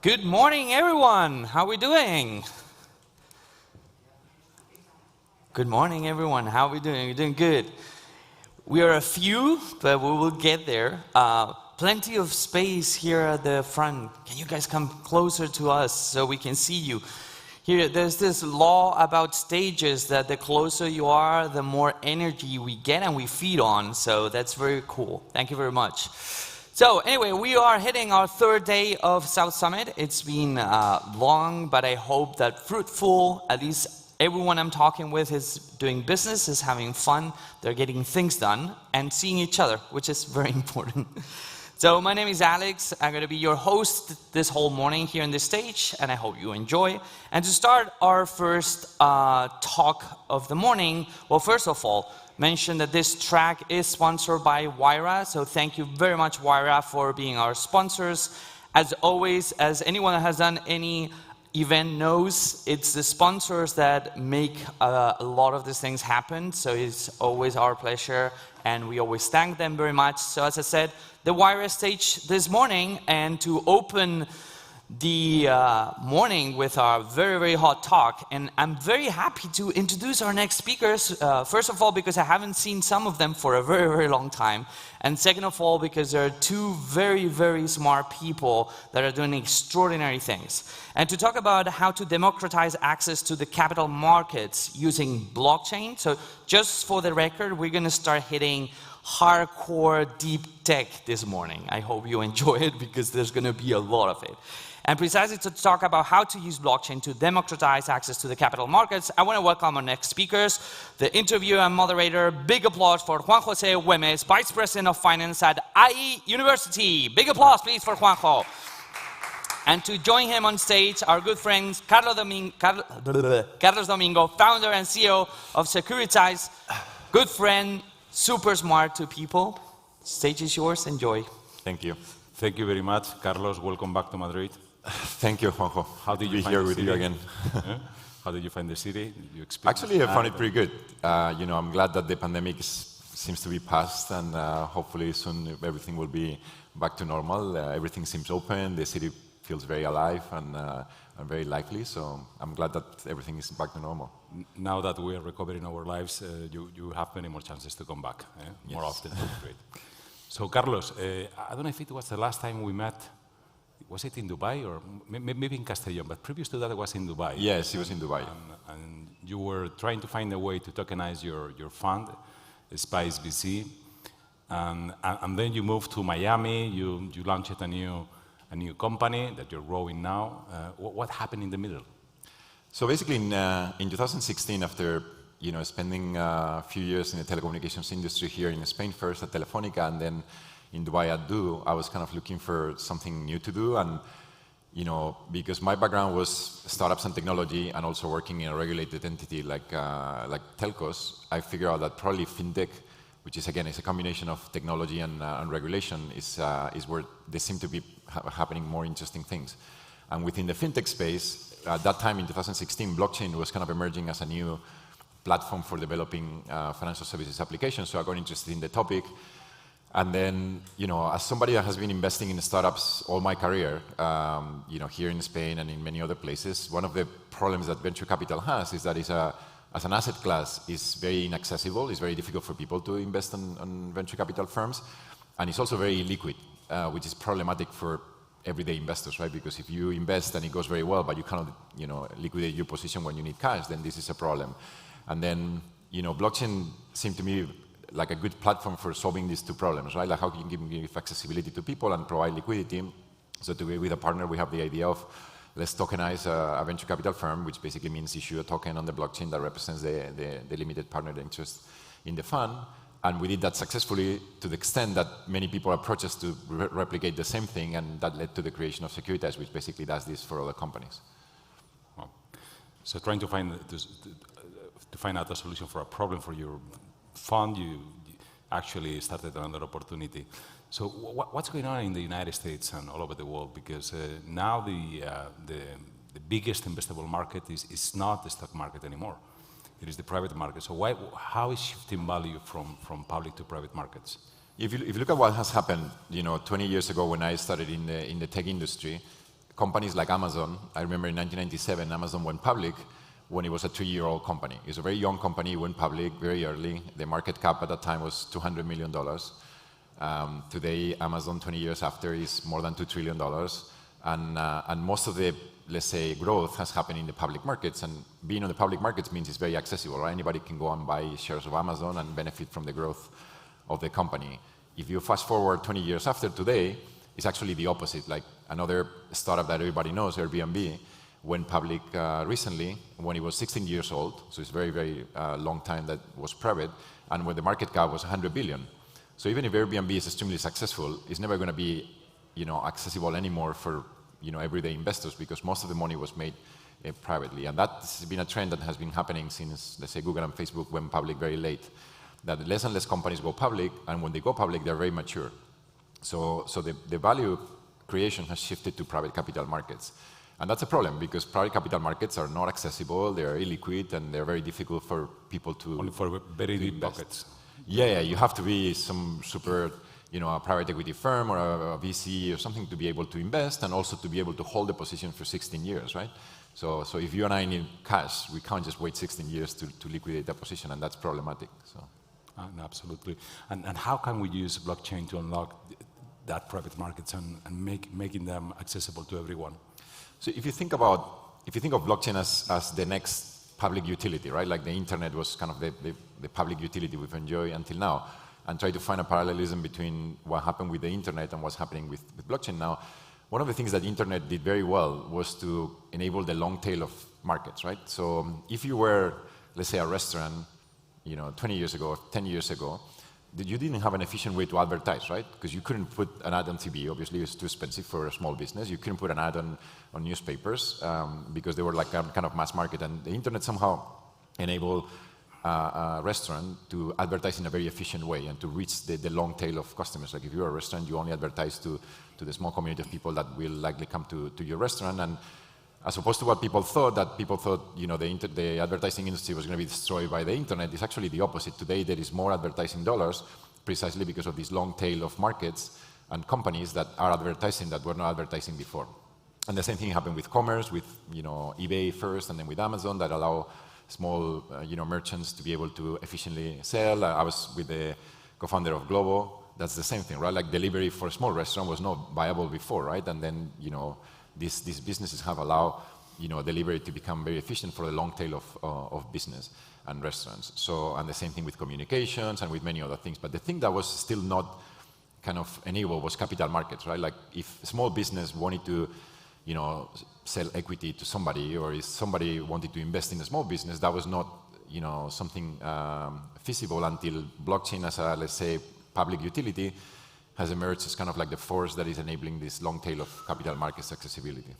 Good morning, everyone. How are we doing? Good morning, everyone. How are we doing? You're doing good. We are a few, but we will get there. Plenty of space here at the front. Can you guys come closer to us so we can see you? Here, there's this law about stages that the closer you are, the more energy we get and we feed on. So that's very cool. Thank you very much. So anyway, we are hitting our third day of South Summit. It's been long, but I hope that fruitful. At least everyone I'm talking with is doing business, is having fun. They're getting things done and seeing each other, which is very important. So my name is Alex. I'm going to be your host this whole morning here on this stage, and I hope you enjoy. And to start our first talk of the morning, well, first of all, mention that this track is sponsored by Wayra, so thank you very much, Wayra, for being our sponsors. As always, as anyone that has done any event knows, it's the sponsors that make a lot of these things happen, so it's always our pleasure, and we always thank them very much. So as I said, the Wayra stage this morning, and to open the morning with our very, very hot talk. And I'm very happy to introduce our next speakers. First of all, because I haven't seen some of them for a very, very long time. And second of all, because they're two very, very smart people that are doing extraordinary things. And to talk about how to democratize access to the capital markets using blockchain. So just for the record, we're going to start hitting hardcore deep tech this morning. I hope you enjoy it because there's going to be a lot of it. And precisely to talk about how to use blockchain to democratize access to the capital markets, I want to welcome our next speakers, the interviewer and moderator. Big applause for Juan Jose Güemes, Vice President of Finance at IE University. Big applause, please, for Juanjo. And to join him on stage, our good friends, Carlos Domingo, founder and CEO of Securitize. Good friend, super smart to people. Stage is yours, enjoy. Thank you. Thank you very much, Carlos. Welcome back to Madrid. Thank you, Juanjo. How did you be here with you again? How did you find the city? Did you Actually, I found it pretty good. I'm glad that the pandemic seems to be past, and hopefully soon everything will be back to normal. Everything seems open. The city feels very alive and very lively. So I'm glad that everything is back to normal. Now that we are recovering our lives, you have many more chances to come back more often. Great. So, Carlos, I don't know if it was the last time we met. Was it in Dubai or maybe in Castellón? But previous to that, it was in Dubai. Yes, it was in Dubai. And you were trying to find a way to tokenize your fund, Spice VC. And then you moved to Miami. You launched a new company that you're growing now. What happened in the middle? So basically, in 2016, after spending a few years in the telecommunications industry here in Spain, first at Telefonica and then in Dubai at Du, I was kind of looking for something new to do. And, because my background was startups and technology and also working in a regulated entity like telcos, I figured out that probably fintech, which is, again, is a combination of technology and regulation, is where there seem to be happening more interesting things. And within the fintech space, at that time in 2016, blockchain was kind of emerging as a new platform for developing financial services applications. So I got interested in the topic. And then, as somebody that has been investing in startups all my career, here in Spain and in many other places, one of the problems that venture capital has is that as an asset class, is very inaccessible. It's very difficult for people to invest on venture capital firms. And it's also very illiquid, which is problematic for everyday investors, right? Because if you invest and it goes very well, but you cannot, liquidate your position when you need cash, then this is a problem. And then, blockchain seemed to me like a good platform for solving these two problems, right? Like how can you give accessibility to people and provide liquidity? So together with a partner, we have the idea of let's tokenize a venture capital firm, which basically means issue a token on the blockchain that represents the limited partner interest in the fund. And we did that successfully to the extent that many people approached us to replicate the same thing, and that led to the creation of Securitize, which basically does this for other companies. Wow. So trying to find out a solution for a problem for your fund, you actually started another opportunity. So what's going on in the United States and all over the world? Because now the biggest investable market is not the stock market anymore. It is the private market. So how is shifting value from public to private markets? If you look at what has happened, 20 years ago when I started in the tech industry, companies like Amazon, I remember in 1997, Amazon went public when it was a 3-year-old company. It's a very young company, went public very early. The market cap at that time was $200 million. Today, Amazon, 20 years after, is more than $2 trillion. And most of the, let's say, growth has happened in the public markets. And being on the public markets means it's very accessible, right? Anybody can go and buy shares of Amazon and benefit from the growth of the company. If you fast forward 20 years after today, it's actually the opposite. Like another startup that everybody knows, Airbnb, went public recently when it was 16 years old. So it's very, very long time that was private. And when the market cap was 100 billion. So even if Airbnb is extremely successful, it's never going to be, accessible anymore for, everyday investors because most of the money was made privately. And that's been a trend that has been happening since, let's say, Google and Facebook went public very late. That less and less companies go public, and when they go public, they're very mature. So the value creation has shifted to private capital markets. And that's a problem because private capital markets are not accessible, they're illiquid, and they're very difficult for people to Only for very deep pockets. Yeah, you have to be some super, a private equity firm or a VC or something to be able to invest and also to be able to hold the position for 16 years, right? So if you and I need cash, we can't just wait 16 years to liquidate that position, and that's problematic. So. Absolutely. And how can we use blockchain to unlock that private markets and making them accessible to everyone? So if you think of blockchain as the next public utility, right? Like the internet was kind of the public utility we've enjoyed until now, and try to find a parallelism between what happened with the internet and what's happening with blockchain now. One of the things that the internet did very well was to enable the long tail of markets, right? So if you were, let's say, a restaurant, 20 years ago, or 10 years ago, you didn't have an efficient way to advertise, right? Because you couldn't put an ad on TV. Obviously, it's too expensive for a small business. You couldn't put an ad on newspapers because they were like kind of mass market. And the internet somehow enabled a restaurant to advertise in a very efficient way and to reach the long tail of customers. Like if you're a restaurant, you only advertise to the small community of people that will likely come to your restaurant. And as opposed to what people thought, the advertising industry was going to be destroyed by the internet, it's actually the opposite. Today, there is more advertising dollars precisely because of this long tail of markets and companies that are advertising that were not advertising before. And the same thing happened with commerce, with eBay first, and then with Amazon that allow small merchants to be able to efficiently sell. I was with the co-founder of Glovo. That's the same thing, right? Like delivery for a small restaurant was not viable before, right? And then these businesses have allowed delivery to become very efficient for the long tail of business and restaurants. So, and the same thing with communications and with many other things. But the thing that was still not kind of enabled was capital markets, right? Like if a small business wanted to, sell equity to somebody, or if somebody wanted to invest in a small business, that was not, something feasible until blockchain as a, let's say, public utility has emerged as kind of like the force that is enabling this long tail of capital markets accessibility.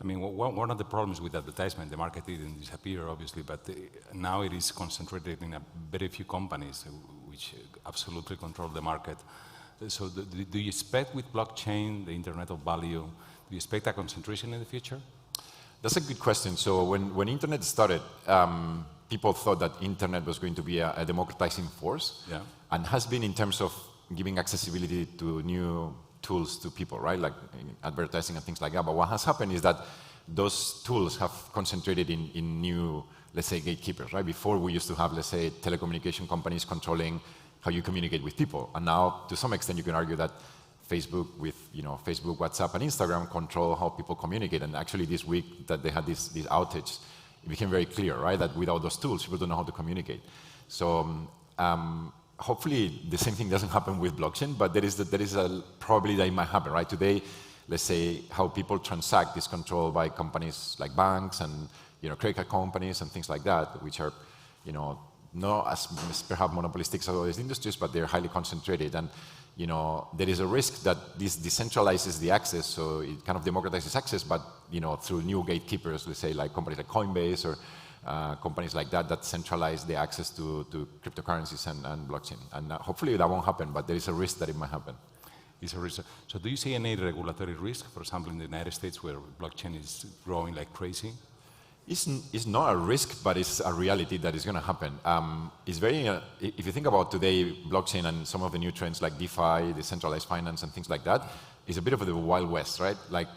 I mean, one of the problems with advertisement, the market didn't disappear, obviously, but now it is concentrated in a very few companies which absolutely control the market. So do you expect with blockchain, the Internet of Value, do you expect a concentration in the future? That's a good question. So when Internet started, people thought that Internet was going to be a democratizing force, yeah, and has been in terms of giving accessibility to new tools to people, right? Like advertising and things like that. But what has happened is that those tools have concentrated in new, let's say, gatekeepers, right? Before we used to have, let's say, telecommunication companies controlling how you communicate with people. And now, to some extent, you can argue that Facebook with, Facebook, WhatsApp, and Instagram control how people communicate. And actually this week that they had this outage, it became very clear, right? That without those tools, people don't know how to communicate. So, hopefully the same thing doesn't happen with blockchain, but there is a probability that it might happen, right? Today, let's say how people transact is controlled by companies like banks and credit card companies and things like that, which are not as perhaps monopolistic as other industries, but they're highly concentrated. And there is a risk that this decentralizes the access, so it kind of democratizes access, but through new gatekeepers, let's say like companies like Coinbase or companies like that centralize the access to cryptocurrencies and blockchain. And hopefully that won't happen, but there is a risk that it might happen. It's a risk. So do you see any regulatory risk, for example, in the United States where blockchain is growing like crazy? It's not a risk, but it's a reality that is going to happen. It's very, if you think about today, blockchain and some of the new trends like DeFi, decentralized finance and things like that, is a bit of the Wild West, right? Like,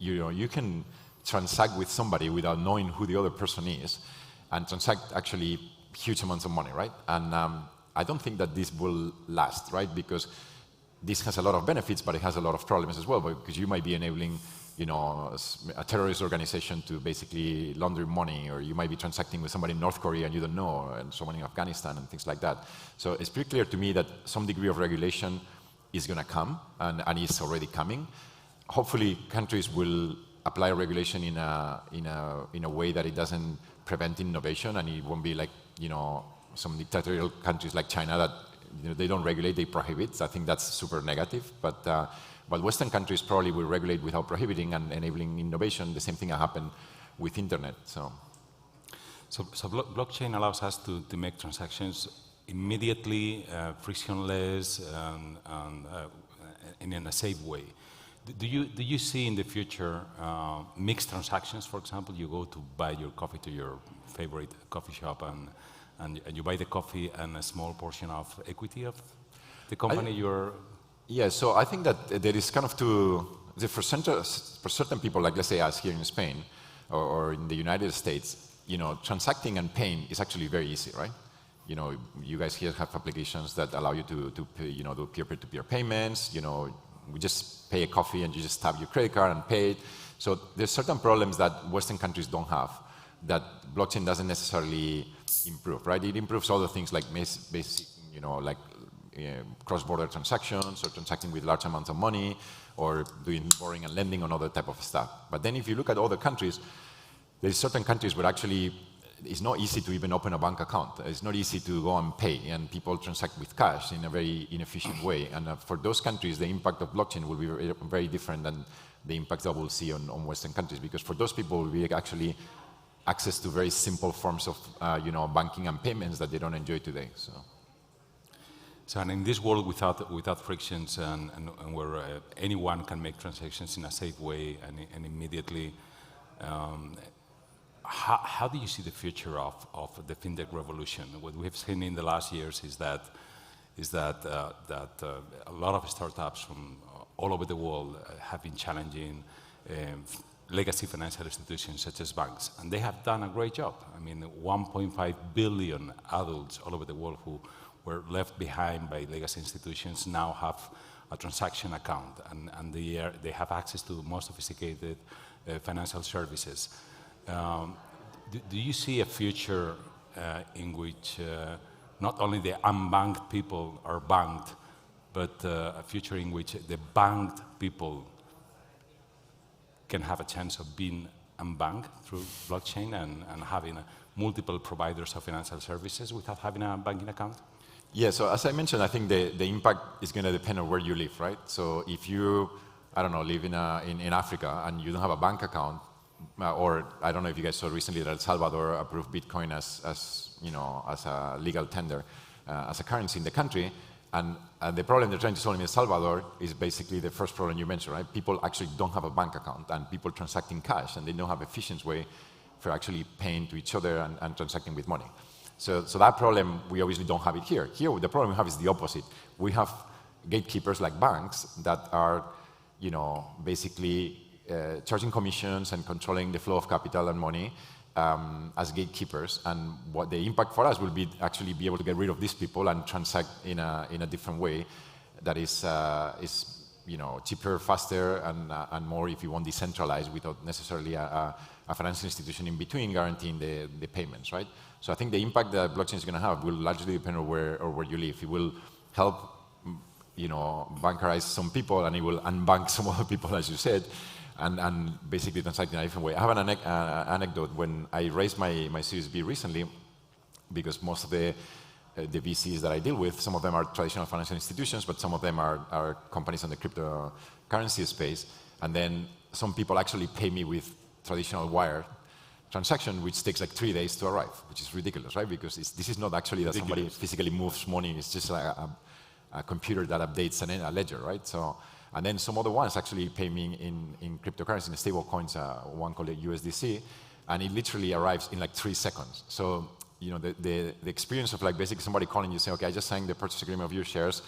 you can transact with somebody without knowing who the other person is, and transact actually huge amounts of money, right? And I don't think that this will last, right? Because this has a lot of benefits, but it has a lot of problems as well, because you might be enabling, a terrorist organization to basically launder money, or you might be transacting with somebody in North Korea and you don't know, and someone in Afghanistan and things like that. So it's pretty clear to me that some degree of regulation is going to come, and it's already coming. Hopefully, countries will apply regulation in a way that it doesn't prevent innovation, and it won't be like some dictatorial countries like China that they don't regulate, they prohibit. I think that's super negative. But Western countries probably will regulate without prohibiting and enabling innovation. The same thing happened with internet. So blockchain allows us to make transactions immediately, frictionless, and in a safe way. Do you see in the future mixed transactions? For example, you go to buy your coffee to your favorite coffee shop, and you buy the coffee and a small portion of equity of the company you're... Yeah, so I think that there is kind of for certain people, like let's say us here in Spain or in the United States, transacting and paying is actually very easy, right? You guys here have applications that allow you to pay, do peer-to-peer payments. We just pay a coffee and you just tap your credit card and pay it. So there's certain problems that Western countries don't have that blockchain doesn't necessarily improve, right? It improves other things like basic, like cross-border transactions or transacting with large amounts of money or doing borrowing and lending on other type of stuff. But then if you look at other countries, there's certain countries where actually it's not easy to even open a bank account. It's not easy to go and pay, and people transact with cash in a very inefficient way. And for those countries, the impact of blockchain will be very, very different than the impact that we'll see on Western countries, because for those people, we actually access to very simple forms of banking and payments that they don't enjoy today. So and in this world without frictions and where anyone can make transactions in a safe way and immediately, how do you see the future of the fintech revolution? What we have seen in the last years is that a lot of startups from all over the world have been challenging legacy financial institutions such as banks, and they have done a great job. I mean, 1.5 billion adults all over the world who were left behind by legacy institutions now have a transaction account, and they have access to more sophisticated financial services. Do you see a future in which not only the unbanked people are banked, but a future in which the banked people can have a chance of being unbanked through blockchain and having multiple providers of financial services without having a banking account? Yeah, so as I mentioned, I think the impact is going to depend on where you live, right? So if you, I don't know, live in Africa and you don't have a bank account, or I don't know if you guys saw recently that El Salvador approved Bitcoin as a legal tender, as a currency in the country, and the problem they're trying to solve in El Salvador is basically the first problem you mentioned, right? People actually don't have a bank account, and people transact in cash, and they don't have efficient way for actually paying to each other and transacting with money. So that problem, we obviously don't have it here. Here, the problem we have is the opposite. We have gatekeepers like banks that are, basically charging commissions and controlling the flow of capital and money as gatekeepers. And what the impact for us will be actually be able to get rid of these people and transact in a different way that is cheaper, faster, and more, if you want, decentralized without necessarily a financial institution in between guaranteeing the payments, right? So I think the impact that blockchain is going to have will largely depend on where you live. It will help, bankerize some people, and it will unbank some other people, as you said, and basically transact in a different way. I have an anecdote. When I raised my Series B recently, because most of the VCs that I deal with, some of them are traditional financial institutions, but some of them are companies in the cryptocurrency space, and then some people actually pay me with traditional wire transaction, which takes like 3 days to arrive, which is ridiculous, right? Because this is not actually that somebody physically moves money. It's just like a computer that updates a ledger, right? So, and then some other ones actually pay me in cryptocurrency, in stable coins, one called USDC, and it literally arrives in like 3 seconds. So, the experience of like basically somebody calling you saying, okay, I just signed the purchase agreement of your shares,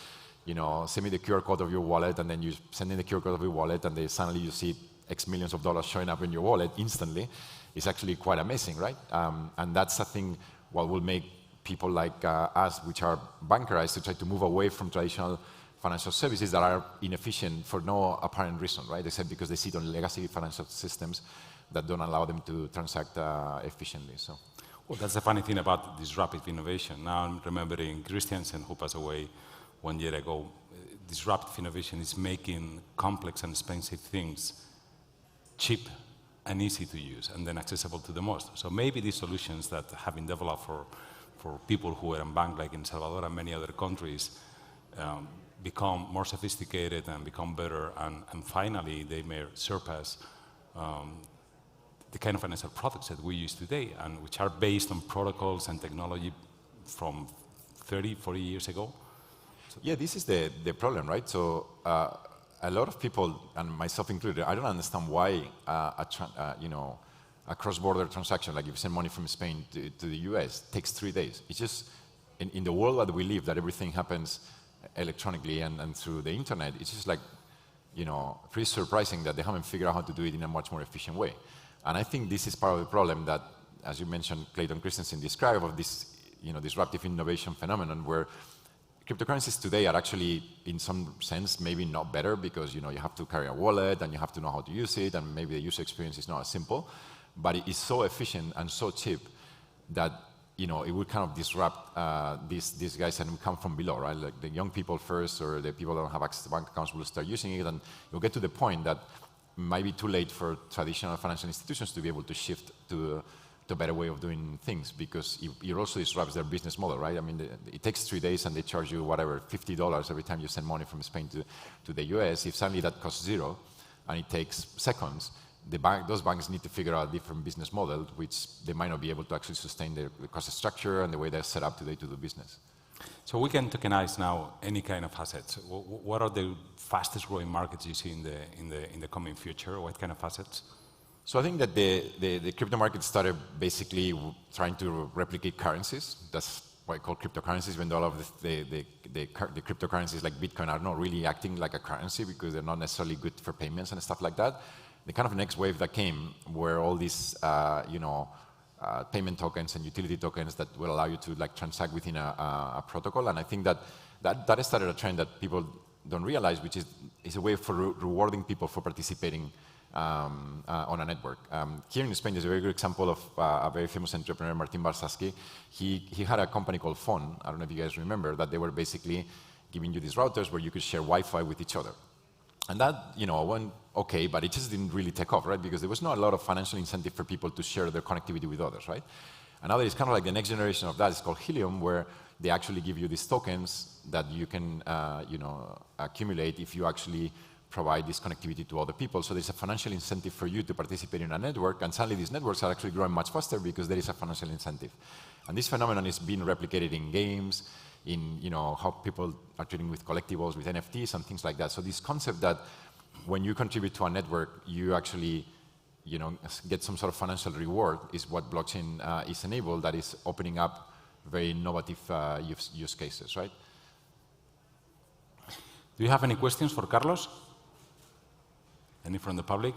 send me the QR code of your wallet, and then you send in the QR code of your wallet, and then suddenly you see X millions of dollars showing up in your wallet instantly is actually quite amazing, right? And that's a thing what will make people like us, which are bankerized, to try to move away from traditional financial services that are inefficient for no apparent reason, right? Except because they sit on legacy financial systems that don't allow them to transact efficiently. So. Well, that's the funny thing about disruptive innovation. Now I'm remembering Christiansen, who passed away 1 year ago. Disruptive innovation is making complex and expensive things cheap and easy to use, and then accessible to the most. So maybe these solutions that have been developed for people who are unbanked, like in El Salvador and many other countries, become more sophisticated and become better, and finally they may surpass the kind of financial products that we use today, and which are based on protocols and technology from 30, 40 years ago. So yeah, this is the problem, right? So a lot of people, and myself included, I don't understand why a cross-border transaction, like if you send money from Spain to the US, takes 3 days. It's just, in the world that we live, that everything happens electronically and through the internet, it's just like, pretty surprising that they haven't figured out how to do it in a much more efficient way. And I think this is part of the problem that, as you mentioned, Clayton Christensen described, of this disruptive innovation phenomenon, where cryptocurrencies today are actually, in some sense, maybe not better, because you have to carry a wallet and you have to know how to use it, and maybe the user experience is not as simple, but it is so efficient and so cheap that it would kind of disrupt these guys and come from below, right? Like the young people first, or the people that don't have access to bank accounts will start using it, and you'll get to the point that it might be too late for traditional financial institutions to be able to shift to a better way of doing things, because it also disrupts their business model, right? I mean, it takes 3 days and they charge you whatever, $50 every time you send money from Spain to the US. If suddenly that costs $0 and it takes seconds, those banks need to figure out a different business model, which they might not be able to actually sustain the cost structure and the way they're set up today to do business. So we can tokenize now any kind of assets. What are the fastest growing markets you see in the coming future? What kind of assets? So I think that the crypto market started basically trying to replicate currencies. That's what I call cryptocurrencies, even though all of the cryptocurrencies like Bitcoin are not really acting like a currency, because they're not necessarily good for payments and stuff like that. The kind of next wave that came were all these payment tokens and utility tokens that will allow you to transact within a protocol. And I think that started a trend that people don't realize, which is a way for rewarding people for participating on a network. Here in Spain, there's a very good example of a very famous entrepreneur, Martin Barsaski. He had a company called Phone. I don't know if you guys remember that. They were basically giving you these routers where you could share Wi-Fi with each other. And that, went okay, but it just didn't really take off, right? Because there was not a lot of financial incentive for people to share their connectivity with others, right? And now there's kind of like the next generation of that. It's called Helium, where they actually give you these tokens that you can, accumulate if you actually provide this connectivity to other people. So there's a financial incentive for you to participate in a network, and suddenly these networks are actually growing much faster because there is a financial incentive. And this phenomenon is being replicated in games, in how people are treating with collectibles, with NFTs and things like that. So this concept that when you contribute to a network, you actually get some sort of financial reward is what blockchain is enabled, that is opening up very innovative use cases, right? Do you have any questions for Carlos? Any from the public?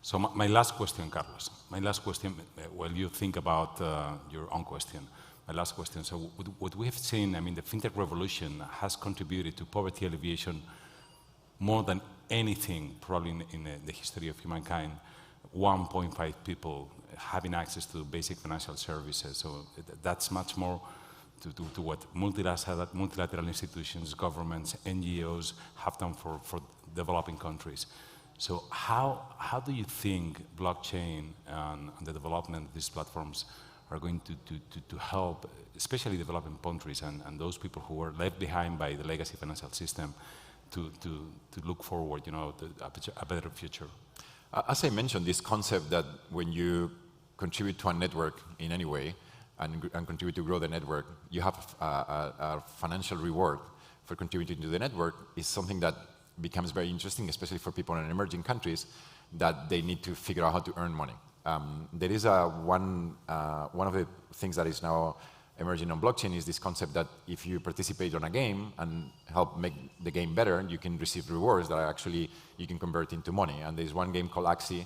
So my last question, Carlos. My last question, while you think about your own question. My last question. So what we have seen, the fintech revolution has contributed to poverty alleviation more than anything probably in the history of humankind. 1.5 people having access to basic financial services. So that's much more to what multilateral institutions, governments, NGOs have done for developing countries. So how do you think blockchain and the development of these platforms are going to help, especially developing countries and those people who were left behind by the legacy financial system to look forward, to a better future? As I mentioned, this concept that when you contribute to a network in any way, and contribute to grow the network, you have a financial reward for contributing to the network, is something that becomes very interesting, especially for people in emerging countries, that they need to figure out how to earn money. There is one of the things that is now emerging on blockchain is this concept that if you participate on a game and help make the game better, you can receive rewards that are actually, you can convert into money. And there's one game called Axie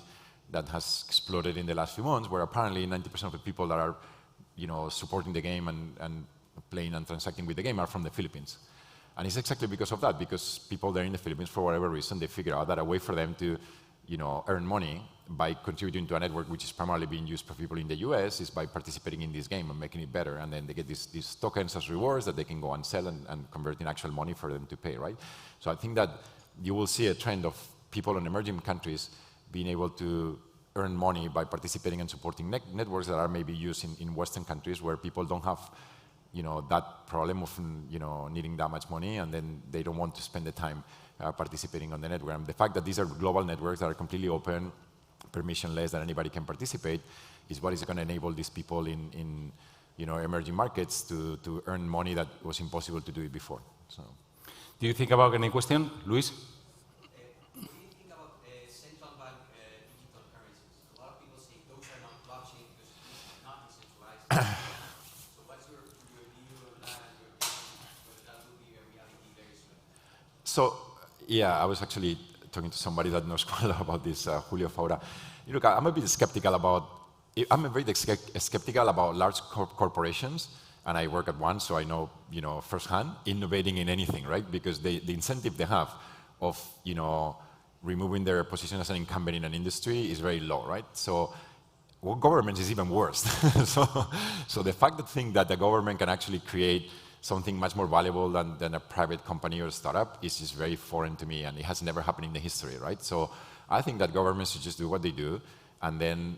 that has exploded in the last few months, where apparently 90% of the people that are, supporting the game and playing and transacting with the game are from the Philippines. And it's exactly because of that, because people there in the Philippines, for whatever reason, they figure out that a way for them to, earn money by contributing to a network which is primarily being used for people in the US is by participating in this game and making it better. And then they get these tokens as rewards that they can go and sell and convert in actual money for them to pay, right? So I think that you will see a trend of people in emerging countries being able to earn money by participating and supporting networks that are maybe used in Western countries where people don't have that problem of needing that much money, and then they don't want to spend the time participating on the network. And the fact that these are global networks that are completely open, permissionless, that anybody can participate, is what is going to enable these people in emerging markets to earn money that was impossible to do it before. So, do you think about any question, Luis? What do you think about central bank digital currencies? A lot of people say those are not blockchain because it's not decentralized. So what's your view on that and your whether that will be a reality very soon? So, yeah, I was actually talking to somebody that knows quite a lot about this, Julio Faura. Look, I'm a bit skeptical about, large corporations, and I work at one, so I know, firsthand, innovating in anything, right? Because the incentive they have of, removing their position as an incumbent in an industry is very low, right? So, governments is even worse. so the fact that the government can actually create something much more valuable than a private company or a startup is just very foreign to me, and it has never happened in the history, right? So I think that governments should just do what they do, and then,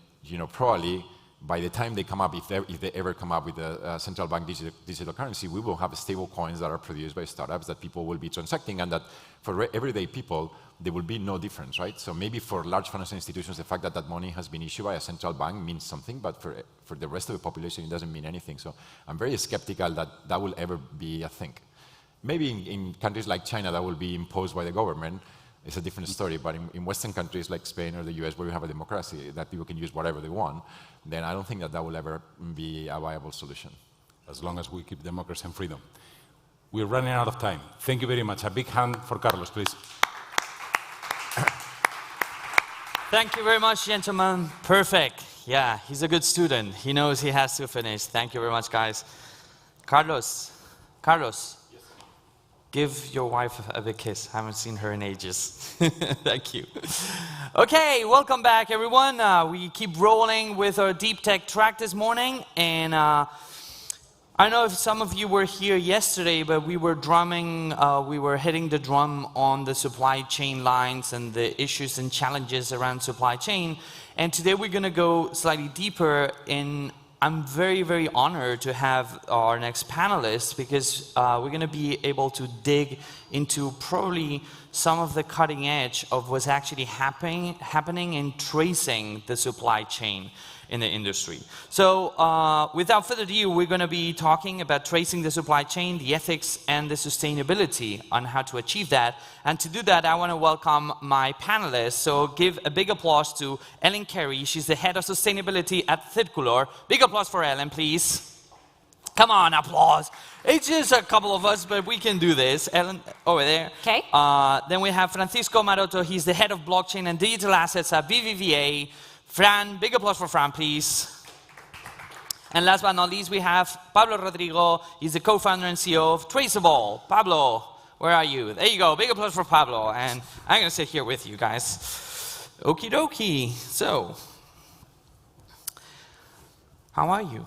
probably by the time they come up, if they ever come up with a central bank digital currency, we will have stable coins that are produced by startups that people will be transacting, and that for everyday people, there will be no difference, right? So maybe for large financial institutions, the fact that that money has been issued by a central bank means something, but for the rest of the population, it doesn't mean anything. So I'm very skeptical that will ever be a thing. Maybe in countries like China, that will be imposed by the government. It's a different story, but in Western countries like Spain or the US, where we have a democracy that people can use whatever they want, then I don't think that will ever be a viable solution. As long as we keep democracy and freedom. We're running out of time. Thank you very much. A big hand for Carlos, please. Thank you very much, gentlemen. Perfect. Yeah, he's a good student. He knows he has to finish. Thank you very much, guys. Carlos. Yes. Give your wife a big kiss. I haven't seen her in ages. Thank you. Okay, welcome back, everyone. We keep rolling with our deep tech track this morning, and I don't know if some of you were here yesterday, but we were hitting the drum on the supply chain lines and the issues and challenges around supply chain. And today we're going to go slightly deeper in. I'm very, very honored to have our next panelists, because we're going to be able to dig into probably some of the cutting edge of what's actually happening in tracing the supply chain in the industry. So without further ado, we're going to be talking about tracing the supply chain, the ethics, and the sustainability on how to achieve that. And to do that, I want to welcome my panelists. So give a big applause to Ellen Carey. She's the head of sustainability at Circular. Big applause for Ellen, please. Come on, applause. It's just a couple of us, but we can do this. Ellen, over there. Okay. Then we have Francisco Maroto. He's the head of blockchain and digital assets at BBVA. Fran, big applause for Fran, please. And last but not least, we have Pablo Rodrigo. He's the co-founder and CEO of Traceable. Pablo, where are you? There you go. Big applause for Pablo. And I'm going to sit here with you guys. Okie dokie. So, how are you?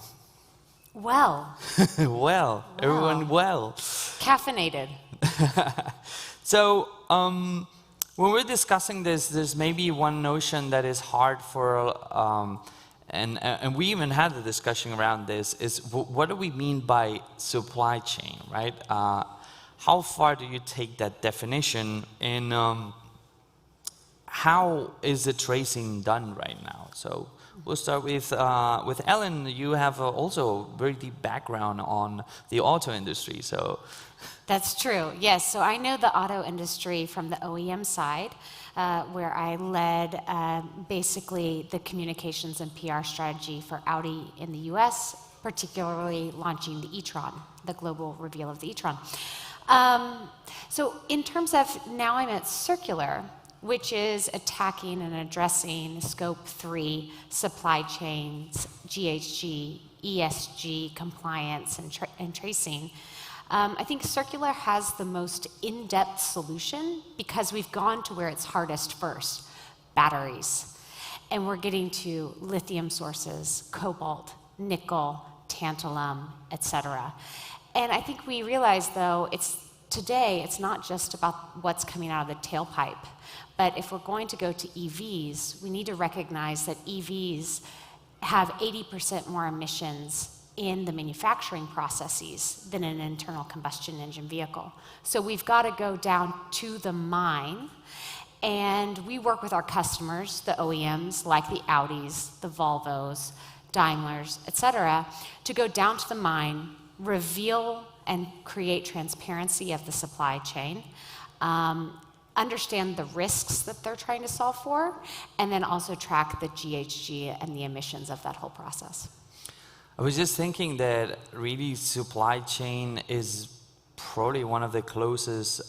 Well. Well, everyone well. Caffeinated. So, when we're discussing this, there's maybe one notion that is hard for, and we even had a discussion around this, is what do we mean by supply chain, right? How far do you take that definition, and how is the tracing done right now? So we'll start with Ellen. You have also a very deep background on the auto industry, so. That's true, yes. So I know the auto industry from the OEM side, where I led basically the communications and PR strategy for Audi in the US particularly launching the e-tron, the global reveal of the e-tron. So in terms of, now I'm at circular, which is attacking and addressing scope 3 supply chains, GHG, ESG compliance and tracing. I think circular has the most in-depth solution because we've gone to where it's hardest first, batteries. And we're getting to lithium sources, cobalt, nickel, tantalum, et cetera. And I think we realize, though, today it's not just about what's coming out of the tailpipe, but if we're going to go to EVs, we need to recognize that EVs have 80% more emissions in the manufacturing processes than an internal combustion engine vehicle. So we've got to go down to the mine, and we work with our customers, the OEMs, like the Audis, the Volvos, Daimlers, et cetera, to go down to the mine, reveal and create transparency of the supply chain, understand the risks that they're trying to solve for, and then also track the GHG and the emissions of that whole process. I was just thinking that really supply chain is probably one of the closest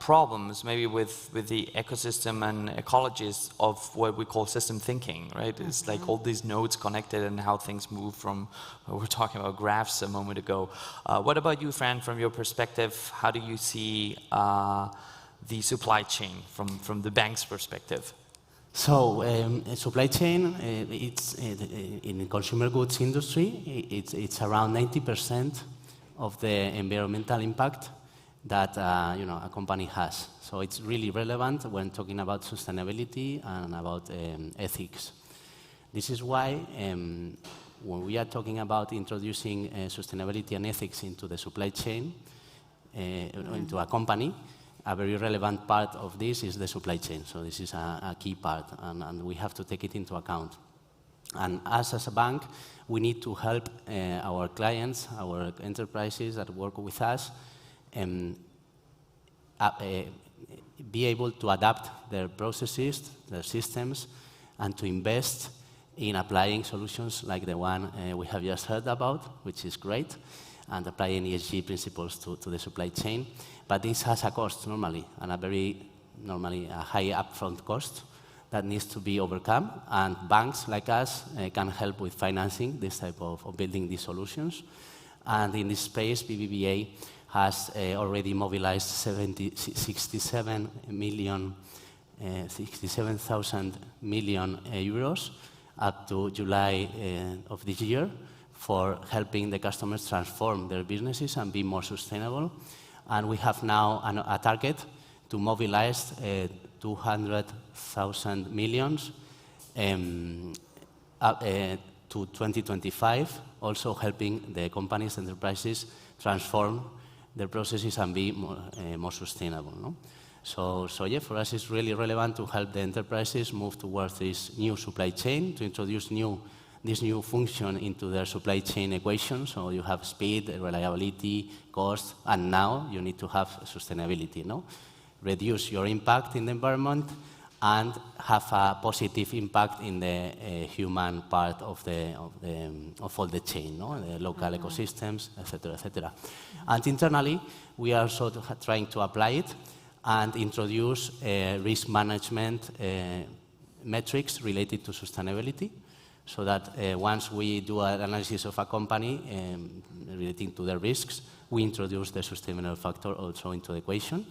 problems, maybe with the ecosystem and ecologists of what we call system thinking, right? It's like all these nodes connected and how things move from, we were talking about graphs a moment ago. What about you, Fran, from your perspective? How do you see the supply chain from the bank's perspective? So, supply chain, it's in the consumer goods industry, it's around 90% of the environmental impact that a company has. So it's really relevant when talking about sustainability and about ethics. This is why when we are talking about introducing sustainability and ethics into the supply chain, into a company, a very relevant part of this is the supply chain. So this is a key part, and we have to take it into account. And us as a bank, we need to help our clients, our enterprises that work with us, be able to adapt their processes, their systems, and to invest in applying solutions like the one we have just heard about, which is great, and applying ESG principles to the supply chain. But this has a cost normally, and normally a high upfront cost that needs to be overcome. And banks like us can help with financing this type of building these solutions. And in this space, BBVA has already mobilized 67,000 million euros up to July of this year for helping the customers transform their businesses and be more sustainable. And we have now a target to mobilize 200,000 millions up to 2025, also helping the companies, enterprises transform their processes and be more sustainable. No? So yeah, for us it's really relevant to help the enterprises move towards this new supply chain, to introduce this new function into their supply chain equation. So you have speed, reliability, cost, and now you need to have sustainability. No? Reduce your impact in the environment and have a positive impact in the human part of all the chain, no? The local ecosystems, etc., etc. And internally, we are also trying to apply it and introduce risk management metrics related to sustainability, so that once we do an analysis of a company relating to the risks, we introduce the sustainable factor also into the equation.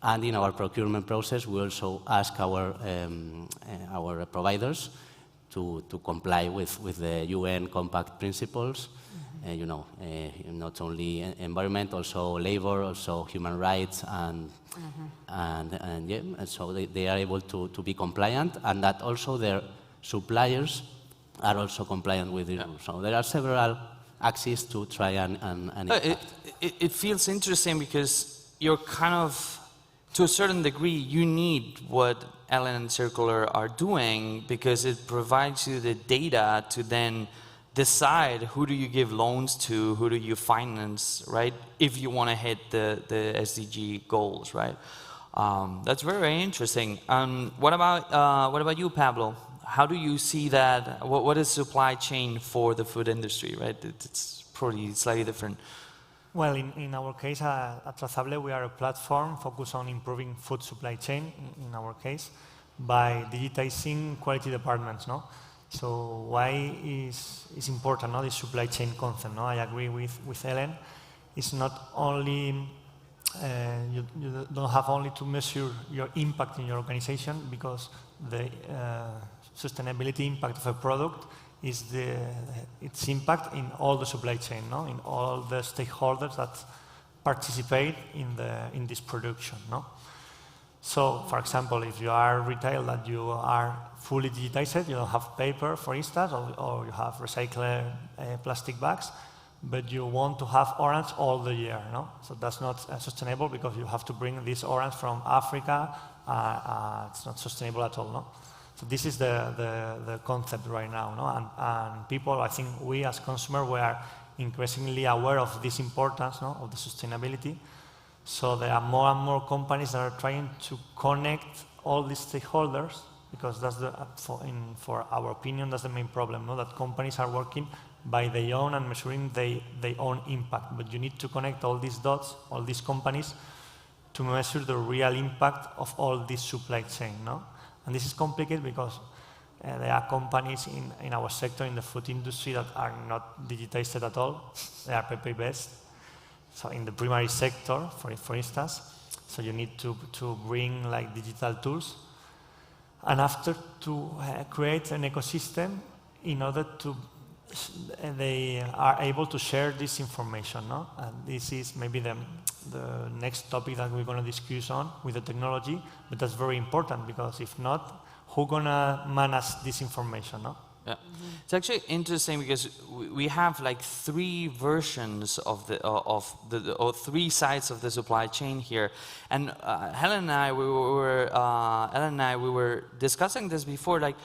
And in our procurement process, we also ask our providers to comply with the UN Compact principles, not only environment, also labor, also human rights, and so they are able to be compliant, and that also their suppliers are also compliant with it. Yeah. So there are several axes to try and it feels interesting because you're kind of, to a certain degree, you need what Ellen and Circular are doing because it provides you the data to then decide who do you give loans to, who do you finance, right? If you want to hit the SDG goals, right? That's very, very interesting. What about you, Pablo? how do you see that? What is supply chain for the food industry, right? It's probably slightly different. Well, in our case, at Trazable, we are a platform focused on improving food supply chain, in our case, by digitizing quality departments, no? So why is important, no, this supply chain concept, no? I agree with Ellen. It's not only, you don't have only to measure your impact in your organization, because the sustainability impact of a product is its impact in all the supply chain, no? In all the stakeholders that participate in this production, no? So, for example, if you are retail that you are fully digitized, you don't have paper, for instance, or you have recycled plastic bags, but you want to have orange all the year, no? So that's not sustainable, because you have to bring this orange from Africa. It's not sustainable at all, no? So this is the concept right now, no? And people, I think we as consumers, we are increasingly aware of this importance, no, of the sustainability. So there are more and more companies that are trying to connect all these stakeholders, because that's for our opinion, that's the main problem, no? That companies are working by their own and measuring their own impact. But you need to connect all these dots, all these companies, to measure the real impact of all this supply chain, no? And this is complicated because there are companies in our sector, in the food industry, that are not digitized at all. They are paper-based. So in the primary sector, for instance, so you need to bring like digital tools, and after to create an ecosystem in order to they are able to share this information, no? And this is maybe the next topic that we're going to discuss on with the technology, but that's very important, because if not, who's going to manage this information, no? Yeah. It's actually interesting, because we have like three versions of or three sides of the supply chain here, and Ellen and I we were discussing this before. Like,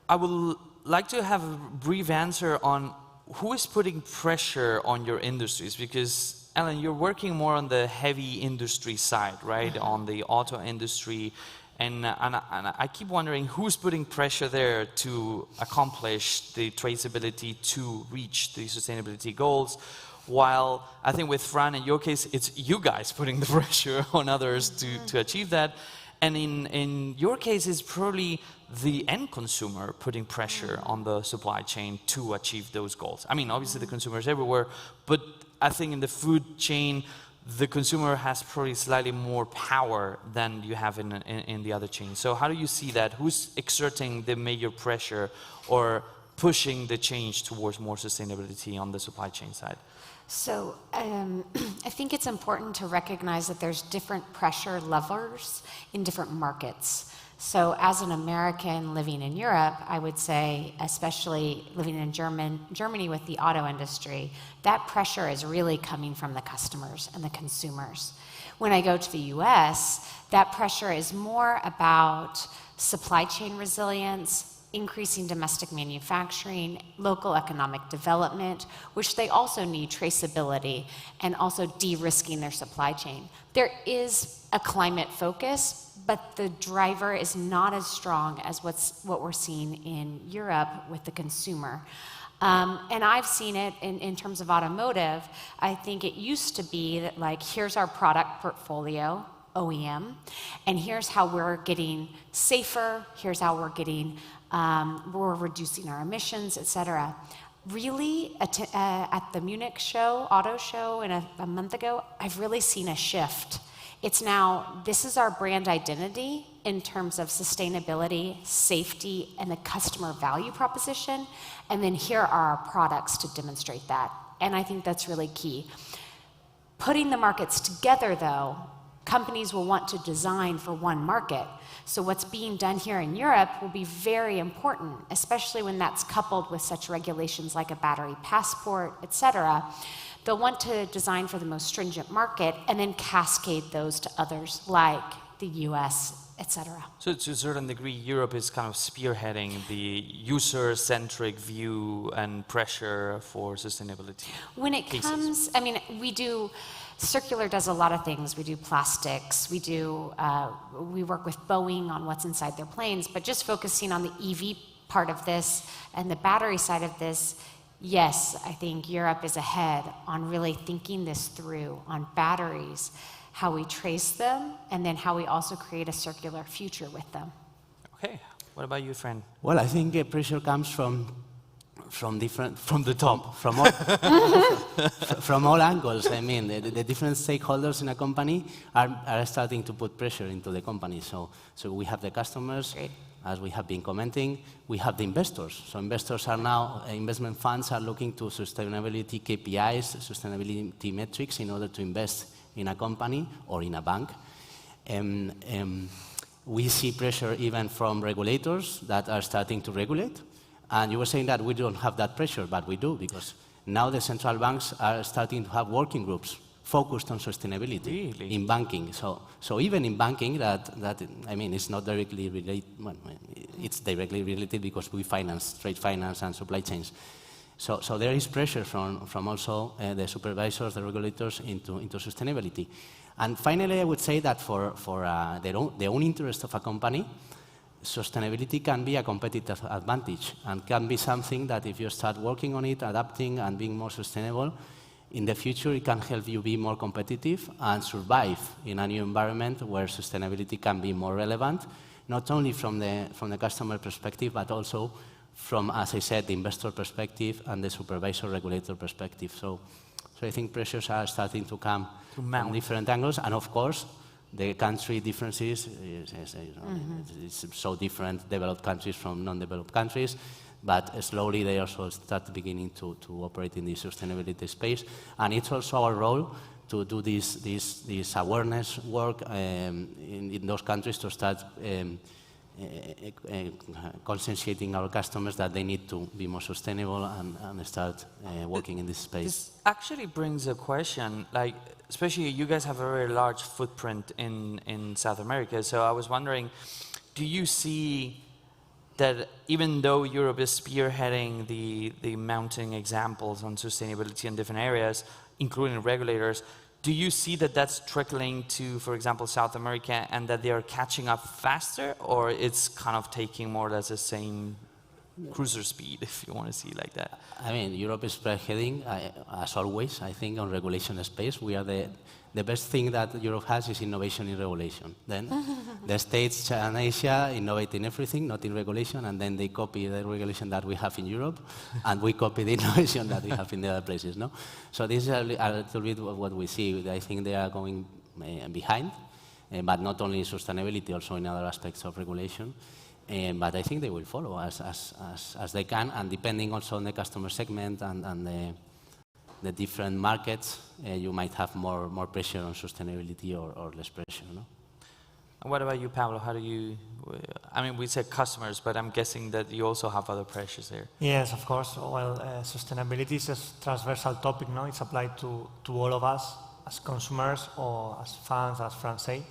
I would like to have a brief answer on who is putting pressure on your industries, because Ellen, you're working more on the heavy industry side, right? On the auto industry. And I keep wondering who's putting pressure there to accomplish the traceability, to reach the sustainability goals, while I think with Fran, in your case, it's you guys putting the pressure on others to achieve that. And in your case, it's probably the end consumer putting pressure on the supply chain to achieve those goals. I mean, obviously the consumer is everywhere, but I think in the food chain, the consumer has probably slightly more power than you have in the other chain. So how do you see that? Who's exerting the major pressure or pushing the change towards more sustainability on the supply chain side? So I think it's important to recognize that there's different pressure levers in different markets. So as an American living in Europe, I would say, especially living in Germany with the auto industry, that pressure is really coming from the customers and the consumers. When I go to the US, that pressure is more about supply chain resilience, increasing domestic manufacturing, local economic development, which they also need traceability, and also de-risking their supply chain. There is a climate focus, but the driver is not as strong as what we're seeing in Europe with the consumer. And I've seen it in terms of automotive. I think it used to be that, like, here's our product portfolio, OEM, and here's how we're getting safer, here's how we're getting, we're reducing our emissions, etc. Really, at the Munich show, auto show, a month ago, I've really seen a shift. It's now, this is our brand identity in terms of sustainability, safety, and the customer value proposition, and then here are our products to demonstrate that. And I think that's really key. Putting the markets together, though, companies will want to design for one market. So what's being done here in Europe will be very important, especially when that's coupled with such regulations like a battery passport, etc. They'll want to design for the most stringent market and then cascade those to others like the US etc. So to a certain degree, Europe is kind of spearheading the user-centric view and pressure for sustainability. When it cases. comes, I mean, Circular does a lot of things. We do plastics, we work with Boeing on what's inside their planes, but just focusing on the EV part of this and the battery side of this, yes, I think Europe is ahead on really thinking this through on batteries, how we trace them, and then how we also create a circular future with them. Okay, what about you, friend? Well, I think pressure comes from the top, from all, from all angles. I mean, the different stakeholders in a company are starting to put pressure into the company. So we have the customers, Great. as we have been commenting. We have the investors. So investors are now, investment funds are looking to sustainability KPIs, sustainability metrics in order to invest in a company or in a bank. We see pressure even from regulators that are starting to regulate. And you were saying that we don't have that pressure, but we do, because now the central banks are starting to have working groups focused on sustainability in banking. So even in banking, that I mean, it's not directly related. Well, it's directly related because we finance trade finance and supply chains. So there is pressure from also the supervisors, the regulators into sustainability. And finally, I would say that for the own interest of a company, sustainability can be a competitive advantage and can be something that if you start working on it, adapting and being more sustainable, in the future it can help you be more competitive and survive in a new environment where sustainability can be more relevant, not only from the customer perspective, but also from, as I said, the investor perspective and the supervisor regulator perspective. So I think pressures are starting to come from different angles, and of course, the country differences it's so different, developed countries from non-developed countries, but slowly they also start beginning to operate in the sustainability space. And it's also our role to do this awareness work in those countries to start conscientiating our customers that they need to be more sustainable and start working in this space. This actually brings a question, like, especially you guys have a very large footprint in South America, so I was wondering, do you see that even though Europe is spearheading the mounting examples on sustainability in different areas, including regulators, do you see that that's trickling to, for example, South America, and that they are catching up faster, or it's kind of taking more or less the same cruiser speed, if you want to see it like that? I mean, Europe is spearheading, as always, I think, on regulation space. We are the best thing that Europe has is innovation in regulation. Then the States and Asia innovate in everything, not in regulation, and then they copy the regulation that we have in Europe, and we copy the innovation that we have in the other places, no? So this is a little bit of what we see. I think they are going behind, but not only in sustainability, also in other aspects of regulation. But I think they will follow as they can, and depending also on the customer segment and the different markets, you might have more pressure on sustainability or less pressure. No? And what about you, Pablo? How do you? I mean, we said customers, but I'm guessing that you also have other pressures there. Yes, of course. Well, sustainability is a transversal topic. No, it's applied to all of us as consumers or as fans, as Fran said,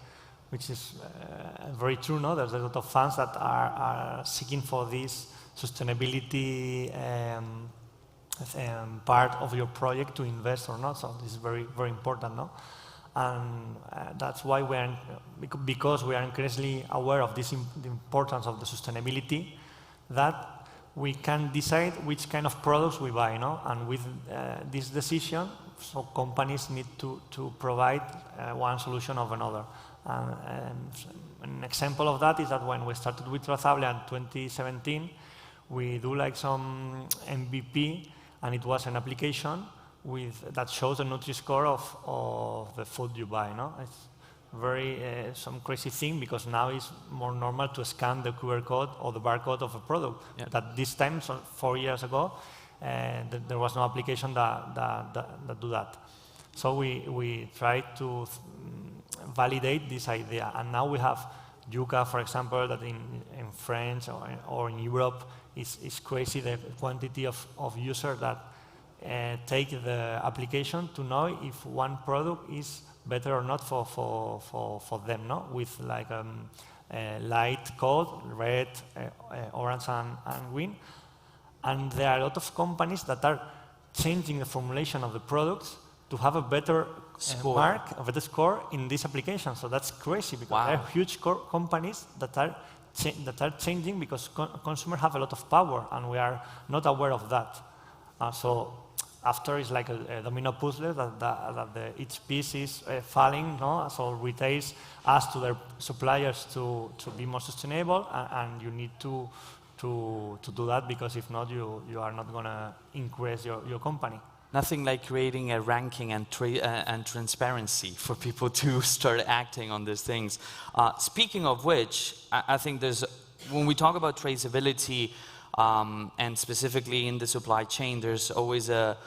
which is very true. No, there's a lot of fans that are seeking for this sustainability part of your project to invest or not. So this is very, very important. No, and that's why because we are increasingly aware of the importance of the sustainability, that we can decide which kind of products we buy. No, and with this decision, so companies need to provide one solution or another. An example of that is that when we started with Trazable in 2017, we do like some MVP, and it was an application that shows the Nutri-Score of the food you buy. No? It's very some crazy thing, because now it's more normal to scan the QR code or the barcode of a product. Yeah. But this time, so 4 years ago, there was no application that do that. So we tried to validate this idea, and now we have Yuka, for example, that in France or in Europe is crazy, the quantity of users that take the application to know if one product is better or not for them, no? With like light code, red, orange, and green. And there are a lot of companies that are changing the formulation of the products to have a better mark, a better score in this application. So that's crazy because there are huge companies that are changing because consumers have a lot of power, and we are not aware of that. So after it's like a domino puzzle that each piece is falling. No? So retailers ask to their suppliers to be more sustainable, and you need to do that, because if not, you are not going to increase your company. Nothing like creating a ranking and transparency for people to start acting on these things. Speaking of which, I think when we talk about traceability, and specifically in the supply chain, there's always a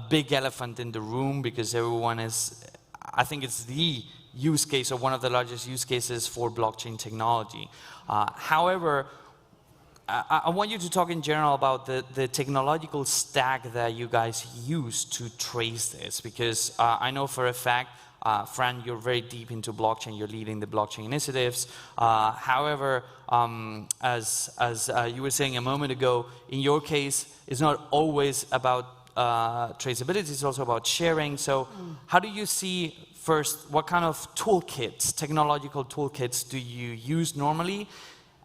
big elephant in the room, because everyone I think it's the use case, or one of the largest use cases for blockchain technology. However, I want you to talk in general about the technological stack that you guys use to trace this, because I know for a fact, Fran, you're very deep into blockchain, you're leading the blockchain initiatives. However, as you were saying a moment ago, in your case, it's not always about traceability, it's also about sharing. So how do you see, first, what kind of toolkits, technological toolkits do you use normally?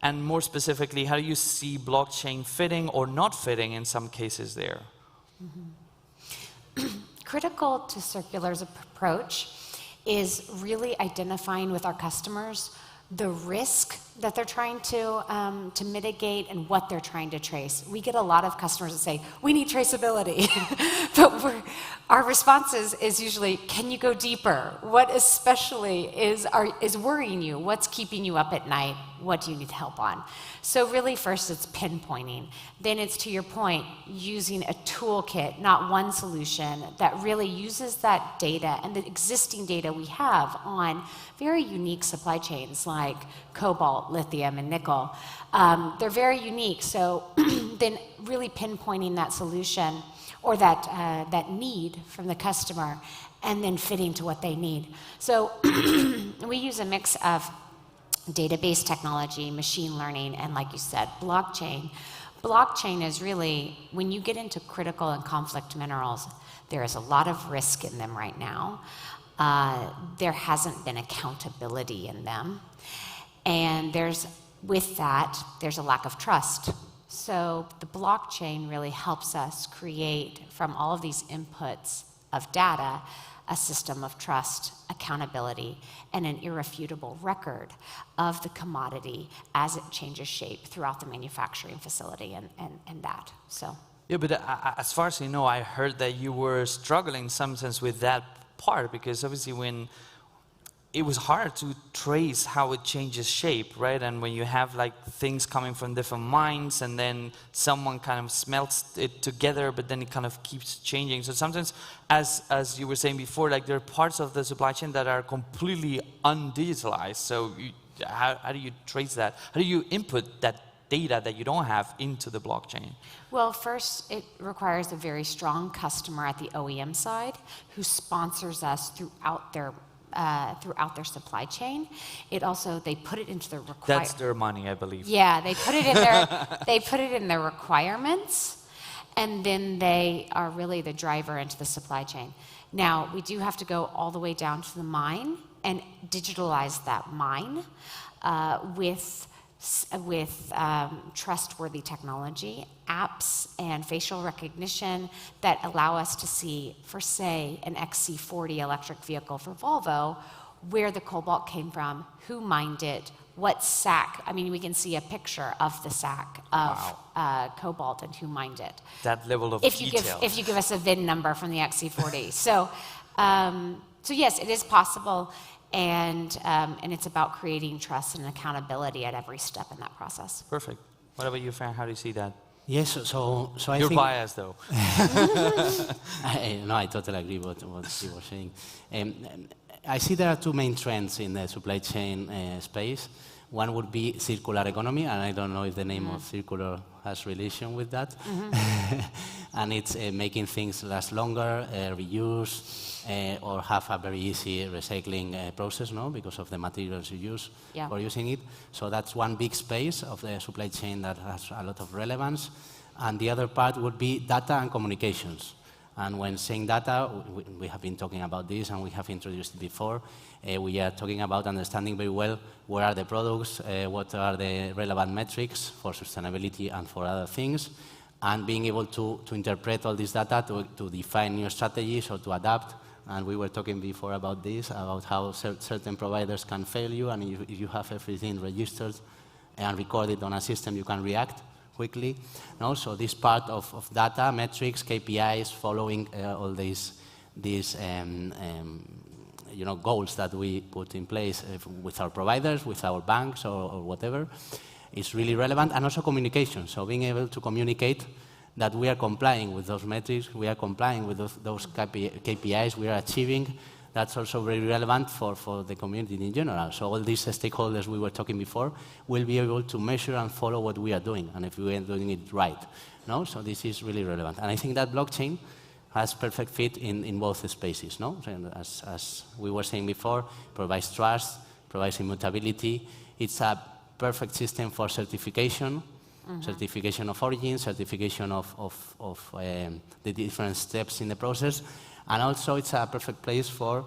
And more specifically, how do you see blockchain fitting or not fitting in some cases there? Critical to Circular's approach is really identifying with our customers the risk that they're trying to mitigate and what they're trying to trace. We get a lot of customers that say, we need traceability. But our response is usually, can you go deeper? What especially is worrying you? What's keeping you up at night? What do you need help on? So really, first it's pinpointing. Then it's, to your point, using a toolkit, not one solution, that really uses that data and the existing data we have on very unique supply chains like cobalt, lithium, and nickel. They're very unique, so then really pinpointing that solution or that need from the customer, and then fitting to what they need. So we use a mix of database technology, machine learning, and like you said, blockchain. Blockchain is really, when you get into critical and conflict minerals, there is a lot of risk in them right now. There hasn't been accountability in them. And with that, there's a lack of trust. So the blockchain really helps us create, from all of these inputs of data, a system of trust, accountability, and an irrefutable record of the commodity as it changes shape throughout the manufacturing facility and that. So. Yeah, but as far as I know, I heard that you were struggling in some sense with that part, because obviously when it was hard to trace how it changes shape, right? And when you have like things coming from different mines, and then someone kind of smelts it together, but then it kind of keeps changing. So sometimes, as you were saying before, like there are parts of the supply chain that are completely undigitalized. So how do you trace that? How do you input that data that you don't have into the blockchain? Well, first, it requires a very strong customer at the OEM side who sponsors us throughout their supply chain. It also, they put it into the That's their money, I believe. Yeah, they put it in their requirements, and then they are really the driver into the supply chain. Now, we do have to go all the way down to the mine and digitalize that mine with trustworthy technology, apps and facial recognition that allow us to see, for say, an XC40 electric vehicle for Volvo, where the cobalt came from, who mined it, what sack. I mean, we can see a picture of the sack of cobalt and who mined it. That level of detail. If you give us a VIN number from the XC40. So yes, it is possible. And it's about creating trust and accountability at every step in that process. Perfect. What about you, Fran? How do you see that? Yes, so I You're think... You're biased, though. No, I totally agree with what you were saying. I see there are two main trends in the supply chain space. One would be circular economy, and I don't know if the name of circular has relation with that. And it's making things last longer, reuse, or have a very easy recycling process, no, because of the materials you use for using it. So that's one big space of the supply chain that has a lot of relevance. And the other part would be data and communications. And when saying data, we have been talking about this and we have introduced it before. We are talking about understanding very well where are the products, what are the relevant metrics for sustainability and for other things, and being able to interpret all this data to define new strategies or to adapt. And we were talking before about this, about how certain providers can fail you, and if you have everything registered and recorded on a system, you can react quickly. No? So this part of data, metrics, KPIs, following all these goals that we put in place with our providers, with our banks, or whatever, is really relevant. And also communication. So being able to communicate that we are complying with those metrics, we are complying with those KPIs, we are achieving. That's also very relevant for the community in general. So all these stakeholders we were talking before will be able to measure and follow what we are doing, and if we are doing it right. No? So this is really relevant. And I think that blockchain has perfect fit in both spaces. No? As we were saying before, provides trust, provides immutability. It's a perfect system for certification, certification of origin, certification of the different steps in the process. And also, it's a perfect place for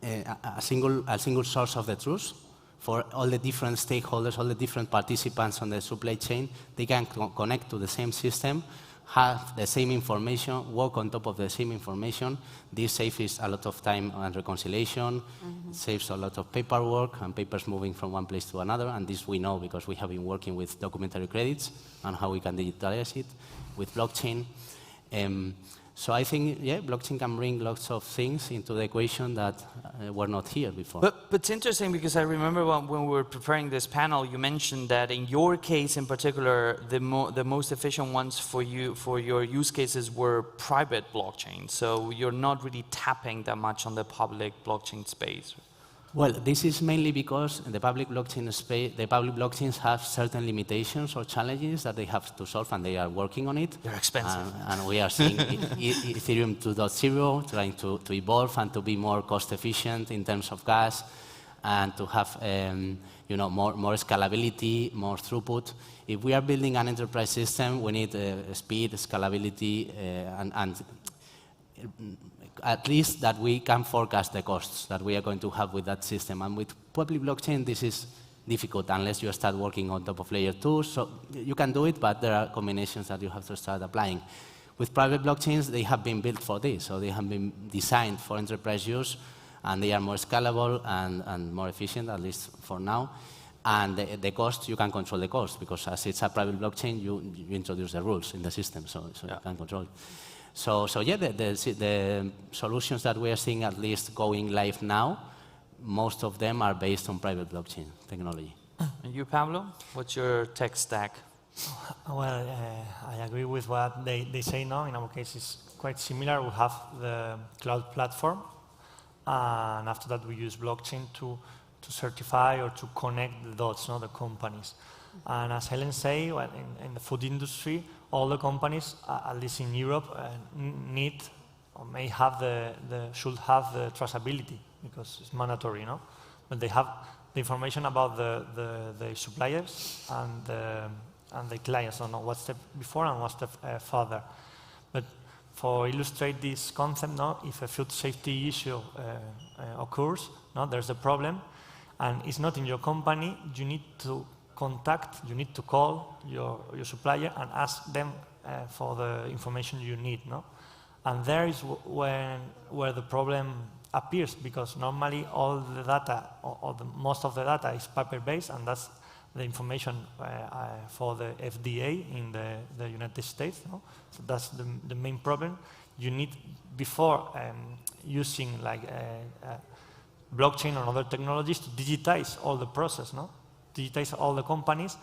a single source of the truth for all the different stakeholders, all the different participants on the supply chain. They can connect to the same system, have the same information, work on top of the same information. This saves a lot of time and reconciliation, saves a lot of paperwork and papers moving from one place to another. And this we know because we have been working with documentary credits and how we can digitalize it with blockchain. So I think, blockchain can bring lots of things into the equation that were not here before. But it's interesting because I remember when we were preparing this panel, you mentioned that in your case in particular, the most efficient ones for your use cases were private blockchain. So you're not really tapping that much on the public blockchain space. Well, this is mainly because the public blockchain space, the public blockchains have certain limitations or challenges that they have to solve, and they are working on it. They're expensive. And we are seeing Ethereum 2.0 trying to evolve and to be more cost efficient in terms of gas, and to have more scalability, more throughput. If we are building an enterprise system, we need speed, scalability, and at least that we can forecast the costs that we are going to have with that system. And with public blockchain, this is difficult unless you start working on top of layer 2. So you can do it, but there are combinations that you have to start applying. With private blockchains, they have been built for this. So they have been designed for enterprise use, and they are more scalable and more efficient, at least for now. And the cost, you can control the cost, because as it's a private blockchain, you introduce the rules in the system, so you can control it. So the solutions that we are seeing, at least going live now, most of them are based on private blockchain technology. And you, Pablo? What's your tech stack? Well, I agree with what they say now. In our case, it's quite similar. We have the cloud platform, and after that, we use blockchain to certify or to connect the dots, the companies. And as Helen said, well, in the food industry, all the companies, at least in Europe, need or may have should have the traceability, because it's mandatory, But they have the information about the suppliers and the clients. Don't know what step before and what step further. But for illustrate this concept, if a food safety issue occurs, there's a problem, and it's not in your company, you need to call your supplier and ask them for the information you need, And there is where the problem appears, because normally all the data, most of the data is paper-based, and that's the information for the FDA in the United States. So that's the main problem. You need, before using like blockchain or other technologies, to digitize all the process, digitize all the companies,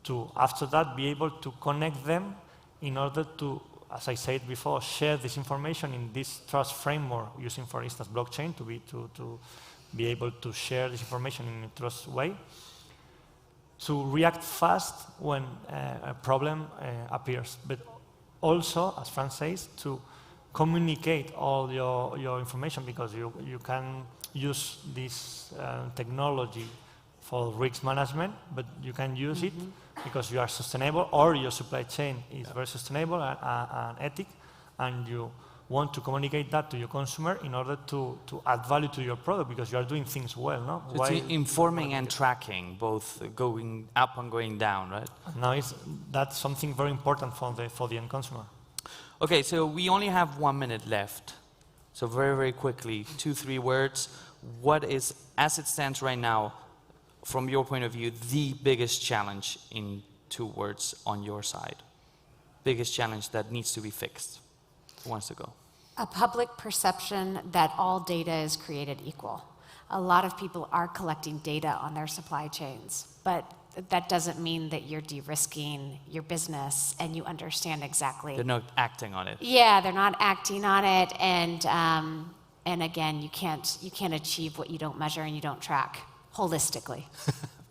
to after that be able to connect them in order to, as I said before, share this information in this trust framework, using, for instance, blockchain to be able to share this information in a trust way. to react fast when a problem appears, but also, as Fran says, to communicate all your information, because you can use this technology for risk management, but you can use it because you are sustainable, or your supply chain is very sustainable and ethic, and you want to communicate that to your consumer in order to add value to your product, because you are doing things well, no? It's informing and tracking, both going up and going down, right? Now that's something very important for the end consumer. Okay, so we only have 1 minute left. So very, very quickly, 2-3 words. What is, as it stands right now, from your point of view, the biggest challenge in 2 words on your side? Biggest challenge that needs to be fixed? Who wants to go? A public perception that all data is created equal. A lot of people are collecting data on their supply chains, but that doesn't mean that you're de-risking your business and you understand exactly. They're not acting on it. Yeah, they're not acting on it, and again, you can't achieve what you don't measure and you don't track holistically.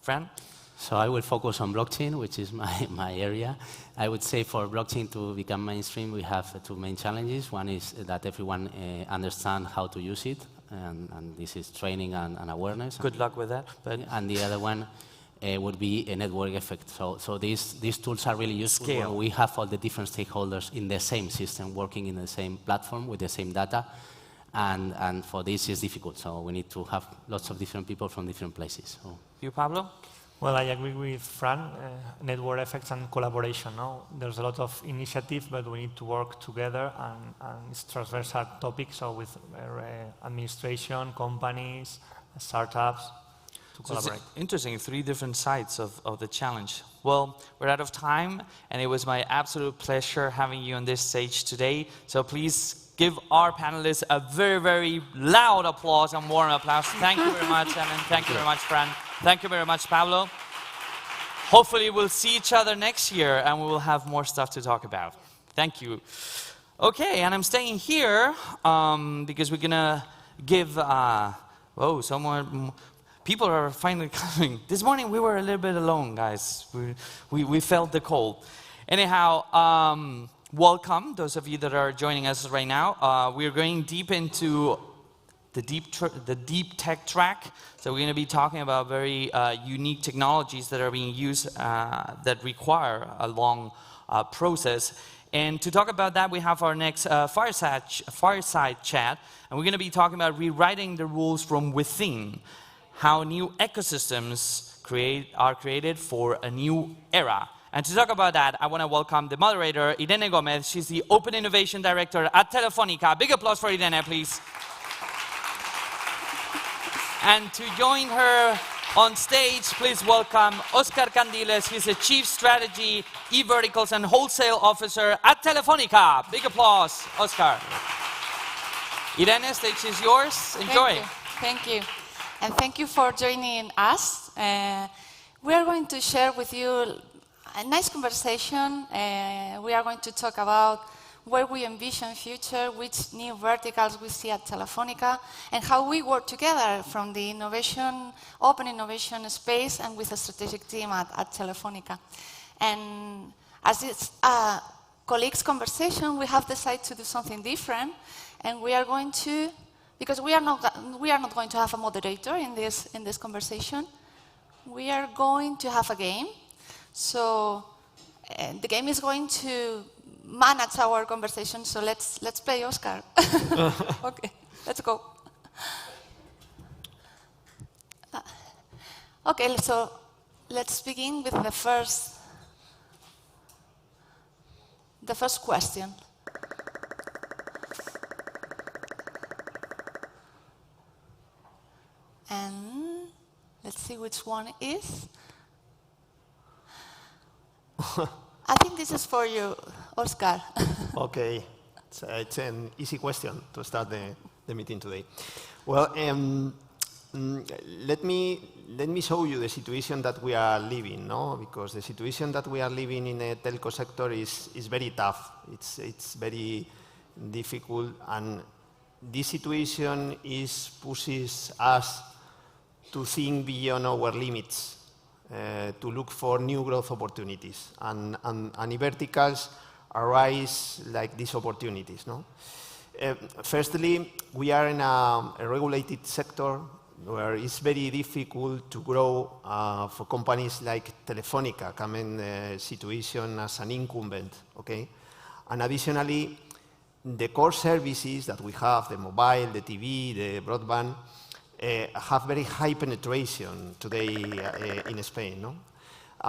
Fran? So I will focus on blockchain, which is my area. I would say for blockchain to become mainstream, we have 2 main challenges. One is that everyone understands how to use it, and this is training and awareness. Good luck with that. But And the other one would be a network effect. So these tools are really useful Scale. when we have all the different stakeholders in the same system, working in the same platform with the same data. And for this, it's difficult. So we need to have lots of different people from different places. So. you, Pablo? Well, I agree with Fran, network effects and collaboration. No? There's a lot of initiative, but we need to work together, and it's transversal topic, so with administration, companies, startups, to collaborate. It's interesting, 3 different sides of the challenge. Well, we're out of time, and it was my absolute pleasure having you on this stage today. So please give our panelists a very, very loud applause and warm applause. Thank you very much, Ellen. Thank you very much, Fran. Thank you very much, Pablo. Hopefully we'll see each other next year, and we will have more stuff to talk about. Thank you. Okay, and I'm staying here because we're gonna give, people are finally coming. This morning we were a little bit alone, guys. We felt the cold. Anyhow, welcome, those of you that are joining us right now. We're going deep into the deep tech track. So we're going to be talking about very unique technologies that are being used that require a long process. And to talk about that, we have our next fireside chat. And we're going to be talking about rewriting the rules from within, how new ecosystems are created for a new era. And to talk about that, I want to welcome the moderator, Irene Gomez. She's the Open Innovation Director at Telefónica. Big applause for Irene, please. And to join her on stage, please welcome Oscar Candiles. He's the Chief Strategy, E-Verticals and Wholesale Officer at Telefónica. Big applause, Oscar. Irene, stage is yours. Enjoy. Thank you. And thank you for joining us. We are going to share with you a nice conversation. We are going to talk about where we envision future, which new verticals we see at Telefónica, and how we work together from the open innovation space and with a strategic team at Telefónica. And as it's a colleagues conversation, we have decided to do something different, and we are going to, because we are not going to have a moderator in this conversation. We are going to have a game. So the game is going to manage our conversation. So let's play, Oscar. Okay, let's go. Okay, so let's begin with the first question. And let's see which one is. I think this is for you, Oscar. Okay, it's an easy question to start the meeting today. Well, let me show you the situation that we are living, no? Because the situation that we are living in the telco sector is very tough. It's very difficult, and this situation pushes us to think beyond our limits. to look for new growth opportunities. And verticals arise like these opportunities. No? Firstly, we are in a regulated sector where it's very difficult to grow for companies like Telefónica, come in a situation as an incumbent, okay? And additionally, the core services that we have, the mobile, the TV, the broadband, have very high penetration today in Spain, no?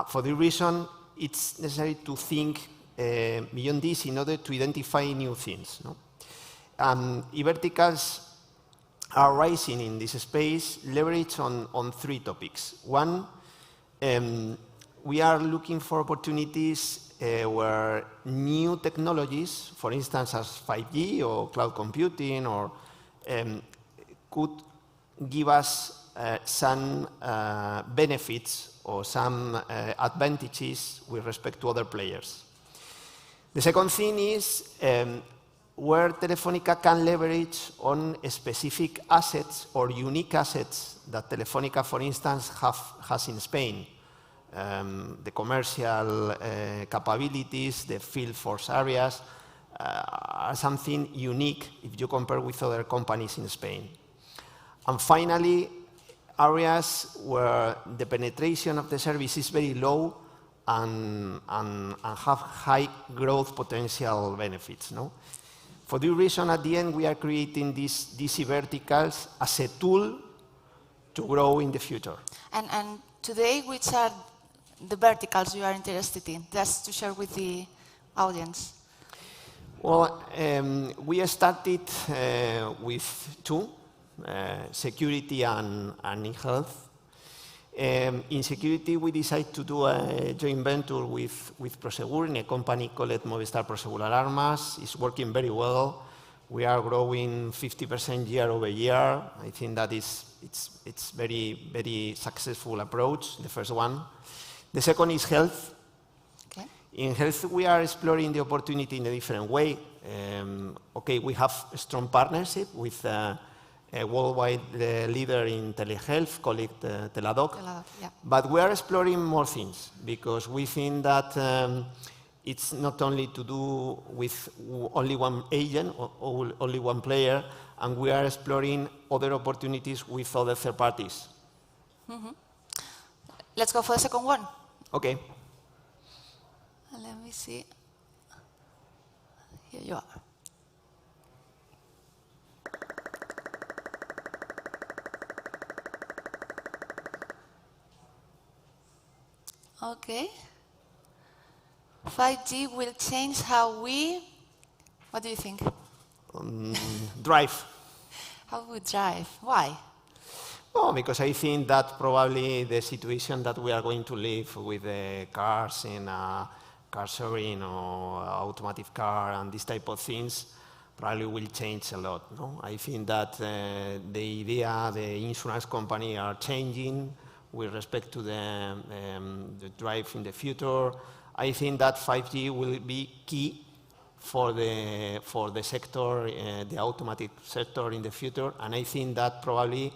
For this reason, it's necessary to think beyond this in order to identify new things, no? E-verticals are rising in this space, leverage on three topics. One, we are looking for opportunities where new technologies, for instance, as 5G or cloud computing, or could give us some benefits or some advantages with respect to other players. The second thing is where Telefónica can leverage on specific assets or unique assets that Telefónica, for instance, has in Spain. The commercial capabilities, the field force areas are something unique if you compare with other companies in Spain. And finally, areas where the penetration of the service is very low and have high growth potential benefits. No? For this reason, at the end, we are creating these verticals as a tool to grow in the future. And today, which are the verticals you are interested in, just to share with the audience? Well, we started with two, security and e-health. In security, we decided to do a joint venture with Prosegur in a company called Movistar Prosegur Alarmas. It's working very well. We are growing 50% year over year. I think that it's very, very successful approach, the first one. The second is health. Okay. In health, we are exploring the opportunity in a different way. Okay, we have a strong partnership with a worldwide leader in telehealth, called Teladoc. Yeah. But we are exploring more things because we think that it's not only to do with only one agent or only one player, and we are exploring other opportunities with other third parties. Mm-hmm. Let's go for the second one. Okay. Let me see. Here you are. Okay. 5G will change how we, what do you think? Drive. How we drive. Why? Oh, because I think that probably the situation that we are going to live with the cars in car sharing or automotive car and this type of things probably will change a lot. No? I think that the idea, the insurance company are changing with respect to the drive in the future. I think that 5G will be key for the sector, the automotive sector in the future, and I think that probably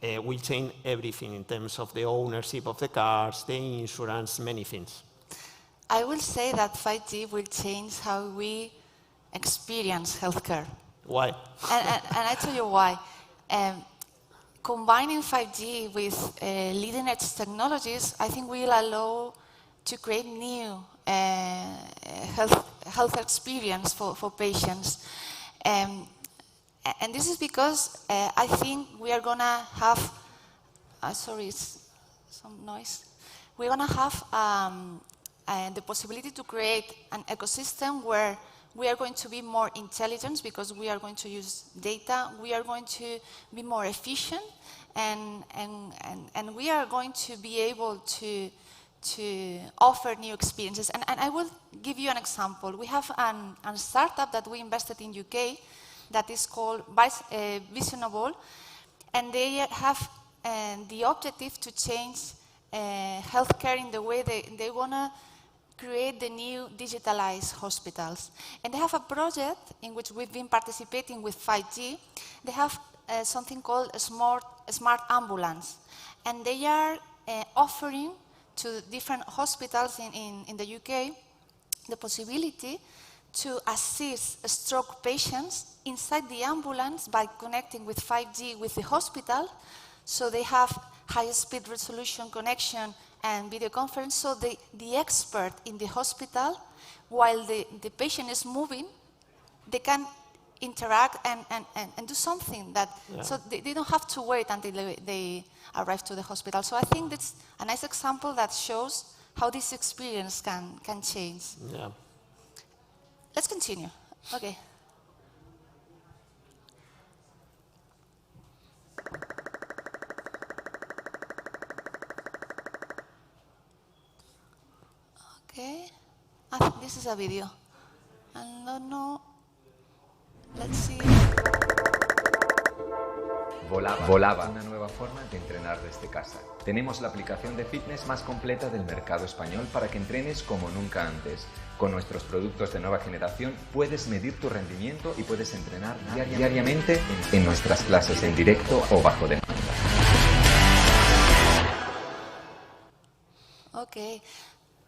will change everything in terms of the ownership of the cars, the insurance, many things. I will say that 5G will change how we experience healthcare. Why? And I tell you why. Combining 5G with leading-edge technologies, I think will allow to create new health experience for patients. And this is because I think we are going to have, sorry, it's some noise. We're going to have the possibility to create an ecosystem where we are going to be more intelligent because we are going to use data. We are going to be more efficient, and we are going to be able to offer new experiences. And I will give you an example. We have a startup that we invested in UK that is called Visionable, and they have the objective to change healthcare in the way they want to create the new digitalized hospitals. And they have a project in which we've been participating with 5G. They have something called a smart ambulance. And they are offering to different hospitals in the UK the possibility to assist stroke patients inside the ambulance by connecting with 5G with the hospital, so they have high-speed resolution connection and video conference, so the expert in the hospital, while the patient is moving, they can interact and do something that, so they don't have to wait until they arrive to the hospital. So I think that's a nice example that shows how this experience can change. Yeah. Let's continue. Okay. Okay. This is a video. I don't know. Let's see. Volava, una nueva forma de entrenar desde casa. Tenemos la aplicación de fitness más completa del mercado español para que entrenes como nunca antes. Con nuestros productos de nueva generación puedes medir tu rendimiento y puedes entrenar diariamente en nuestras clases en directo o bajo demanda. Okay.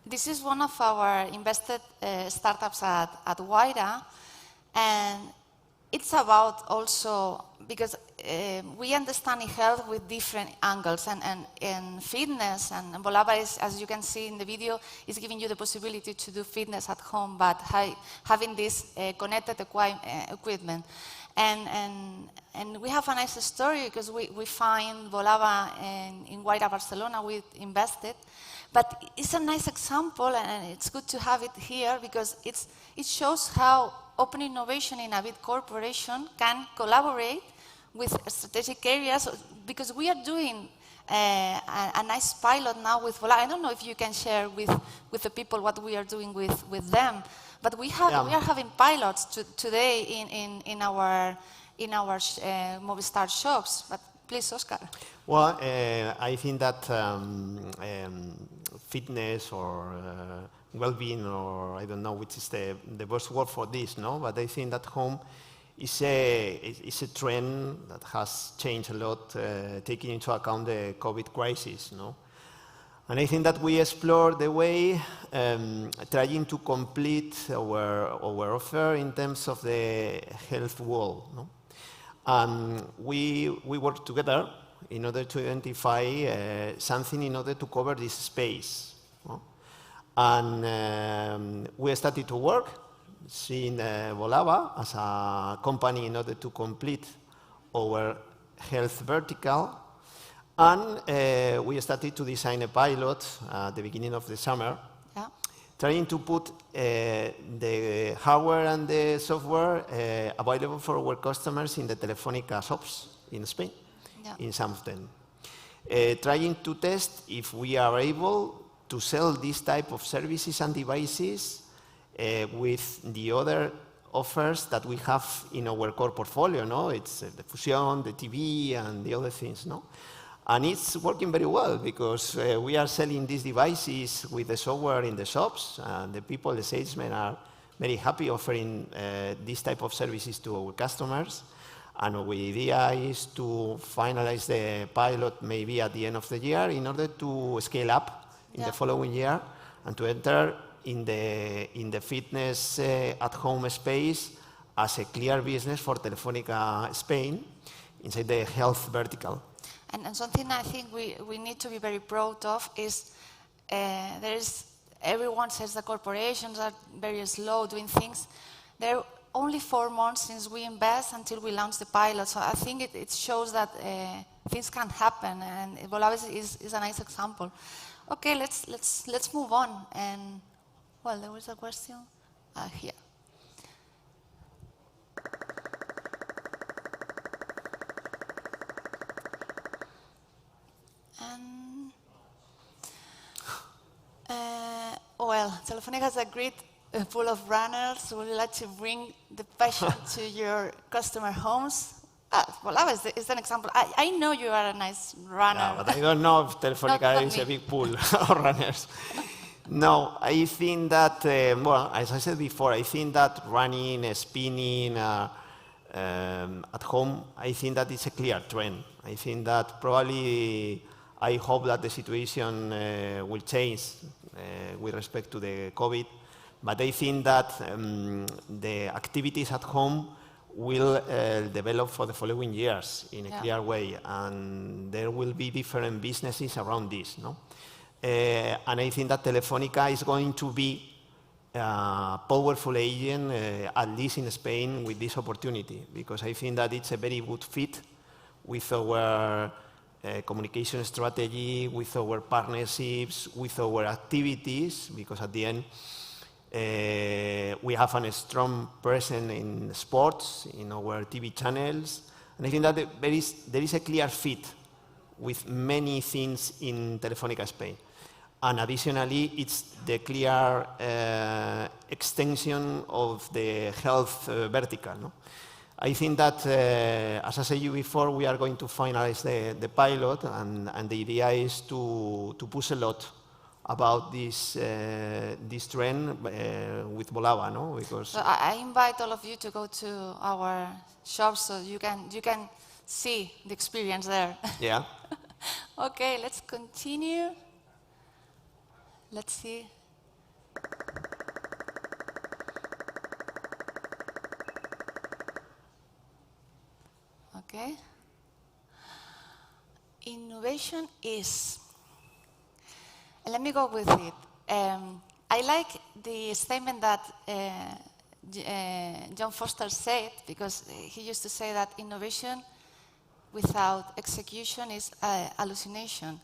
This is one of our invested startups at Wayra, and it's about also, because we understand health with different angles, and fitness, and Volava is, as you can see in the video, is giving you the possibility to do fitness at home, but having this connected equipment. And we have a nice story, because we find Volava in Wayra, Barcelona. We invested. But it's a nice example, and it's good to have it here, because it shows how open innovation in a big corporation can collaborate with strategic areas, because we are doing a nice pilot now with Volava. I don't know if you can share with the people what we are doing with them, but we are having pilots today in our Movistar shops. But please, Oscar. Well, I think that fitness or well-being, or I don't know which is the best word for this, no? But I think that home is a trend that has changed a lot, taking into account the COVID crisis, no? And I think that we explore the way, trying to complete our offer in terms of the health world, no? And we work together in order to identify something in order to cover this space, no? And we started to work, seeing Volava as a company in order to complete our health vertical. And we started to design a pilot at the beginning of the summer, trying to put the hardware and the software available for our customers in the Telefónica shops in Spain, in some of them. Trying to test if we are able to sell this type of services and devices with the other offers that we have in our core portfolio, no? It's the Fusion, the TV, and the other things, no? And it's working very well, because we are selling these devices with the software in the shops, and the people, the salesmen, are very happy offering this type of services to our customers. And our idea is to finalize the pilot maybe at the end of the year in order to scale up in the following year and to enter in the fitness at home space as a clear business for Telefónica Spain inside the health vertical. And something I think we need to be very proud of is everyone says the corporations are very slow doing things. There are only 4 months since we invest until we launch the pilot. So I think it shows that things can happen, and Volava is a nice example. Okay, let's move on. And well, there was a question here. Well, Telefónica has a great pool of runners. Would you like to bring the passion to your customer homes? Volava is an example. I know you are a nice runner. Yeah, but I don't know if Telefónica is a big pool of runners. No, I think that, well, as I said before, I think that running, spinning at home, I think that it's a clear trend. I think that probably I hope that the situation will change with respect to the COVID, but I think that the activities at home will develop for the following years in a clear way, and there will be different businesses around this, no? And I think that Telefónica is going to be a powerful agent, at least in Spain, with this opportunity, because I think that it's a very good fit with our communication strategy, with our partnerships, with our activities, because at the end, we have a strong presence in sports, in our TV channels, and I think that there is a clear fit with many things in Telefónica Spain. And additionally, it's the clear extension of the health vertical, no? I think that, as I said you before, we are going to finalize the pilot, and the idea is to push a lot about this trend with Volava, no? Because So I invite all of you to go to our shop so you can see the experience there. yeah. Okay, let's continue. Let's see. Okay. Innovation is. Let me go with it. I like the statement that John Foster said, because he used to say that innovation without execution is hallucination.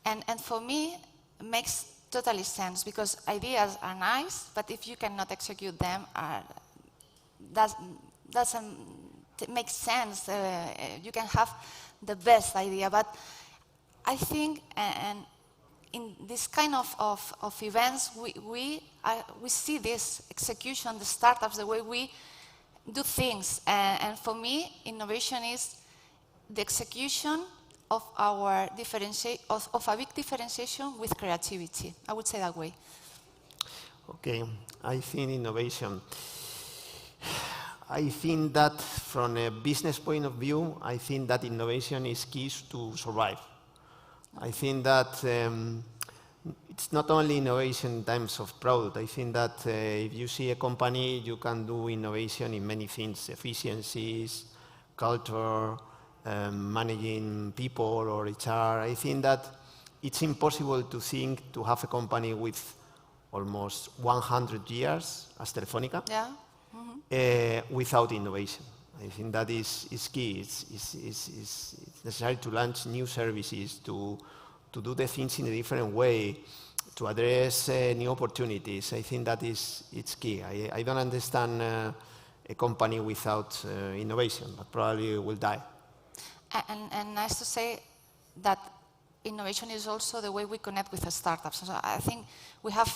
And for me, it makes totally sense, because ideas are nice, but if you cannot execute them, doesn't make sense. You can have the best idea, but I think, and in this kind of events, we see this execution, the startups, the way we do things, and for me, innovation is the execution of our of a big differentiation with creativity. I would say that way. Okay, I think innovation. I think that from a business point of view, I think that innovation is key to survive. I think that it's not only innovation in terms of product. I think that if you see a company, you can do innovation in many things: efficiencies, culture, managing people or HR. I think that it's impossible to think to have a company with almost 100 years as Telefónica without innovation. I think that is key. It's necessary to launch new services, to do the things in a different way, to address new opportunities. I think that it's key. I don't understand a company without innovation, but probably will die. And nice to say that innovation is also the way we connect with the startups. So I think we have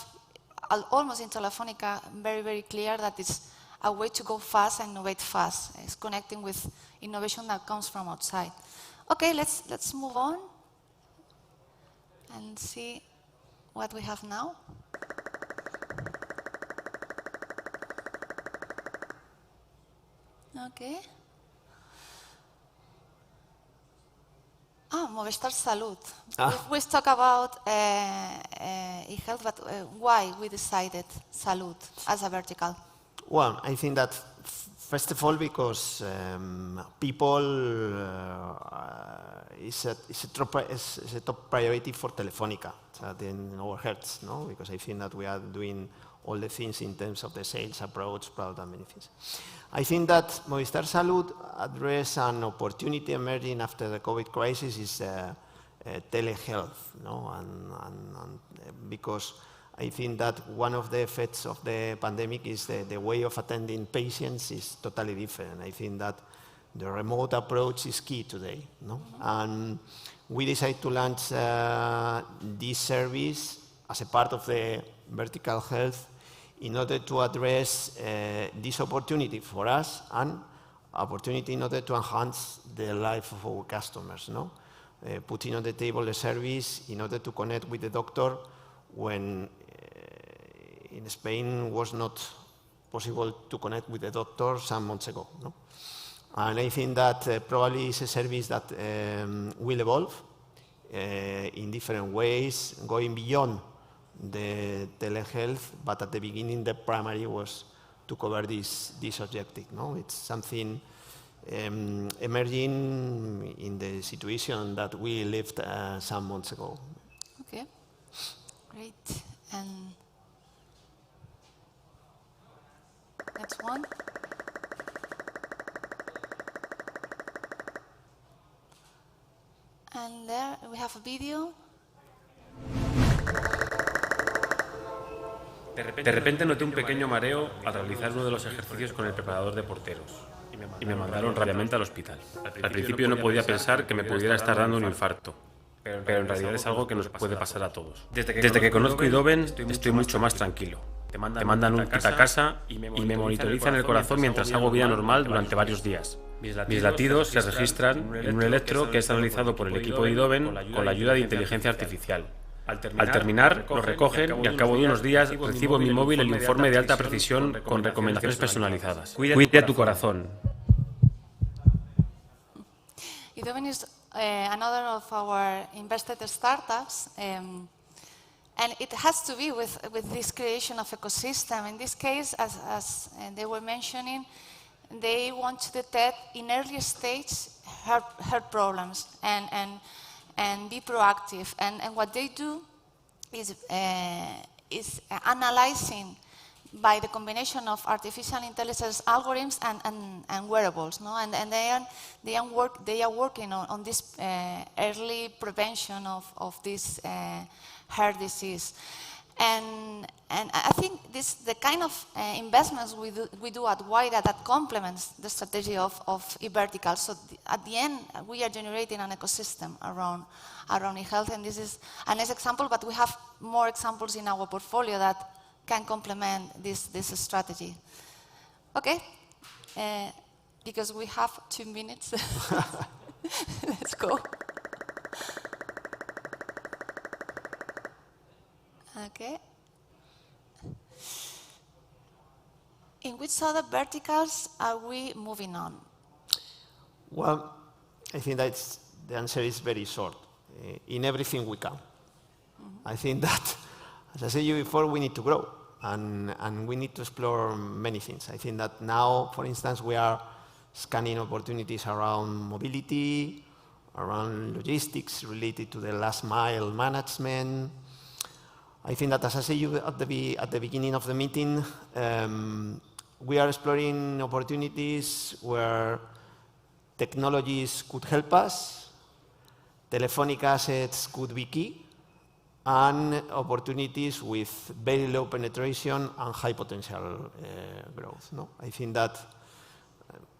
almost in Telefónica very, very clear that it's a way to go fast and innovate fast. It's connecting with innovation that comes from outside. Okay, let's move on and see what we have now. Okay. Movistar Salud. We've talked about e-health, but why we decided Salud as a vertical? Well, I think that first of all, because people is a top priority for Telefónica. It's in our hearts, no? Because I think that we are doing all the things in terms of the sales approach, product, and many things. I think that Movistar Salud address an opportunity emerging after the COVID crisis is telehealth, no? And because I think that one of the effects of the pandemic is the way of attending patients is totally different. I think that the remote approach is key today, no? And we decided to launch this service as a part of the vertical health in order to address this opportunity for us and opportunity in order to enhance the life of our customers, no? Putting on the table a service in order to connect with the doctor when in Spain was not possible to connect with the doctor some months ago, no? And I think that probably is a service that will evolve in different ways, going beyond the telehealth, but at the beginning the primary was to cover this objective. No? It's something emerging in the situation that we lived some months ago. Okay, great. And next one. And there we have a video. De repente noté un pequeño mareo al realizar uno de los ejercicios con el preparador de porteros y me mandaron rápidamente al hospital. Al principio no podía pensar que me pudiera estar dando un infarto, pero en realidad es algo que nos puede pasar a todos. Desde que conozco Idoven estoy mucho más tranquilo. Te mandan un kit a casa y me monitorizan el corazón mientras hago vida normal durante varios días. Mis latidos se registran en un electro que es analizado por el equipo de Idoven con la ayuda de inteligencia artificial. Al terminar, lo recogen y al cabo de unos días recibo en mi móvil el informe de alta precisión con recomendaciones personalizadas. Cuida tu corazón. Idoven is another of our invested startups, and it has to be with this creation of ecosystem. In this case, as they were mentioning, they want to detect in early stage heart problems and be proactive. And what they do is analyzing by the combination of artificial intelligence algorithms and wearables, no? And they are working on this early prevention of this heart disease. And I think the kind of investments we do at Wayra that complements the strategy of eVertical. So at the end, we are generating an ecosystem around eHealth, and this is a nice example, but we have more examples in our portfolio that can complement this strategy. Okay, because we have 2 minutes, let's go. Okay. In which other verticals are we moving on? Well, I think the answer is very short. In everything we can. I think that, as I said you before, we need to grow and we need to explore many things. I think that now, for instance, we are scanning opportunities around mobility, around logistics related to the last mile management. I think that, as I said you at the beginning of the meeting, we are exploring opportunities where technologies could help us, telephonic assets could be key, and opportunities with very low penetration and high potential growth. No? I think that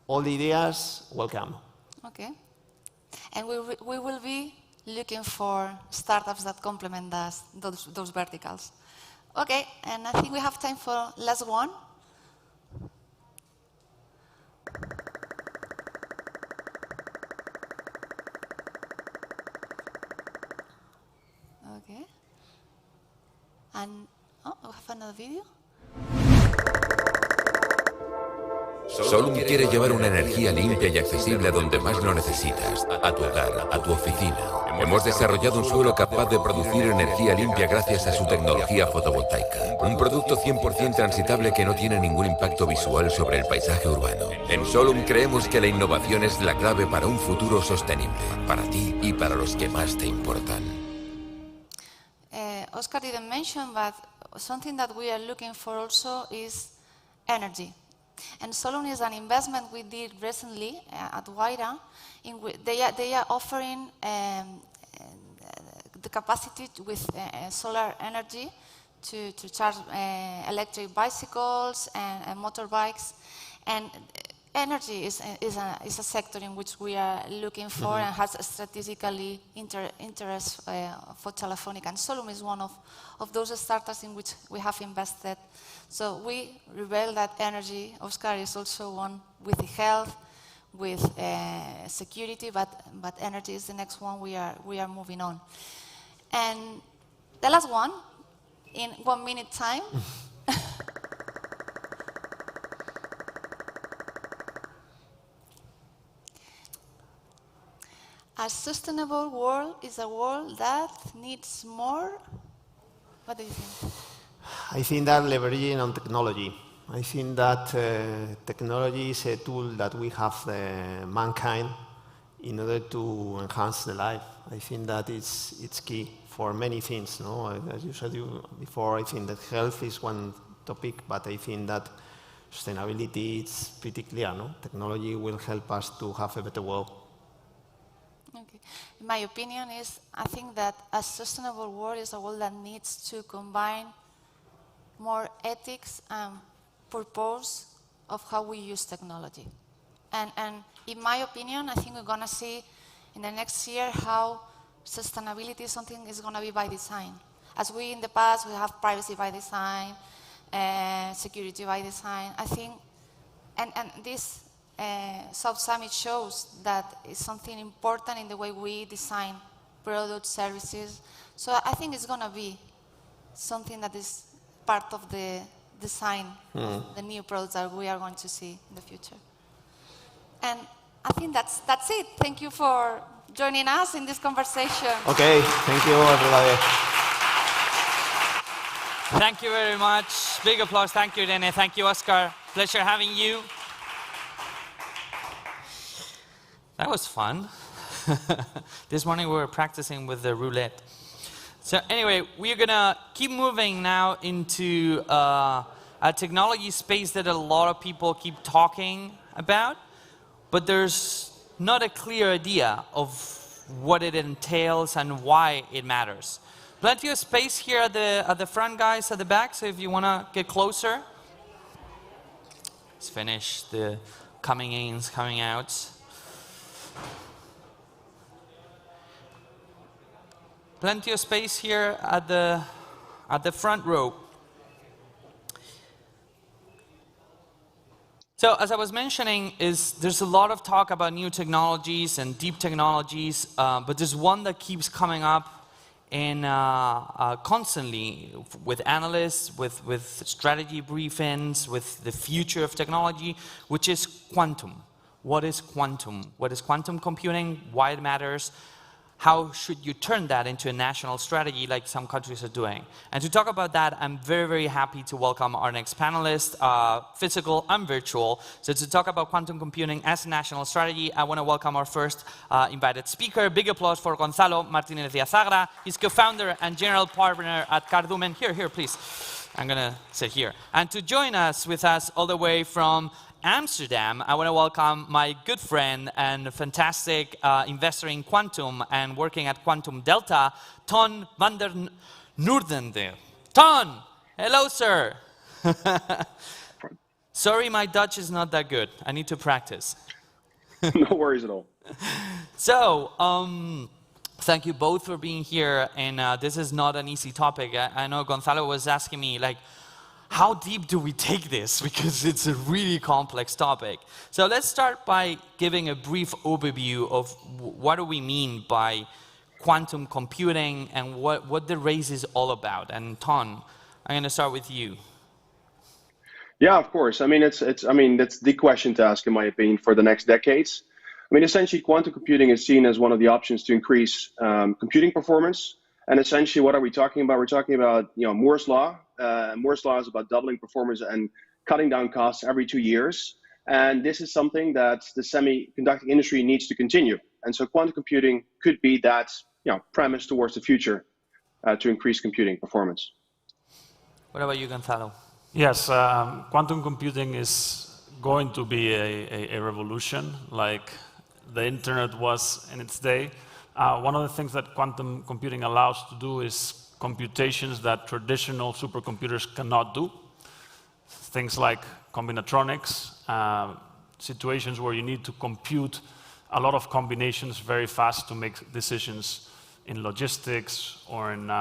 all the ideas welcome. Okay. And we will be looking for startups that complement those verticals. Okay, and I think we have time for last one. Okay. And, we have another video. Solum quiere llevar una energía limpia y accesible a donde más lo necesitas, a tu hogar, a tu oficina. Hemos desarrollado un suelo capaz de producir energía limpia gracias a su tecnología fotovoltaica. Un producto 100% transitable que no tiene ningún impacto visual sobre el paisaje urbano. En Solum creemos que la innovación es la clave para un futuro sostenible, para ti y para los que más te importan. Oscar didn't mention, but something that we are looking for also is energy. And Solum is an investment we did recently at Wayra. They are offering the capacity with solar energy to charge electric bicycles and motorbikes. And energy is a sector in which we are looking for and has a strategically interest for Telefónica. And Solum is one of those startups in which we have invested. So we reveal that energy, Oscar, is also one with the health, with security, but energy is the next one we are moving on. And the last one, in 1 minute time. a sustainable world is a world that needs more. What do you think? I think that leveraging on technology. I think that technology is a tool that we have mankind in order to enhance the life. I think that it's key for many things. No? As you said before, I think that health is one topic, but I think that sustainability is pretty clear. No? Technology will help us to have a better world. Okay. My opinion is, I think that a sustainable world is a world that needs to combine more ethics and purpose of how we use technology. And in my opinion, I think we're going to see in the next year how sustainability is something is going to be by design. As we in the past, we have privacy by design, security by design. I think, and this South Summit shows that it's something important in the way we design products, services. So I think it's going to be something that is part of the design of the new products that we are going to see in the future. And I think that's it. Thank you for joining us in this conversation. Okay, thank you, everybody. Thank you very much. Big applause. Thank you, Irene. Thank you, Oscar. Pleasure having you. That was fun. This morning we were practicing with the roulette. So anyway, we're going to keep moving now into a technology space that a lot of people keep talking about, but there's not a clear idea of what it entails and why it matters. Plenty of space here at the front, guys, at the back, so if you want to get closer. Let's finish the coming ins, coming outs. Plenty of space here at the front row. So as I was mentioning, there's a lot of talk about new technologies and deep technologies, but there's one that keeps coming up in constantly with analysts, with strategy briefings, with the future of technology, which is quantum. What is quantum? What is quantum computing? Why it matters? How should you turn that into a national strategy like some countries are doing? And to talk about that, I'm very, very happy to welcome our next panelist, physical and virtual. So to talk about quantum computing as a national strategy, I want to welcome our first invited speaker. Big applause for Gonzalo Martinez de Azagra. He's co-founder and general partner at Cardumen. Here, please. I'm going to sit here. And to join us all the way from Amsterdam, I want to welcome my good friend and fantastic investor in quantum and working at Quantum Delta, Ton van der Noordende. Ton, hello, sir. Sorry, my Dutch is not that good. I need to practice. No worries at all. So, thank you both for being here. And this is not an easy topic. I know Gonzalo was asking me, like, how deep do we take this? Because it's a really complex topic. So let's start by giving a brief overview of what do we mean by quantum computing and what the race is all about. And Ton, I'm going to start with you. Yeah, of course. I mean, that's the question to ask, in my opinion, for the next decades. I mean, essentially, quantum computing is seen as one of the options to increase computing performance. And essentially, what are we talking about? We're talking about, Moore's law. Moore's law is about doubling performance and cutting down costs every 2 years. And this is something that the semiconductor industry needs to continue. And so quantum computing could be that premise towards the future to increase computing performance. What about you, Gonzalo? Yes, quantum computing is going to be a revolution like the internet was in its day. One of the things that quantum computing allows to do is computations that traditional supercomputers cannot do. Things like combinatorics, situations where you need to compute a lot of combinations very fast to make decisions in logistics or in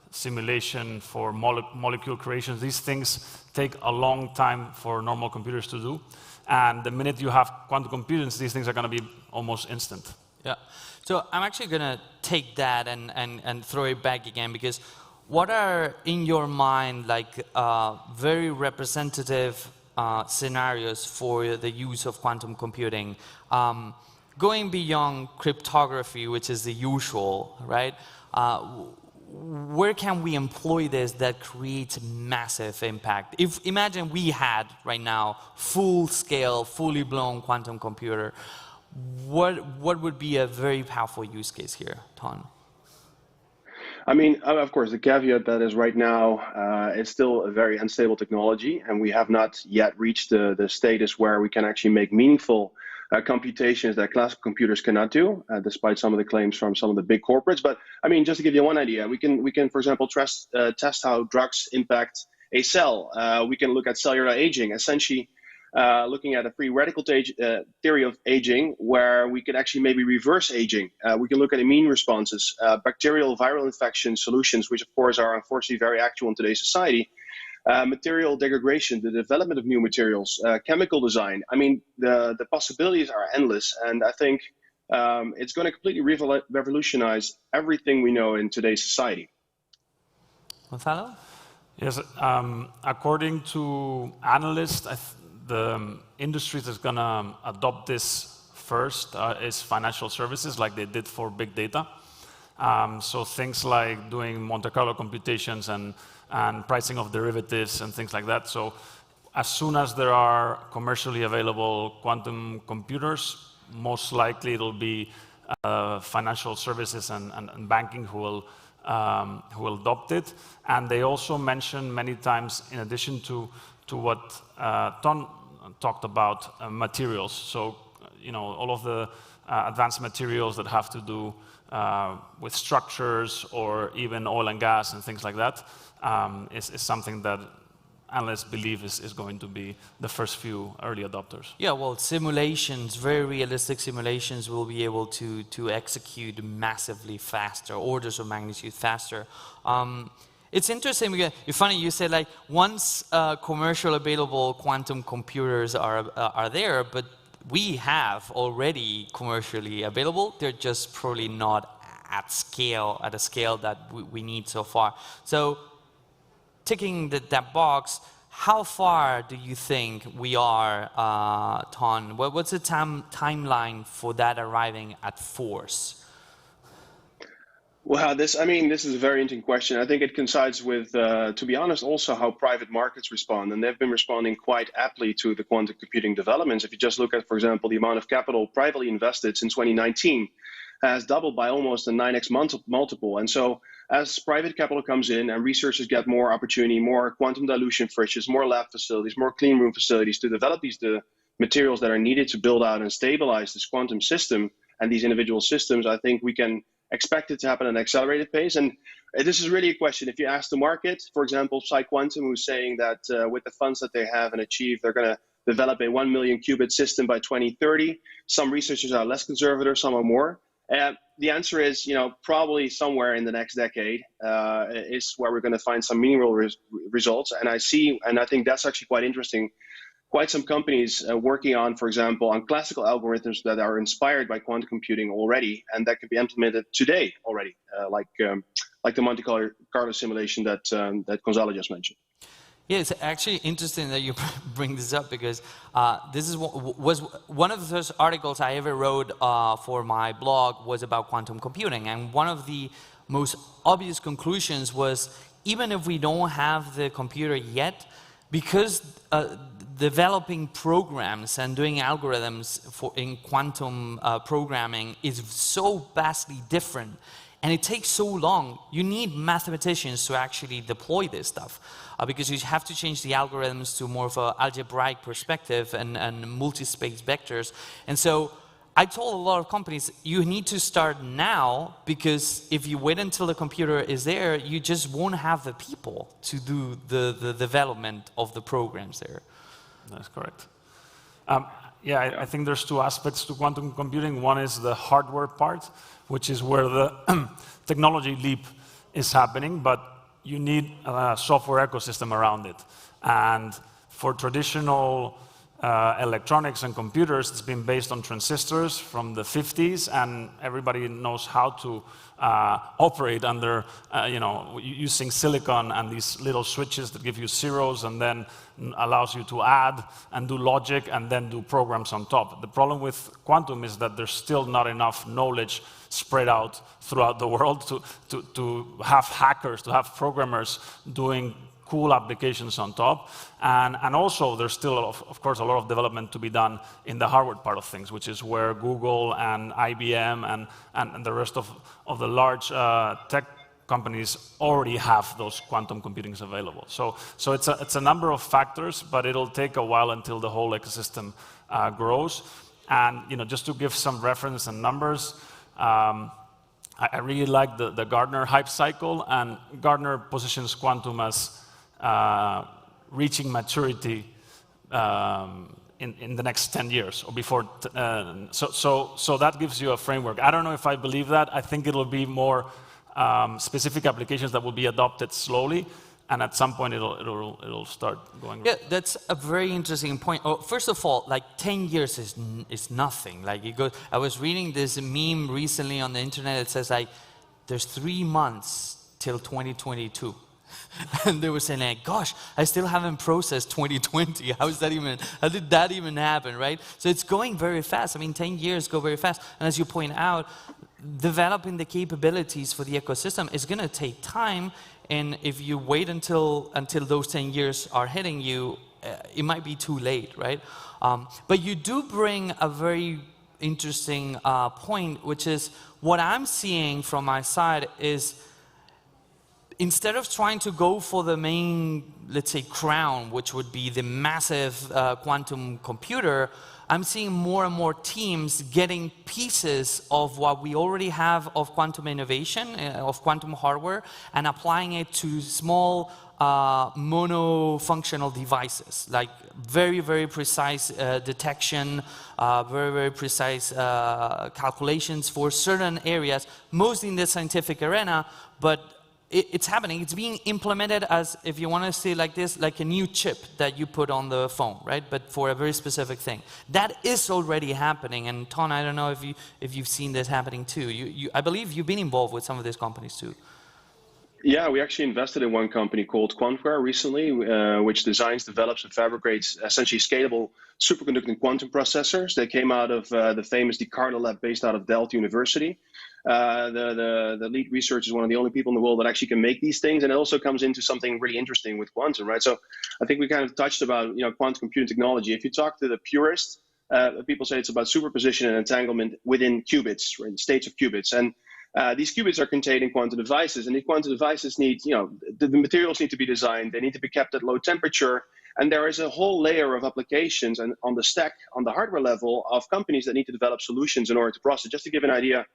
simulation for molecule creation. These things take a long time for normal computers to do. And the minute you have quantum computing, these things are going to be almost instant. Yeah. So I'm actually going to take that and throw it back again, because what are, in your mind, like very representative scenarios for the use of quantum computing? going beyond cryptography, which is the usual, right? Where can we employ this that creates massive impact? If imagine we had right now full-scale, fully blown quantum computer, what would be a very powerful use case here, Ton? I mean, of course, the caveat that is right now, it's still a very unstable technology, and we have not yet reached the status where we can actually make meaningful computations that classical computers cannot do, despite some of the claims from some of the big corporates. But I mean, just to give you one idea, we can, for example, test how drugs impact a cell. We can look at cellular aging, essentially looking at a free radical theory of aging, where we could actually maybe reverse aging. We can look at immune responses, bacterial viral infection solutions, which of course are unfortunately very actual in today's society. Material degradation, the development of new materials, chemical design. I mean, the possibilities are endless, and I think it's going to completely revolutionize everything we know in today's society. Gonzalo? Yes, according to analysts, the industry that's going to adopt this first is financial services, like they did for big data. So things like doing Monte Carlo computations and pricing of derivatives and things like that. So as soon as there are commercially available quantum computers, most likely it'll be financial services and banking who will adopt it. And they also mention many times, in addition to what Ton talked about, materials. So, you know, all of the advanced materials that have to do with structures or even oil and gas and things like that is something that analysts believe is going to be the first few early adopters. Yeah, well, simulations, very realistic simulations, will be able to execute massively faster, orders of magnitude faster. It's interesting because it's funny you said, like, once commercial available quantum computers are there, but we have already commercially available. They're just probably not at a scale that we need so far. So, ticking that box, how far do you think we are, Ton? What's the timeline for that arriving at force? Well, this is a very interesting question. I think it coincides with, to be honest, also how private markets respond. And they've been responding quite aptly to the quantum computing developments. If you just look at, for example, the amount of capital privately invested since 2019 has doubled by almost a 9x multiple. And so as private capital comes in and researchers get more opportunity, more quantum dilution fridges, more lab facilities, more clean room facilities to develop the materials that are needed to build out and stabilize this quantum system and these individual systems, I think we can expect it to happen at an accelerated pace. And this is really a question. If you ask the market, for example, PsiQuantum, who's saying that with the funds that they have and achieve, they're going to develop a 1 million qubit system by 2030. Some researchers are less conservative, some are more. The answer is, probably somewhere in the next decade is where we're going to find some meaningful results. And I think that's actually quite interesting. Quite some companies working on, for example, on classical algorithms that are inspired by quantum computing already, and that can be implemented today already, like the Monte Carlo simulation that Gonzalo just mentioned. Yeah, it's actually interesting that you bring this up, because this was one of the first articles I ever wrote for my blog was about quantum computing, and one of the most obvious conclusions was, even if we don't have the computer yet, because developing programs and doing algorithms in quantum programming is so vastly different, and it takes so long, you need mathematicians to actually deploy this stuff, because you have to change the algorithms to more of an algebraic perspective and multi-space vectors. And so I told a lot of companies, you need to start now, because if you wait until the computer is there, you just won't have the people to do the development of the programs there. That's correct. Yeah, I think there's two aspects to quantum computing. One is the hardware part, which is where the technology leap is happening, but you need a software ecosystem around it. And for traditional electronics and computers, it's been based on transistors from the 50s, and everybody knows how to operate under, using silicon and these little switches that give you zeros and then allows you to add and do logic and then do programs on top. The problem with quantum is that there's still not enough knowledge spread out throughout the world to have hackers, to have programmers doing cool applications on top. And also, there's still, of course, a lot of development to be done in the hardware part of things, which is where Google and IBM and the rest of the large tech companies already have those quantum computings available. So it's a number of factors, but it'll take a while until the whole ecosystem grows. And just to give some reference and numbers, I really like the Gartner hype cycle, and Gartner positions quantum as reaching maturity in the next 10 years or before. So that gives you a framework. I don't know if I believe that. I think it'll be more specific applications that will be adopted slowly, and at some point it'll start going. Yeah, that's a very interesting point. Oh, first of all, like 10 years is nothing. Like I was reading this meme recently on the internet. It says like there's 3 months till 2022. And they were saying, like, gosh, I still haven't processed 2020. How did that even happen, right? So it's going very fast. I mean, 10 years go very fast. And as you point out, developing the capabilities for the ecosystem is going to take time. And if you wait until those 10 years are hitting you, it might be too late, right? But you do bring a very interesting point, which is what I'm seeing from my side is, instead of trying to go for the main, let's say, crown, which would be the massive quantum computer, I'm seeing more and more teams getting pieces of what we already have of quantum innovation, of quantum hardware, and applying it to small mono-functional devices, like very, very precise detection, very, very precise calculations for certain areas, mostly in the scientific arena, but it's happening. It's being implemented as, if you want to say like this, like a new chip that you put on the phone, right? But for a very specific thing. That is already happening. And Ton, I don't know if you've seen this happening too. I believe you've been involved with some of these companies too. Yeah, we actually invested in one company called Quantware recently, which designs, develops, and fabricates essentially scalable superconducting quantum processors. They came out of the famous DiCarlo lab based out of Delft University. The lead researcher is one of the only people in the world that actually can make these things, and it also comes into something really interesting with quantum, right? So I think we kind of touched about quantum computing technology. If you talk to the purists, people say it's about superposition and entanglement within qubits, right, states of qubits, and these qubits are contained in quantum devices, and these quantum devices need, the materials need to be designed, they need to be kept at low temperature, and there is a whole layer of applications and on the stack, on the hardware level, of companies that need to develop solutions in order to process. Just to give an idea,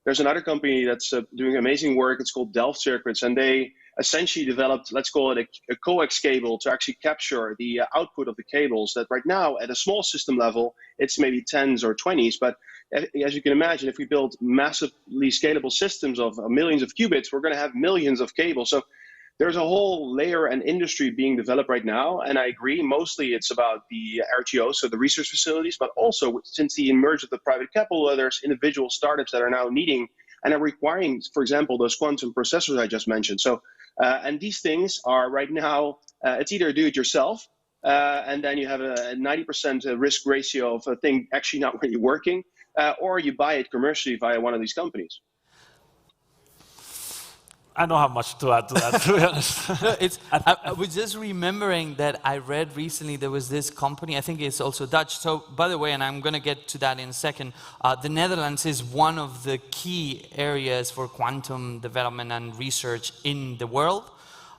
there's another company that's doing amazing work. It's called Delft Circuits, and they essentially developed, let's call it a coax cable to actually capture the output of the cables that right now at a small system level, it's maybe 10s or 20s, but as you can imagine, if we build massively scalable systems of millions of qubits, we're going to have millions of cables. So there's a whole layer and industry being developed right now, and I agree, mostly it's about the RTOs, so the research facilities, but also since the emergence of the private capital, there's individual startups that are now needing and are requiring, for example, those quantum processors I just mentioned. So, and these things are right now, it's either do it yourself, and then you have a 90% risk ratio of a thing actually not really working, or you buy it commercially via one of these companies. I don't have much to add to that, to be honest. I was just remembering that I read recently there was this company, I think it's also Dutch. So, by the way, and I'm going to get to that in a second, the Netherlands is one of the key areas for quantum development and research in the world,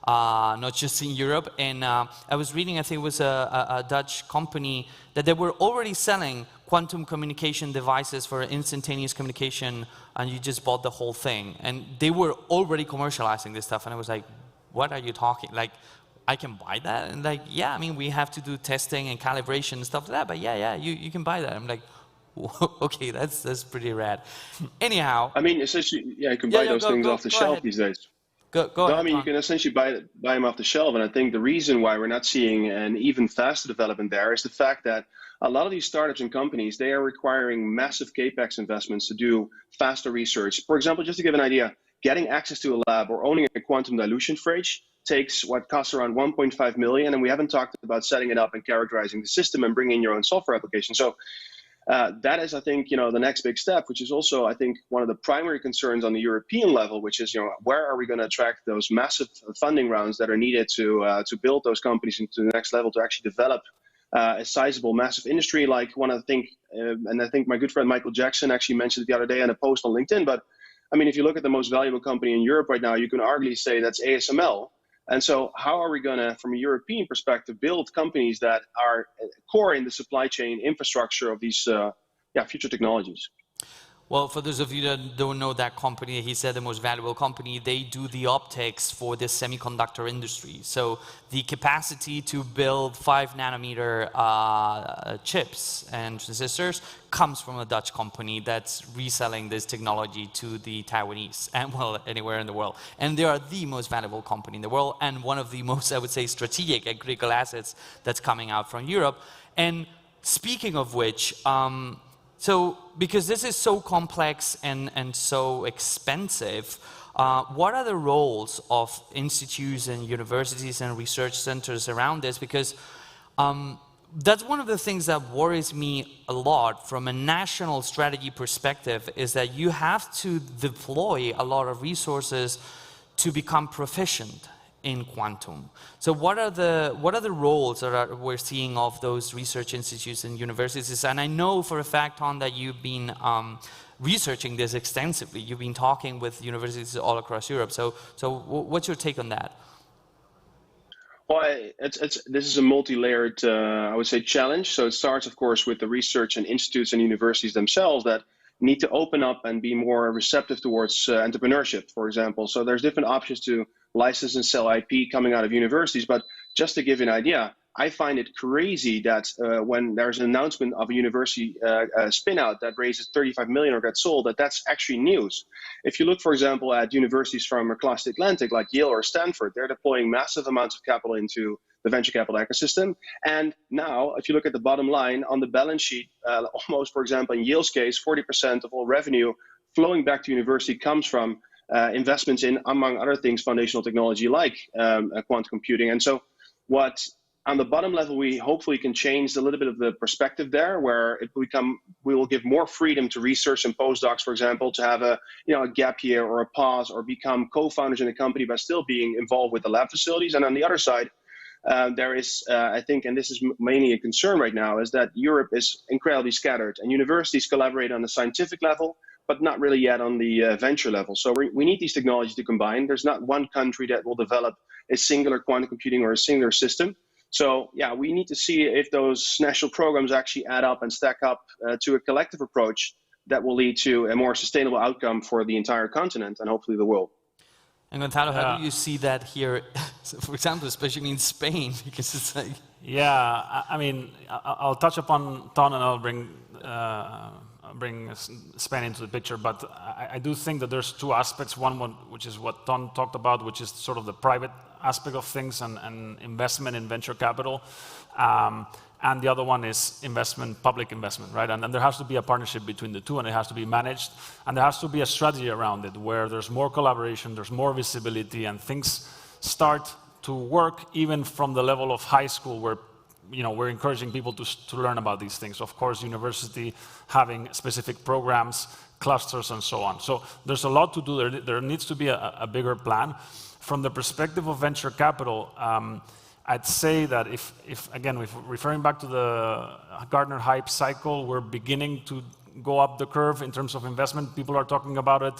not just in Europe. And I was reading, I think it was a Dutch company, that they were already selling quantum communication devices for instantaneous communication, and you just bought the whole thing. And they were already commercializing this stuff, and I was like, what are you talking? Like, I can buy that? And like, yeah, I mean, we have to do testing and calibration and stuff like that, but yeah, you can buy that. I'm like, okay, that's pretty rad. Anyhow. I mean, essentially, yeah, you can buy those things off the shelf these days. Go No, ahead. I mean, you can essentially buy them off the shelf. And I think the reason why we're not seeing an even faster development there is the fact that a lot of these startups and companies, they are requiring massive CapEx investments to do faster research. For example, just to give an idea, getting access to a lab or owning a quantum dilution fridge takes what costs around 1.5 million. And we haven't talked about setting it up and characterizing the system and bringing in your own software application. So that is, I think, the next big step, which is also, I think, one of the primary concerns on the European level, which is, where are we going to attract those massive funding rounds that are needed to build those companies into the next level to actually develop a sizable, massive industry like one of the things, and I think my good friend Michael Jackson actually mentioned it the other day in a post on LinkedIn. But I mean, if you look at the most valuable company in Europe right now, you can arguably say that's ASML. And so how are we going to, from a European perspective, build companies that are core in the supply chain infrastructure of these future technologies? Well, for those of you that don't know that company, he said the most valuable company, they do the optics for the semiconductor industry. So the capacity to build 5 nanometer chips and transistors comes from a Dutch company that's reselling this technology to the Taiwanese and, well, anywhere in the world. And they are the most valuable company in the world and one of the most, I would say, strategic and critical assets that's coming out from Europe. And speaking of which, so, because this is so complex and so expensive, what are the roles of institutes and universities and research centers around this? Because that's one of the things that worries me a lot from a national strategy perspective, is that you have to deploy a lot of resources to become proficient in quantum. So what are the roles that we're seeing of those research institutes and universities? And I know for a fact, Ton, that you've been researching this extensively. You've been talking with universities all across Europe. So what's your take on that? Well, this is a multi-layered, I would say, challenge. So it starts, of course, with the research and institutes and universities themselves that need to open up and be more receptive towards entrepreneurship, for example. So there's different options to license and sell IP coming out of universities. But just to give you an idea, I find it crazy that when there's an announcement of a university spin out that raises 35 million or gets sold, that's actually news. If you look, for example, at universities from across the Atlantic, like Yale or Stanford, they're deploying massive amounts of capital into the venture capital ecosystem. And now, if you look at the bottom line on the balance sheet, almost, for example, in Yale's case, 40% of all revenue flowing back to university comes from investments in, among other things, foundational technology like quantum computing. And so what on the bottom level, we hopefully can change a little bit of the perspective there, where we will give more freedom to research and postdocs, for example, to have a gap year or a pause or become co-founders in a company by still being involved with the lab facilities. And on the other side, there is, I think, and this is mainly a concern right now, is that Europe is incredibly scattered and universities collaborate on the scientific level, but not really yet on the venture level. So we need these technologies to combine. There's not one country that will develop a singular quantum computing or a singular system. So yeah, we need to see if those national programs actually add up and stack up to a collective approach that will lead to a more sustainable outcome for the entire continent and hopefully the world. And Gonzalo, how do you see that here, so for example, especially in Spain? Because it's like... Yeah, I mean, I'll touch upon Ton and I'll bring Spain into the picture, but I do think that there's two aspects. One which is what Ton talked about, which is sort of the private aspect of things and investment in venture capital. And the other one is investment, public investment, right? And there has to be a partnership between the two, and it has to be managed. And there has to be a strategy around it where there's more collaboration, there's more visibility, and things start to work even from the level of high school where we're encouraging people to learn about these things. Of course, university having specific programs, clusters, and so on. So there's a lot to do. There needs to be a bigger plan. From the perspective of venture capital, I'd say that if referring back to the Gartner hype cycle, we're beginning to go up the curve in terms of investment. People are talking about it.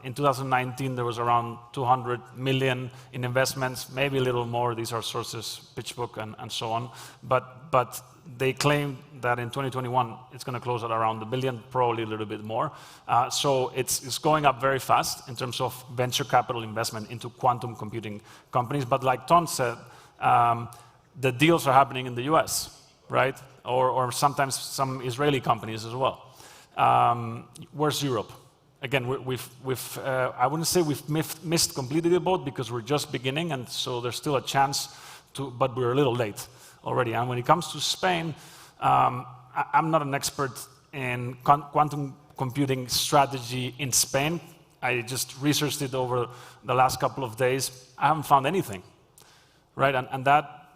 In 2019, there was around 200 million in investments, maybe a little more. These are sources, PitchBook and so on. But they claim that in 2021, it's going to close at around $1 billion, probably a little bit more. So it's going up very fast in terms of venture capital investment into quantum computing companies. But like Ton said, the deals are happening in the US, right? Or sometimes some Israeli companies as well. Where's Europe? again, I wouldn't say we've missed completely the boat because we're just beginning, and so there's still a chance but we're a little late already. And when it comes to Spain, I'm not an expert in quantum computing strategy in Spain. I just researched it over the last couple of days. I haven't found anything, right? And that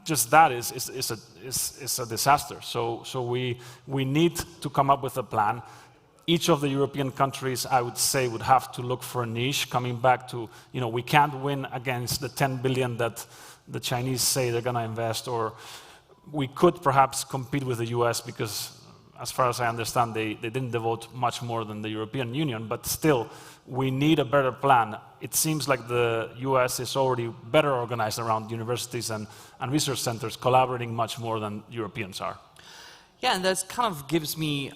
is a disaster. So we need to come up with a plan. Each of the European countries, I would say, would have to look for a niche. Coming back to, we can't win against the 10 billion that the Chinese say they're going to invest, or we could perhaps compete with the US because, as far as I understand, they didn't devote much more than the European Union, but still, we need a better plan. It seems like the US is already better organized around universities and research centers, collaborating much more than Europeans are. Yeah, and that kind of gives me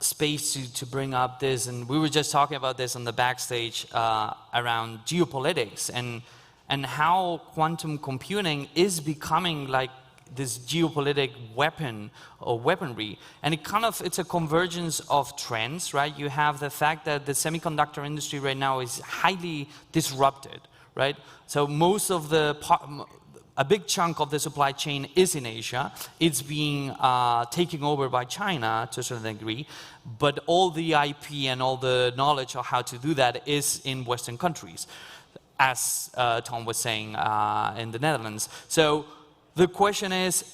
space to bring up this, and we were just talking about this on the backstage around geopolitics and how quantum computing is becoming like this geopolitic weapon or weaponry. And it's a convergence of trends, right? You have the fact that the semiconductor industry right now is highly disrupted, right? So most of a big chunk of the supply chain is in Asia. It's being taken over by China to a certain degree, but all the IP and all the knowledge of how to do that is in Western countries, as Tom was saying in the Netherlands. So the question is,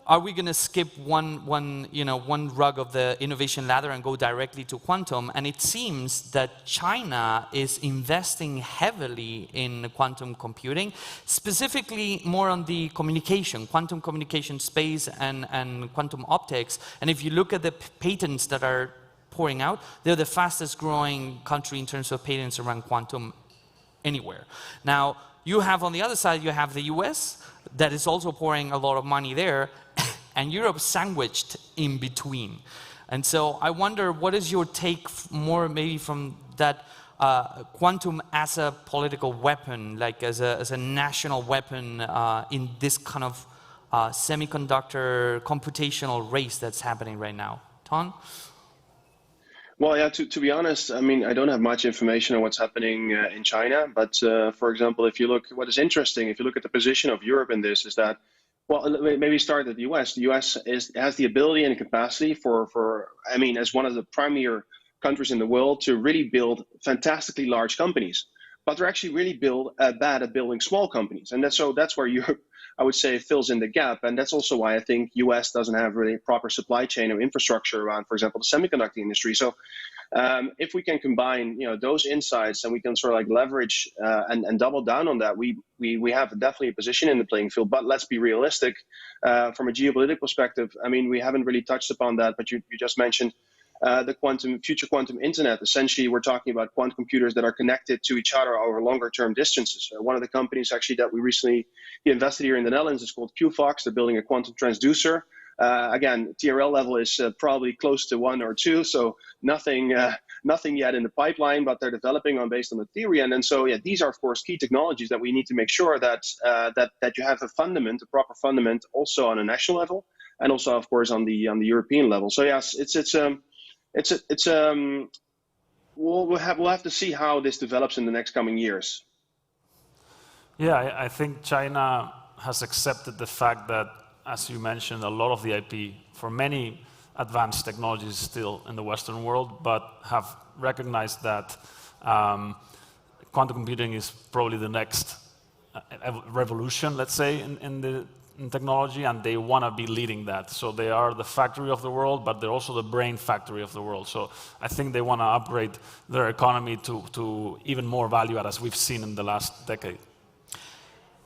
are we going to skip one rung of the innovation ladder and go directly to quantum? And it seems that China is investing heavily in quantum computing, specifically more on the quantum communication space and quantum optics. And if you look at the patents that are pouring out, they're the fastest growing country in terms of patents around quantum anywhere. Now, you have on the other side, you have the US, that is also pouring a lot of money there, and Europe sandwiched in between. And so I wonder, what is your take more maybe from that quantum as a political weapon, like as a national weapon in this kind of semiconductor computational race that's happening right now? Ton? Well, yeah, to be honest, I mean, I don't have much information on what's happening in China, but for example, what is interesting, if you look at the position of Europe in this, is that, well, maybe start at the US. The US has the ability and capacity as one of the premier countries in the world to really build fantastically large companies, but they're actually really bad at building small companies. And that's where Europe, I would say, fills in the gap. And that's also why I think US doesn't have really proper supply chain or infrastructure around, for example, the semiconductor industry. So if we can combine, those insights and we can sort of like leverage and double down on that, we have definitely a position in the playing field. But let's be realistic from a geopolitical perspective. I mean, we haven't really touched upon that, but you just mentioned the future quantum internet. Essentially, we're talking about quantum computers that are connected to each other over longer term distances. One of the companies actually that we recently invested here in the Netherlands is called QFox. They're building a quantum transducer. Again, TRL level is probably close to 1 or 2, so nothing yet in the pipeline, but they're developing based on the theory. And so, yeah, these are of course key technologies that we need to make sure that you have a proper fundament, also on a national level, and also of course on the European level. So yes, we'll have to see how this develops in the next coming years. Yeah, I think China has accepted the fact that, as you mentioned, a lot of the IP for many advanced technologies is still in the Western world, but have recognized that quantum computing is probably the next revolution, let's say, in technology, and they want to be leading that. So they are the factory of the world, but they're also the brain factory of the world. So I think they want to upgrade their economy to even more value add, as we've seen in the last decade.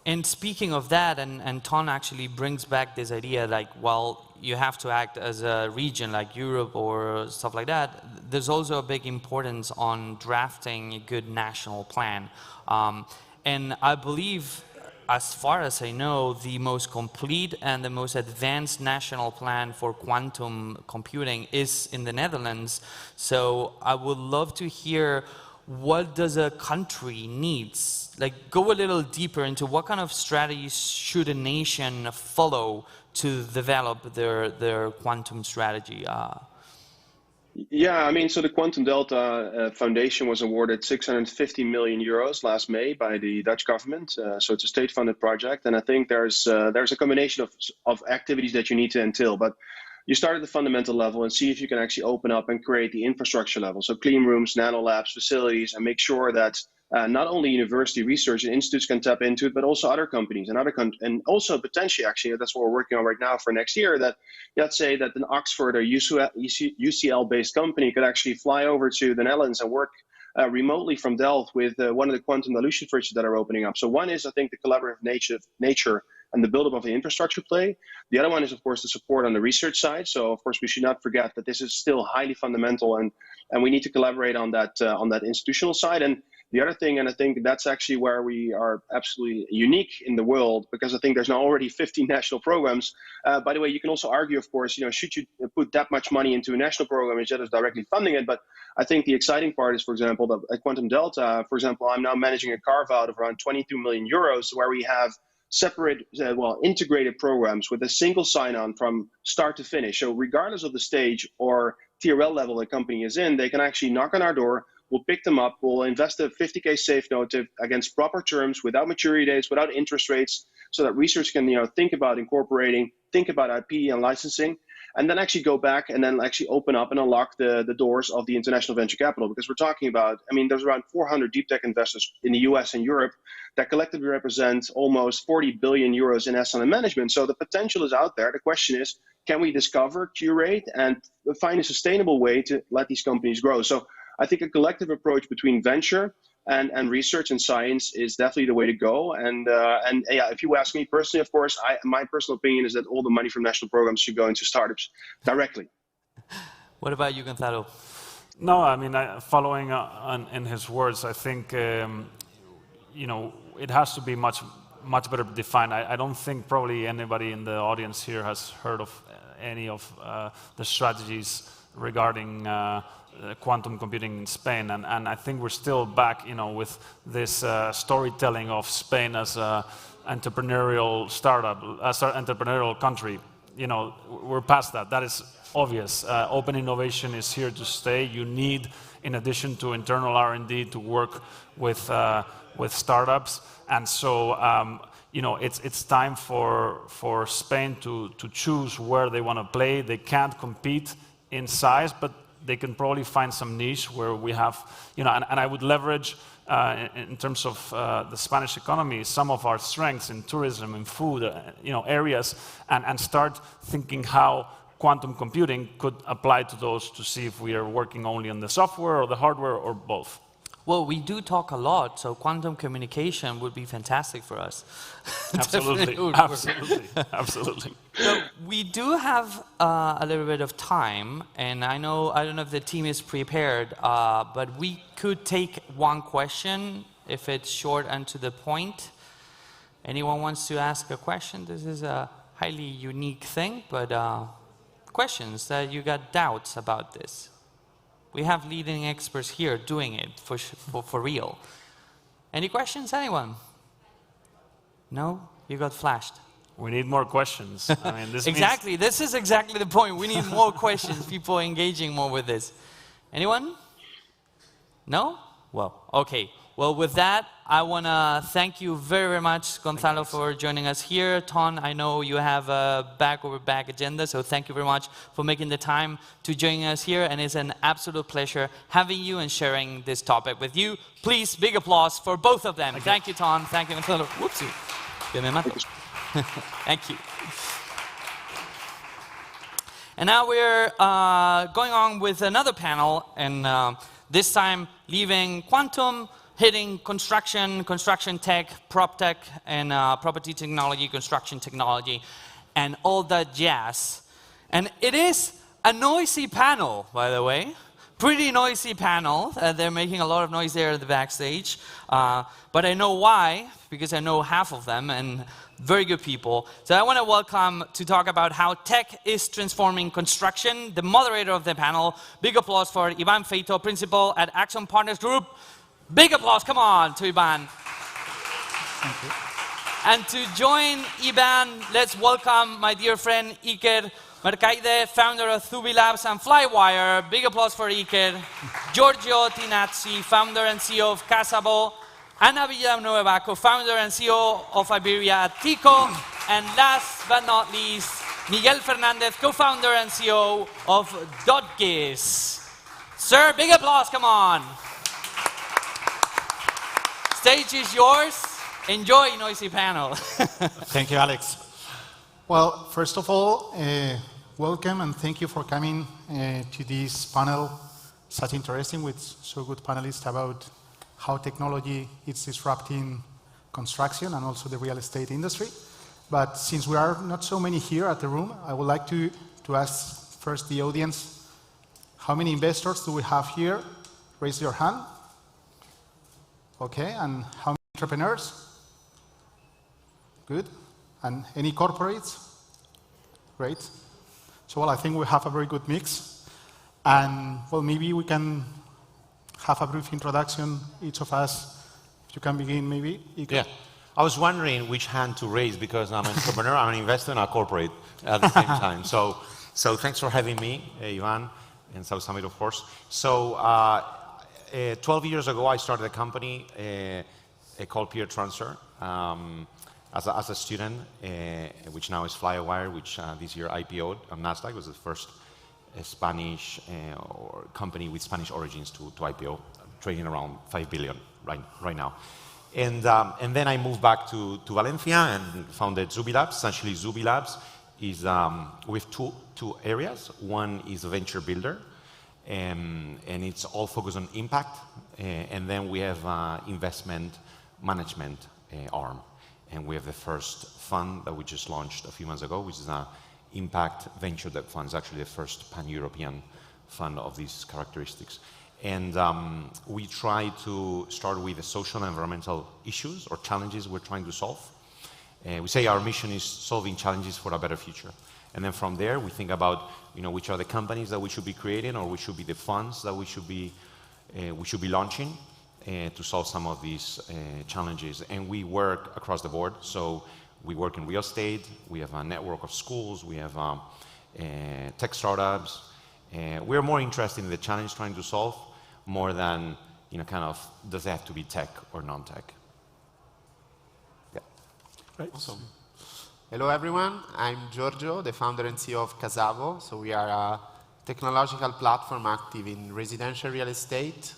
And speaking of that, and Ton actually brings back this idea, like, well, you have to act as a region like Europe or stuff like that. There's also a big importance on drafting a good national plan. And I believe, as far as I know, the most complete and the most advanced national plan for quantum computing is in the Netherlands. So I would love to hear, what does a country needs? Like, go a little deeper into what kind of strategies should a nation follow to develop their quantum strategy? Yeah, I mean, so the Quantum Delta Foundation was awarded 650 million euros last May by the Dutch government. So it's a state-funded project, and I think there's a combination of activities that you need to entail. But you start at the fundamental level and see if you can actually open up and create the infrastructure level. So clean rooms, nano labs, facilities, and make sure that not only university research and institutes can tap into it, but also other companies and also potentially, actually, that's what we're working on right now for next year, that let's say that an Oxford or UCL-based company could actually fly over to the Netherlands and work remotely from Delft with one of the quantum dilution fridges that are opening up. So one is, I think, the collaborative nature and the buildup of the infrastructure play. The other one is, of course, the support on the research side. So, of course, we should not forget that this is still highly fundamental, and we need to collaborate on that institutional side. And the other thing, and I think that's actually where we are absolutely unique in the world, because I think there's now already 15 national programs. By the way, you can also argue, of course, should you put that much money into a national program instead of directly funding it? But I think the exciting part is, for example, that at Quantum Delta, for example, I'm now managing a carve-out of around 22 million euros, where we have separate, integrated programs with a single sign-on from start to finish. So regardless of the stage or TRL level the company is in, they can actually knock on our door. We'll pick them up. We'll invest a 50K safe note against proper terms, without maturity dates, without interest rates, so that research can think about incorporating, think about IP and licensing, and then actually go back and then actually open up and unlock the doors of the international venture capital. Because we're talking about, there's around 400 deep tech investors in the US and Europe that collectively represent almost 40 billion euros in assets under management. So the potential is out there. The question is, can we discover, curate, and find a sustainable way to let these companies grow? So I think a collective approach between venture and research and science is definitely the way to go. And yeah, if you ask me personally, of course, my personal opinion is that all the money from national programs should go into startups directly. What about you, Gonzalo? No, following in his words, I think it has to be much better defined. I don't think probably anybody in the audience here has heard of any of the strategies regarding quantum computing in Spain, and I think we're still back, with this storytelling of Spain as an entrepreneurial startup, as an entrepreneurial country. We're past that. That is obvious. Open innovation is here to stay. You need, in addition to internal R&D, to work with startups, and so it's time for Spain to choose where they want to play. They can't compete in size, but they can probably find some niche where we have, and I would leverage, in terms of the Spanish economy, some of our strengths in tourism and food, areas, and start thinking how quantum computing could apply to those, to see if we are working only on the software or the hardware or both. Well, we do talk a lot, so quantum communication would be fantastic for us. Absolutely, absolutely. So we do have a little bit of time, and I don't know if the team is prepared, but we could take one question if it's short and to the point. Anyone wants to ask a question? This is a highly unique thing, but questions that you got doubts about this. We have leading experts here doing it for real. Any questions, anyone? No? You got flashed. We need more questions. Exactly. This is exactly the point. We need more questions, people engaging more with this. Anyone? No? Well, okay. Well, with that, I want to thank you very, very much, Gonzalo, for joining us here. Ton, I know you have a back-over-back agenda, so thank you very much for making the time to join us here, and it's an absolute pleasure having you and sharing this topic with you. Please, big applause for both of them. Thank you, Ton. Thank you, Gonzalo. Whoopsie. Thank you. And now we're going on with another panel, and this time leaving quantum, hitting construction tech, prop tech, and property technology, construction technology, and all that jazz. And it is a noisy panel, by the way. Pretty noisy panel. They're making a lot of noise there at the backstage. But I know why, because I know half of them, and very good people. So I want to welcome to talk about how tech is transforming construction, the moderator of the panel. Big applause for Ivan Feito, principal at Axon Partners Group. Big applause, come on, to Ivan. Thank you. And to join Ivan, let's welcome my dear friend Iker Mercaide, founder of Zubi Labs and Flywire. Big applause for Iker. Giorgio Tinazzi, founder and CEO of Casabo. Ana Villanueva, co-founder and CEO of Iberia at Tico. And last but not least, Miguel Fernandez, co-founder and CEO of Dotgiz. Sir, big applause, come on. Stage is yours. Enjoy, noisy panel. Thank you, Alex. Well, first of all, welcome and thank you for coming to this panel, such interesting with so good panelists about how technology is disrupting construction and also the real estate industry. But since we are not so many here at the room, I would like to ask first the audience, how many investors do we have here? Raise your hand. Okay, and how many entrepreneurs? Good. And any corporates? Great. So, well, I think we have a very good mix. And, well, maybe we can have a brief introduction, each of us. If you can begin, maybe. Iker. Yeah. I was wondering which hand to raise because I'm an entrepreneur, I'm an investor, and a corporate at the same time. So thanks for having me, Ivan, and South Summit, of course. So 12 years ago, I started a company called Peer Transfer as a student, which now is Flywire, which this year IPO'd on NASDAQ. It was the first Spanish company with Spanish origins to IPO, trading around 5 billion right now. And then I moved back to Valencia and founded Zubi Labs. Essentially, Zubi Labs is we have two areas. One is a venture builder, and it's all focused on impact. And then we have investment management arm, and we have the first fund that we just launched a few months ago, which is an impact venture debt fund. It's actually the first pan-European fund of these characteristics. And we try to start with the social and environmental issues or challenges we're trying to solve. We say our mission is solving challenges for a better future. And then from there, we think about which are the companies that we should be creating or which should be the funds that we should be launching to solve some of these challenges. And we work across the board. So we work in real estate. We have a network of schools. We have tech startups. We're more interested in the challenge trying to solve more than, kind of, does it have to be tech or non-tech? Yeah. Right. Awesome. Hello, everyone. I'm Giorgio, the founder and CEO of Casabo. So we are a technological platform active in residential real estate.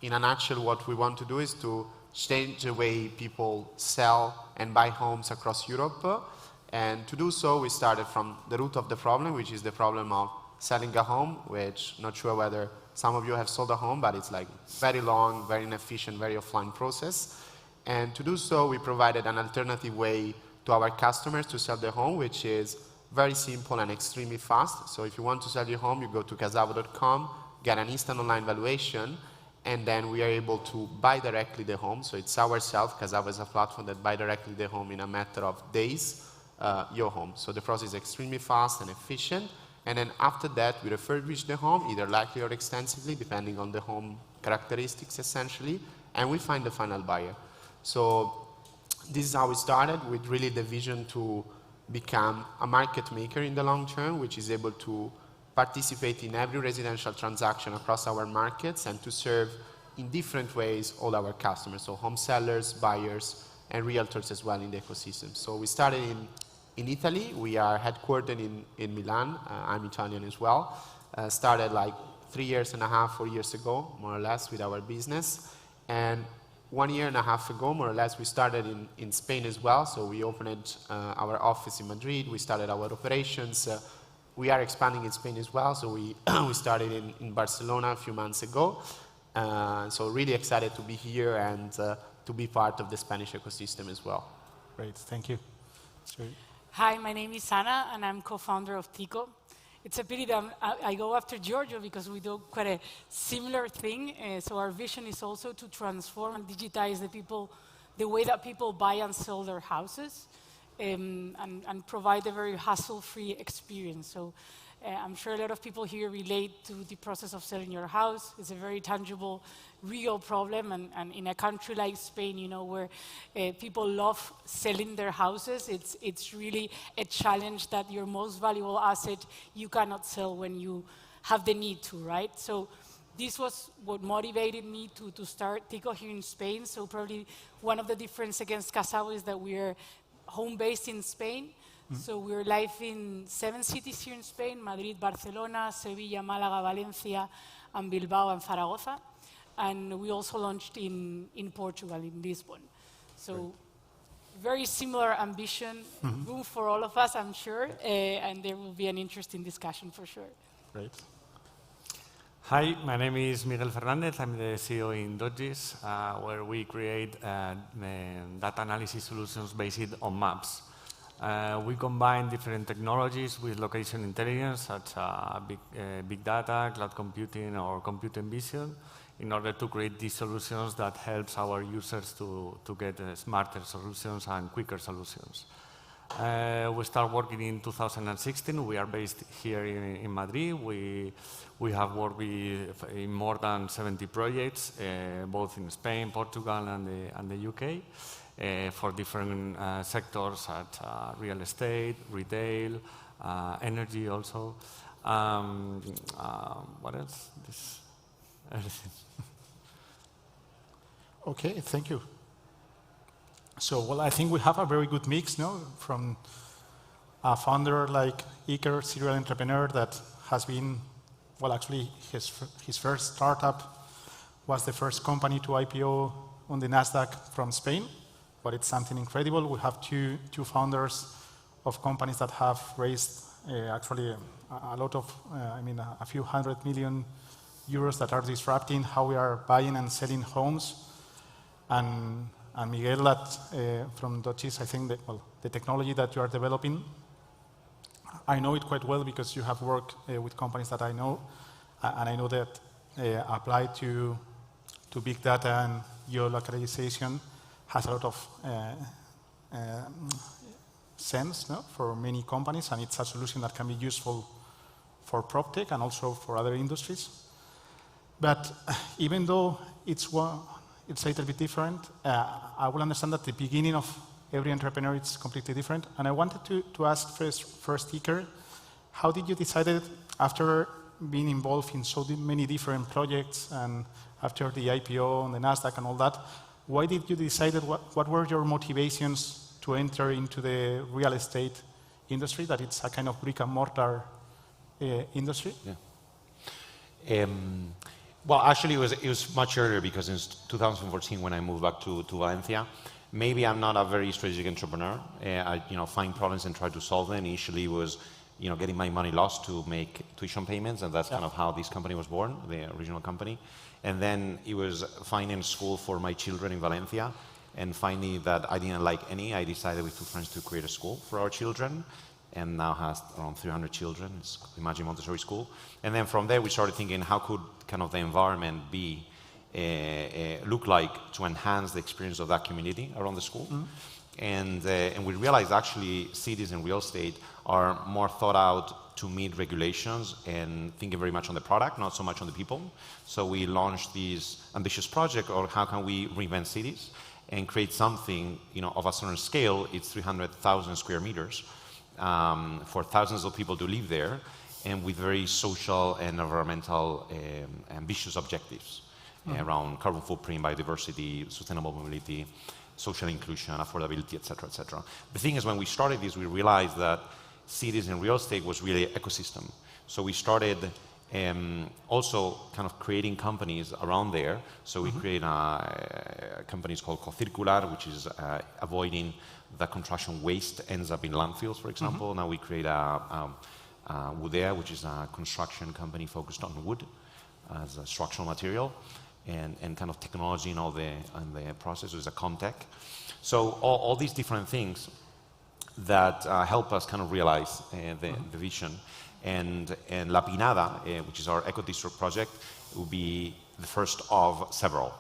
In a nutshell, what we want to do is to change the way people sell and buy homes across Europe. And to do so, we started from the root of the problem, which is the problem of selling a home, which not sure whether some of you have sold a home, but it's like very long, very inefficient, very offline process. And to do so, we provided an alternative way to our customers to sell their home, which is very simple and extremely fast. So if you want to sell your home, you go to casabo.com, get an instant online valuation, and then we are able to buy directly the home. So it's ourselves, Casabo is a platform that buy directly the home in a matter of days, your home. So the process is extremely fast and efficient. And then after that, we refurbish the home, either lightly or extensively, depending on the home characteristics, essentially, and we find the final buyer. So this is how we started, with really the vision to become a market maker in the long term, which is able to participate in every residential transaction across our markets and to serve in different ways all our customers, so home sellers, buyers, and realtors as well in the ecosystem. So we started in Italy. We are headquartered in Milan. I'm Italian as well. Started like 3.5 years, 4 years ago, more or less, with our business. And 1.5 years ago, more or less, we started in Spain as well. So we opened our office in Madrid. We started our operations. We are expanding in Spain as well. So we started in Barcelona a few months ago. So really excited to be here and to be part of the Spanish ecosystem as well. Great, thank you. Sorry. Hi, my name is Ana, and I'm co-founder of Tico. It's a pity that I go after Giorgio because we do quite a similar thing. So our vision is also to transform and digitize the way that people buy and sell their houses, and provide a very hassle-free experience. So I'm sure a lot of people here relate to the process of selling your house. It's a very tangible, real problem, and in a country like Spain, you know, where people love selling their houses, it's really a challenge that your most valuable asset you cannot sell when you have the need to, right? So this was what motivated me to start Tico here in Spain. So probably one of the differences against Casavo is that we're home-based in Spain. So we're live in 7 cities here in Spain: Madrid, Barcelona, Sevilla, Málaga, Valencia, and Bilbao and Zaragoza. And we also launched in Portugal, in Lisbon. So very similar ambition, room for all of us, I'm sure, and there will be an interesting discussion for sure. Great. Hi, my name is Miguel Fernandez. I'm the CEO in Dodgis, where we create data analysis solutions based on maps. We combine different technologies with location intelligence, such as big data, cloud computing, or computing vision, in order to create these solutions that helps our users to get smarter solutions and quicker solutions. We start working in 2016. We are based here in Madrid. We have worked in more than 70 projects, both in Spain, Portugal, and the UK. For different sectors such as real estate, retail, energy also. What else? Everything. Okay, thank you. So, well, I think we have a very good mix, no? From a founder like Iker, serial entrepreneur that has been, well, actually his first startup was the first company to IPO on the NASDAQ from Spain. But it's something incredible. We have two founders of companies that have raised actually a lot of, a few $100 million that are disrupting how we are buying and selling homes. And Miguel, from Dodgis, I think that, well, the technology that you are developing, I know it quite well because you have worked with companies that I know, and I know that applied to big data and geolocalization has a lot of sense, no, for many companies, and it's a solution that can be useful for PropTech and also for other industries. But even though it's a little bit different, I will understand that the beginning of every entrepreneur is completely different. And I wanted to ask first Iker, how did you decide, after being involved in so many different projects and after the IPO on the NASDAQ and all that, why did you decide, what were your motivations to enter into the real estate industry, that it's a kind of brick and mortar industry? Yeah. Well, actually, it was much earlier, because in 2014, when I moved back to Valencia, maybe I'm not a very strategic entrepreneur. I find problems and try to solve them. Initially, was getting my money lost to make tuition payments, and that's kind of how this company was born, the original company. And then it was finding a school for my children in Valencia, and finding that I didn't like any. I decided with 2 friends to create a school for our children, and now has around 300 children. It's Imagine Montessori School. And then from there, we started thinking, how could kind of the environment be, look like to enhance the experience of that community around the school? And we realized actually cities and real estate are more thought out to meet regulations and thinking very much on the product, not so much on the people. So we launched this ambitious project, or how can we reinvent cities and create something of a certain scale. It's 300,000 square meters for thousands of people to live there, and with very social and environmental ambitious objectives around carbon footprint, biodiversity, sustainable mobility, social inclusion, affordability, et cetera, et cetera. The thing is, when we started this, we realized that cities and real estate was really an ecosystem. So we started also kind of creating companies around there. So we created companies called Cocircular, which is avoiding the construction waste ends up in landfills, for example. Now we create Woodea, which is a construction company focused on wood as a structural material, and kind of technology in all the process. There's a Comtech. So all these different things that help us kind of realize the vision. And La Pinada, which is our eco-district project, will be the first of several,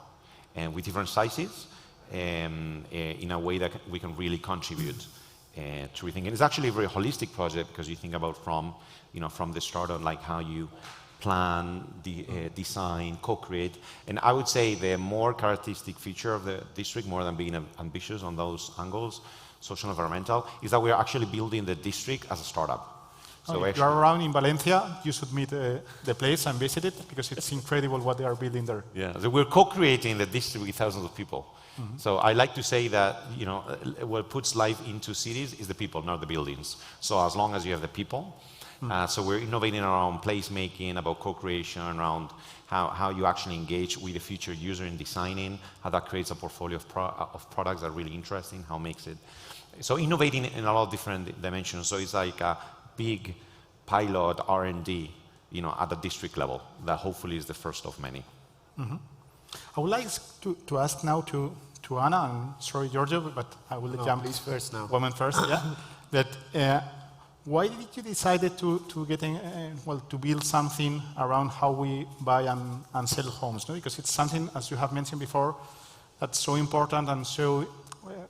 and with different sizes, in a way that we can really contribute to rethink. And it's actually a very holistic project because you think about from the start on like how you plan, design, co-create. And I would say the more characteristic feature of the district, more than being ambitious on those angles, social and environmental, is that we're actually building the district as a startup. So if you're around in Valencia, you should meet the place and visit it because it's incredible what they are building there. Yeah, so we're co-creating the district with thousands of people. Mm-hmm. So I like to say that what puts life into cities is the people, not the buildings. So as long as you have the people, so we're innovating around placemaking, about co-creation, around how you actually engage with the future user in designing, how that creates a portfolio of products that are really interesting, how it makes it. So innovating in a lot of different dimensions. So it's like a big pilot R&D, at the district level. That hopefully is the first of many. Mm-hmm. I would like to ask now to Anna, and sorry, Giorgio, but I will jump first now. Woman first, yeah. That why did you decide to get to build something around how we buy and sell homes? No? Because it's something, as you have mentioned before, that's so important and so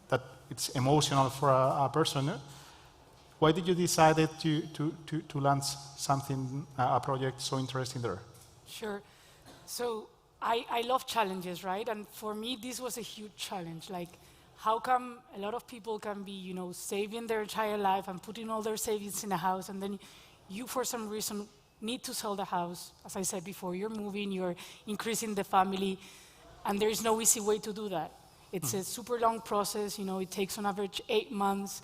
that it's emotional for a person. No? Why did you decide to launch something, a project so interesting there? Sure. So I love challenges, right? And for me, this was a huge challenge. Like, how come a lot of people can be, saving their entire life and putting all their savings in a house, and then you, for some reason, need to sell the house? As I said before, you're moving, you're increasing the family, and there is no easy way to do that. It's a super long process. It takes on average 8 months.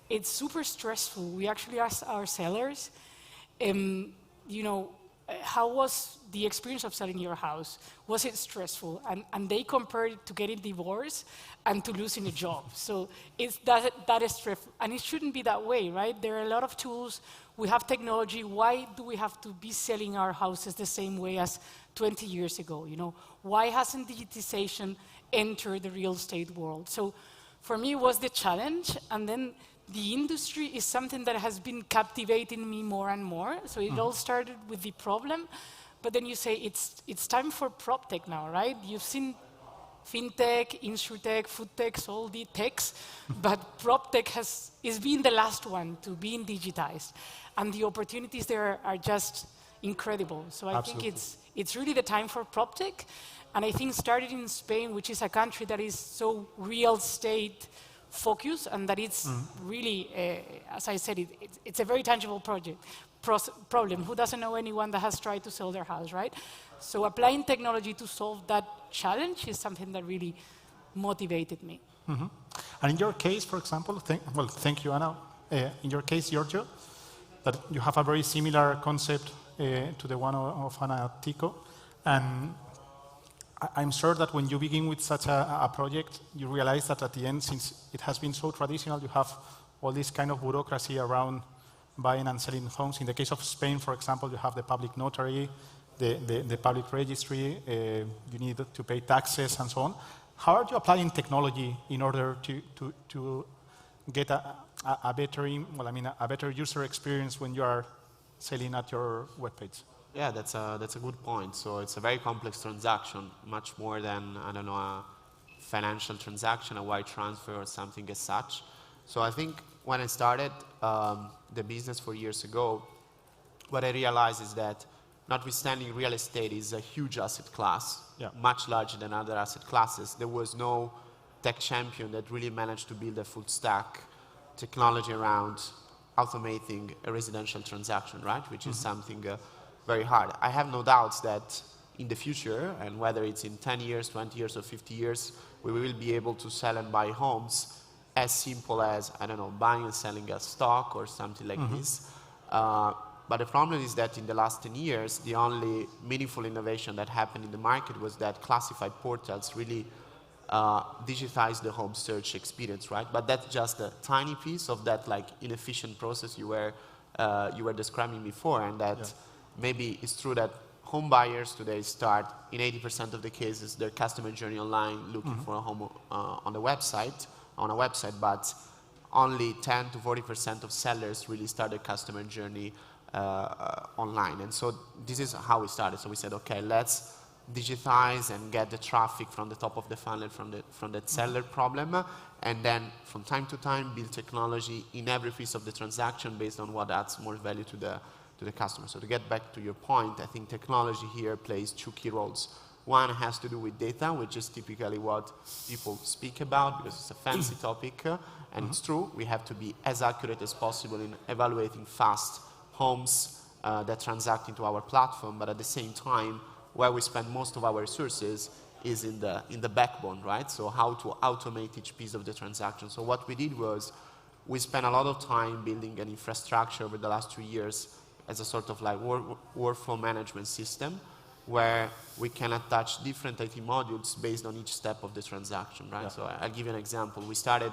It's super stressful. We actually asked our sellers, how was the experience of selling your house? Was it stressful? And they compared it to getting divorced and to losing a job. So it's that is stressful. And it shouldn't be that way, right? There are a lot of tools. We have technology. Why do we have to be selling our houses the same way as 20 years ago? Why hasn't digitization entered the real estate world? So for me, it was the challenge. And then the industry is something that has been captivating me more and more. So it all started with the problem, but then you say it's time for prop tech now, right? You've seen fintech, insurtech, food techs, all the techs, but prop tech is being the last one to being digitized, and the opportunities there are just incredible. So I think it's really the time for prop tech, and I think started in Spain, which is a country that is so real estate focus, and that it's really, as I said, it's a very tangible problem. Who doesn't know anyone that has tried to sell their house, right? So applying technology to solve that challenge is something that really motivated me. Mm-hmm. And in your case, for example, thank you, Anna. In your case, Giorgio, that you have a very similar concept to the one of Anna at Tico, and I'm sure that when you begin with such a project, you realize that at the end, since it has been so traditional, you have all this kind of bureaucracy around buying and selling homes. In the case of Spain, for example, you have the public notary, the public registry, you need to pay taxes and so on. How are you applying technology in order to get a better user experience when you are selling at your webpage? Yeah, that's a good point. So it's a very complex transaction, much more than, a financial transaction, a wire transfer or something as such. So I think when I started the business 4 years ago, what I realized is that notwithstanding real estate is a huge asset class, much larger than other asset classes, there was no tech champion that really managed to build a full stack technology around automating a residential transaction, right? Which is something very hard. I have no doubts that in the future, and whether it's in 10 years, 20 years, or 50 years, we will be able to sell and buy homes as simple as, buying and selling a stock or something like this. But the problem is that in the last 10 years, the only meaningful innovation that happened in the market was that classified portals really digitize the home search experience, right? But that's just a tiny piece of that inefficient process you were describing before, and that maybe it's true that home buyers today start, in 80% of the cases, their customer journey online looking for a home on a website, but only 10 to 40% of sellers really start their customer journey online. And so this is how we started. So we said, okay, let's digitize and get the traffic from the top of the funnel from that seller problem, and then from time to time build technology in every piece of the transaction based on what adds more value to the customer. So to get back to your point, I think technology here plays two key roles. One has to do with data, which is typically what people speak about because it's a fancy topic, and it's true. We have to be as accurate as possible in evaluating fast homes that transact into our platform, but at the same time, where we spend most of our resources is in the backbone, right? So how to automate each piece of the transaction. So what we did was we spent a lot of time building an infrastructure over the last 2 years as a sort of like workflow management system where we can attach different IT modules based on each step of the transaction, right? Yeah. So I'll give you an example. We started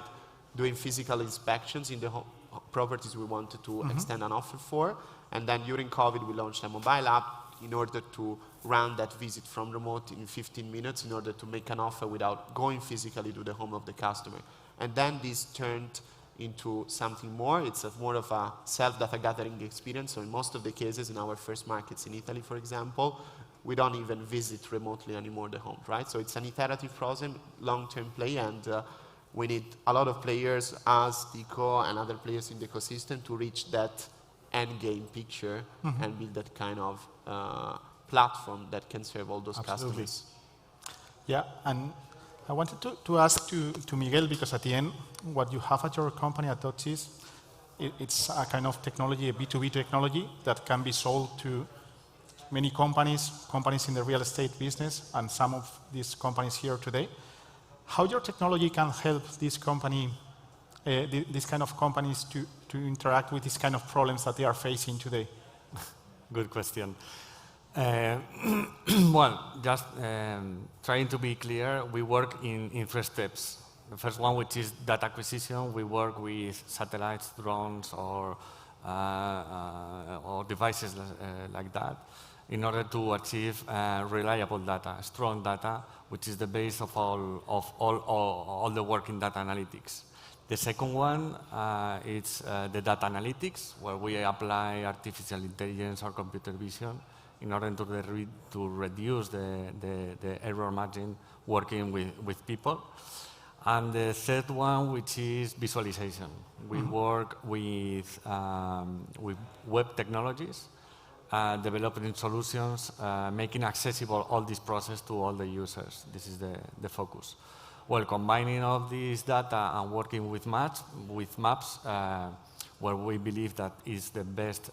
doing physical inspections in the properties we wanted to extend an offer for, and then during COVID we launched a mobile app in order to run that visit from remote in 15 minutes in order to make an offer without going physically to the home of the customer. And then this turned into something more. It's more of a self-data gathering experience. So in most of the cases in our first markets in Italy, for example, we don't even visit remotely anymore the home, right? So it's an iterative process, long-term play, and we need a lot of players, us, Tico, and other players in the ecosystem to reach that end game picture and build that kind of platform that can serve all those customers. Yeah, and I wanted to ask to Miguel, because at the end, what you have at your company at Dotsys, it's a kind of technology, a B2B technology that can be sold to many companies in the real estate business, and some of these companies here today. How your technology can help this company, these kind of companies to interact with these kind of problems that they are facing today? Good question. Well, just trying to be clear, we work in 3 steps. The first one, which is data acquisition, we work with satellites, drones, or devices like that, in order to achieve reliable data, strong data, which is the base of all the work in data analytics. The second one is the data analytics, where we apply artificial intelligence or computer vision in order to reduce the error margin working with people. And the third one, which is visualization. We work with web technologies, developing solutions, making accessible all this process to all the users. This is the focus. Well, combining all this data and working with maps, where we believe that is the best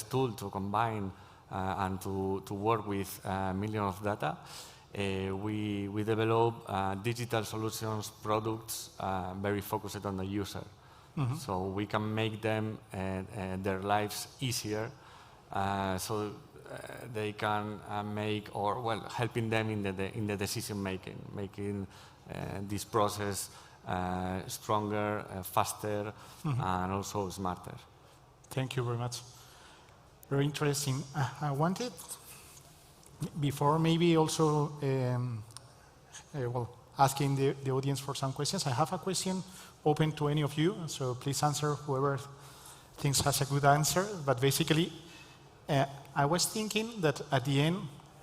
tool to combine and to work with millions of data, we develop digital solutions, products very focused on the user. So we can make them their lives easier, so they can make, or well, helping them in the decision making this process stronger, faster, and also smarter. Thank you very much. Very interesting. I wanted, before maybe also asking the audience for some questions, I have a question open to any of you, so please answer whoever thinks has a good answer. But basically, I was thinking that at the end,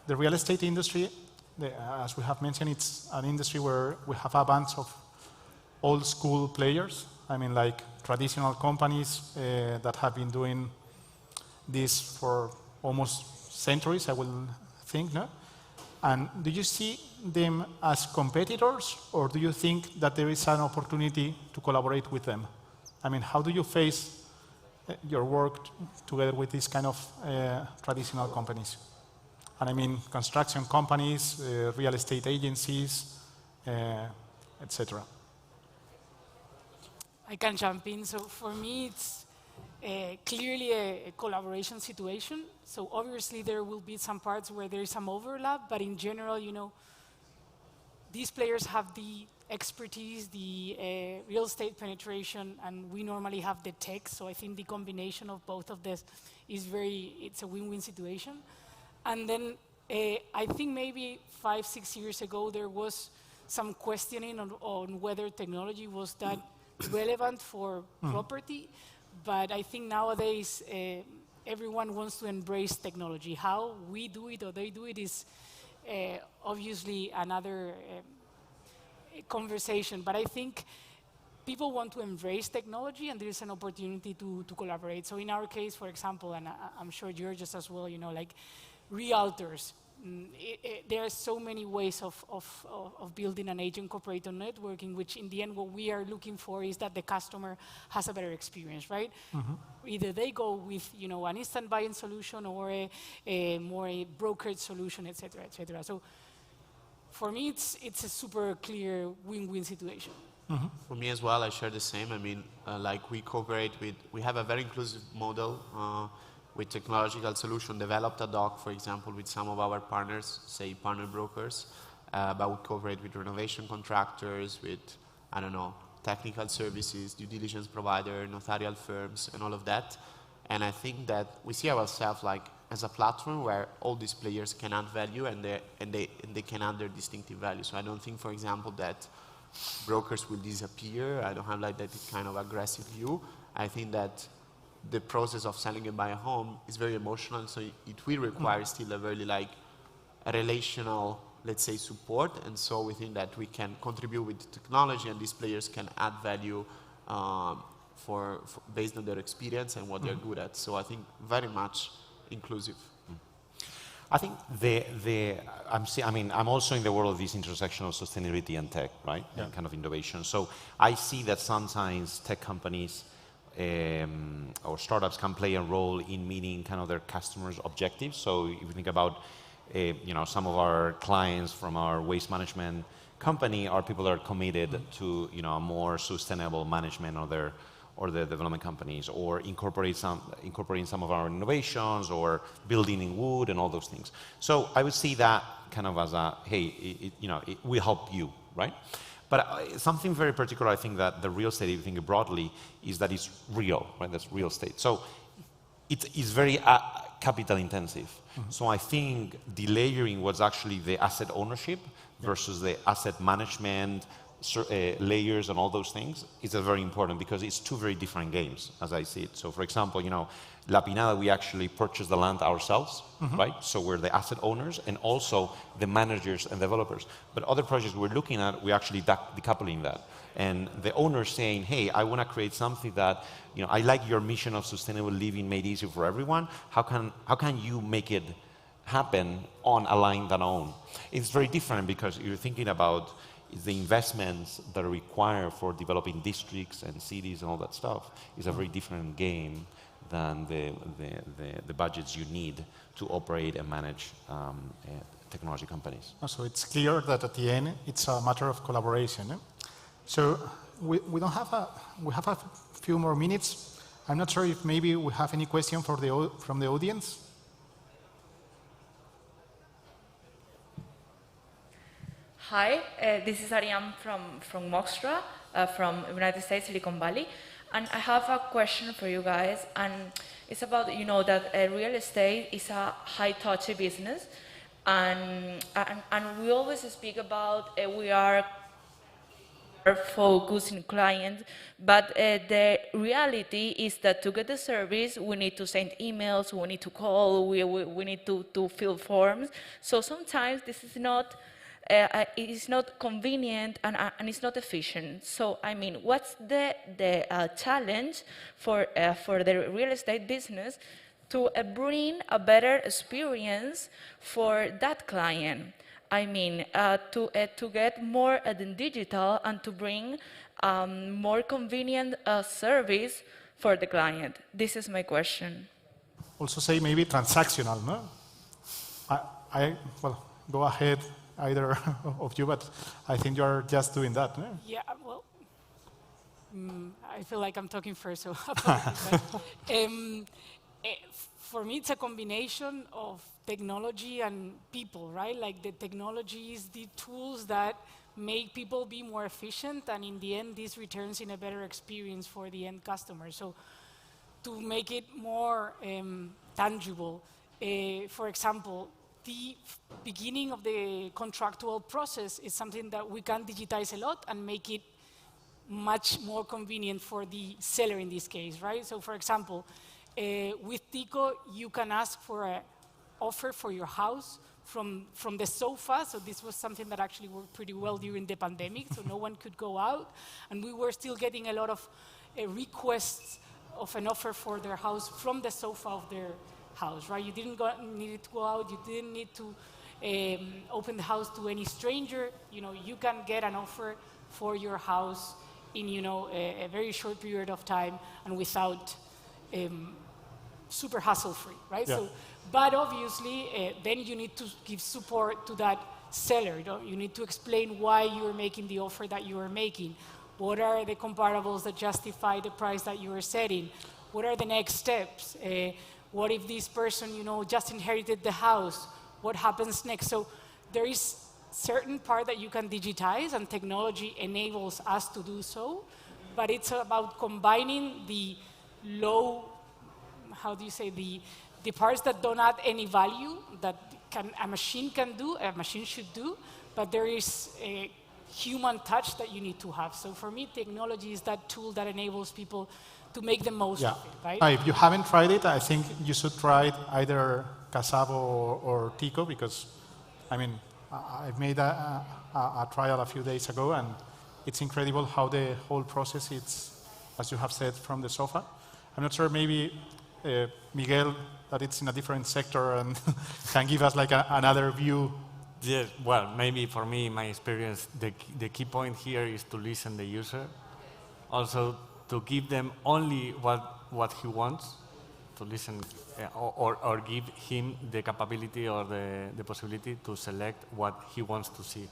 the real estate industry, as we have mentioned, it's an industry where we have a bunch of old school players. I mean, like traditional companies that have been doing this for almost centuries, I will think, no? And do you see them as competitors, or do you think that there is an opportunity to collaborate with them? I mean, how do you face your work together with these kind of traditional companies? And I mean construction companies, real estate agencies, etc. I can jump in. So for me, it's clearly a collaboration situation. So obviously there will be some parts where there is some overlap, but in general, you know, these players have the expertise, the real estate penetration, and we normally have the tech. So I think the combination of both of this is it's a win-win situation. And then I think maybe 5-6 years ago, there was some questioning on whether technology was that relevant for property. But I think nowadays, everyone wants to embrace technology. How we do it or they do it is obviously another conversation, but I think people want to embrace technology, and there is an opportunity to collaborate. So in our case, for example, and I'm sure George's as well, like realtors, there are so many ways of building an agent-cooperator networking, which in the end what we are looking for is that the customer has a better experience, right? Either they go with an instant buying solution or a more brokered solution, et cetera, et cetera. So for me, it's a super clear win-win situation. For me as well, I share the same. I mean, like we cooperate with, we have a very inclusive model with technological solution developed ad hoc, for example, with some of our partners, say partner brokers, but we cooperate with renovation contractors, with, I don't know, technical services, due diligence provider, notarial firms, and all of that. And I think that we see ourselves like as a platform where all these players can add value and they can add their distinctive value. So I don't think, for example, that brokers will disappear. I don't have like that kind of aggressive view. I think that the process of selling and buying a home is very emotional, so it will require still a very like a relational, let's say, support. And so we think that we can contribute with technology, and these players can add value for based on their experience and what they're good at. So I think very much inclusive. I think I'm also in the world of this intersection of sustainability and tech, right? Yeah. And kind of innovation. So I see that sometimes tech companies or startups can play a role in meeting kind of their customers' objectives. So if you think about, some of our clients from our waste management company are people that are committed to, a more sustainable management of their the development companies, or incorporating some of our innovations, or building in wood and all those things. So I would see that kind of as a, hey, it will help you, right? But something very particular, I think, that the real estate, if you think broadly, is that it's real, right? That's real estate. So it is very capital intensive. So I think delayering what's actually the asset ownership versus the asset management, layers and all those things is very important, because it's two very different games as I see it. So for example, La Pinada, we actually purchased the land ourselves, right? So we're the asset owners and also the managers and developers. But other projects we're looking at, we're actually decoupling that. And the owner saying, hey, I want to create something that, I like your mission of sustainable living made easy for everyone. How can you make it happen on a line that I own? It's very different, because you're thinking about the investments that are required for developing districts and cities and all that stuff is a very different game than the budgets you need to operate and manage technology companies. So it's clear that at the end it's a matter of collaboration. So we have a few more minutes. I'm not sure if maybe we have any question from the audience. Hi, this is Ariane from Moxtra, from United States, Silicon Valley. And I have a question for you guys, and it's about, that real estate is a high-touch business, and we always speak about we are focusing clients, but the reality is that to get the service, we need to send emails, we need to call, we need to fill forms. So sometimes this is not it is not convenient and it's not efficient. So, I mean, what's the challenge for the real estate business to bring a better experience for that client? I mean, to get more digital and to bring more convenient service for the client. This is my question. Also say maybe transactional, no? Well, go ahead, either of you, but I think you're just doing that, no? Yeah, well, I feel like I'm talking first, so for me, it's a combination of technology and people, right? Like the technology is the tools that make people be more efficient, and in the end, this returns in a better experience for the end customer. So to make it more tangible, for example, the beginning of the contractual process is something that we can digitize a lot and make it much more convenient for the seller in this case, right? So for example, with Tico, you can ask for an offer for your house from the sofa. So this was something that actually worked pretty well during the pandemic. So no one could go out, and we were still getting a lot of requests of an offer for their house from the sofa of their house, right? You didn't need to go out. You didn't need to open the house to any stranger. You know, you can get an offer for your house in, you know, a very short period of time and without super hassle-free, right? Yeah. So, but obviously, then you need to give support to that seller. You need to explain why you're making the offer that you are making. What are the comparables that justify the price that you are setting? What are the next steps? What if this person, you know, just inherited the house? What happens next? So there is certain part that you can digitize, and technology enables us to do so, but it's about combining the low, how do you say, the parts that don't add any value, that a machine can do, a machine should do, but there is a human touch that you need to have. So for me, technology is that tool that enables people to make the most of it, right? If you haven't tried it, I think you should try it, either Casavo or Tico, because, I mean, I made a trial a few days ago, and it's incredible how the whole process is, as you have said, from the sofa. I'm not sure, maybe Miguel, that it's in a different sector and can give us like another view. Yes, well, maybe for me, in my experience, the key point here is to listen the user. Also, to give them only what he wants, to listen, or give him the capability or the possibility to select what he wants to see.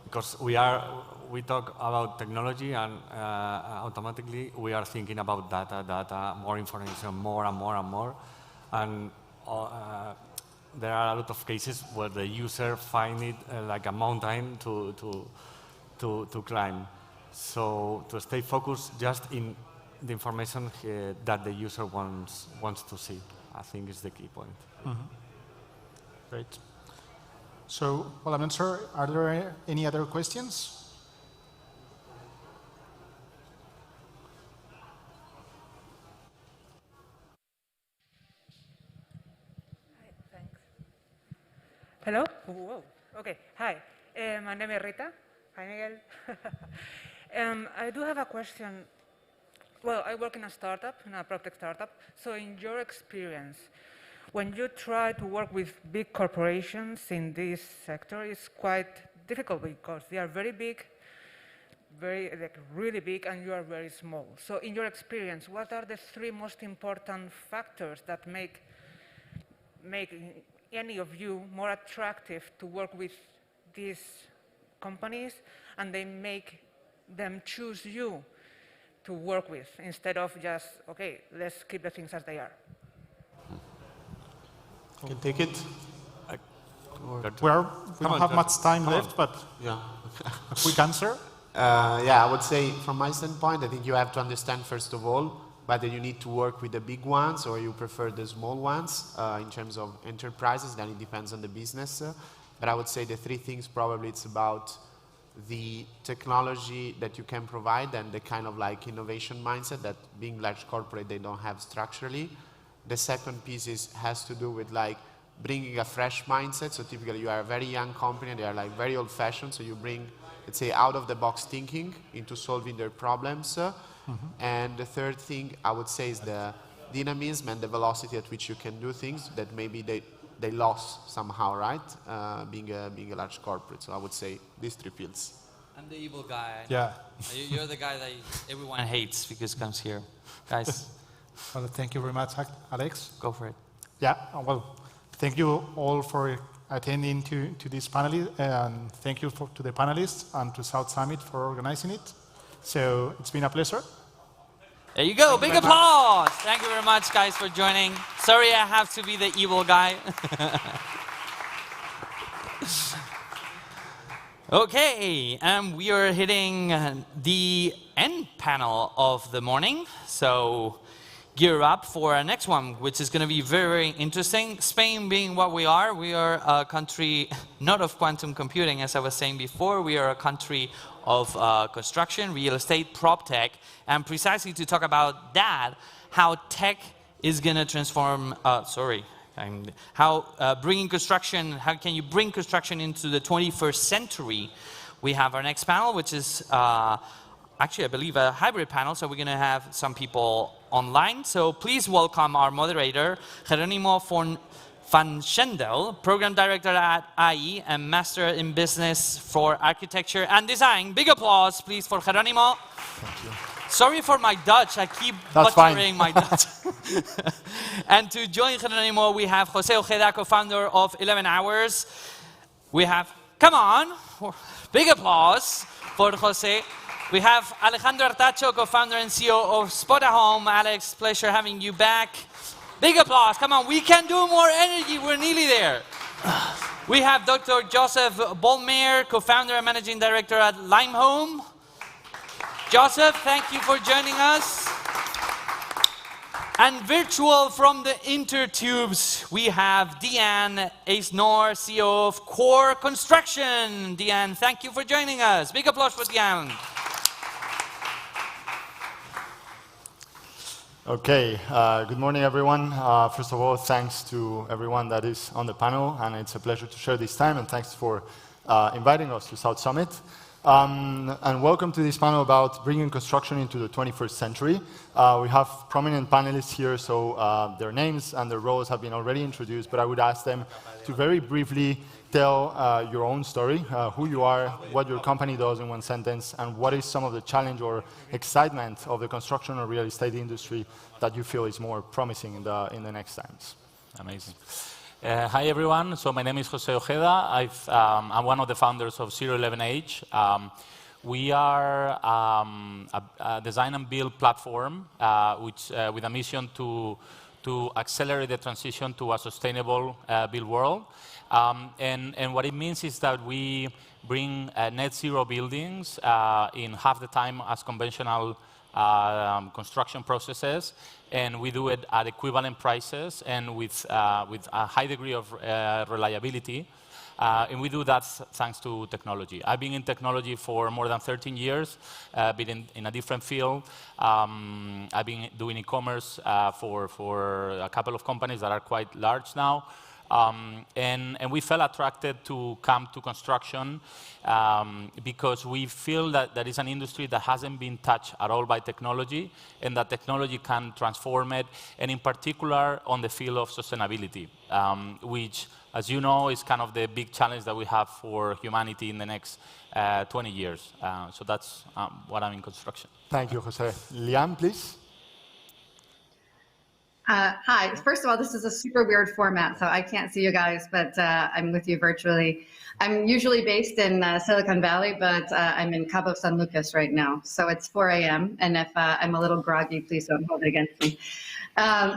Because we talk about technology, and automatically we are thinking about data, more information, more and more and more. And there are a lot of cases where the user finds it like a mountain to climb. So to stay focused just in the information that the user wants to see, I think is the key point. Mm-hmm. Great. So, well, I'm not sure, are there any other questions? Hello? Whoa. Okay. Hi. My name is Rita. Hi, Miguel. I do have a question. Well, I work in a startup, in a PropTech startup. So in your experience, when you try to work with big corporations in this sector, it's quite difficult because they are very big, really big, and you are very small. So in your experience, what are the 3 most important factors that make any of you more attractive to work with these companies, and they make them choose you to work with instead of just, okay, let's keep the things as they are? I can take it. We don't have much time left, but yeah. Quick answer. Yeah, I would say from my standpoint, I think you have to understand first of all whether you need to work with the big ones or you prefer the small ones in terms of enterprises. Then it depends on the business. But I would say the 3 things probably it's about the technology that you can provide and the kind of like innovation mindset that being large corporate they don't have structurally. The second piece has to do with like bringing a fresh mindset. So typically you are a very young company and they are like very old fashioned. So you bring, let's say, out of the box thinking into solving their problems. And the third thing I would say is the dynamism and the velocity at which you can do things that maybe they lost somehow, right? Being a large corporate. So I would say these 3 fields. I'm the evil guy. Yeah. You're the guy that everyone hates because comes here. Guys. Well, thank you very much, Alex. Go for it. Yeah, well, thank you all for attending to this panel, and thank you to the panelists and to South Summit for organizing it. So it's been a pleasure. There you go. Big applause. Thank you very much, guys, for joining. Sorry I have to be the evil guy. Okay, we are hitting the end panel of the morning. So gear up for our next one, which is going to be very, very interesting. Spain being what we are a country not of quantum computing, as I was saying before. We are a country of construction, real estate, prop tech, and precisely to talk about that, how tech is going to transform, sorry, And how can you bring construction into the 21st century? We have our next panel, which is actually, I believe, a hybrid panel, so we're going to have some people online. So please welcome our moderator, Jerónimo van Schendel, Program Director at AI and Master in Business for Architecture and Design. Big applause, please, for Jerónimo. Thank you. Sorry for my Dutch, I keep butchering my Dutch. And to join Jerónimo, we have José Ojeda, co-founder of 11 Hours. We have, come on, big applause for José. We have Alejandro Artacho, co-founder and CEO of Spotahome. Alex, pleasure having you back. Big applause, come on, we can do more energy, we're nearly there. We have Dr. Joseph Bolmeyer, co-founder and managing director at Limehome. Joseph, thank you for joining us. And virtual from the Intertubes, we have Deanne Ace-Noor, CEO of Core Construction. Deanne, thank you for joining us. Big applause for Deanne. Okay, good morning, everyone. First of all, thanks to everyone that is on the panel, and it's a pleasure to share this time, and thanks for inviting us to South Summit. And welcome to this panel about bringing construction into the 21st century. We have prominent panelists here, so their names and their roles have been already introduced, but I would ask them to very briefly tell your own story, who you are, what your company does in one sentence, and what is some of the challenge or excitement of the construction or real estate industry that you feel is more promising in the next times. Amazing. Hi, everyone. So my name is José Ojeda. I'm one of the founders of 011H. We are a design and build platform with a mission to accelerate the transition to a sustainable built world. And what it means is that we bring net zero buildings in half the time as conventional construction processes, and we do it at equivalent prices and with a high degree of reliability. And we do that thanks to technology. I've been in technology for more than 13 years, been in a different field. I've been doing e-commerce for a couple of companies that are quite large now. And we felt attracted to come to construction because we feel that there is an industry that hasn't been touched at all by technology, and that technology can transform it, and in particular on the field of sustainability, which, as you know, is kind of the big challenge that we have for humanity in the next 20 years. So that's what I'm in construction. Thank you, Jose. Liam, please. Hi. First of all, this is a super weird format, so I can't see you guys, but I'm with you virtually. I'm usually based in Silicon Valley, but I'm in Cabo San Lucas right now. So it's 4 a.m., and if I'm a little groggy, please don't hold it against me.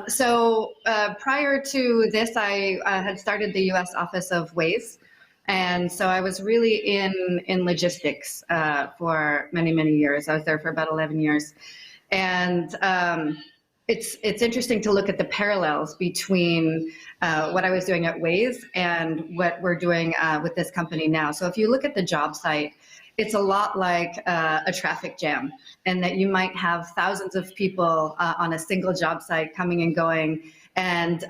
So prior to this, I had started the US office of Waze. And so I was really in logistics for many, many years. I was there for about 11 years. And it's interesting to look at the parallels between what I was doing at Waze and what we're doing with this company now. So if you look at the job site, it's a lot like a traffic jam, and that you might have thousands of people on a single job site coming and going. And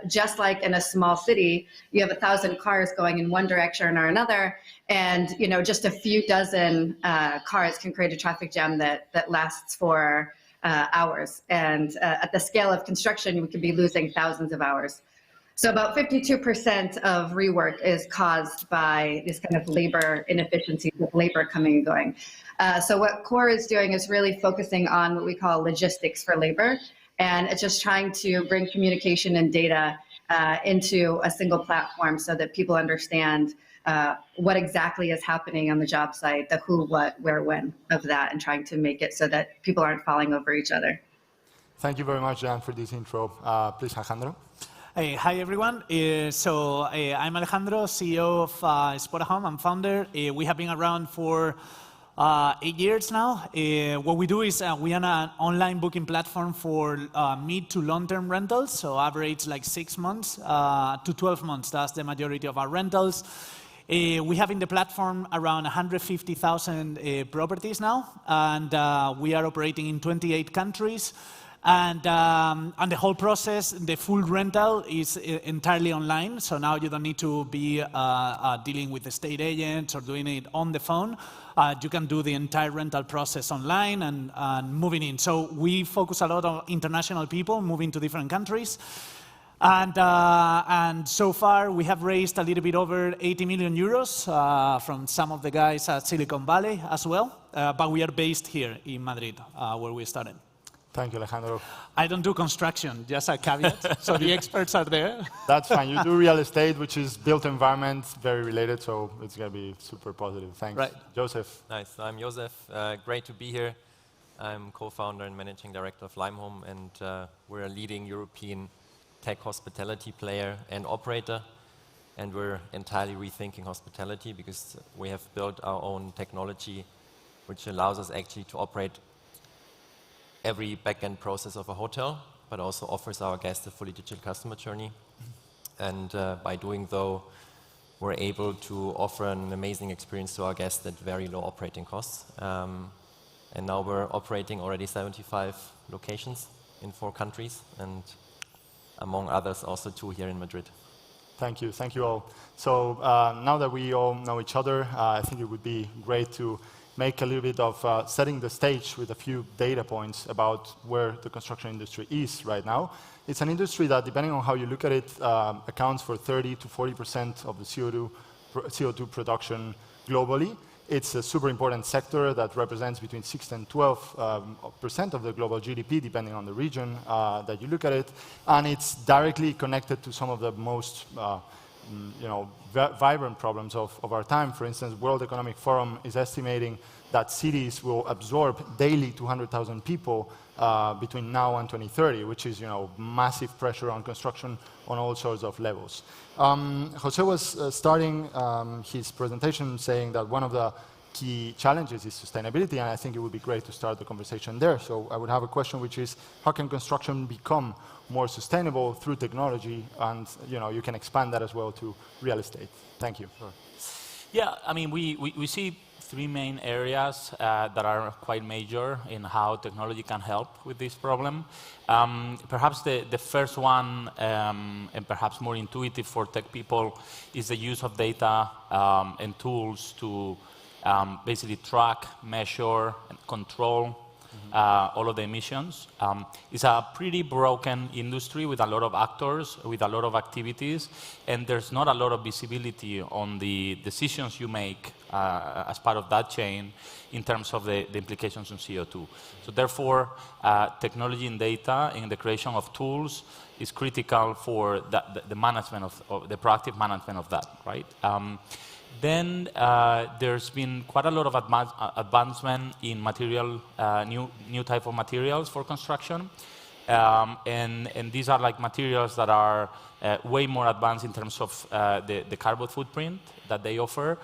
just like in a small city, you have 1,000 cars going in one direction or another, and just a few dozen cars can create a traffic jam that lasts for hours. And at the scale of construction, we could be losing thousands of hours. So about 52% of rework is caused by this kind of labor inefficiencies of labor coming and going. So what Core is doing is really focusing on what we call logistics for labor. And it's just trying to bring communication and data into a single platform so that people understand what exactly is happening on the job site, the who, what, where, when of that, and trying to make it so that people aren't falling over each other. Thank you very much, Jan, for this intro. Please, Alejandro. Hi, everyone. I'm Alejandro, CEO of Spotahome. I'm founder. We have been around for 8 years now. What we do is we are an online booking platform for mid to long-term rentals, so average like 6 months to 12 months. That's the majority of our rentals. We have in the platform around 150,000 properties now, and we are operating in 28 countries. And the whole process, the full rental is entirely online. So now you don't need to be dealing with estate agents or doing it on the phone. You can do the entire rental process online and moving in. So we focus a lot on international people moving to different countries. And so far, we have raised a little bit over 80 million euros from some of the guys at Silicon Valley as well. But we are based here in Madrid, where we started. Thank you, Alejandro. I don't do construction, just a caveat. So the experts are there. That's fine. You do real estate, which is built environment, very related, so it's going to be super positive. Thanks. Right. Joseph. Nice. I'm Joseph. Great to be here. I'm co-founder and managing director of Limehome, and we're a leading European tech hospitality player and operator. And we're entirely rethinking hospitality because we have built our own technology, which allows us actually to operate every back-end process of a hotel, but also offers our guests a fully digital customer journey. And by doing so, we're able to offer an amazing experience to our guests at very low operating costs. And now we're operating already 75 locations in 4 countries, and among others, also 2 here in Madrid. Thank you. Thank you all. So now that we all know each other, I think it would be great to make a little bit of setting the stage with a few data points about where the construction industry is right now. It's an industry that, depending on how you look at it, accounts for 30 to 40% of the CO2 production globally. It's a super important sector that represents between 6 and 12% of the global GDP, depending on the region that you look at it. And it's directly connected to some of the most vibrant problems of our time. For instance, World Economic Forum is estimating that cities will absorb daily 200,000 people between now and 2030, which is massive pressure on construction on all sorts of levels. Jose was starting his presentation saying that one of the key challenges is sustainability, and I think it would be great to start the conversation there. So I would have a question, which is, how can construction become more sustainable through technology? And you can expand that as well to real estate. Thank you. Sure. Yeah, I mean, we see 3 main areas that are quite major in how technology can help with this problem. Perhaps the first one, and perhaps more intuitive for tech people, is the use of data and tools to basically track, measure, and control all of the emissions. It's a pretty broken industry with a lot of actors, with a lot of activities, and there's not a lot of visibility on the decisions you make as part of that chain in terms of the implications on CO2. So therefore, technology and data in the creation of tools is critical for the management of the proactive management of that, right? Then there's been quite a lot of advancement in material, new type of materials for construction. And these are like materials that are way more advanced in terms of the carbon footprint that they offer.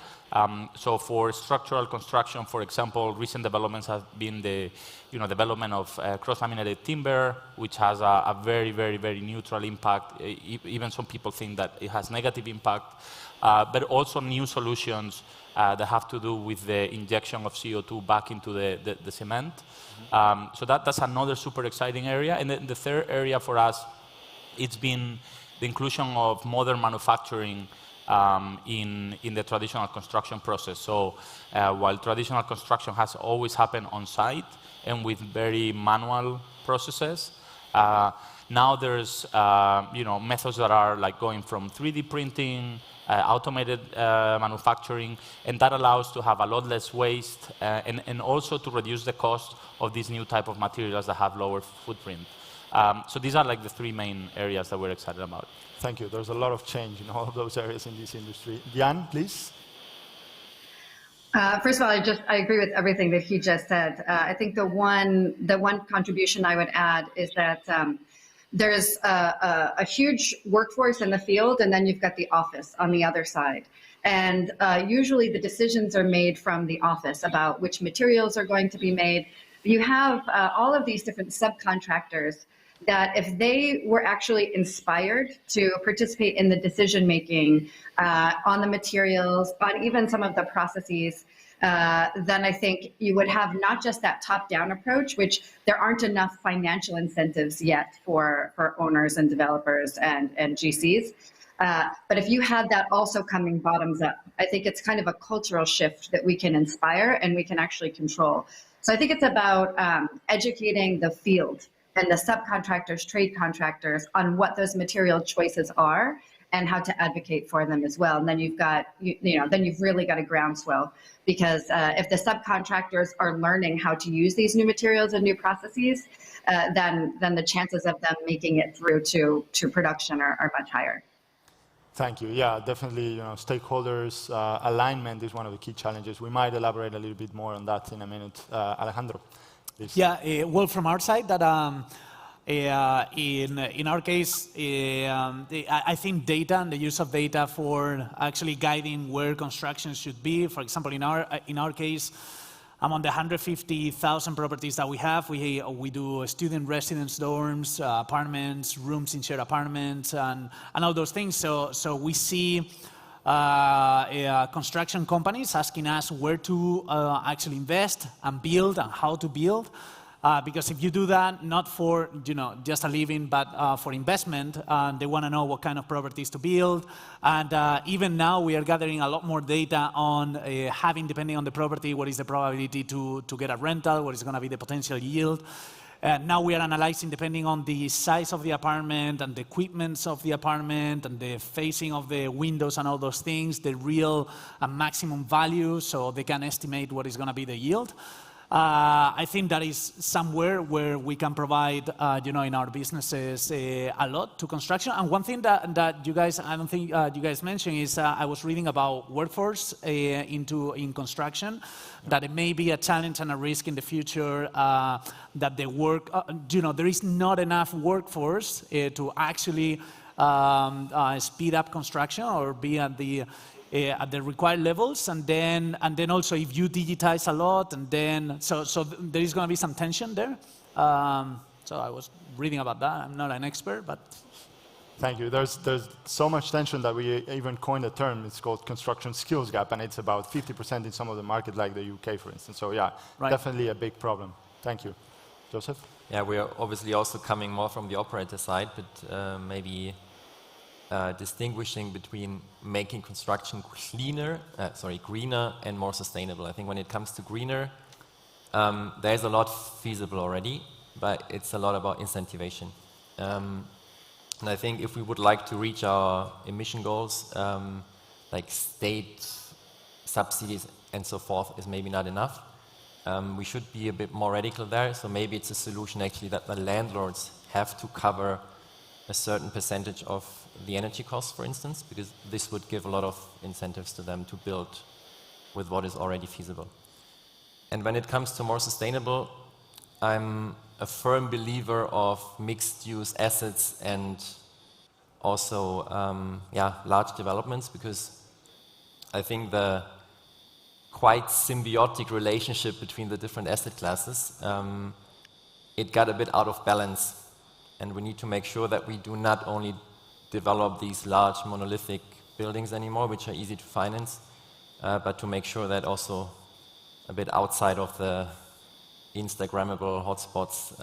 So for structural construction, for example, recent developments have been the development of cross-laminated timber, which has a very, very, very neutral impact. Even some people think that it has negative impact. But also new solutions that have to do with the injection of CO2 back into the cement. So that's another super exciting area. And then the third area for us, it's been the inclusion of modern manufacturing in the traditional construction process. So while traditional construction has always happened on site and with very manual processes, now there's methods that are like going from 3D printing, automated manufacturing, and that allows to have a lot less waste and also to reduce the cost of these new type of materials that have lower footprint. So these are like the 3 main areas that we're excited about. Thank you. There's a lot of change in all of those areas in this industry. Diane, please. First of all, I agree with everything that he just said. I think the one contribution I would add is that there's a huge workforce in the field, and then you've got the office on the other side. And usually the decisions are made from the office about which materials are going to be made. You have all of these different subcontractors that if they were actually inspired to participate in the decision making on the materials, on even some of the processes, then I think you would have not just that top-down approach, which there aren't enough financial incentives yet for owners and developers and GCs. But if you had that also coming bottoms up, I think it's kind of a cultural shift that we can inspire and we can actually control. So I think it's about educating the field and the subcontractors, trade contractors on what those material choices are and how to advocate for them as well. And then you've got, then you've really got a groundswell, because if the subcontractors are learning how to use these new materials and new processes, then the chances of them making it through to production are much higher. Thank you. Yeah, definitely, stakeholders alignment is one of the key challenges. We might elaborate a little bit more on that in a minute. Alejandro, please. Yeah, well, from our side, that in our case, I think data and the use of data for actually guiding where construction should be. For example, in our case, among the 150,000 properties that we have, we do student residence dorms, apartments, rooms in shared apartments, and all those things. So we see construction companies asking us where to actually invest and build and how to build. Because if you do that, not for just a living, but for investment, they want to know what kind of properties to build. And even now, we are gathering a lot more data on having, depending on the property, what is the probability to get a rental, what is going to be the potential yield. Now we are analyzing, depending on the size of the apartment and the equipments of the apartment and the facing of the windows and all those things, the real and maximum value, so they can estimate what is going to be the yield. I think that is somewhere where we can provide, in our businesses, a lot to construction. And one thing that you guys, I don't think you guys mentioned is I was reading about workforce in construction, that it may be a challenge and a risk in the future that the work, there is not enough workforce to actually speed up construction or be at the required levels, and then also if you digitize a lot, and then so there is going to be some tension there. So I was reading about that. I'm not an expert, but thank you. There's so much tension that we even coined a term. It's called construction skills gap, and it's about 50% in some of the market, like the UK, for instance. So yeah, right. Definitely a big problem. Thank you, Joseph. Yeah, we are obviously also coming more from the operator side, but maybe. Distinguishing between making construction greener and more sustainable. I think when it comes to greener, there's a lot feasible already, but it's a lot about incentivization. And I think if we would like to reach our emission goals, like state subsidies and so forth is maybe not enough. We should be a bit more radical there. So maybe it's a solution actually that the landlords have to cover a certain percentage of the energy costs, for instance, because this would give a lot of incentives to them to build with what is already feasible. And when it comes to more sustainable, I'm a firm believer of mixed-use assets and also large developments, because I think the quite symbiotic relationship between the different asset classes, it got a bit out of balance. And we need to make sure that we do not only develop these large monolithic buildings anymore, which are easy to finance, but to make sure that also a bit outside of the Instagrammable hotspots,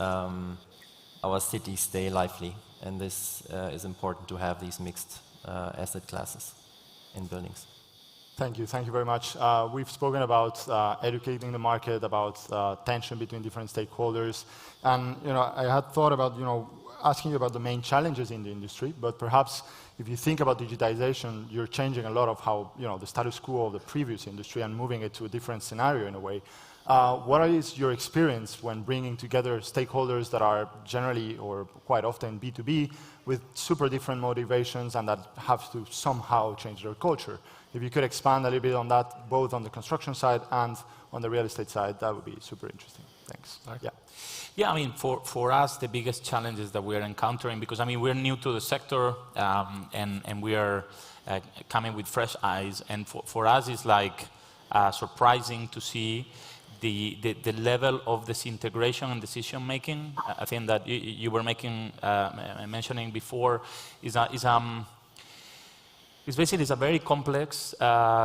our cities stay lively. And this is important to have these mixed asset classes in buildings. Thank you very much. We've spoken about educating the market, about tension between different stakeholders, and I had thought about asking you about the main challenges in the industry, but perhaps if you think about digitization, you're changing a lot of how the status quo of the previous industry and moving it to a different scenario in a way. What is your experience when bringing together stakeholders that are generally or quite often B2B with super different motivations and that have to somehow change their culture? If you could expand a little bit on that, both on the construction side and on the real estate side, that would be super interesting. Thanks. Yeah. Yeah, I mean, for us, the biggest challenges that we are encountering, because, I mean, we're new to the sector and we are coming with fresh eyes. And for us, it's like surprising to see the level of disintegration and decision making. I think that you were mentioning before is basically a very complex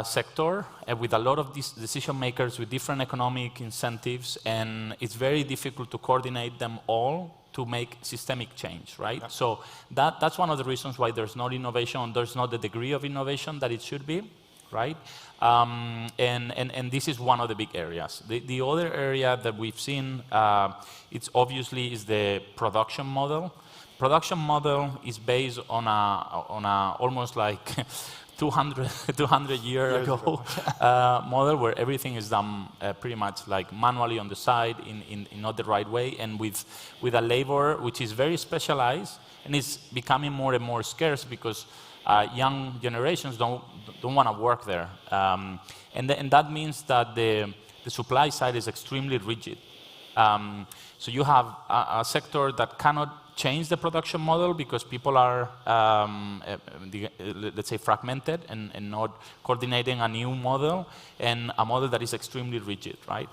sector with a lot of these decision makers with different economic incentives, and it's very difficult to coordinate them all to make systemic change, right? Yeah. So that's one of the reasons why there's not innovation, there's not the degree of innovation that it should be, right? And this is one of the big areas. The other area that we've seen, it's obviously is the production model. Production model is based on a almost like 200 years ago model where everything is done pretty much like manually on the side in not the right way, and with a labor which is very specialized and is becoming more and more scarce because young generations don't want to work there, and that means that the supply side is extremely rigid. So you have a sector that cannot change the production model because people are, let's say, fragmented and not coordinating a new model, and a model that is extremely rigid, right?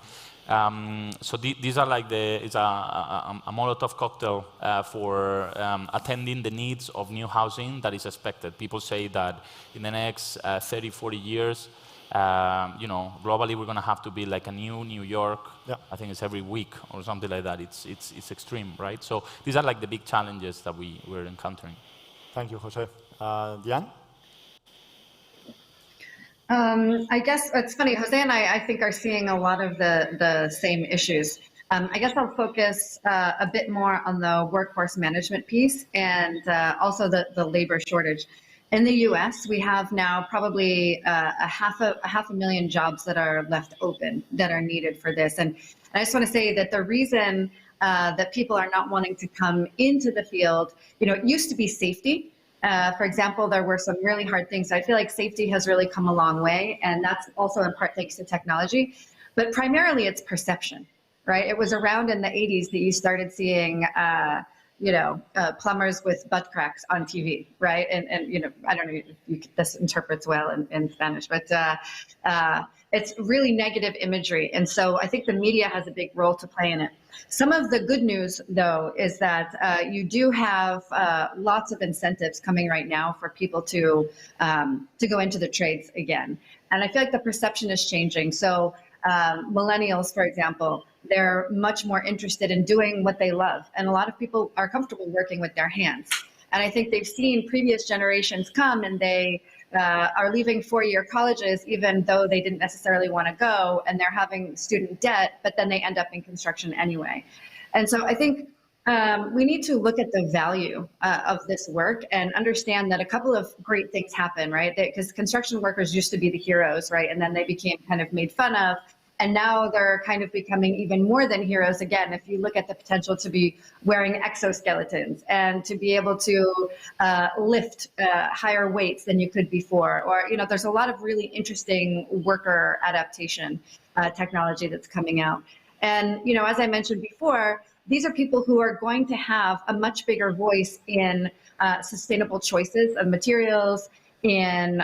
So these are like it's a Molotov cocktail for attending the needs of new housing that is expected. People say that in the next 30, 40 years, globally we're going to have to be like a new New York. Yeah. I think it's every week or something like that. It's extreme, right? So these are like the big challenges that we're encountering. Thank you, Jose. Diane? I guess it's funny, Jose and I think, are seeing a lot of the same issues. I guess I'll focus a bit more on the workforce management piece and also the labor shortage. In the US, we have now probably a half a million jobs that are left open that are needed for this. And I just want to say that the reason that people are not wanting to come into the field, it used to be safety. For example, there were some really hard things. I feel like safety has really come a long way, and that's also in part thanks to technology. But primarily, it's perception, right? It was around in the 80s that you started seeing plumbers with butt cracks on TV, right? And I don't know if this interprets well in Spanish, but it's really negative imagery. And so I think the media has a big role to play in it. Some of the good news, though, is that you do have lots of incentives coming right now for people to go into the trades again. And I feel like the perception is changing. So millennials, for example, they're much more interested in doing what they love. And a lot of people are comfortable working with their hands. And I think they've seen previous generations come and they are leaving four-year colleges, even though they didn't necessarily want to go, and they're having student debt, but then they end up in construction anyway. And so I think we need to look at the value of this work and understand that a couple of great things happen, right? Because construction workers used to be the heroes, right? And then they became kind of made fun of. And now they're kind of becoming even more than heroes again, if you look at the potential to be wearing exoskeletons and to be able to lift higher weights than you could before. Or, there's a lot of really interesting worker adaptation technology that's coming out. And, as I mentioned before, these are people who are going to have a much bigger voice in sustainable choices of materials, in,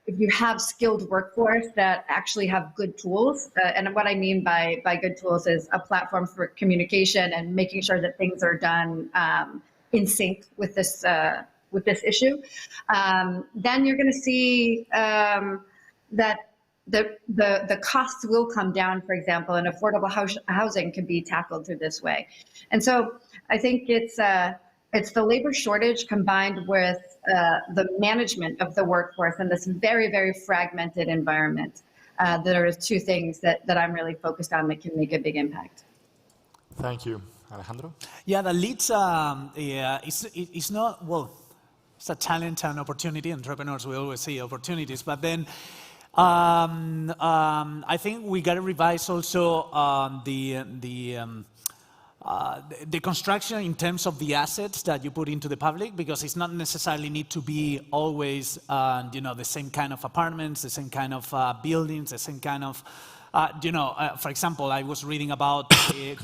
if you have skilled workforce that actually have good tools, and what I mean by good tools is a platform for communication and making sure that things are done in sync with this issue, then you're going to see that the costs will come down, for example, and affordable housing can be tackled through this way. And so I think it's the labor shortage combined with the management of the workforce and this very, very fragmented environment that are two things that I'm really focused on that can make a big impact. Thank you. Alejandro? Yeah, the leads, it's not, well, it's a challenge and opportunity. Entrepreneurs will always see opportunities, but then I think we got to revise also the construction in terms of the assets that you put into the public, because it's not necessarily need to be always, the same kind of apartments, the same kind of buildings, the same kind of For example, I was reading about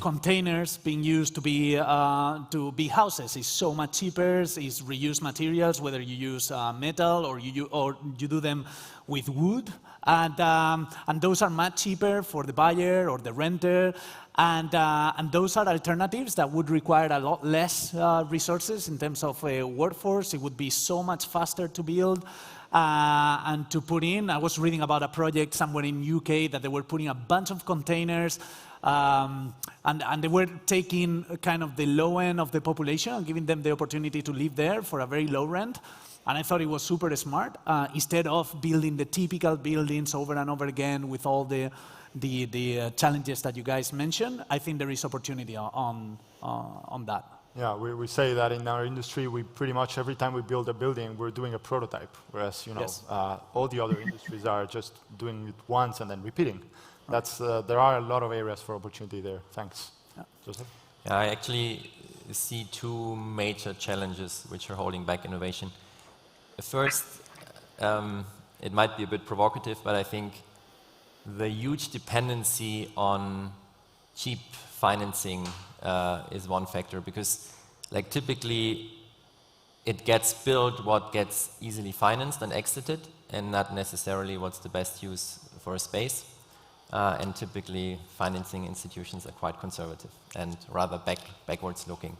containers being used to be houses. It's so much cheaper. It's reused materials, whether you use metal or you do them with wood, and those are much cheaper for the buyer or the renter. And those are alternatives that would require a lot less resources in terms of workforce. It would be so much faster to build and to put in. I was reading about a project somewhere in UK that they were putting a bunch of containers and they were taking kind of the low end of the population and giving them the opportunity to live there for a very low rent. And I thought it was super smart. Instead of building the typical buildings over and over again with all the challenges that you guys mentioned, I think there is opportunity on that. Yeah, we say that in our industry, we pretty much every time we build a building, we're doing a prototype, whereas Yes. all the other industries are just doing it once and then repeating. There are a lot of areas for opportunity there. Thanks. Yeah. Joseph? Yeah, I actually see two major challenges which are holding back innovation. First, it might be a bit provocative, but I think the huge dependency on cheap financing is one factor, because like typically it gets built what gets easily financed and exited, and not necessarily what's the best use for a space. And typically financing institutions are quite conservative and rather backwards looking.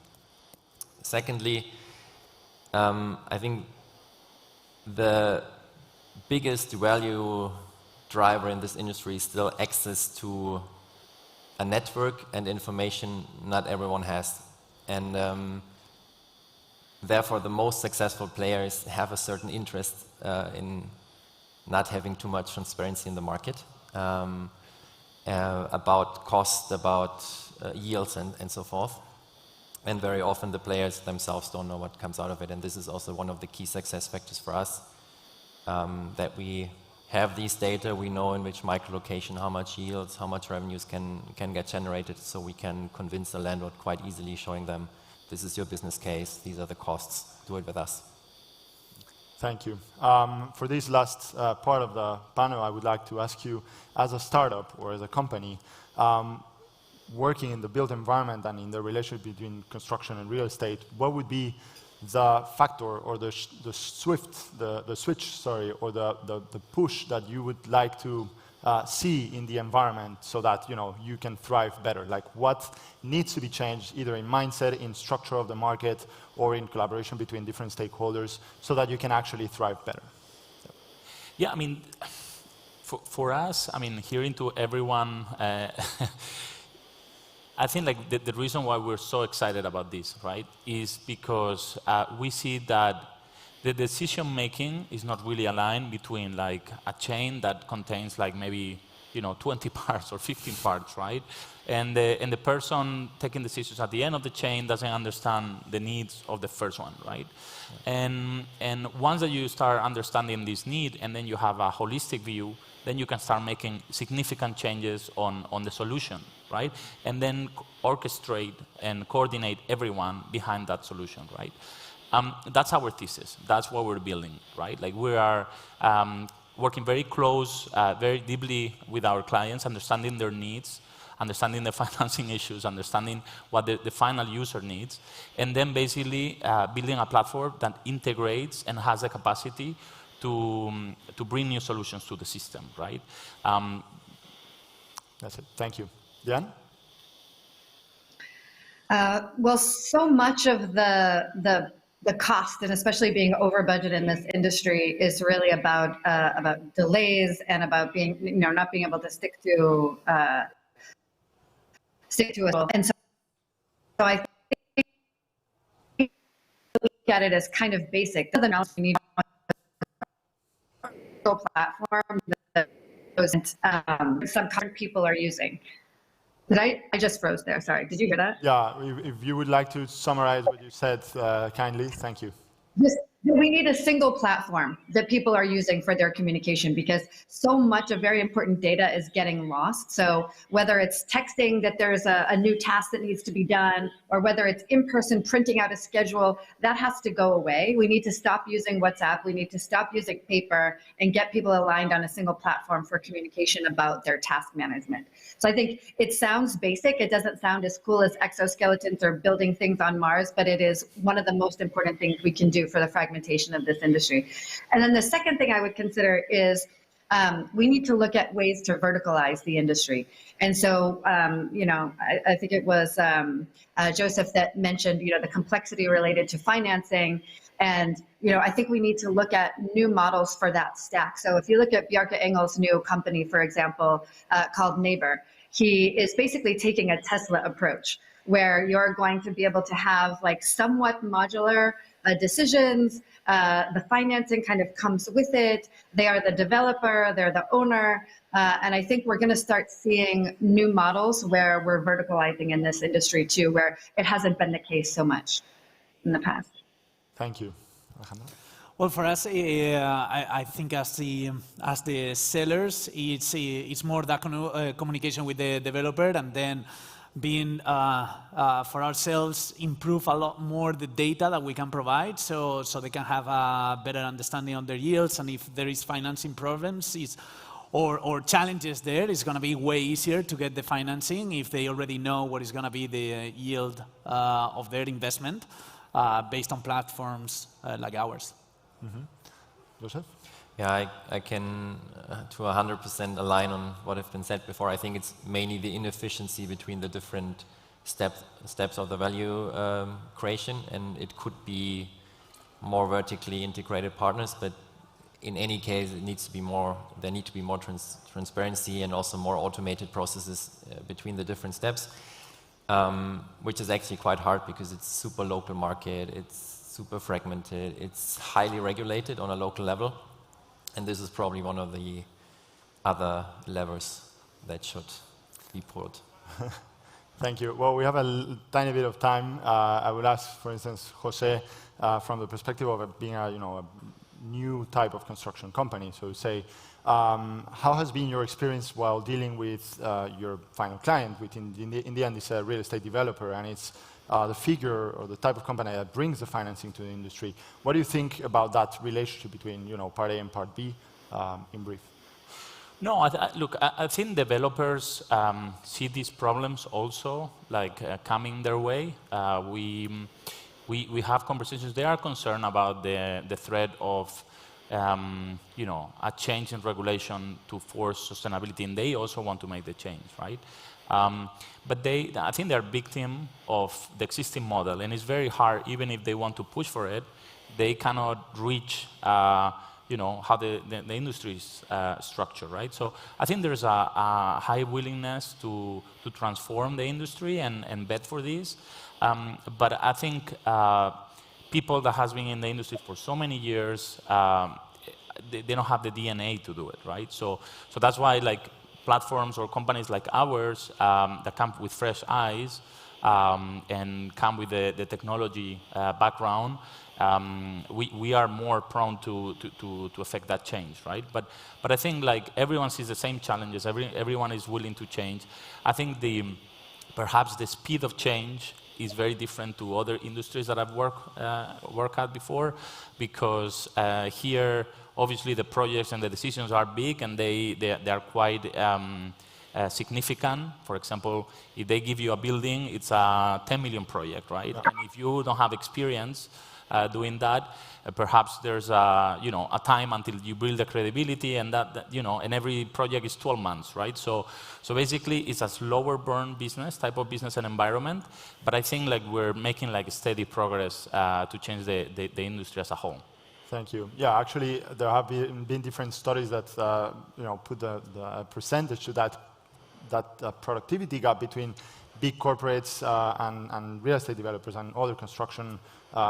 Secondly, I think the biggest value driver in this industry is still access to a network and information not everyone has. And therefore, the most successful players have a certain interest in not having too much transparency in the market about cost, about yields, and so forth. And very often the players themselves don't know what comes out of it. And this is also one of the key success factors for us, that we have these data, we know in which micro-location, how much yields, how much revenues can get generated, so we can convince the landlord quite easily, showing them, this is your business case, these are the costs, do it with us. Thank you. For this last part of the panel, I would like to ask you, as a startup or as a company, working in the built environment and in the relationship between construction and real estate, what would be the factor or the switch, or the push that you would like to see in the environment so that you can thrive better? Like what needs to be changed either in mindset, in structure of the market, or in collaboration between different stakeholders so that you can actually thrive better? Yeah, I mean, for us, I mean, hearing to everyone, I think like the reason why we're so excited about this, right, is because we see that the decision making is not really aligned between like a chain that contains like maybe 20 parts or 15 parts, right, and the person taking decisions at the end of the chain doesn't understand the needs of the first one, right, and once that you start understanding this need and then you have a holistic view, then you can start making significant changes on the solution, right? And then orchestrate and coordinate everyone behind that solution, right? That's our thesis. That's what we're building, right? Like we are working very close, very deeply with our clients, understanding their needs, understanding the financing issues, understanding what the final user needs, and then basically building a platform that integrates and has the capacity to bring new solutions to the system, right? That's it. Thank you. Jan? Well, so much of the cost, and especially being over budget in this industry, is really about delays and about being, not being able to stick to it. And so I think look at it as kind of basic. Nothing else you need a platform that some people are using. I just froze there, sorry. Did you hear that? Yeah, if you would like to summarize what you said kindly, thank you. We need a single platform that people are using for their communication because so much of very important data is getting lost. So whether it's texting that there's a new task that needs to be done, or whether it's in person printing out a schedule, that has to go away. We need to stop using WhatsApp. We need to stop using paper and get people aligned on a single platform for communication about their task management. So I think it sounds basic. It doesn't sound as cool as exoskeletons or building things on Mars, but it is one of the most important things we can do for the fragmentation of this industry. And then the second thing I would consider is we need to look at ways to verticalize the industry. And so, I think it was Joseph that mentioned, the complexity related to financing. And, I think we need to look at new models for that stack. So if you look at Bjarke Engel's new company, for example, called Neighbor, he is basically taking a Tesla approach where you're going to be able to have like somewhat modular decisions. The financing kind of comes with it. They are the developer, they're the owner. And I think we're going to start seeing new models where we're verticalizing in this industry too, where it hasn't been the case so much in the past. Thank you. Alejandro? Well, for us, I think as the sellers, it's more that communication with the developer, and then being for ourselves improve a lot more the data that we can provide, so they can have a better understanding of their yields, and if there is financing problems or challenges there, it's going to be way easier to get the financing if they already know what is going to be the yield of their investment based on platforms like ours. Mm-hmm. Joseph? Yeah, I can to 100% align on what has been said before. I think it's mainly the inefficiency between the different steps of the value creation, and it could be more vertically integrated partners, but in any case, there needs to be more transparency and also more automated processes between the different steps, which is actually quite hard because it's super local market, it's super fragmented, it's highly regulated on a local level. And this is probably one of the other levers that should be pulled. Thank you. Well, we have a tiny bit of time. I would ask, for instance, Jose, from the perspective of being a new type of construction company. So say, how has been your experience while dealing with your final client, which in the end is a real estate developer, and it's the figure or the type of company that brings the financing to the industry? What do you think about that relationship between part A and part B, in brief? No, look, I think developers see these problems also coming their way. We have conversations. They are concerned about the threat of a change in regulation to force sustainability, and they also want to make the change, right? But I think they're victim of the existing model, and it's very hard, even if they want to push for it, they cannot reach, how the industry is structured, right? So I think there's a high willingness to transform the industry and bet for this. But I think people that has been in the industry for so many years, they don't have the DNA to do it, right? So that's why platforms or companies like ours that come with fresh eyes and come with the technology background, we are more prone to affect that change, right? But I think everyone sees the same challenges. Everyone is willing to change. I think perhaps the speed of change is very different to other industries that I've worked at before, because here obviously the projects and the decisions are big, and they are quite significant. For example, if they give you a building, it's a 10 million project, right? Yeah. And if you don't have experience doing that, perhaps there's a time until you build the credibility, and and every project is 12 months, right? So basically, it's a slower burn type of business and environment. But I think we're making steady progress to change the industry as a whole. Thank you. Yeah, actually, there have been different studies that put the percentage to that productivity gap between big corporates and real estate developers and other construction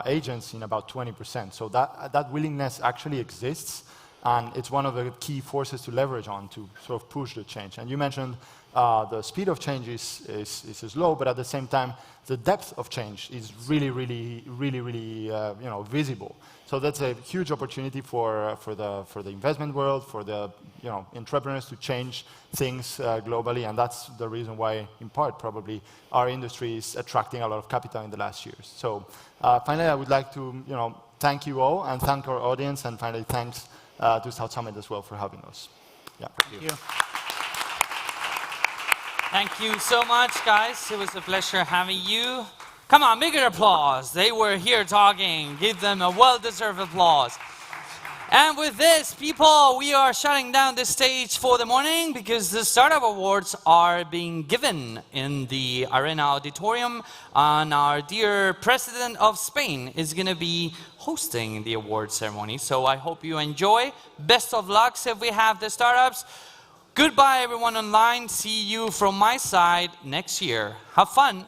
agents in about 20%. So that willingness actually exists. And it's one of the key forces to leverage on to sort of push the change. And you mentioned the speed of change is slow, but at the same time, the depth of change is really visible. So that's a huge opportunity for the investment world, for the entrepreneurs to change things globally, and that's the reason why, in part, probably our industry is attracting a lot of capital in the last years. So finally, I would like to thank you all and thank our audience, and finally, thanks to South Summit as well for having us. Yeah. Thank you. Thank you so much, guys. It was a pleasure having you. Come on, bigger applause. They were here talking. Give them a well-deserved applause. And with this, people, we are shutting down the stage for the morning because the Startup Awards are being given in the Arena Auditorium, and our dear President of Spain is going to be hosting the award ceremony. So I hope you enjoy. Best of luck if we have the startups. Goodbye, everyone online. See you from my side next year. Have fun.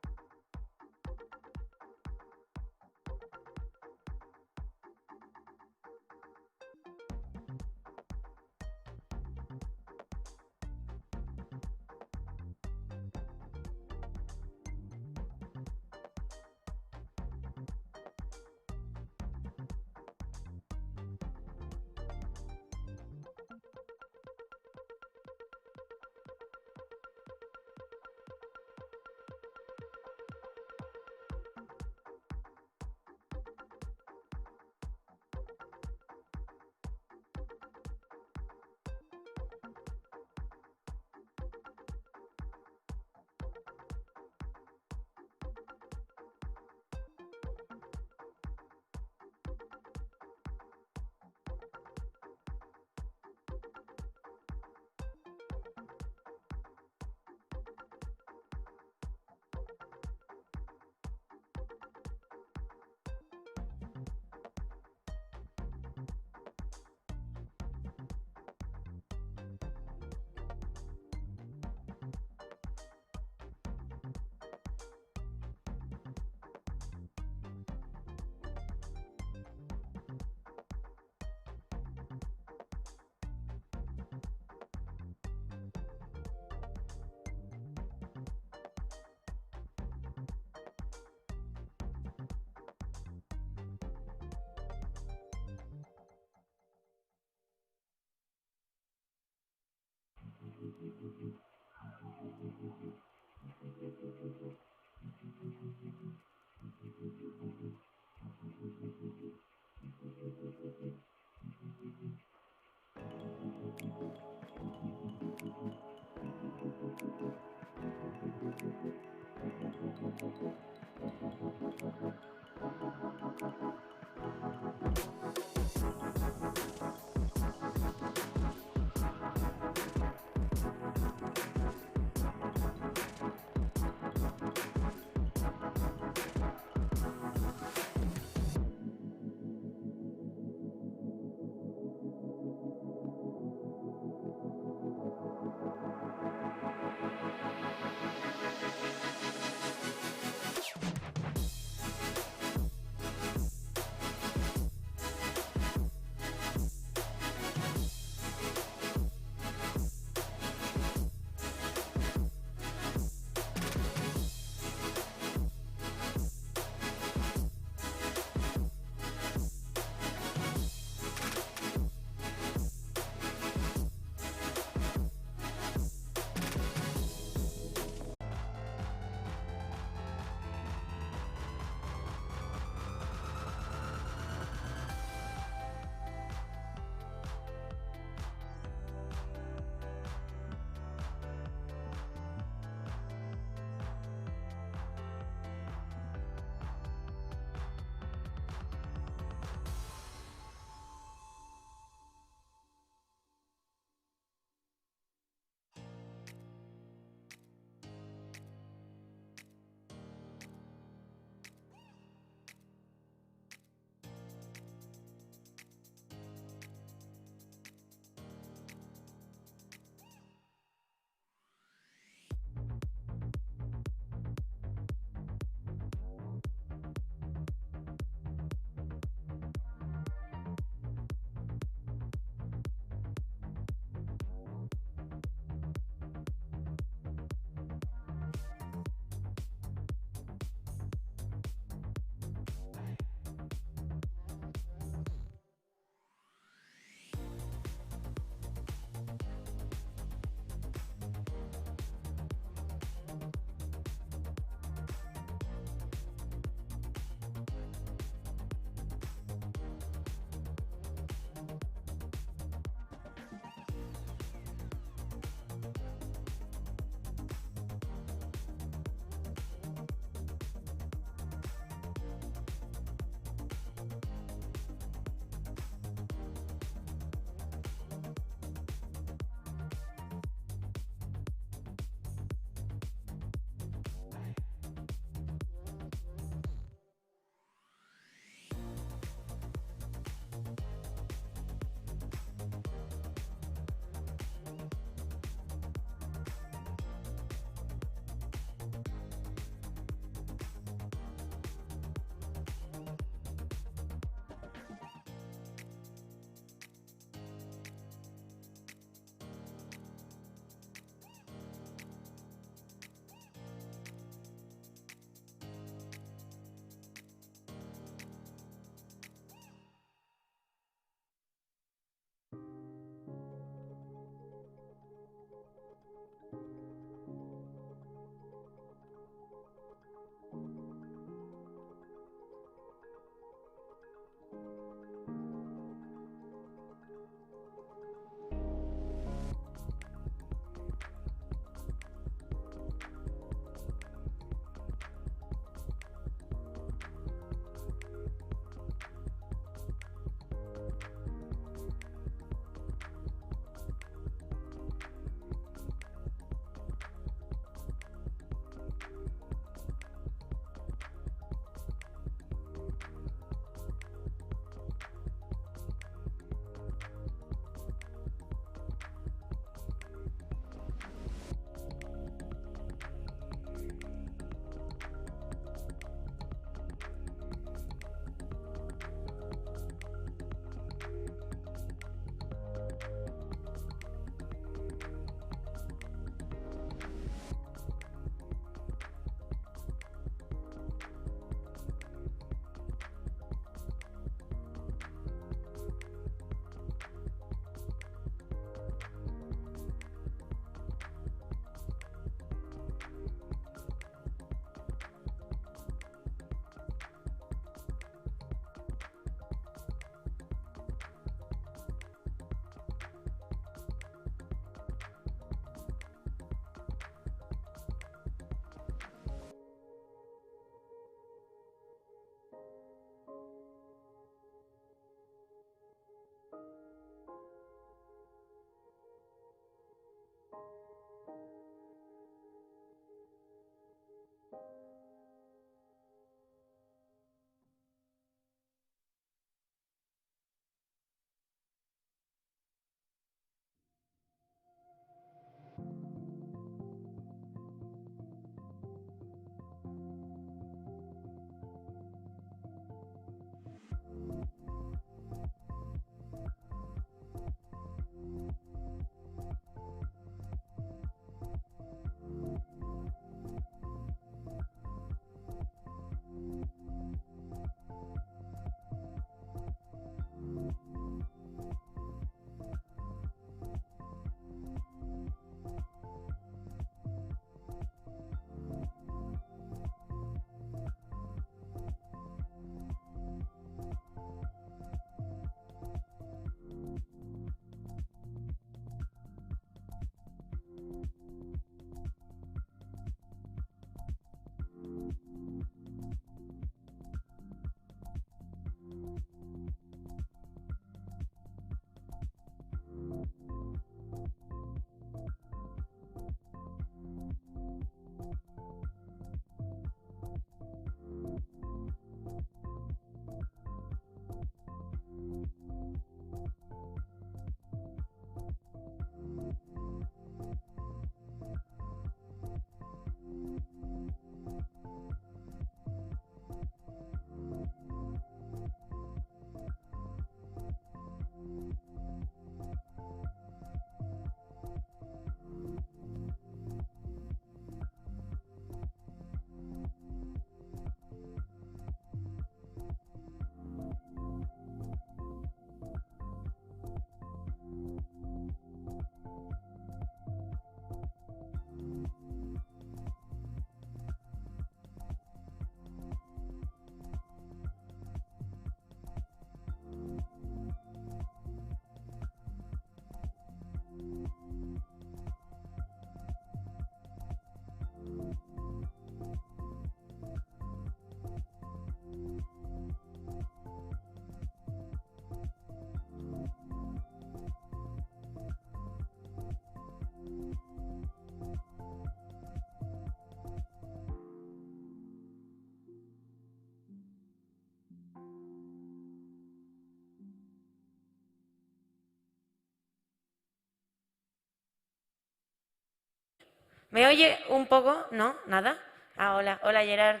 ¿Me oye un poco? ¿No? ¿Nada? Ah, hola. Hola, Gerard.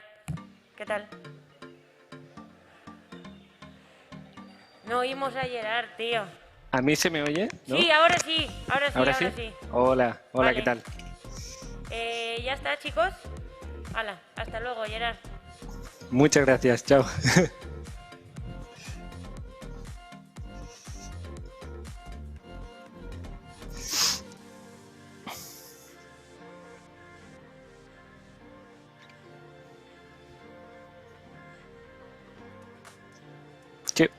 ¿Qué tal? No oímos a Gerard, tío. ¿A mí se me oye? ¿No? Sí, ahora sí. Ahora sí, ¿Ahora ahora sí? sí. Hola, hola, Vale. ¿qué tal? ¿Ya está, chicos? Hala, hasta luego, Gerard. Muchas gracias, chao. ¿Qué?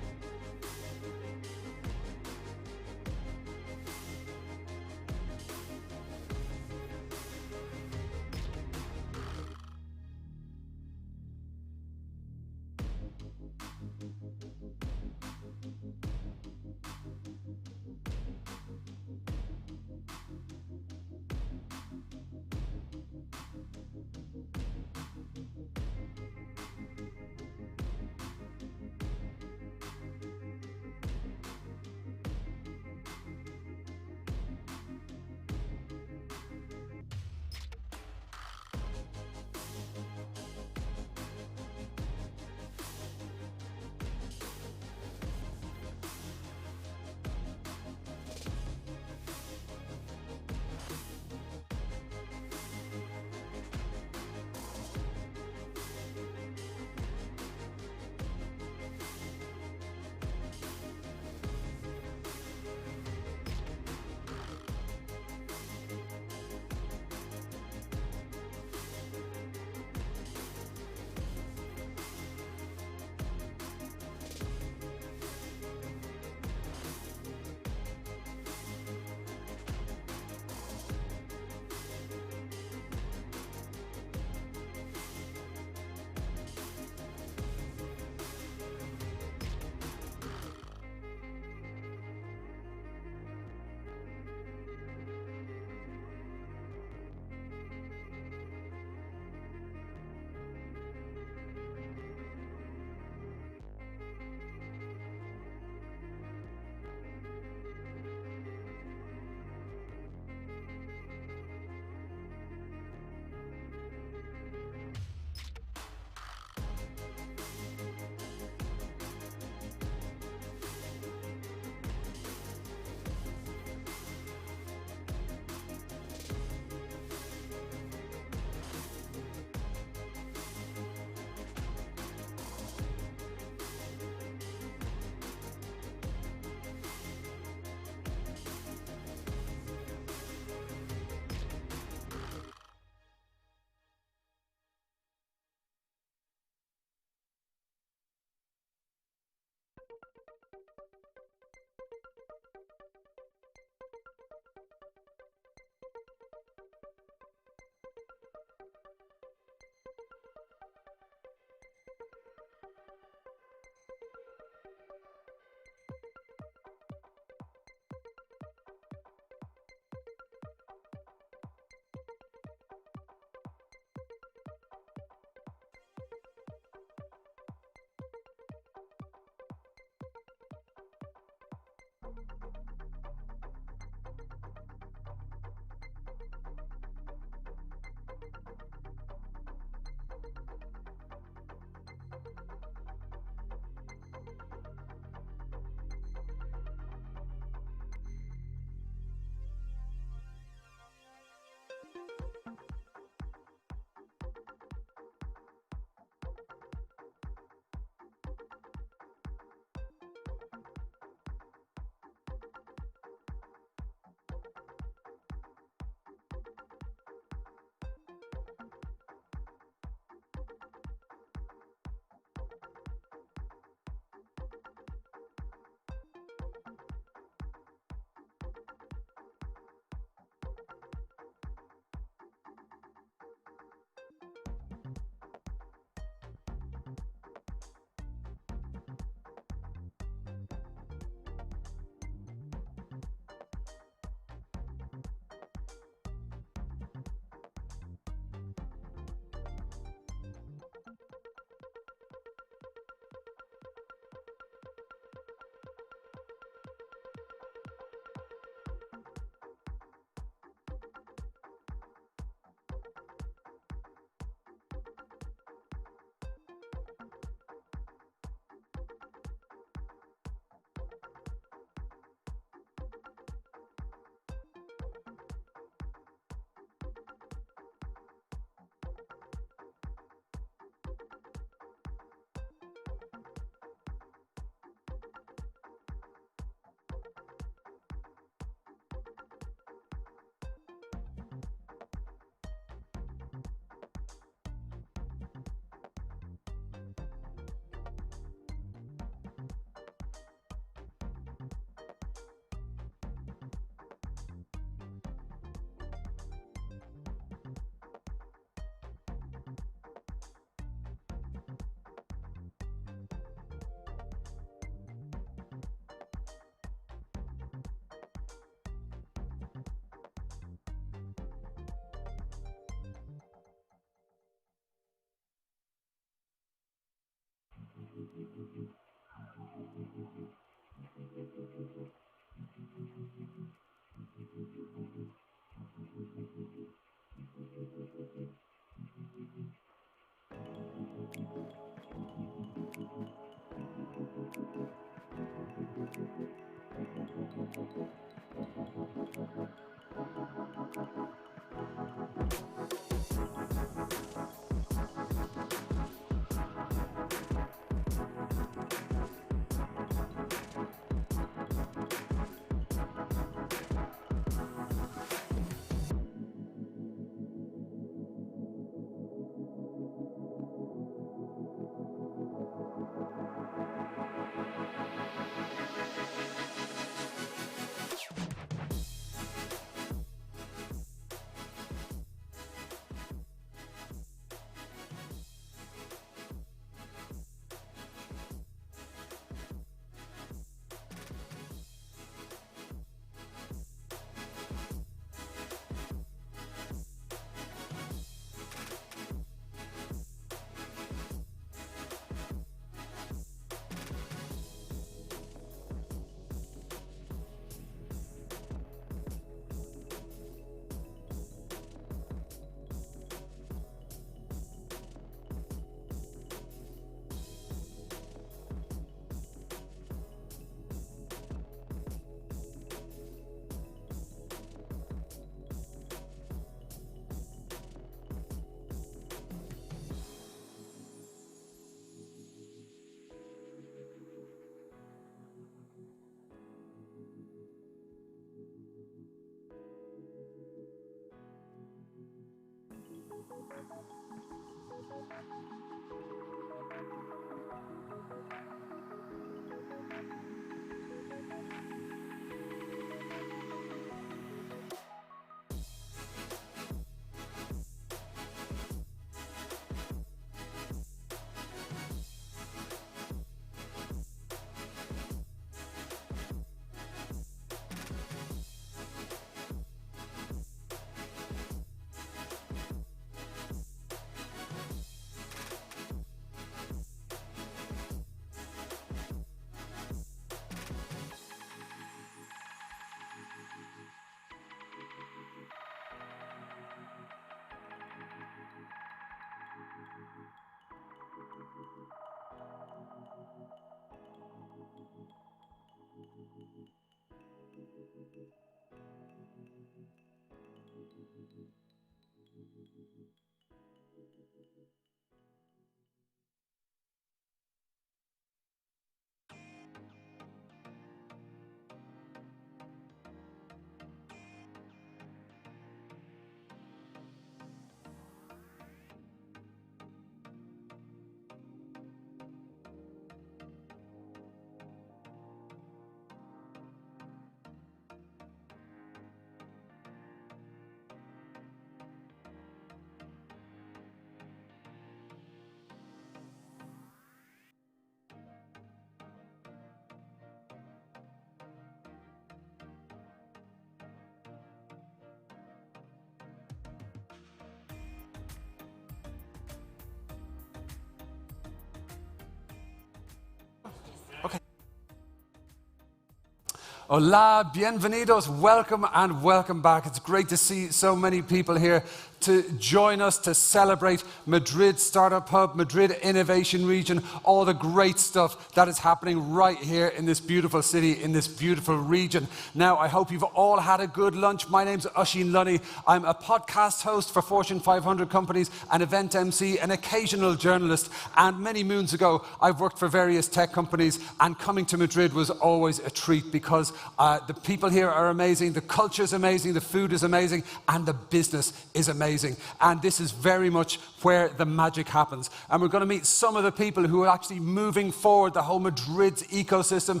Hola, bienvenidos, welcome and welcome back. It's great to see so many people here to join us to celebrate Madrid Startup Hub, Madrid Innovation Region, all the great stuff that is happening right here in this beautiful city, in this beautiful region. Now, I hope you've all had a good lunch. My name's Oisín Lunny. I'm a podcast host for Fortune 500 companies, an event MC, an occasional journalist, and many moons ago, I've worked for various tech companies, and coming to Madrid was always a treat because the people here are amazing, the culture is amazing, the food is amazing, and the business is amazing. And this is very much where the magic happens. And we're going to meet some of the people who are actually moving forward the whole Madrid's ecosystem,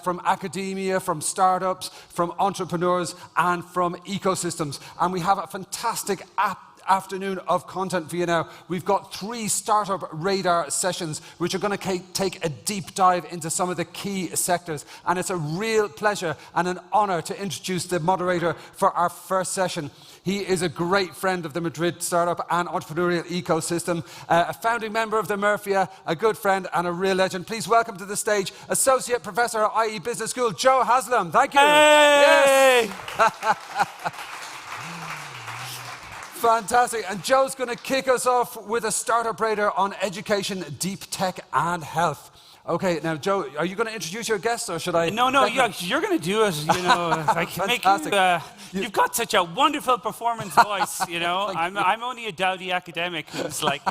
from academia, from startups, from entrepreneurs, and from ecosystems. And we have a fantastic afternoon of content for you now. We've got 3 Startup Radar sessions which are going to take a deep dive into some of the key sectors, and it's a real pleasure and an honor to introduce the moderator for our first session. He is a great friend of the Madrid startup and entrepreneurial ecosystem, a founding member of the Murphia, a good friend and a real legend. Please welcome to the stage Associate Professor at IE Business School, Joe Haslam. Thank you. Hey! Yes. Fantastic. And Joe's going to kick us off with a Startup Radar on education, deep tech and health. Okay, now Joe, are you going to introduce your guests or should I? No, you're going to do it. You know, you've got such a wonderful performance voice. You know, I'm only a dowdy academic who's like,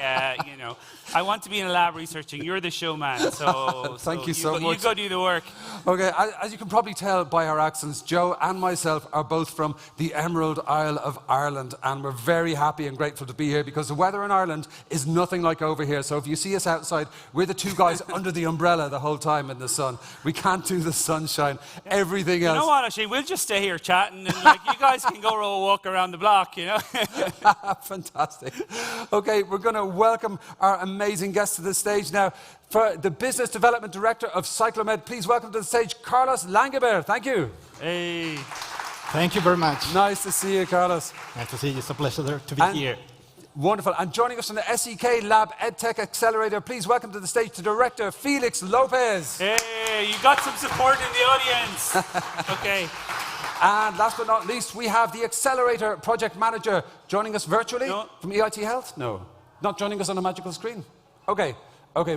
you know, I want to be in a lab researching. You're the showman, so thank you so much. You go do the work. Okay, as you can probably tell by our accents, Joe and myself are both from the Emerald Isle of Ireland, and we're very happy and grateful to be here because the weather in Ireland is nothing like over here. So if you see us outside, we're the 2 guys under the umbrella the whole time in the sun. We can't do the sunshine. Everything else. You know what, actually, we'll just stay here chatting, and like you guys can go for a walk around the block. You know. Fantastic. Okay, we're going to welcome our amazing guest to the stage now. For the Business Development Director of Cyclomed, please welcome to the stage Carlos Langeber. Thank you. Hey. Thank you very much. Nice to see you, Carlos. Nice to see you. It's a pleasure to be here. Wonderful. And joining us from the SEK Lab EdTech Accelerator, please welcome to the stage the Director, Felix Lopez. Hey, you got some support in the audience. Okay. And last but not least, we have the Accelerator Project Manager joining us virtually from EIT Health? No. Not joining us on a magical screen? Okay,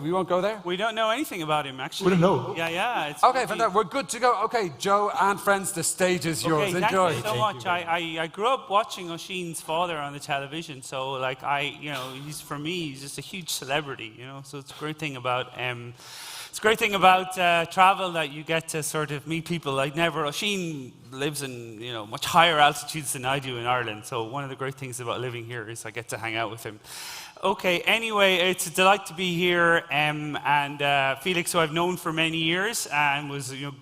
we won't go there? We don't know anything about him, actually. We don't know? Yeah. Okay, fantastic. We're good to go. Okay, Joe and friends, the stage is yours. Enjoy. Thank you so much. I grew up watching Oisín's father on the television, so like for me, he's just a huge celebrity, you know. So it's a great thing about It's a great thing about travel that you get to sort of meet people. Like Oisin lives in much higher altitudes than I do in Ireland. So one of the great things about living here is I get to hang out with him. Okay, anyway, it's a delight to be here. And Felix, who I've known for many years, and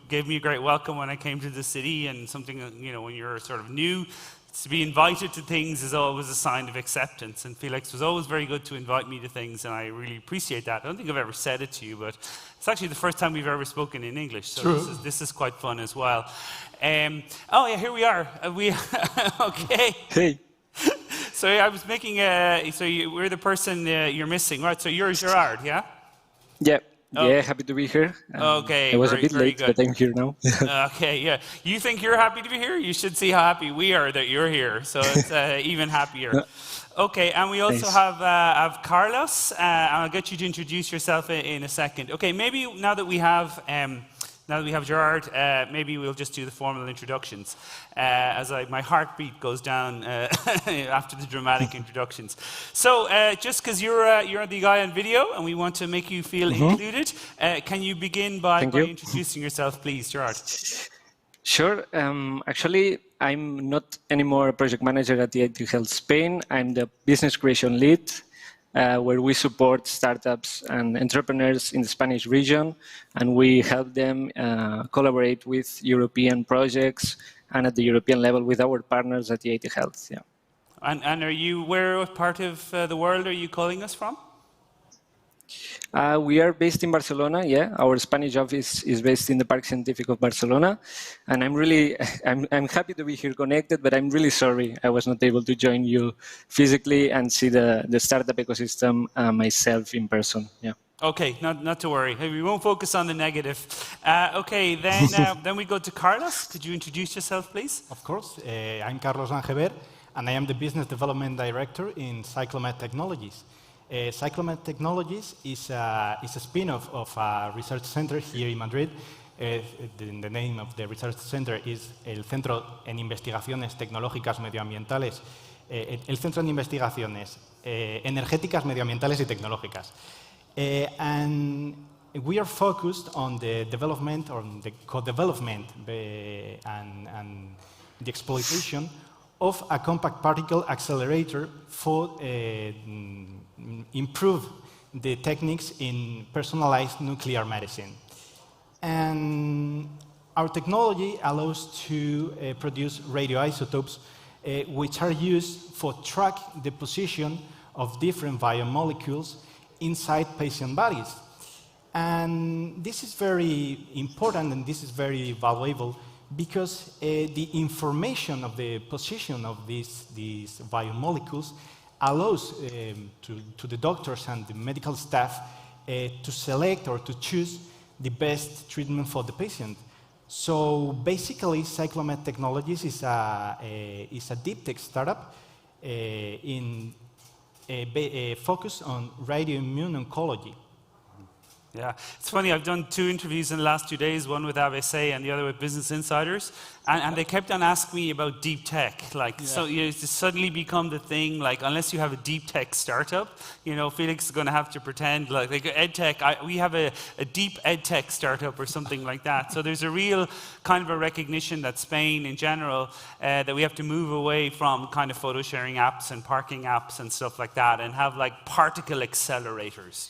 gave me a great welcome when I came to the city, and something when you're sort of new. To be invited to things is always a sign of acceptance, and Felix was always very good to invite me to things, and I really appreciate that. I don't think I've ever said it to you, but it's actually the first time we've ever spoken in English, so this is quite fun as well. Oh yeah, here we are. Okay. Hey. So I was making we're the person you're missing, right? So you're Gerard, yeah? Yeah. Oh. Yeah, happy to be here. Okay, I was very, a bit very late, good. but I'm here now. Okay, yeah. You think you're happy to be here? You should see how happy we are that you're here. So it's even happier. Okay, and we also have Carlos. I'll get you to introduce yourself in a second. Okay, maybe now that we have Gerard, maybe we'll just do the formal introductions. As my heartbeat goes down after the dramatic introductions. So, just because you're the guy on video, and we want to make you feel included, can you begin by introducing yourself, please, Gerard? Sure. Actually, I'm not anymore a project manager at the IT Health Spain. I'm the business creation lead, where we support startups and entrepreneurs in the Spanish region, and we help them collaborate with European projects and at the European level with our partners at the IT Health. Yeah. And where part of the world are you calling us from? We are based in Barcelona. Yeah, our Spanish office is based in the Parc Científic of Barcelona, and I'm happy to be here connected. But I'm really sorry I was not able to join you physically and see the startup ecosystem myself in person. Yeah. Okay, not to worry. Hey, we won't focus on the negative. Okay, then we go to Carlos. Could you introduce yourself, please? Of course. I'm Carlos Langever, and I am the Business Development Director in Cyclomed Technologies. Cyclomed Technologies is a spin-off of a research center here in Madrid. The name of the research center is el Centro en Investigaciones Tecnológicas Medioambientales. El Centro en Investigaciones Energéticas, Medioambientales y Tecnológicas. And we are focused on the development or the co-development and the exploitation of a compact particle accelerator for improve the techniques in personalized nuclear medicine. And our technology allows to produce radioisotopes which are used for track the position of different biomolecules inside patient bodies. And this is very important and this is very valuable because the information of the position of these biomolecules allows to the doctors and the medical staff to select or to choose the best treatment for the patient. So basically, Cyclomed Technologies is a deep tech startup focused on radioimmune oncology. Yeah, it's funny, I've done 2 interviews in the last 2 days, one with ABC and the other with Business Insiders, and they kept on asking me about deep tech. So you suddenly become the thing, unless you have a deep tech startup, Felix is going to have to pretend like EdTech, we have a deep EdTech startup or something like that. So there's a real kind of a recognition that Spain in general, that we have to move away from kind of photo sharing apps and parking apps and stuff like that and have particle accelerators,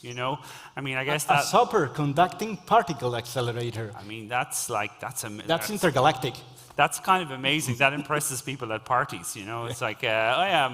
I mean, I guess a superconducting particle accelerator. I mean, that's that's intergalactic. That's kind of amazing. That impresses people at parties, It's like, oh yeah,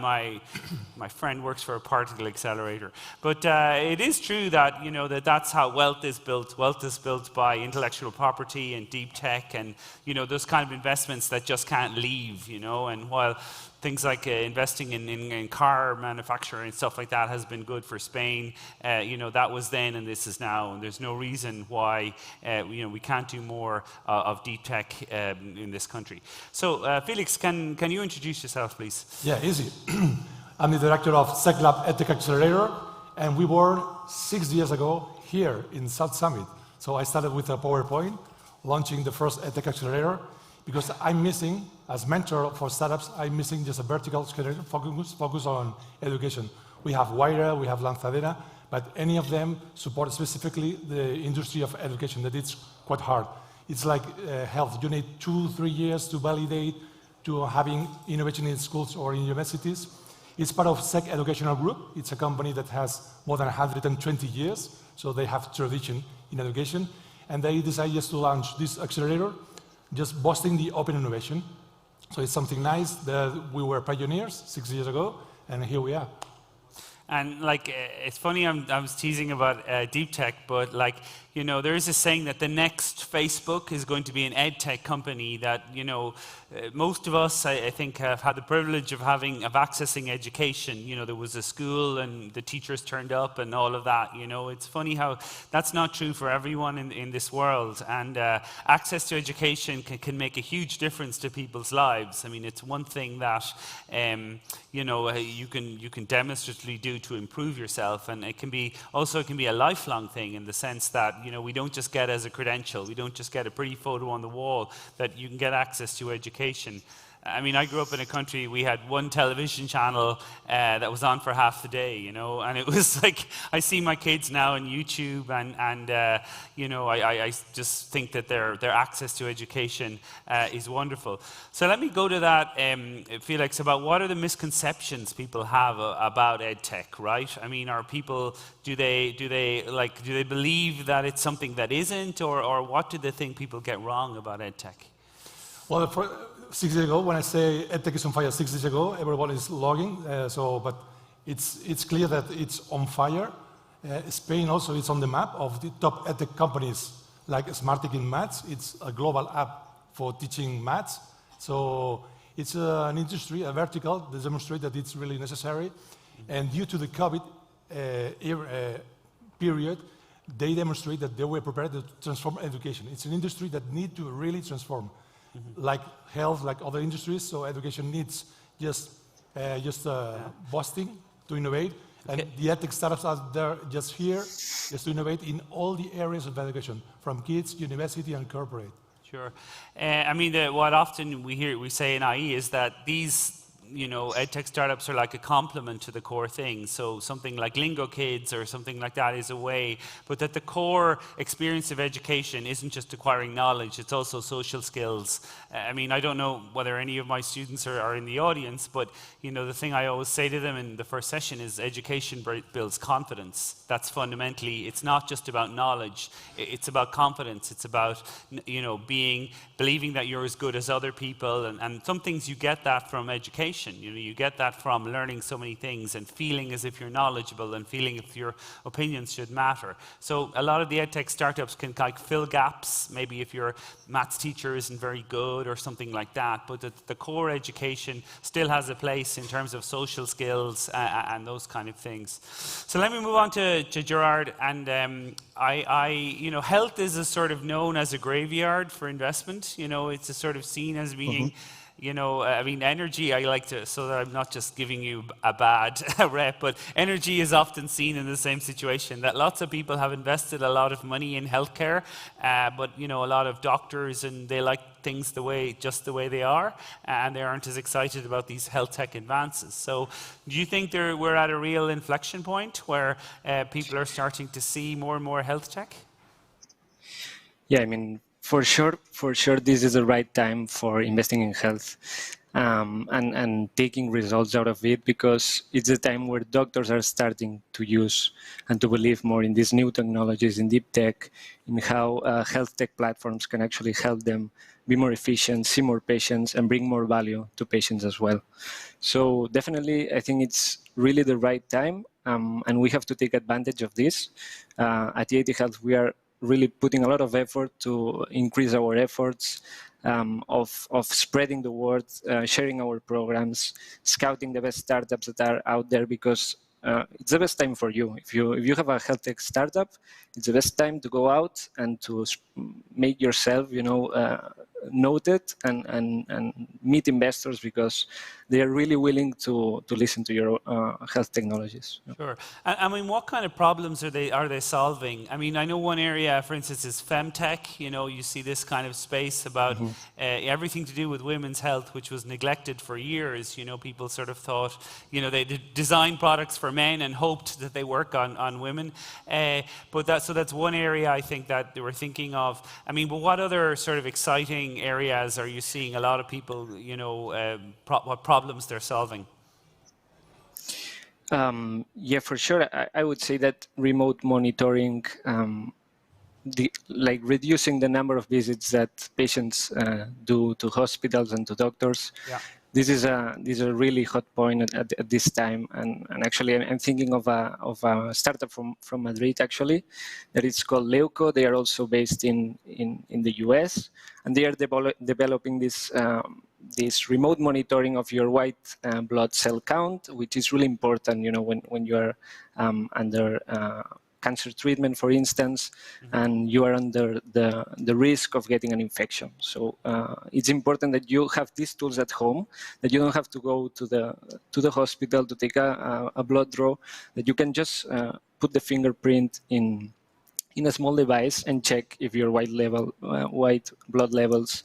my friend works for a particle accelerator. But it is true that, that's how wealth is built. Wealth is built by intellectual property and deep tech and, those kind of investments that just can't leave, And while things like investing in car manufacturing and stuff like that has been good for Spain. That was then and this is now. And there's no reason why we can't do more of deep tech in this country. So Felix, can you introduce yourself, please? Yeah, easy. I'm the director of SecLab EdTech Accelerator, and we were 6 years ago here in South Summit. So I started with a PowerPoint, launching the first EdTech Accelerator, because I'm missing, as mentor for startups, I'm missing just a vertical focus on education. We have Wayra, we have Lanzadera, but any of them support specifically the industry of education, that it's quite hard. It's like health. You need 2-3 years to validate, to having innovation in schools or in universities. It's part of SEC Educational Group. It's a company that has more than 120 years, so they have tradition in education. And they decided just to launch this accelerator, just boosting the open innovation. So it's something nice that we were pioneers 6 years ago, and here we are. And like, it's funny, I was teasing about deep tech, but like, you know, there is a saying that the next Facebook is going to be an ed tech company that, you know, most of us, I think, have had the privilege of accessing education. You know, there was a school and the teachers turned up and all of that. You know, it's funny how that's not true for everyone in this world. And access to education can make a huge difference to people's lives. I mean, it's one thing that, you know, you can demonstratively do to improve yourself, and it can be a lifelong thing in the sense that, you know, we don't just get as a credential, we don't just get a pretty photo on the wall, that you can get access to education. I mean, I grew up in a country, we had one television channel that was on for half the day, you know, and it was like, I see my kids now on YouTube, and you know, I just think that their access to education is wonderful. So let me go to that, Felix, about what are the misconceptions people have about EdTech, right? I mean, are people, do they believe that it's something that isn't, or what do they think people get wrong about EdTech? Well, 6 years ago, when I say EdTech is on fire 6 years ago, everyone is logging. But it's clear that it's on fire. Spain also is on the map of the top EdTech companies, like Smartick in maths. It's a global app for teaching maths. So it's an industry, a vertical, that demonstrates that it's really necessary. And due to the COVID period, they demonstrate that they were prepared to transform education. It's an industry that needs to really transform. Like health, like other industries, so education needs just boosting to innovate. And the EdTech startups are there just here, just to innovate in all the areas of education, from kids, university, and corporate. Sure. I mean, what often we say in IE is that these, you know, EdTech startups are like a complement to the core thing. So something like Lingo Kids or something like that is a way, but that the core experience of education isn't just acquiring knowledge, it's also social skills. I mean, I don't know whether any of my students are in the audience, but, you know, the thing I always say to them in the first session is education builds confidence. That's fundamentally, it's not just about knowledge, it's about confidence. It's about, you know, believing that you're as good as other people, and some things you get that from education. You know, you get that from learning so many things and feeling as if you're knowledgeable and feeling if your opinions should matter. So a lot of the EdTech startups can like fill gaps, maybe if your maths teacher isn't very good or something like that, but the core education still has a place in terms of social skills and those kind of things. So let me move on to Gerard, and you know, health is a sort of known as a graveyard for investment. You know, it's a sort of seen as being, you know, I mean, energy, I like to, so that I'm not just giving you a bad rep, but energy is often seen in the same situation, that lots of people have invested a lot of money in healthcare, but, you know, a lot of doctors, and they like things just the way they are, and they aren't as excited about these health tech advances. So do you think we're at a real inflection point where people are starting to see more and more health tech? Yeah, I mean, for sure, this is the right time for investing in health and taking results out of it, because it's a time where doctors are starting to use and to believe more in these new technologies, in deep tech, in how health tech platforms can actually help them be more efficient, see more patients, and bring more value to patients as well. So definitely, I think it's really the right time, and we have to take advantage of this. At EIT Health, we are really putting a lot of effort to increase our efforts of spreading the word, sharing our programs, scouting the best startups that are out there, because it's the best time for you. If you have a health tech startup, it's the best time to go out and to make yourself, you know, noted and meet investors because they are really willing to listen to your health technologies. Sure. I mean, what kind of problems are they solving? I mean, I know one area, for instance, is femtech. You know, you see this kind of space about everything to do with women's health, which was neglected for years. You know, people sort of thought, you know, they design products for men and hoped that they work on women. But that's one area I think that they were thinking of. I mean, but what other sort of exciting areas are you seeing a lot of people, you know, what problems they're solving? Yeah, for sure. I would say that remote monitoring, reducing the number of visits that patients do to hospitals and to doctors. Yeah. This is a really hot point at this time, and actually I'm thinking of a startup from Madrid actually, that it's called Leuco. They are also based in the US, and they are developing this remote monitoring of your white blood cell count, which is really important, you know, when you are under cancer treatment, for instance, and you are under the risk of getting an infection. So it's important that you have these tools at home, that you don't have to go to the hospital to take a blood draw, that you can just put the fingerprint in a small device and check if your white blood levels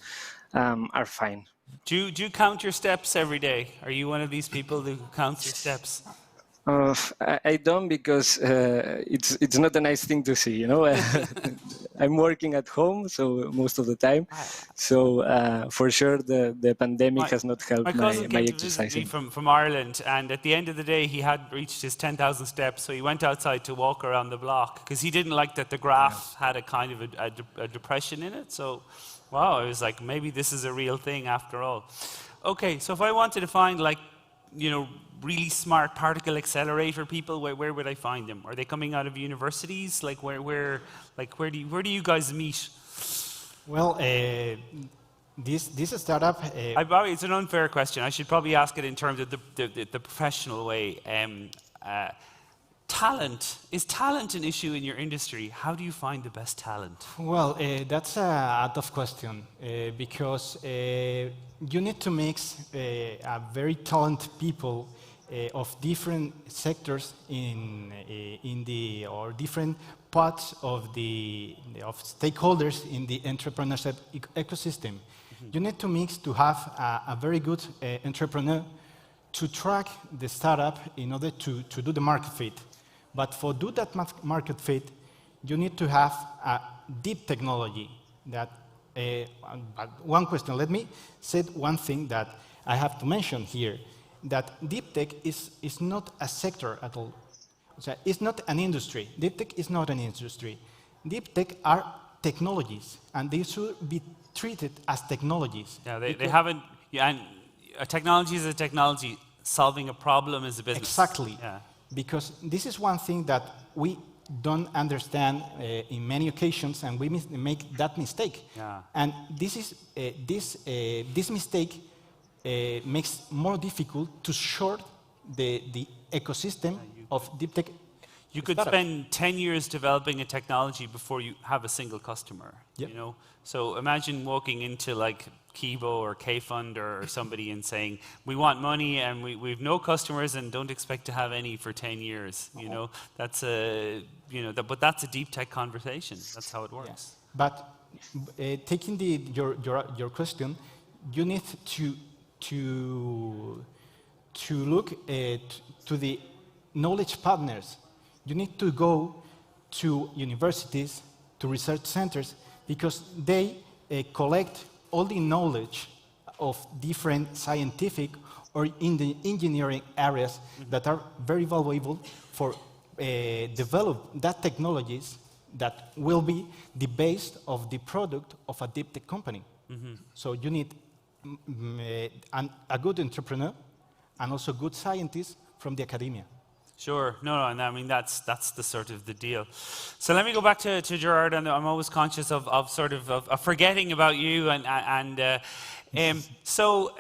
are fine. Do you count your steps every day? Are you one of these people who counts your steps? I don't, because it's not a nice thing to see, you know. I'm working at home, so most of the time. So for sure, the pandemic has not helped my exercising. From Ireland, and at the end of the day, he hadn't reached his 10,000 steps, so he went outside to walk around the block because he didn't like that the graph had a kind of a depression in it. So, wow, I was like, maybe this is a real thing after all. Okay, so if I wanted to find, like, you know, really smart particle accelerator people, where would I find them? Are they coming out of universities? Like where do you guys meet? Well, this startup. It's an unfair question. I should probably ask it in terms of the professional way. Talent. Is talent an issue in your industry? How do you find the best talent? Well, that's a tough question because you need to mix a very talented people of different sectors in the or different parts of stakeholders in the entrepreneurship ecosystem. You need to mix to have a very good entrepreneur to track the startup in order to do the market fit. But for do that market fit, you need to have a deep technology. That one question. Let me say one thing that I have to mention here. That deep tech is not a sector at all. So it's not an industry. Deep tech is not an industry. Deep tech are technologies, and they should be treated as technologies. Yeah, they haven't. Yeah, and a technology is a technology. Solving a problem is a business. Exactly. Yeah. Because this is one thing that we don't understand in many occasions, and we make that mistake. Yeah. And this is this mistake makes more difficult to short the ecosystem of deep tech. You could spend 10 years developing a technology before you have a single customer. Yep. You know, so imagine walking into like Kibo or K-Fund or somebody and saying, "We want money and we've no customers and don't expect to have any for 10 years." You know, that's a but that's a deep tech conversation. That's how it works. Yes. But taking your question, you need to look to the knowledge partners. You need to go to universities, to research centers, because they collect all the knowledge of different scientific or in the engineering areas that are very valuable for develop that technologies that will be the base of the product of a deep tech company. So you need a good entrepreneur and also good scientists from the academia. Sure. No, and I mean that's the sort of the deal. So let me go back to Gerard, and I'm always conscious of forgetting about you so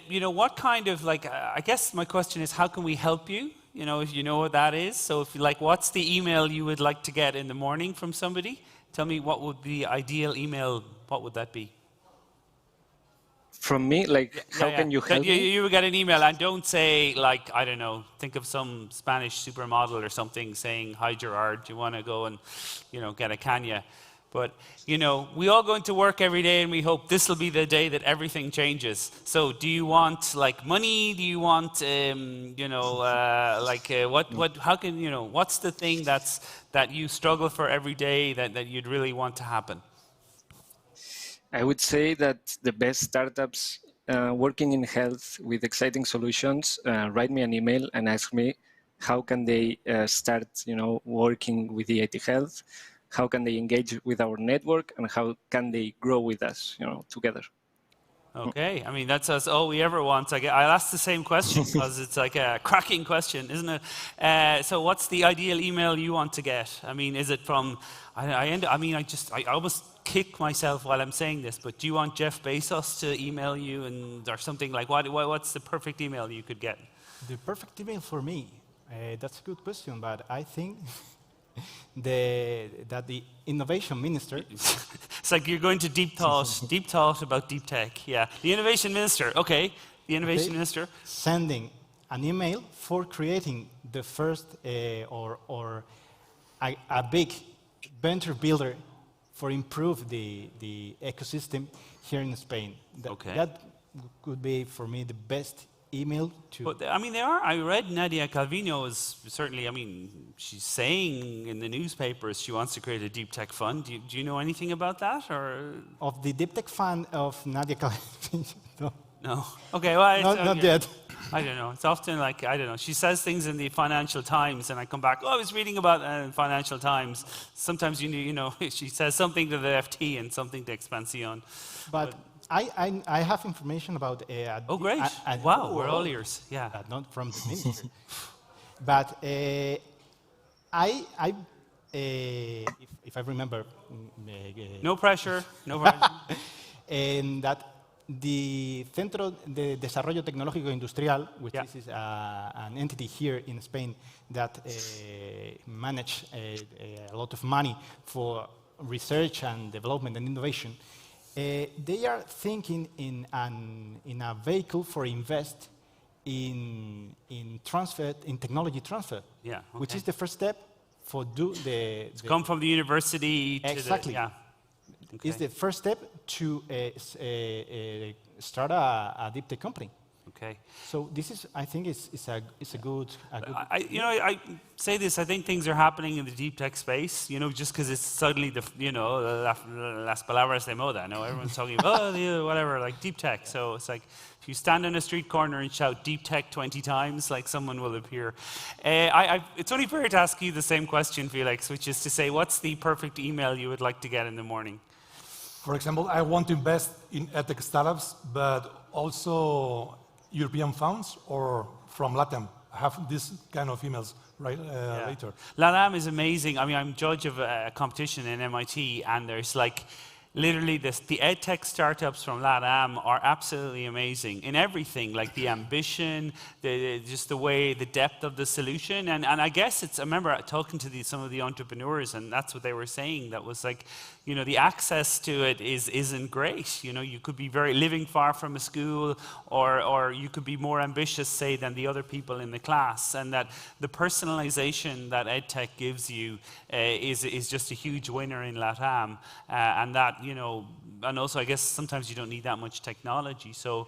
you know, what kind of, like, I guess my question is, how can we help you? You know, if you know what that is. So if you like, what's the email you would like to get in the morning from somebody? Tell me what would the ideal email. What would that be? From me, like, how can you help me? You would get an email, and don't say, like, I don't know, think of some Spanish supermodel or something saying, hi Gerard, do you want to go and, get a Kanya? But, we all go into work every day and we hope this will be the day that everything changes. So do you want, like, money? Do you want, what's the thing that you struggle for every day that you'd really want to happen? I would say that the best startups working in health with exciting solutions write me an email and ask me how can they start, working with EIT Health, how can they engage with our network, and how can they grow with us, together. Okay, I mean, that's all we ever want. I'll ask the same question because it's like a cracking question, isn't it? So what's the ideal email you want to get? I mean, is it from, I almost kick myself while I'm saying this, but do you want Jeff Bezos to email you or something like, what's the perfect email you could get? The perfect email for me, that's a good question, but I think that the innovation minister... It's like you're going to deep thought about deep tech. Yeah, the innovation minister. Okay, the innovation minister sending an email for creating the first or a big venture builder for improve the ecosystem here in Spain. That could be for me the best email to... But, I mean, I read Nadia Calvino is certainly, she's saying in the newspapers she wants to create a deep tech fund. Do you know anything about that? Or of the deep tech fund of Nadia Calvino? No. No. Okay, well... Not yet. I don't know. It's often like, I don't know. She says things in the Financial Times and I come back, I was reading about Financial Times. Sometimes, she says something to the FT and something to Expansión. But I have information about... oh, great. Wow, we're all ears. Yeah. Not from the minister. But if I remember... no pressure. No pressure. And that the Centro de Desarrollo Tecnológico Industrial, which is an entity here in Spain that manage a lot of money for research and development and innovation, they are thinking in a vehicle for invest in technology transfer, which is the first step for come from the university to exactly. Okay. It's the first step to start a deep tech company. Okay. So this is, I think, it's a good. I say this. I think things are happening in the deep tech space. Just because it's suddenly las palabras de moda. Everyone's talking about whatever, like deep tech. So it's like if you stand on a street corner and shout deep tech 20 times, like someone will appear. It's only fair to ask you the same question, Felix, which is to say, what's the perfect email you would like to get in the morning? For example, I want to invest in edtech startups, but also European funds or from LATAM. I have this kind of emails later. LATAM is amazing. I'm judge of a competition in MIT, and there's like literally the edtech startups from LATAM are absolutely amazing in everything, like the ambition, just the way, the depth of the solution. And I guess I remember talking to some of the entrepreneurs, and that's what they were saying. That was like, the access to it isn't great. You could be living far from a school, or you could be more ambitious, say, than the other people in the class. And that the personalization that EdTech gives you is just a huge winner in LATAM. And that, and also I guess sometimes you don't need that much technology. So,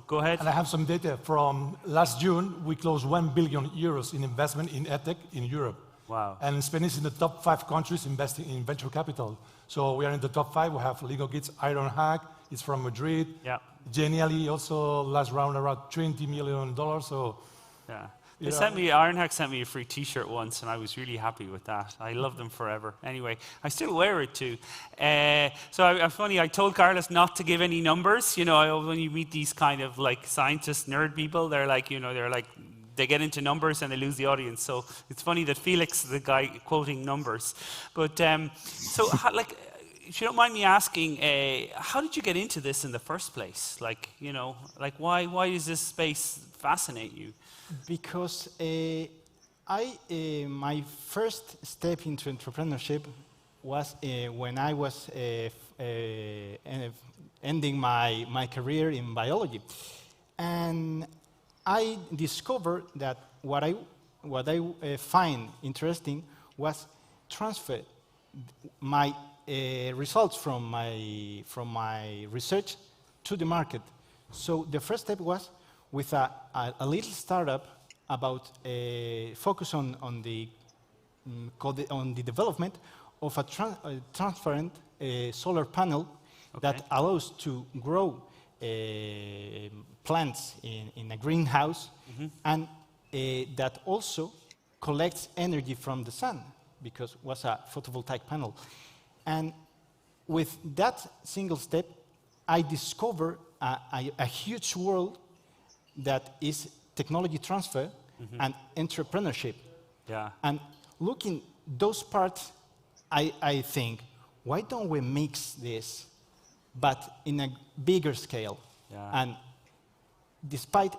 go ahead. And I have some data from last June. We closed 1 billion euros in investment in EdTech in Europe. Wow. And Spain is in the top 5 countries investing in venture capital. So we are in the top 5. We have Lego Kids, Ironhack, it's from Madrid. Yeah. Genially also last round around $20 million. So yeah. Ironhack sent me a free T-shirt once, and I was really happy with that. I love them forever. Anyway, I still wear it too. Funny, I told Carlos not to give any numbers. When you meet these kind of like scientist nerd people, they're like, they get into numbers and they lose the audience. So it's funny that Felix is the guy quoting numbers. But if you don't mind me asking, how did you get into this in the first place? Why does this space fascinate you? Because my first step into entrepreneurship was when I was ending my career in biology. And I discovered that what I find interesting was transfer my results from my research to the market. So the first step was with a little startup about focus on the development of a transparent solar panel that allows to grow plants in a greenhouse and that also collects energy from the sun because it was a photovoltaic panel. And with that single step, I discovered a huge world that is technology transfer and entrepreneurship. Yeah. And looking those parts, I think, why don't we mix this, but in a bigger scale? Yeah. And despite,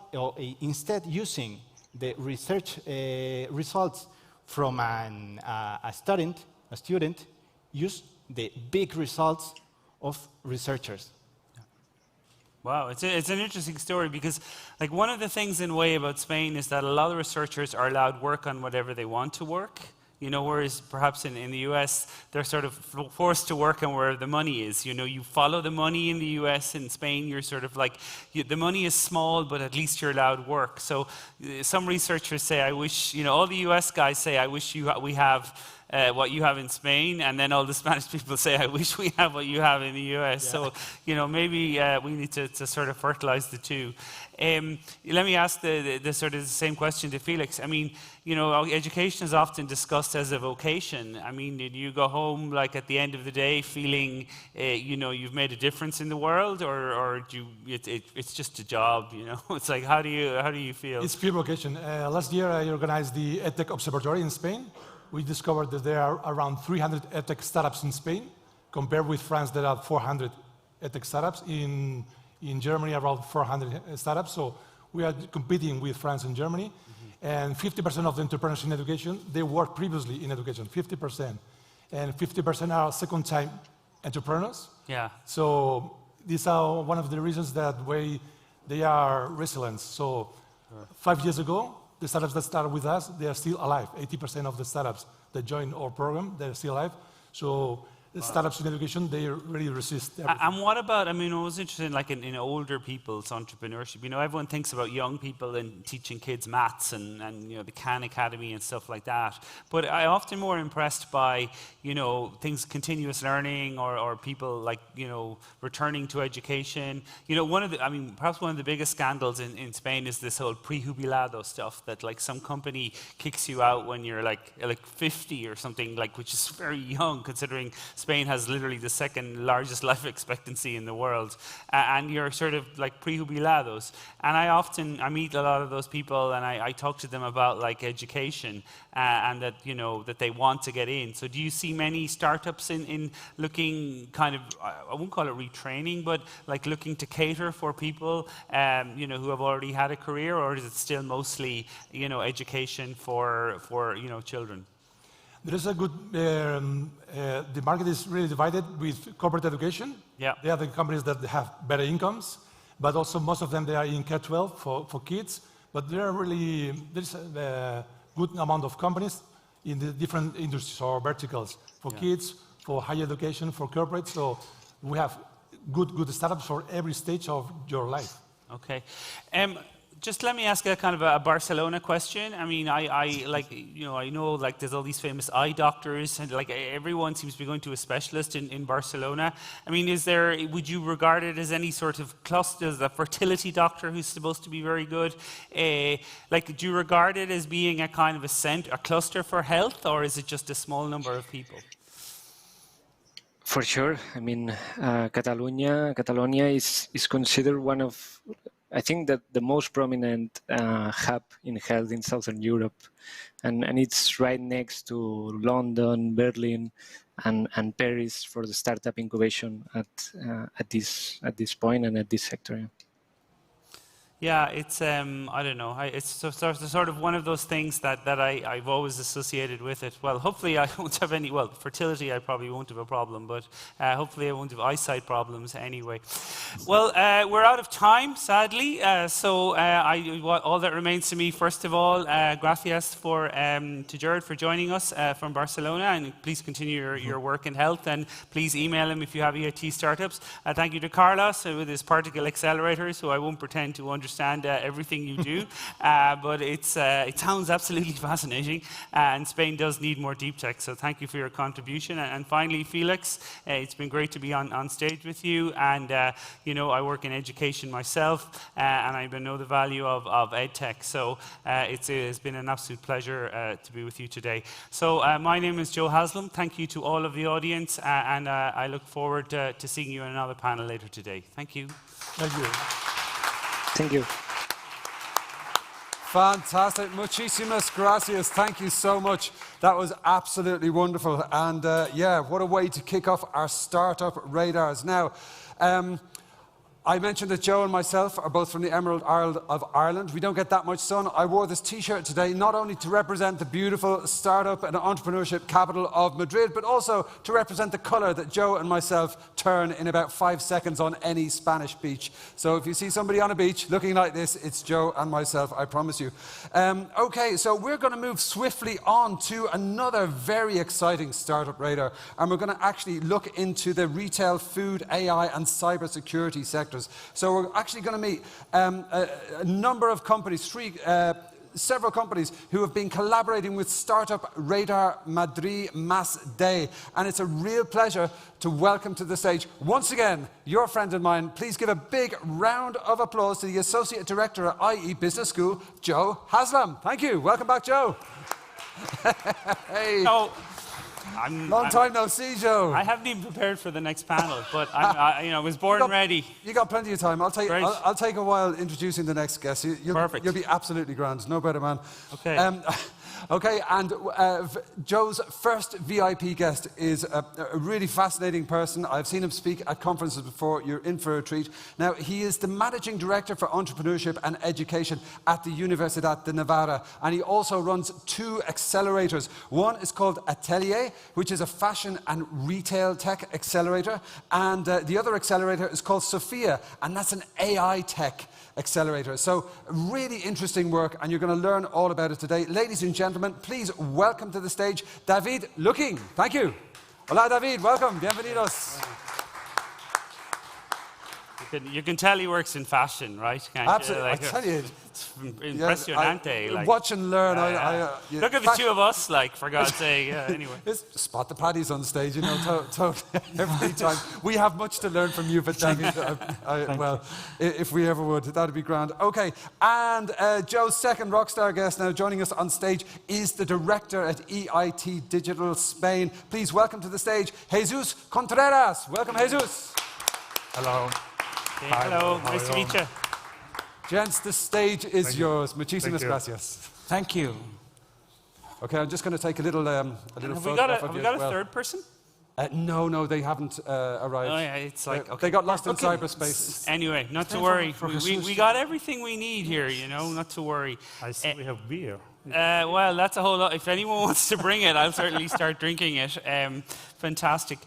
instead using the research results from a student, use the big results of researchers. Wow, it's an interesting story because, like, one of the things in a way about Spain is that a lot of researchers are allowed work on whatever they want to work. You know, whereas perhaps in the US, they're sort of forced to work on where the money is. You know, you follow the money in the US. In Spain, you're sort of like, the money is small, but at least you're allowed work. So some researchers say, I wish, you know, all the US guys say, I wish we have what you have in Spain, and then all the Spanish people say, I wish we have what you have in the US. Yeah. So, you know, maybe we need to sort of fertilize the two. Let me ask the sort of the same question to Felix. I mean, you know, education is often discussed as a vocation. I mean, did you go home, like, at the end of the day feeling, you know, you've made a difference in the world, or do it's just a job, you know? It's like, how do you feel? It's pure vocation. Last year, I organized the EdTech Observatory in Spain. We discovered that there are around 300 EdTech startups in Spain, compared with France, there are 400 EdTech startups. In Germany, around 400 startups. So we are competing with France and Germany. And 50% of the entrepreneurs in education, they worked previously in education, 50%. And 50% are second-time entrepreneurs. Yeah. So these are one of the reasons that they are resilient. So 5 years ago, the startups that started with us, they are still alive. 80% of the startups that joined our program, they're still alive. So the startups in education, they really resist everything. And what about, I mean, I was interested in, like, in older people's entrepreneurship. You know, everyone thinks about young people and teaching kids maths and you know, the Khan Academy and stuff like that. But I'm often more impressed by, you know, things, continuous learning, or people, like, you know, returning to education. You know, perhaps one of the biggest scandals in Spain is this whole prejubilado stuff, that, like, some company kicks you out when you're like 50 or something, like, which is very young considering Spain has literally the second largest life expectancy in the world, and you're sort of like prejubilados. And I meet a lot of those people, and I talk to them about, like, education and that, you know, that they want to get in. So do you see many startups in looking kind of, I won't call it retraining, but like looking to cater for people, you know, who have already had a career, or is it still mostly, you know, education for you know, children? There is a good, the market is really divided with corporate education. Yeah. They are the companies that have better incomes, but also most of them, they are in K-12 for kids. But there's a good amount of companies in the different industries or verticals for kids, for higher education, for corporate. So we have good startups for every stage of your life. Okay. Just let me ask a kind of a Barcelona question. I mean, I like, you know, I know, like, there's all these famous eye doctors, and, like, everyone seems to be going to a specialist in Barcelona. I mean, would you regard it as any sort of cluster, as a fertility doctor who's supposed to be very good? Like, do you regard it as being a kind of a cluster for health, or is it just a small number of people? For sure. I mean, Catalonia is considered one of, I think, that the most prominent hub in health in Southern Europe, and it's right next to London, Berlin, and Paris for the startup incubation at this point and at this sector. Yeah, it's I don't know. It's sort of one of those things that I've always associated with it. Well, hopefully I won't have any. Well, fertility I probably won't have a problem, but hopefully I won't have eyesight problems anyway. Well, we're out of time, sadly. So all that remains to me, first of all, gracias to Gerard for joining us from Barcelona, and please continue your work in health, and please email him if you have EIT startups. Thank you to Carlos with his particle accelerators, who I won't pretend to understand everything you do, but it sounds absolutely fascinating, and Spain does need more deep tech, so thank you for your contribution. And finally, Felix, it's been great to be on stage with you, and I work in education myself, and I know the value of EdTech, so it's been an absolute pleasure to be with you today. So my name is Joe Haslam. Thank you to all of the audience, and I look forward to seeing you in another panel later today. Thank you. Thank you. Thank you. Fantastic. Muchísimas gracias. Thank you so much. That was absolutely wonderful. And yeah, what a way to kick off our startup radars. Now, I mentioned that Joe and myself are both from the Emerald Isle of Ireland. We don't get that much sun. I wore this t-shirt today not only to represent the beautiful startup and entrepreneurship capital of Madrid, but also to represent the color that Joe and myself turn in about 5 seconds on any Spanish beach. So if you see somebody on a beach looking like this, it's Joe and myself, I promise you. Okay, so we're going to move swiftly on to another very exciting startup radar, and we're going to actually look into the retail, food, AI, and cybersecurity sector. So we're actually going to meet a number of companies, several companies who have been collaborating with Startup Radar Madrid Más Day. And it's a real pleasure to welcome to the stage, once again, your friend of mine. Please give a big round of applause to the Associate Director at IE Business School, Joe Haslam. Thank you. Welcome back, Joe. Hey. Long time no see, Joe. I haven't even prepared for the next panel, but I was born ready. You got plenty of time. I'll take a while introducing the next guest. Perfect. You'll be absolutely grand. No better man. Okay. Okay, and Joe's first VIP guest is a really fascinating person. I've seen him speak at conferences before. You're in for a treat. Now, he is the Managing Director for Entrepreneurship and Education at the Universidad de Navarra, and he also runs 2 accelerators. One is called Atelier, which is a fashion and retail tech accelerator, and the other accelerator is called Sophia, and that's an AI tech accelerator. So really interesting work, and you're going to learn all about it today. Ladies and gentlemen, please welcome to the stage David Looking. Thank you. Hola, David. Welcome. Bienvenidos. You can tell he works in fashion, right? Absolutely. I tell you. It's impressionante. Watch and learn. Look at the two of us, for God's sake. Yeah, anyway. Spot the paddies on stage, every time. We have much to learn from you, but David, well, if we ever would, that'd be grand. Okay, and Joe's second rockstar guest now joining us on stage is the director at EIT Digital Spain. Please welcome to the stage, Jesus Contreras. Welcome, Jesus. Hello. Hi, hello, nice to meet you. Gents, the stage is yours. Muchísimas gracias. Thank you. Okay, I'm just going to take a little Have we got a third person? No, they haven't arrived. Oh yeah, it's they got lost in cyberspace. Anyway, not to worry. We got everything we need here, not to worry. I see we have beer. Well, that's a whole lot. If anyone wants to bring it, I'll certainly start drinking it. Fantastic.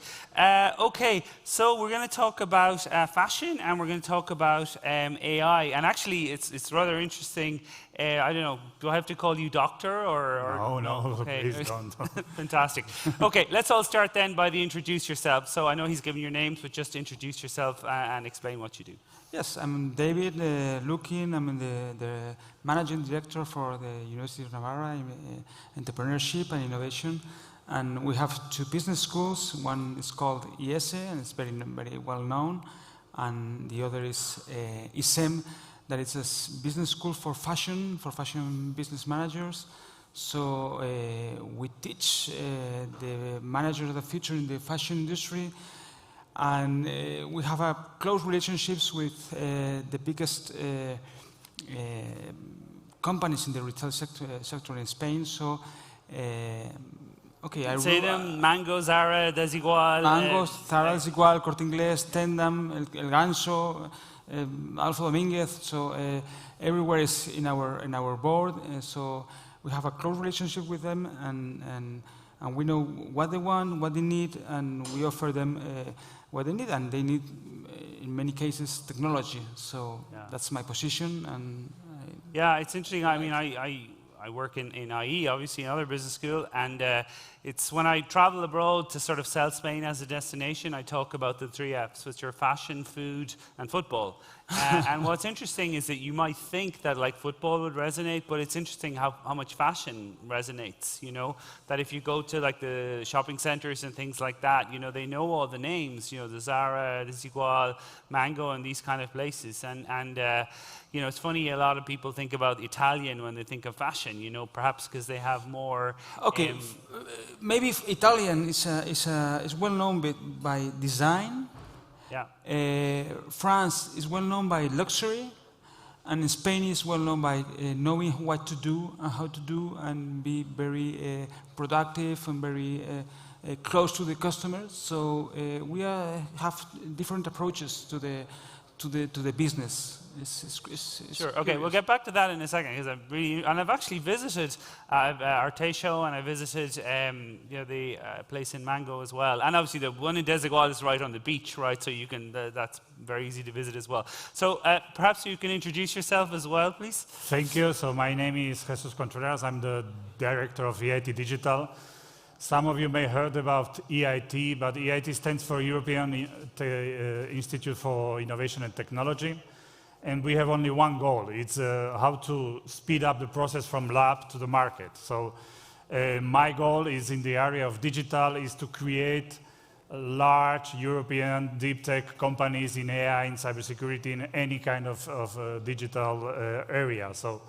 Okay, so we're going to talk about fashion, and we're going to talk about AI. And actually, it's rather interesting. I don't know, do I have to call you doctor or No, okay. Please don't. Fantastic. Okay, let's all start then by the introduce yourself. So I know he's given your names, but just introduce yourself and explain what you do. Yes, I'm David Looking. I'm the Managing Director for the University of Navarra in Entrepreneurship and Innovation. And we have 2 business schools. One is called IESE, and it's very, very well known. And the other is ISEM, that is a business school for fashion business managers. So we teach the managers of the future in the fashion industry. And we have close relationships with the biggest companies in the retail sector in Spain. So, Okay, I say them: Mango, Zara, Desigual. Mango, Zara, Desigual, Corte Inglés, Tendam, El Ganso, Alfa Dominguez. So everywhere is in our board. So we have a close relationship with them, and we know what they want, what they need, and we offer them what they need, and they need, in many cases, technology. So that's my position. And yeah, it's interesting. I mean, I work in IE, obviously, another business school, and it's when I travel abroad to sort of sell Spain as a destination, I talk about the 3 Fs, which are fashion, food, and football. And what's interesting is that you might think that like football would resonate, but it's interesting how much fashion resonates, you know, that if you go to like the shopping centers and things like that, you know, they know all the names, you know, the Zara, Desigual, Mango, and these kind of places. And you know, it's funny, a lot of people think about Italian when they think of fashion, you know, perhaps because they have more... Okay, maybe Italian is well known by design. Yeah. France is well known by luxury, and Spain is well known by knowing what to do and how to do, and be very productive and very close to the customers. So we have different approaches to the business. It's sure. Okay, we'll get back to that in a second, because I've actually visited Arte Show, and I visited you know, the place in Mango as well, and obviously the one in Desigual is right on the beach, right? So you can that's very easy to visit as well. So perhaps you can introduce yourself as well, please. Thank you. So my name is Jesus Contreras. I'm the director of EIT Digital. Some of you may have heard about EIT, but EIT stands for European Institute for Innovation and Technology. And we have only one goal. It's how to speed up the process from lab to the market. So my goal is in the area of digital is to create large European deep tech companies in AI, in cybersecurity, in any kind of digital area. So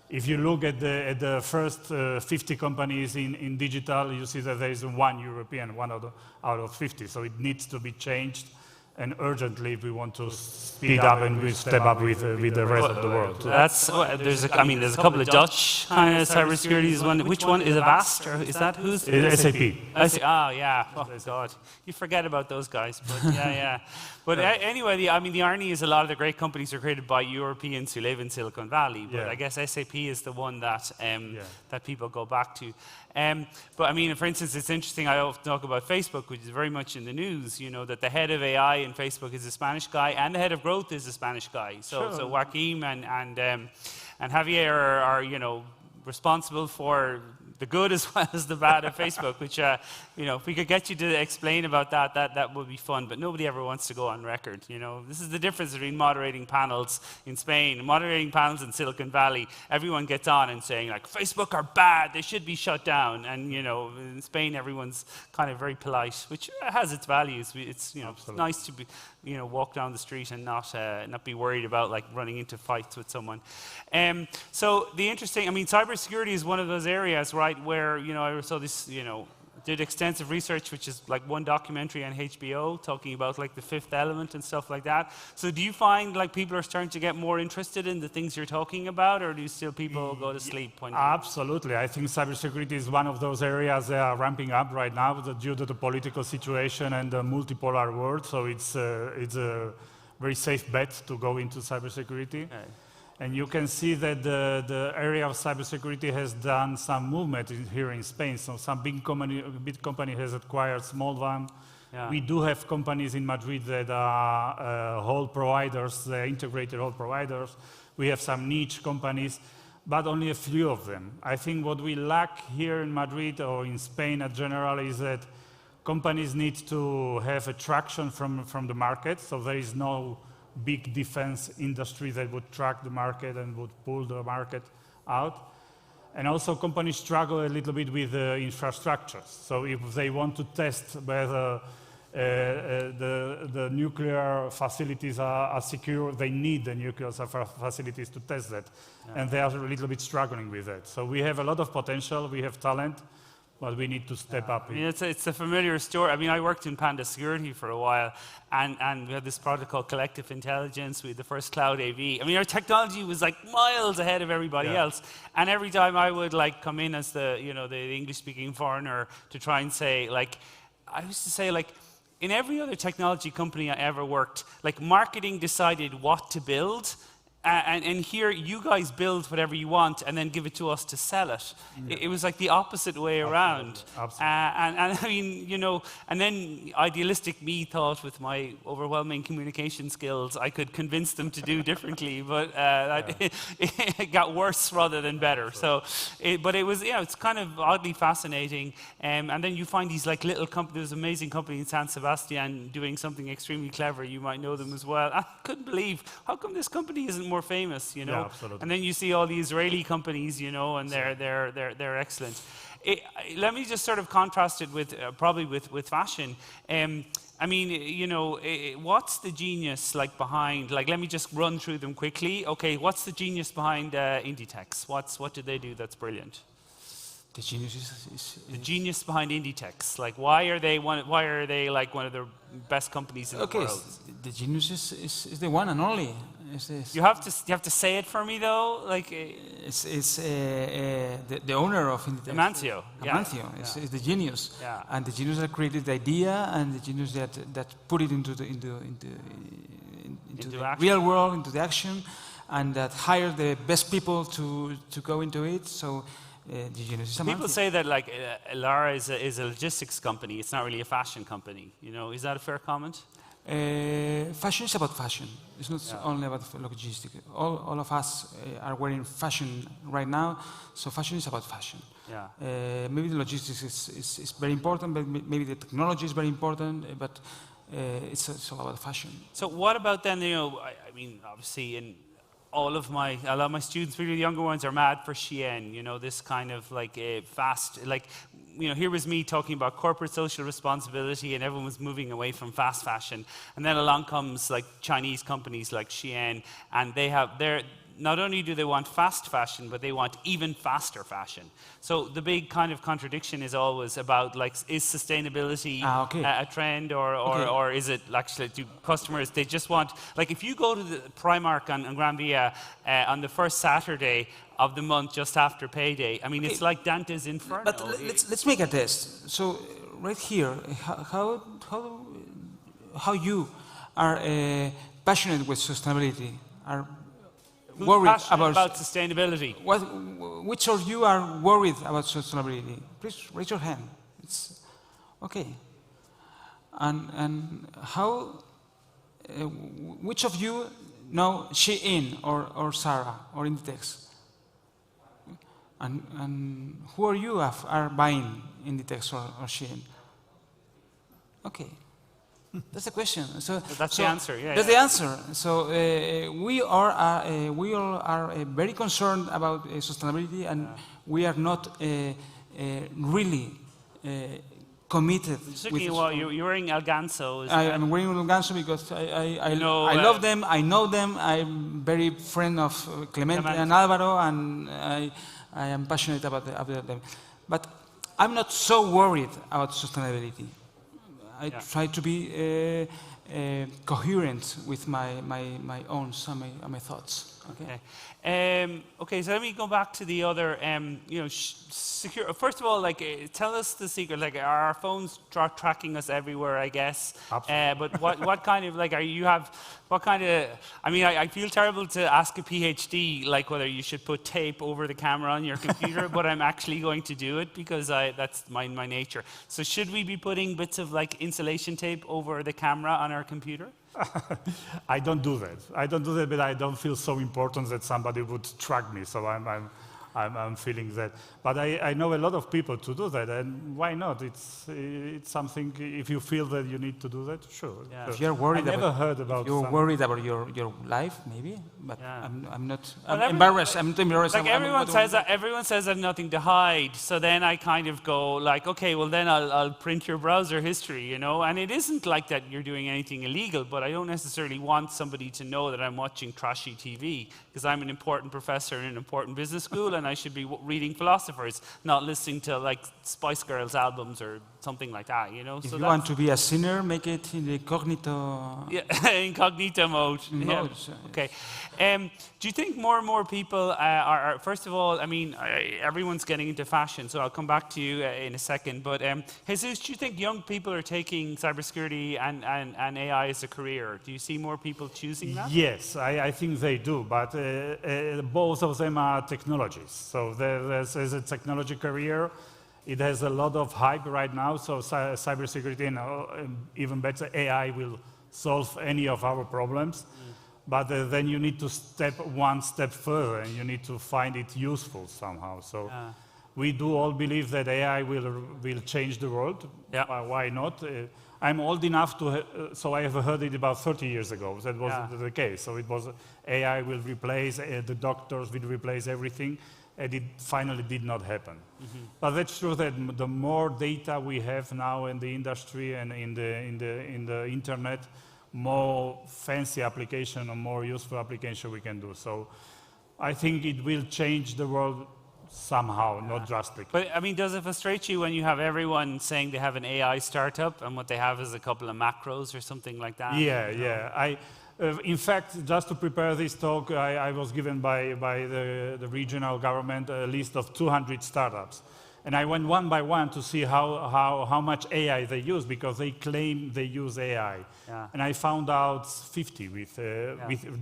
if you look at the first 50 companies in digital, you see that there is one European, one out of 50. So it needs to be changed. And urgently, if we want to speed up and we step up with the rest of the world. That's there's a couple of Dutch kind of cybersecurity. Which one is Avast, or is that who's? SAP. Oh yeah. Oh God, you forget about those guys. But yeah. But anyway, the irony is a lot of the great companies are created by Europeans who live in Silicon Valley. But I guess SAP is the one that that people go back to. But I mean, for instance, it's interesting. I often talk about Facebook, which is very much in the news. You know that the head of AI in Facebook is a Spanish guy, and the head of growth is a Spanish guy. So Joaquim and Javier are you know responsible for the good as well as the bad of Facebook, which, you know, if we could get you to explain about that, that would be fun, but nobody ever wants to go on record, you know. This is the difference between moderating panels in Spain, moderating panels in Silicon Valley. Everyone gets on and saying, like, Facebook are bad, they should be shut down, and, you know, in Spain, everyone's kind of very polite, which has its values. It's, you know, it's nice to be, you know, walk down the street and not be worried about, like, running into fights with someone. So the interesting, I mean, cybersecurity is one of those areas, right, where, you know, I saw this, you know, did extensive research, which is like one documentary on HBO talking about like the fifth element and stuff like that. So do you find like people are starting to get more interested in the things you're talking about, or do still people go to sleep? Absolutely. I think cybersecurity is one of those areas that are ramping up right now due to the political situation and the multipolar world. So it's a very safe bet to go into cybersecurity. And you can see that the area of cybersecurity has done some movement here in Spain. So some big company has acquired small one. Yeah. We do have companies in Madrid that are whole providers, integrated whole providers. We have some niche companies, but only a few of them. I think what we lack here in Madrid or in Spain in general is that companies need to have attraction from the market. So there is no big defense industry that would track the market and would pull the market out. And also companies struggle a little bit with the infrastructures. So if they want to test whether the nuclear facilities are secure, they need the nuclear facilities to test that. Yeah. And they are a little bit struggling with that. So we have a lot of potential, we have talent, Well, we need to step up. I mean, it's a familiar story. I mean, I worked in Panda Security for a while, and we had this product called Collective Intelligence. We had the first cloud AV. I mean, our technology was like miles ahead of everybody else. And every time I would like come in as the English-speaking foreigner to try and say, like, I used to say, like, in every other technology company I ever worked, like, marketing decided what to build. And here, you guys build whatever you want and then give it to us to sell it. Yeah. It was like the opposite way around. Absolutely. And I mean, and then idealistic me thought with my overwhelming communication skills, I could convince them to do differently, but it got worse rather than better. So, but it was, it's kind of oddly fascinating. And then you find these like little companies, there's an amazing company in San Sebastian doing something extremely clever. You might know them as well. I couldn't believe, how come this company isn't more famous, Yeah, absolutely. and then you see all the Israeli companies, and they're excellent. Let me just sort of contrast it with probably with fashion. I mean, what's the genius like behind? Like, let me just run through them quickly. Okay, what's the genius behind Inditex? What do they do that's brilliant? The genius is the genius behind Inditex. Like, why are they like one of the best companies in the world? The genius is the one and only. You have to say it for me though. Like, it's the owner of Inditex. Amancio. Amancio is the genius, and the genius that created the idea, and the genius that put it into the real world, into the action, and that hired the best people to go into it. So. People say that like Elara is a logistics company. It's not really a fashion company. Is that a fair comment? Fashion is about fashion. It's not only about logistics. All of us are wearing fashion right now, so fashion is about fashion. Yeah. Maybe the logistics is very important, but maybe the technology is very important, but it's all about fashion. So what about then, I mean, obviously a lot of my students, particularly the younger ones, are mad for Shein, this kind of like fast, like, here was me talking about corporate social responsibility and everyone was moving away from fast fashion. And then along comes like Chinese companies like Shein, and not only do they want fast fashion, but they want even faster fashion. So the big kind of contradiction is always about, like, is sustainability a trend, or is it actually, do customers, they just want, like, if you go to the Primark on Gran Via on the first Saturday of the month just after payday, I mean, it's like Dante's Inferno. But let's make a test. So right here, how you are passionate with sustainability, are worried about sustainability. Which of you are worried about sustainability? Please raise your hand. It's okay. And how? Which of you know Shein or Zara or Inditex? And who are you are buying Inditex or Shein? Okay. That's the question. So that's the answer. Yeah. That's the answer. So we all are very concerned about sustainability, and we are not really committed. You're wearing El Ganso. I'm wearing El Ganso because I love them. I know them. I'm very friend of Clemente and Alvaro, and I am passionate about them. But I'm not so worried about sustainability. I try to be coherent with my own my thoughts. Okay. Okay. So let me go back to the other. Secure. First of all, like, tell us the secret. Like, are our phones tracking us everywhere? I guess. Absolutely. But what kind of, like, what kind of? I mean, I feel terrible to ask a PhD like whether you should put tape over the camera on your computer, but I'm actually going to do it because that's my nature. So should we be putting bits of like insulation tape over the camera on our computer? I don't do that, but I don't feel so important that somebody would track me. So I'm feeling that. But I know a lot of people to do that, and why not? It's something. If you feel that you need to do that, sure. Yeah. If you're worried, you're worried about your life, maybe. But I'm not. I'm embarrassed. I'm not embarrassed. Like everyone says that. Everyone says I have nothing to hide. So then I kind of go like, okay, well then I'll print your browser history, And it isn't like that you're doing anything illegal, but I don't necessarily want somebody to know that I'm watching trashy TV because I'm an important professor in an important business school, and and I should be reading philosophers, not listening to like Spice Girls albums or something like that, you know? If So you want to be a sinner, make it in the cognito... Yeah, incognito mode. Yeah. Okay. Do you think more and more people are, first of all, I mean, everyone's getting into fashion, so I'll come back to you in a second, but Jesus, do you think young people are taking cybersecurity and AI as a career? Do you see more people choosing that? Yes, I think they do, but both of them are technologies. So there's a technology career. It has a lot of hype right now, so cybersecurity and even better, AI will solve any of our problems. But then you need to step one step further, and you need to find it useful somehow. So we do all believe that AI will change the world. Yeah. Why not? I'm old enough to, so I have heard it about 30 years ago. That wasn't the case. So it was AI will replace, the doctors will replace everything. And it finally did not happen. Mm-hmm. But that's true that the more data we have now in the industry and in the internet, more fancy application or more useful application we can do. So I think it will change the world somehow, not drastically. But I mean, does it frustrate you when you have everyone saying they have an AI startup and what they have is a couple of macros or something like that? Yeah, yeah. In fact, just to prepare this talk, I was given by the regional government a list of 200 startups. And I went one by one to see how much AI they use, because they claim they use AI. Yeah. And I found out 50 with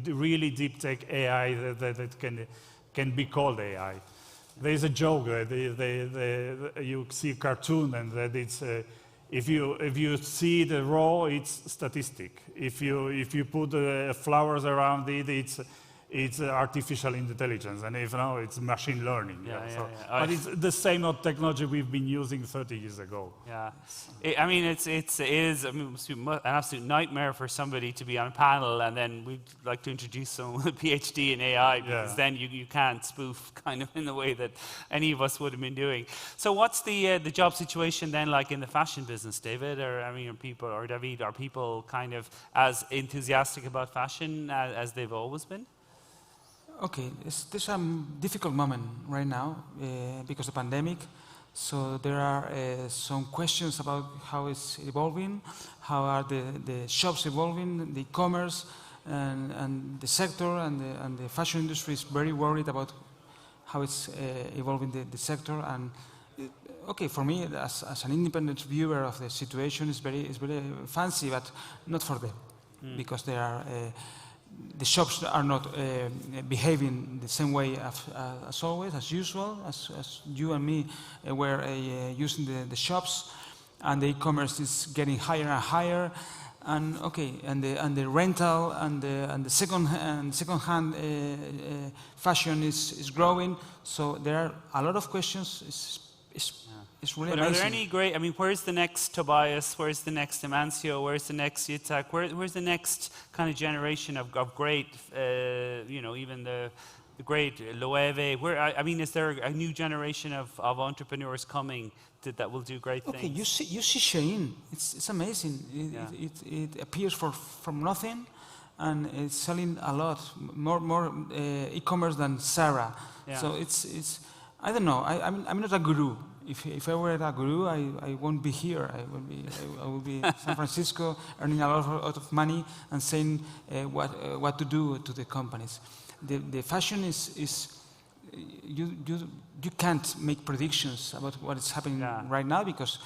really deep tech AI that can be called AI. There's a joke that you see a cartoon and that it's if you see the raw, it's statistic. If you put flowers around it, it's artificial intelligence, and if no, it's machine learning. But it's the same technology we've been using 30 years ago. Yeah, I mean, it is an absolute nightmare for somebody to be on a panel, and then we'd like to introduce someone with a PhD in AI, because then you can't spoof kind of in the way that any of us would have been doing. So what's the job situation then like in the fashion business, David? Or I mean, David, are people kind of as enthusiastic about fashion as they've always been? Okay, there's a difficult moment right now because of the pandemic. So there are some questions about how it's evolving, how are the shops evolving, the e-commerce, and the sector and the fashion industry is very worried about how it's evolving the sector. And okay, for me, as an independent viewer of the situation, it's very fancy, but not for them, because they are. The shops are not behaving the same way as always, as usual, as you and me were using the shops, and the e-commerce is getting higher and higher, and okay, and the rental and the second-hand fashion is growing. So there are a lot of questions. It's really amazing. Are there any great, I mean, where's the next Tobias? Where's the next Amancio? Where's the next Yitzhak? Where's the next kind of generation of great, even the great Loewe? I mean, is there a new generation of entrepreneurs coming that will do great things? Okay, you see Shein. It's amazing. It appears from nothing, and it's selling a lot, more e-commerce than Zara. Yeah. So it's I don't know. I'm not a guru. If I were a guru, I won't be here. I will be in San Francisco earning a lot of money and saying what to do to the companies. The fashion is you can't make predictions about what is happening right now, because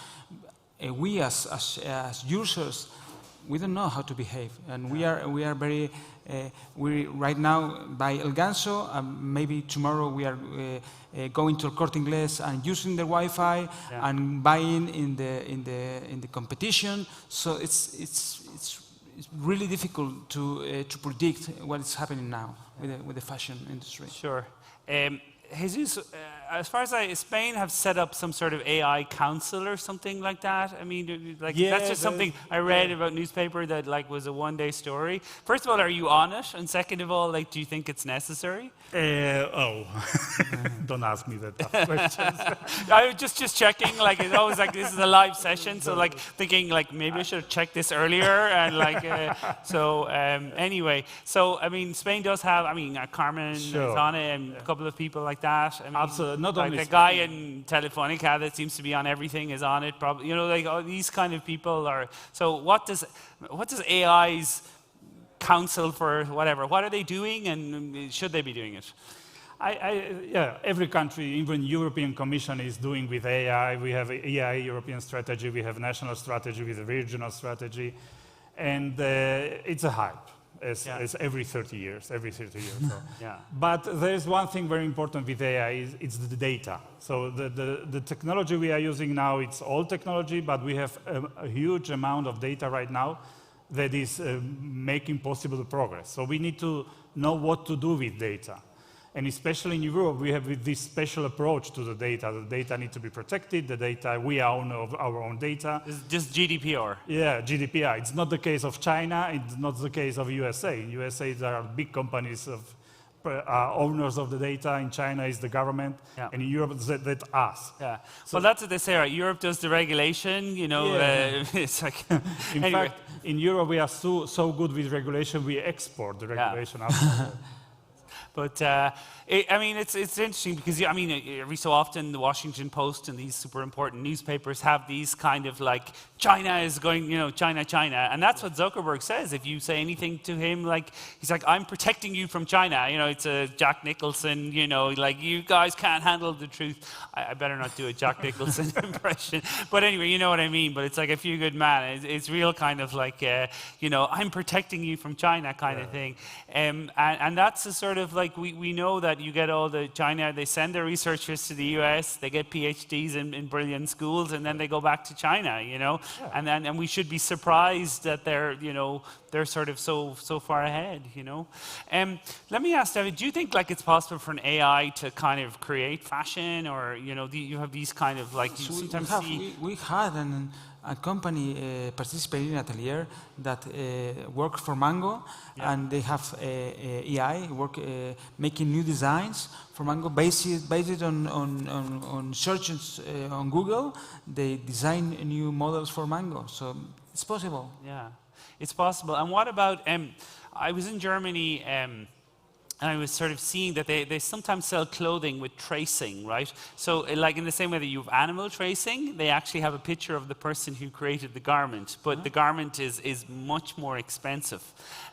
we as users, we don't know how to behave, and we are very we right now buy El Ganso, maybe tomorrow we are going to El Corte Inglés and using the Wi-Fi and buying in the competition. So it's really difficult to predict what is happening now with the fashion industry. Sure. Jesus, as far as Spain have set up some sort of AI council or something like that. I mean, like Yeah, that's just something I read about newspaper that like was a one-day story. First of all, are you on it? And second of all, like, do you think it's necessary? Don't ask me that tough questions. I was just checking. Like, it's always like this is a live session, so like thinking like maybe I should have checked this earlier. And like, anyway, so I mean, Spain does have. I mean, Carmen is on it, and a couple of people like that. I mean, absolutely, not like only the guy in Telefonica that seems to be on everything is on it. Probably, you know, like all these kind of people are. So what does AI's council for whatever? What are they doing, and should they be doing it? Yeah, every country, even European Commission is doing with AI. We have AI European strategy, we have national strategy, with a regional strategy, and it's a hype. It's every 30 years. So. Yeah. But there's one thing very important with AI, it's the data. So the technology we are using now, it's old technology, but we have a huge amount of data right now that is making possible the progress. So we need to know what to do with data. And especially in Europe, we have this special approach to the data. The data need to be protected. The data, we own our own data. It's just GDPR. Yeah, GDPR. It's not the case of China. It's not the case of USA. In USA, there are big companies of owners of the data. In China, is the government. Yeah. And in Europe, that's us. Yeah. So well, that's what they say, right? Europe does the regulation. You know, it's like. In fact, in Europe, we are so good with regulation. We export the regulation out. But I mean, it's interesting because I mean, every so often the Washington Post and these super important newspapers have these kind of like China is going, you know, China, and that's what Zuckerberg says. If you say anything to him, like he's like, I'm protecting you from China. You know, it's a Jack Nicholson. You know, like you guys can't handle the truth. I better not do a Jack Nicholson impression. But anyway, you know what I mean. But it's like a few good man. It's real kind of like, you know, I'm protecting you from China kind of thing. And that's a sort of like we know that you get all the China, they send their researchers to the US, they get PhDs in brilliant schools, and then they go back to China, you know, and we should be surprised that they're, you know, they're sort of so far ahead, you know. Let me ask David, do you think like it's possible for an AI to kind of create fashion, or you know, you have these kind of like you sometimes see? We had a company participating in Atelier that work for Mango, and they have AI making new designs for Mango based on searches on Google. They design new models for Mango, so it's possible. Yeah, it's possible. And what about? I was in Germany. And I was sort of seeing that they sometimes sell clothing with tracing, right? So like in the same way that you have animal tracing, they actually have a picture of the person who created the garment, but the garment is much more expensive.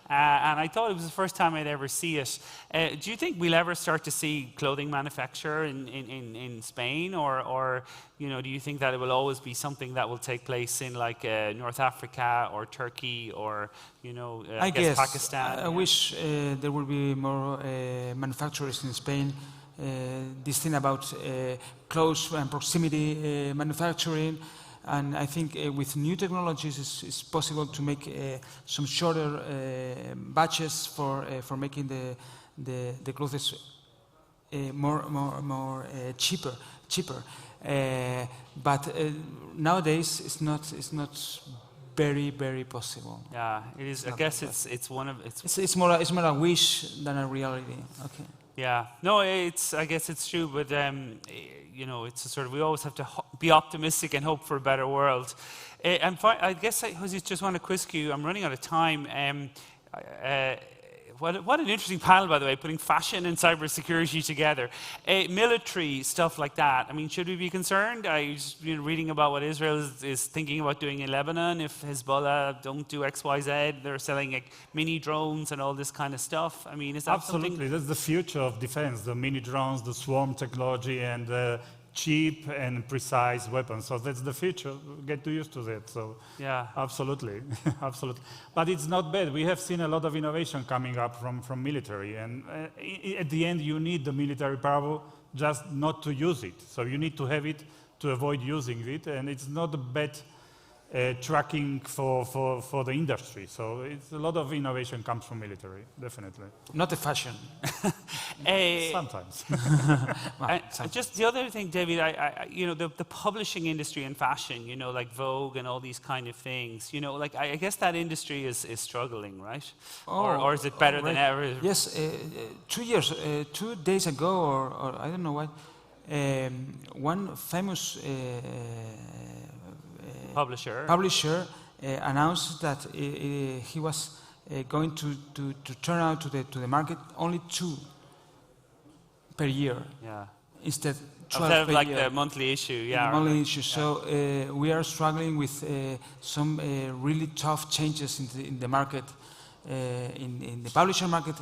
And I thought it was the first time I'd ever see it. Do you think we'll ever start to see clothing manufacture in Spain, or you know, do you think that it will always be something that will take place in like North Africa or Turkey or you know, I guess Pakistan? I wish there would be more manufacturers in Spain. This thing about close and proximity manufacturing. And I think with new technologies, it's possible to make some shorter batches for making the clothes more cheaper. But nowadays, it's not very possible. Yeah, it is. I guess it's one of it's more a wish than a reality. Okay. Yeah, no, I guess it's true, but you know, it's a sort of, we always have to be optimistic and hope for a better world. And I guess I just want to quiz you. I'm running out of time. What an interesting panel, by the way, putting fashion and cybersecurity together. Military stuff like that. I mean, should we be concerned? I was reading about what Israel is thinking about doing in Lebanon if Hezbollah don't do X, Y, Z. They're selling like mini drones and all this kind of stuff. I mean, is that absolutely? That's the future of defense: the mini drones, the swarm technology, and cheap and precise weapons. So that's the future. Get used to that. So yeah, absolutely, absolutely. But it's not bad. We have seen a lot of innovation coming up from military, and at the end, you need the military power, just not to use it. So you need to have it to avoid using it, and it's not a bad tracking for the industry. So it's a lot of innovation comes from military, definitely. Not the fashion. Sometimes. Just the other thing, David, you know, the publishing industry and fashion, you know, like Vogue and all these kind of things, you know, like I guess that industry is struggling, right? Or is it better than ever? Yes, 2 days ago, or I don't know what, one famous publisher announced that he was going to turn out to the market only 2 per year. Yeah. Instead 12 Instead of per like year. the monthly issue, yeah. The monthly issue. So we are struggling with some really tough changes in the market, in the publisher market.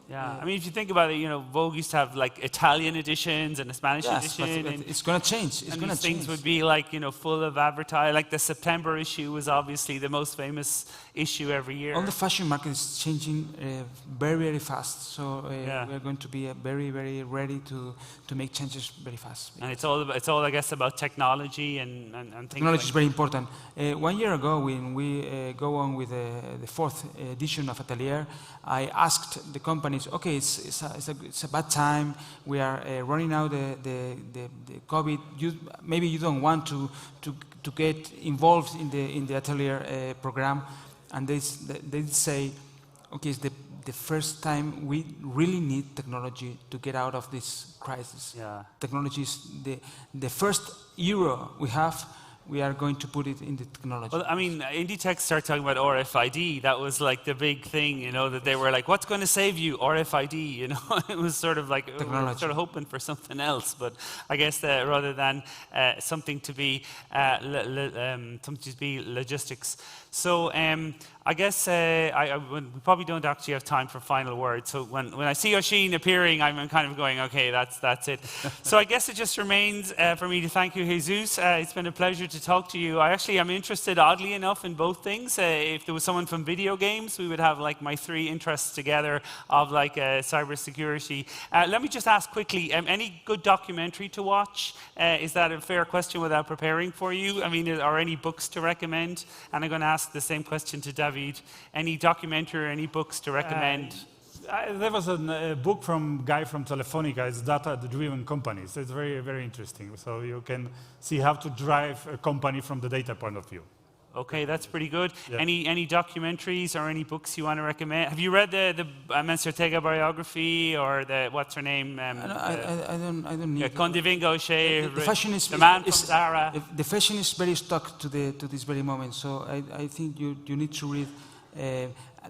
Yeah, I mean, if you think about it, you know, Vogue used to have like Italian editions and a Spanish edition. But it's going to change. It's going to change. Things would be like, you know, full of advertising. Like the September issue was obviously the most famous issue every year. All the fashion market is changing very, very fast. So we are going to be very, very ready to make changes very fast. And it's all I guess, about technology and things. Technology is very important. 1 year ago, when we go on with the 4th edition of Atelier, I asked the companies, okay, it's a bad time. We are running out the COVID. Maybe you don't want to get involved in the Atelier program, and they say, okay, it's the first time we really need technology to get out of this crisis. Yeah. Technology is the first euro we have. We are going to put it in the technology. Well, I mean, Inditex started talking about RFID. That was like the big thing, you know, that they were like, what's going to save you? RFID, you know. It was sort of like, we were sort of hoping for something else. But I guess rather than something to be logistics. So I guess we probably don't actually have time for final words. So when I see Oisin appearing, I'm kind of going, okay, that's it. So I guess it just remains for me to thank you, Jesus. It's been a pleasure to talk to you. I actually am interested, oddly enough, in both things. If there was someone from video games, we would have like my 3 interests together of like cybersecurity. Let me just ask quickly, any good documentary to watch? Is that a fair question without preparing for you? I mean, are any books to recommend? And I'm going to ask the same question to David. Any documentary or any books to recommend? There was a book from a guy from Telefonica. It's data-driven companies. It's very, very interesting. So you can see how to drive a company from the data point of view. Okay, that's pretty good. Yeah. Any documentaries or any books you want to recommend? Have you read the Amancio Ortega biography or the, what's her name? I don't need. Condivingo Shea, The fashion is the man from Zara. The fashion is very stuck to this very moment. So I think you need to read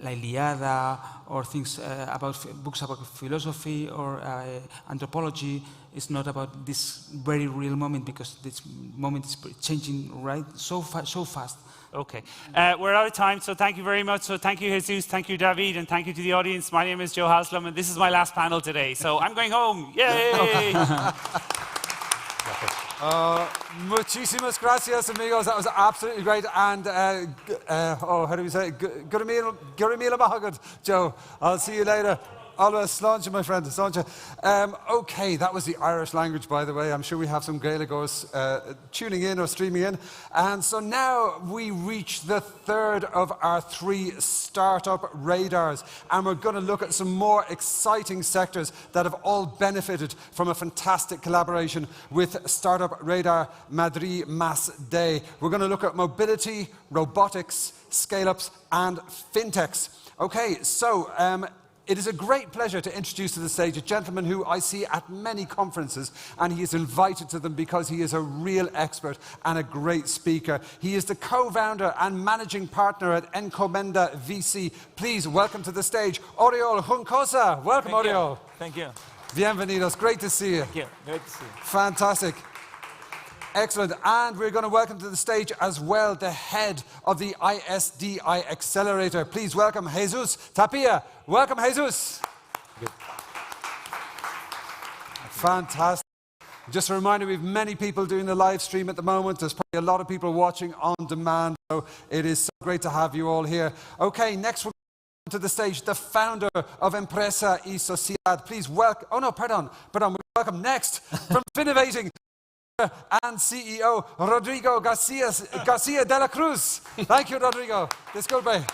La Iliada or things books about philosophy or anthropology. It's not about this very real moment because this moment is changing so fast. Okay. We're out of time, so thank you very much. So thank you, Jesus, thank you, David, and thank you to the audience. My name is Joe Haslam, and this is my last panel today. So I'm going home. Yay! Muchísimas gracias, amigos. That was absolutely great. And, how do we say it? Gurimila Mahagad, Joe. I'll see you later. Always slánja, my friend, slánja. Okay, that was the Irish language, by the way. I'm sure we have some Gaelicos tuning in or streaming in. And so now we reach the 3rd of our 3 startup radars. And we're going to look at some more exciting sectors that have all benefited from a fantastic collaboration with Startup Radar Madrid Mass Day. We're going to look at mobility, robotics, scale-ups, and fintechs. Okay, so it is a great pleasure to introduce to the stage a gentleman who I see at many conferences, and he is invited to them because he is a real expert and a great speaker. He is the co-founder and managing partner at Encomenda VC. Please welcome to the stage, Oriol Juncosa. Welcome, Oriol. Thank you. Bienvenidos. Great to see you. Thank you. Great to see you. Fantastic. Excellent. And we're going to welcome to the stage as well the head of the ISDI Accelerator. Please welcome Jesus Tapia. Welcome, Jesus. Good. Fantastic. Just a reminder, we have many people doing the live stream at the moment. There's probably a lot of people watching on demand. So it is so great to have you all here. Okay, next we're going to the stage the founder of Empresa y Sociedad. Please welcome, we welcome next from Finnovating. and CEO Rodrigo Garcia de la Cruz. Thank you, Rodrigo. Disculpe.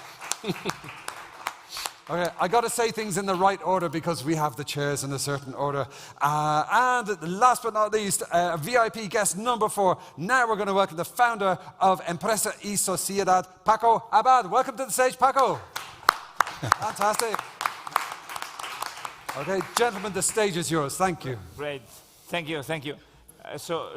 Okay, I got to say things in the right order because we have the chairs in a certain order. And last but not least, VIP guest number 4. Now we're going to welcome the founder of Empresa y Sociedad, Paco Abad. Welcome to the stage, Paco. Fantastic. Okay, gentlemen, the stage is yours. Thank you. Great. Thank you. Thank you. So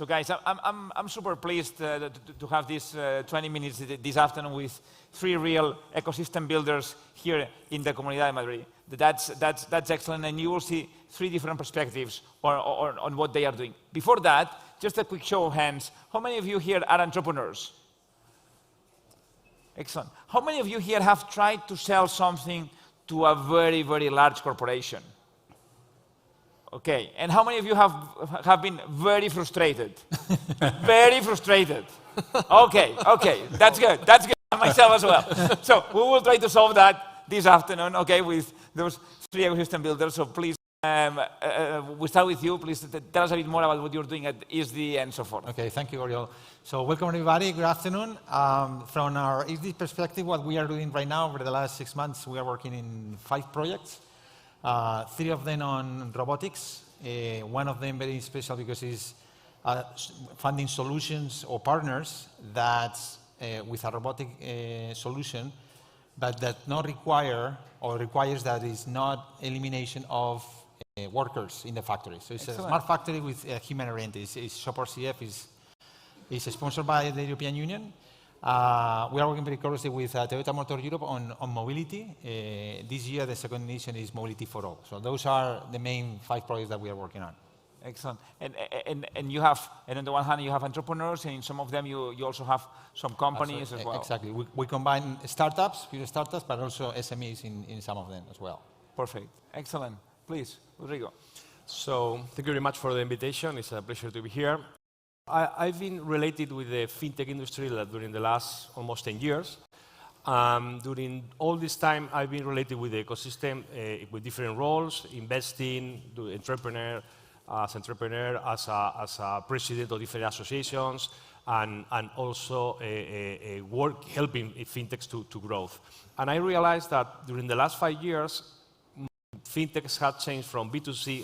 guys, I'm super pleased to have this 20 minutes this afternoon with 3 real ecosystem builders here in the Comunidad de Madrid. That's excellent, and you will see 3 different perspectives on what they are doing. Before that, just a quick show of hands. How many of you here are entrepreneurs? Excellent. How many of you here have tried to sell something to a very, very large corporation? Okay, and how many of you have been very frustrated? Very frustrated. Okay, that's good. That's good. Myself as well. So we will try to solve that this afternoon, okay, with those 3 ecosystem builders. So please, we start with you. Please tell us a bit more about what you're doing at ISDI and so forth. Okay, thank you, Oriol. So welcome everybody. Good afternoon. From our ISDI perspective, what we are doing right now over the last 6 months, we are working in 5 projects. 3 of them on robotics. One of them very special because it's funding solutions or partners that with a robotic solution, but that not require or requires that is not elimination of workers in the factory. So it's a smart factory with human oriented. It's Support CF is sponsored by the European Union. We are working very closely with Toyota Motor Europe on mobility. This year, the second edition is Mobility for All. So those are the main 5 projects that we are working on. Excellent. And you have, and on the one hand, you have entrepreneurs, and in some of them, you also have some companies as well. Exactly. We combine startups, pure startups, but also SMEs in some of them as well. Perfect. Excellent. Please, Rodrigo. So thank you very much for the invitation. It's a pleasure to be here. I've been related with the fintech industry during the last almost 10 years. During all this time, I've been related with the ecosystem with different roles, investing, as a president of different associations, and also helping fintechs to growth. And I realized that during the last 5 years, fintechs have changed from B2C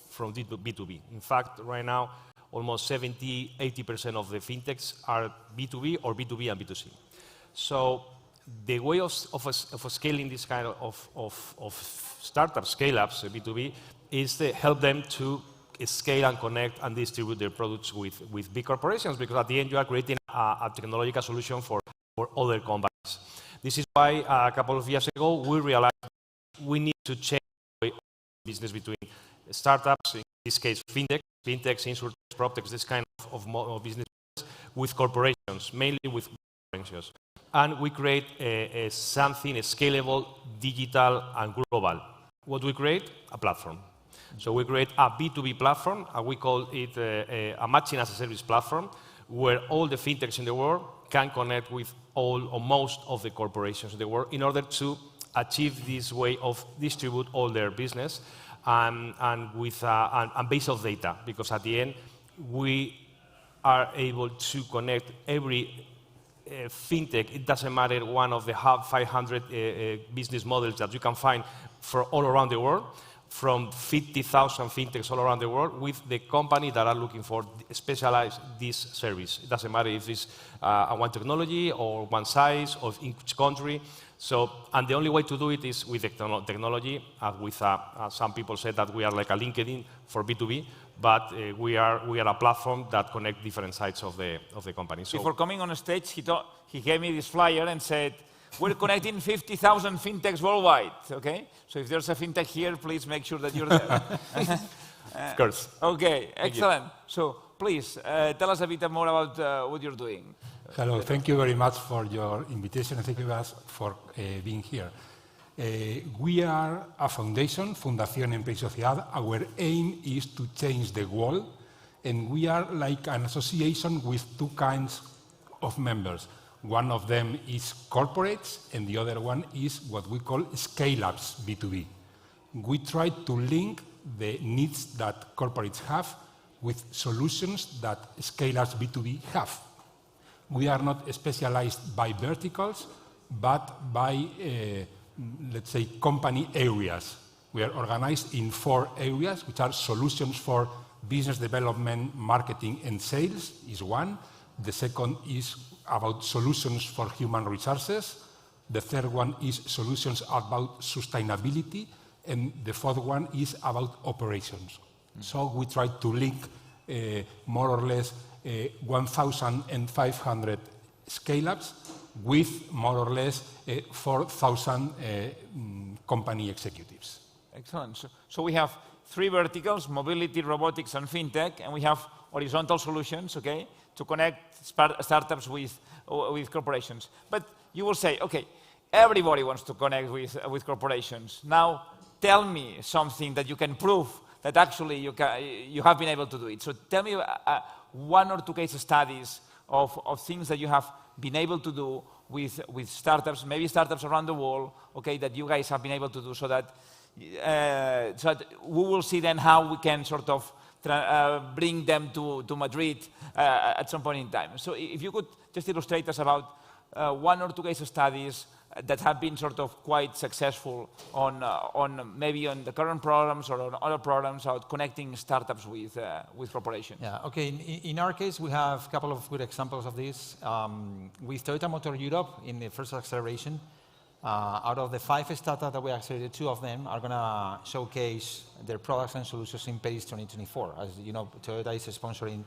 from B2B. In fact, right now, almost 70–80% of the fintechs are B2B or B2B and B2C. So the way of scaling this kind of startup scale-ups, B2B, is to help them to scale and connect and distribute their products with big corporations, because at the end you are creating a technological solution for other companies. This is why a couple of years ago we realized we need to change the way of business between startups, in this case fintechs, insurtechs, proptechs, this kind of business with corporations, mainly with corporations. And we create something scalable, digital, and global. What we create? A platform. So we create a B2B platform, and we call it a matching as a service platform, where all the fintechs in the world can connect with all or most of the corporations in the world in order to achieve this way of distribute all their business and based on data, because at the end we are able to connect every fintech. It doesn't matter one of the 500 business models that you can find for all around the world, from 50,000 fintechs all around the world, with the company that are looking for specialized this service. It doesn't matter if it's one technology or one size or in each country. So, and the only way to do it is with technology. With some people say that we are like a LinkedIn for B2B, but we are a platform that connects different sides of the company. So before coming on stage, he gave me this flyer and said, we're connecting 50,000 fintechs worldwide, okay? So if there's a fintech here, please make sure that you're there. Of course. Okay, excellent. So please, tell us a bit more about what you're doing. Hello, thank you very much for your invitation, and thank you guys for being here. We are a foundation, Fundación Empresa y Sociedad. Our aim is to change the world, and we are like an association with 2 kinds of members. One of them is corporates, and the other one is what we call scale-ups, B2B. We try to link the needs that corporates have with solutions that scalers B2B have. We are not specialized by verticals, but by, let's say, company areas. We are organized in 4 areas, which are solutions for business development, marketing, and sales is one. The second is about solutions for human resources. The third one is solutions about sustainability. And the fourth one is about operations. So we try to link more or less 1,500 scale-ups with more or less 4,000 company executives. Excellent. So we have 3 verticals, mobility, robotics, and fintech, and we have horizontal solutions, okay, to connect startups with corporations. But you will say, okay, everybody wants to connect with corporations. Now, tell me something that you can prove that actually you have been able to do it. So tell me 1 or 2 case studies of things that you have been able to do with startups, maybe startups around the world, okay, that you guys have been able to do so that we will see then how we can sort of bring them to Madrid at some point in time. So if you could just illustrate us about 1 or 2 case studies that have been sort of quite successful maybe on the current programs or on other programs about connecting startups with corporations. Yeah, okay. In our case, we have a couple of good examples of this. With Toyota Motor Europe, in the first acceleration, out of the 5 startups that we accelerated, 2 of them are going to showcase their products and solutions in Paris 2024. As you know, Toyota is sponsoring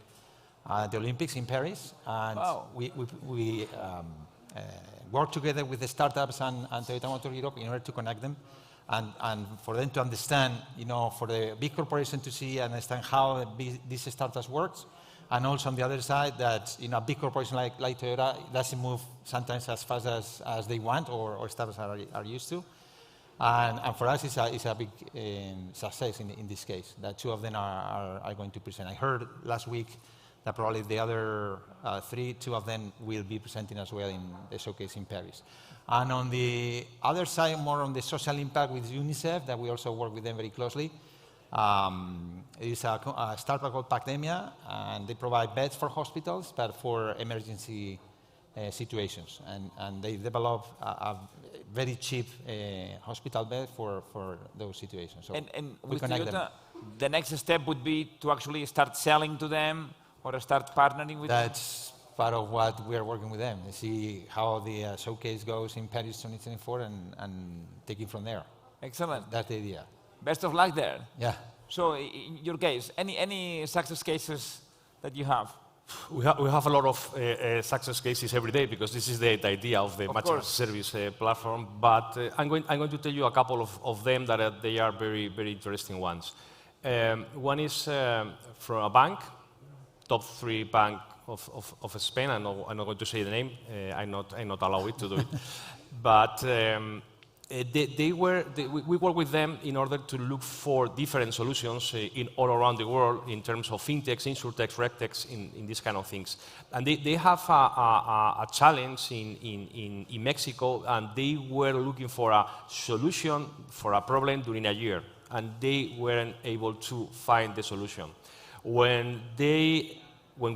the Olympics in Paris, and wow. we work together with the startups and Toyota Motor Europe in order to connect them and for them to understand, you know, for the big corporation to see and understand how these startups work. And also on the other side that, you know, a big corporation like Toyota doesn't move sometimes as fast as they want or startups are used to. And for us, it's a big success in this case, that 2 of them are going to present. I heard last week that probably the other 2 of them will be presenting as well in the showcase in Paris. And on the other side, more on the social impact with UNICEF, that we also work with them very closely. It is a startup called Pacdemia, and they provide beds for hospitals, but for emergency situations. And they develop a very cheap hospital bed for those situations. So and with Toyota, the next step would be to actually start selling to them or start partnering with them? That's part of what we are working with them, to see how the showcase goes in Paris 2024 and take it from there. Excellent. That's the idea. Best of luck there. Yeah. So in your case, any success cases that you have? We have a lot of success cases every day because this is the idea of the matching service platform. But I'm going to tell you a couple of them that they are very, very interesting ones. One is from a bank, top 3 bank of Spain. I'm not going to say the name. I'm not allowed to do it. But we work with them in order to look for different solutions in all around the world in terms of fintechs, insurtechs, regtechs, in these kind of things. And they have a challenge in Mexico, and they were looking for a solution for a problem during a year, and they weren't able to find the solution. When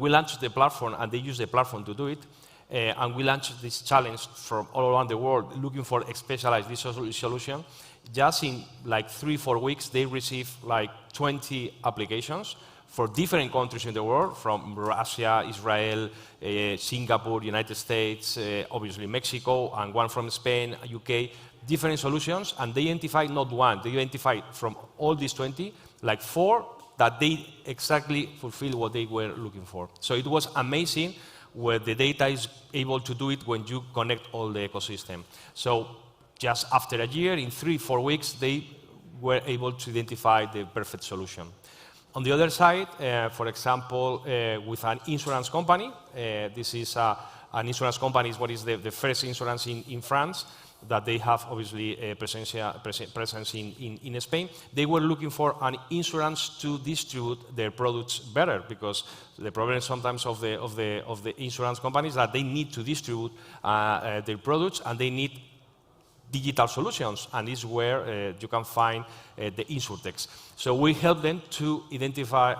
we launched the platform, and they used the platform to do it, and we launched this challenge from all around the world, looking for a specialized solution. Just in like 3-4 weeks, they received like 20 applications for different countries in the world, from Russia, Israel, Singapore, United States, obviously Mexico, and one from Spain, UK, different solutions, and they identified not one, they identified from all these 20, like 4 that they exactly fulfill what they were looking for. So it was amazing where the data is able to do it when you connect all the ecosystem. So just after a year, in 3-4 weeks, they were able to identify the perfect solution. On the other side, for example, with an insurance company, this is an insurance company, is what is the first insurance in France, that they have obviously a presence in Spain. They were looking for an insurance to distribute their products better, because the problem sometimes of the insurance companies that they need to distribute their products, and they need digital solutions, and this is where you can find the insurtechs. So we help them to identify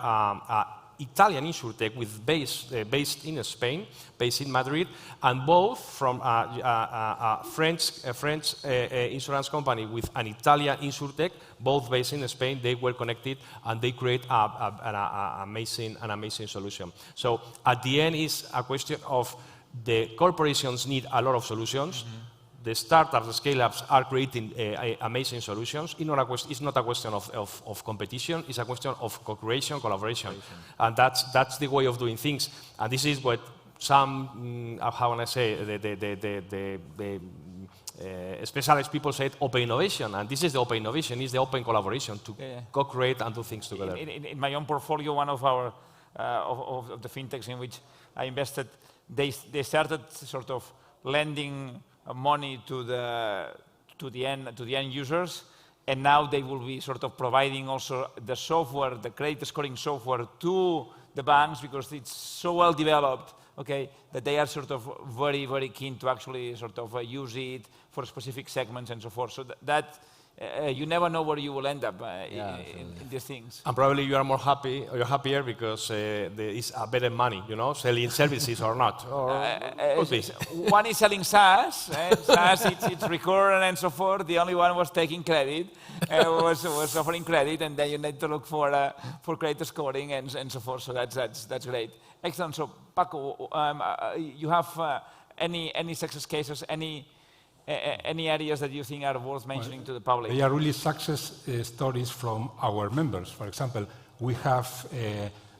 Italian insurtech based in Spain, based in Madrid, and both from a French insurance company with an Italian insurtech, both based in Spain. They were connected and they create an amazing solution. So at the end, it's a question of the corporations need a lot of solutions. The startups, the scale-ups are creating amazing solutions. It's not a question of competition, it's a question of co-creation, collaboration. And that's the way of doing things. And this is what some, how can I say, the specialized people said open innovation. And this is the open innovation, is the open collaboration to co-create and do things together. In my own portfolio, one of our of the fintechs in which I invested, they started sort of lending money to the end users, and now they will be sort of providing also the software, the credit scoring software to the banks, because it's so well developed, okay, that they are sort of very, very keen to actually sort of use it for specific segments and so forth. So that you never know where you will end up in these things. And probably you are more happy, or you're happier because there is a better money, you know, selling services or not. Or one is selling SaaS, SaaS it's recurrent and so forth. The only one was taking credit, was offering credit, and then you need to look for credit scoring and so forth. So that's great. Excellent. So Paco, you have any success cases, any areas that you think are worth mentioning to the public? They are really success stories from our members. For example, we have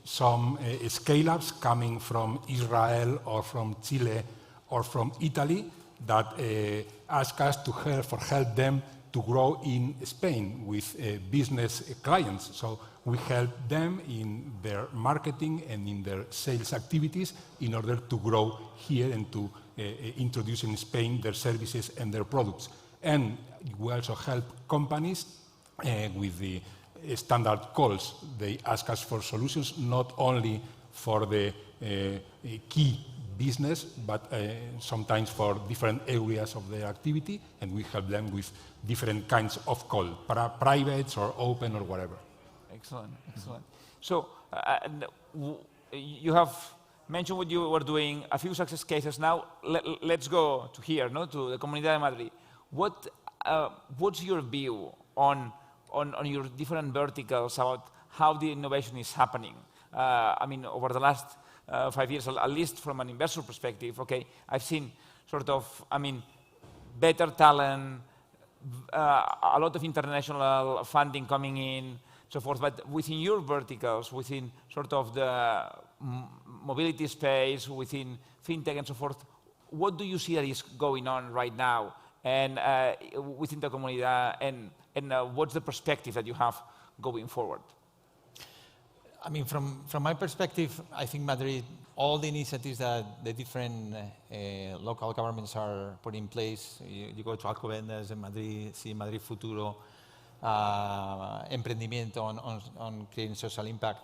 some scale-ups coming from Israel or from Chile or from Italy that ask us to help them to grow in Spain with business clients. So we help them in their marketing and in their sales activities in order to grow here and to introduce in Spain their services and their products. And we also help companies with the standard calls. They ask us for solutions not only for the key business, but sometimes for different areas of their activity, and we help them with different kinds of call, private or open or whatever. Excellent, excellent. So you have mentioned what you were doing, a few success cases. Now let's go to here, to the Comunidad de Madrid. What's your view on your different verticals about how the innovation is happening? I mean, over the last 5 years, at least from an investor perspective, okay, I've seen sort of, better talent, a lot of international funding coming in, so forth. But within your verticals, within sort of the mobility space, within fintech and so forth, what do you see that is going on right now and within the Comunidad, and what's the perspective that you have going forward? I mean, from my perspective, I think Madrid, all the initiatives that the different local governments are putting in place, you go to Alcobendas in Madrid, see Madrid Futuro, emprendimiento on creating social impact.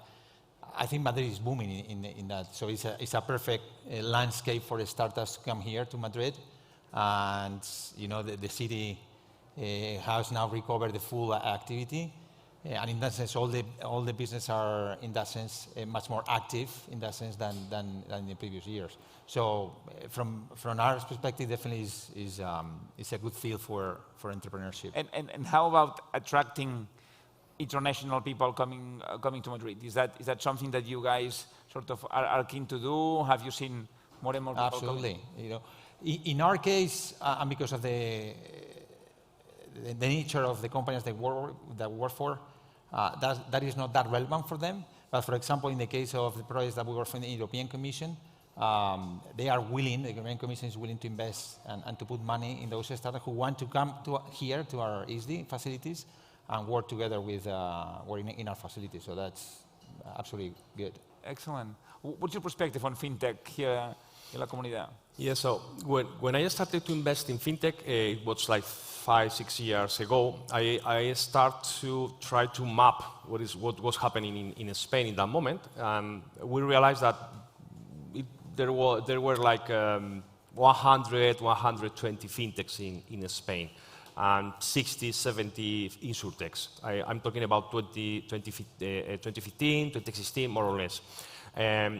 I think Madrid is booming in that. So it's a perfect landscape for startups to come here to Madrid. And the city has now recovered the full activity. And in that sense, all the business are, in that sense, much more active in that sense than in the previous years. So from our perspective, definitely is a good field for entrepreneurship. And how about attracting international people coming to Madrid? Is that something that you guys sort of are keen to do? Have you seen more and more people Absolutely. In our case, and because of the nature of the companies that we work for, that is not that relevant for them. But for example, in the case of the projects that we work for the European Commission, they are willing, the European Commission is willing to invest and to put money in those startups who want to come here to our ISDI facilities and work together with in our facilities. So that's absolutely good. Excellent. What's your perspective on fintech here in La Comunidad? Yeah, so when I started to invest in fintech, it was like 5-6 years ago. I started to try to map what was happening in Spain in that moment, and we realized that there were like 100, 120 fintechs in Spain. and 60, 70 insurtechs. I'm talking about 2015, 2016, more or less.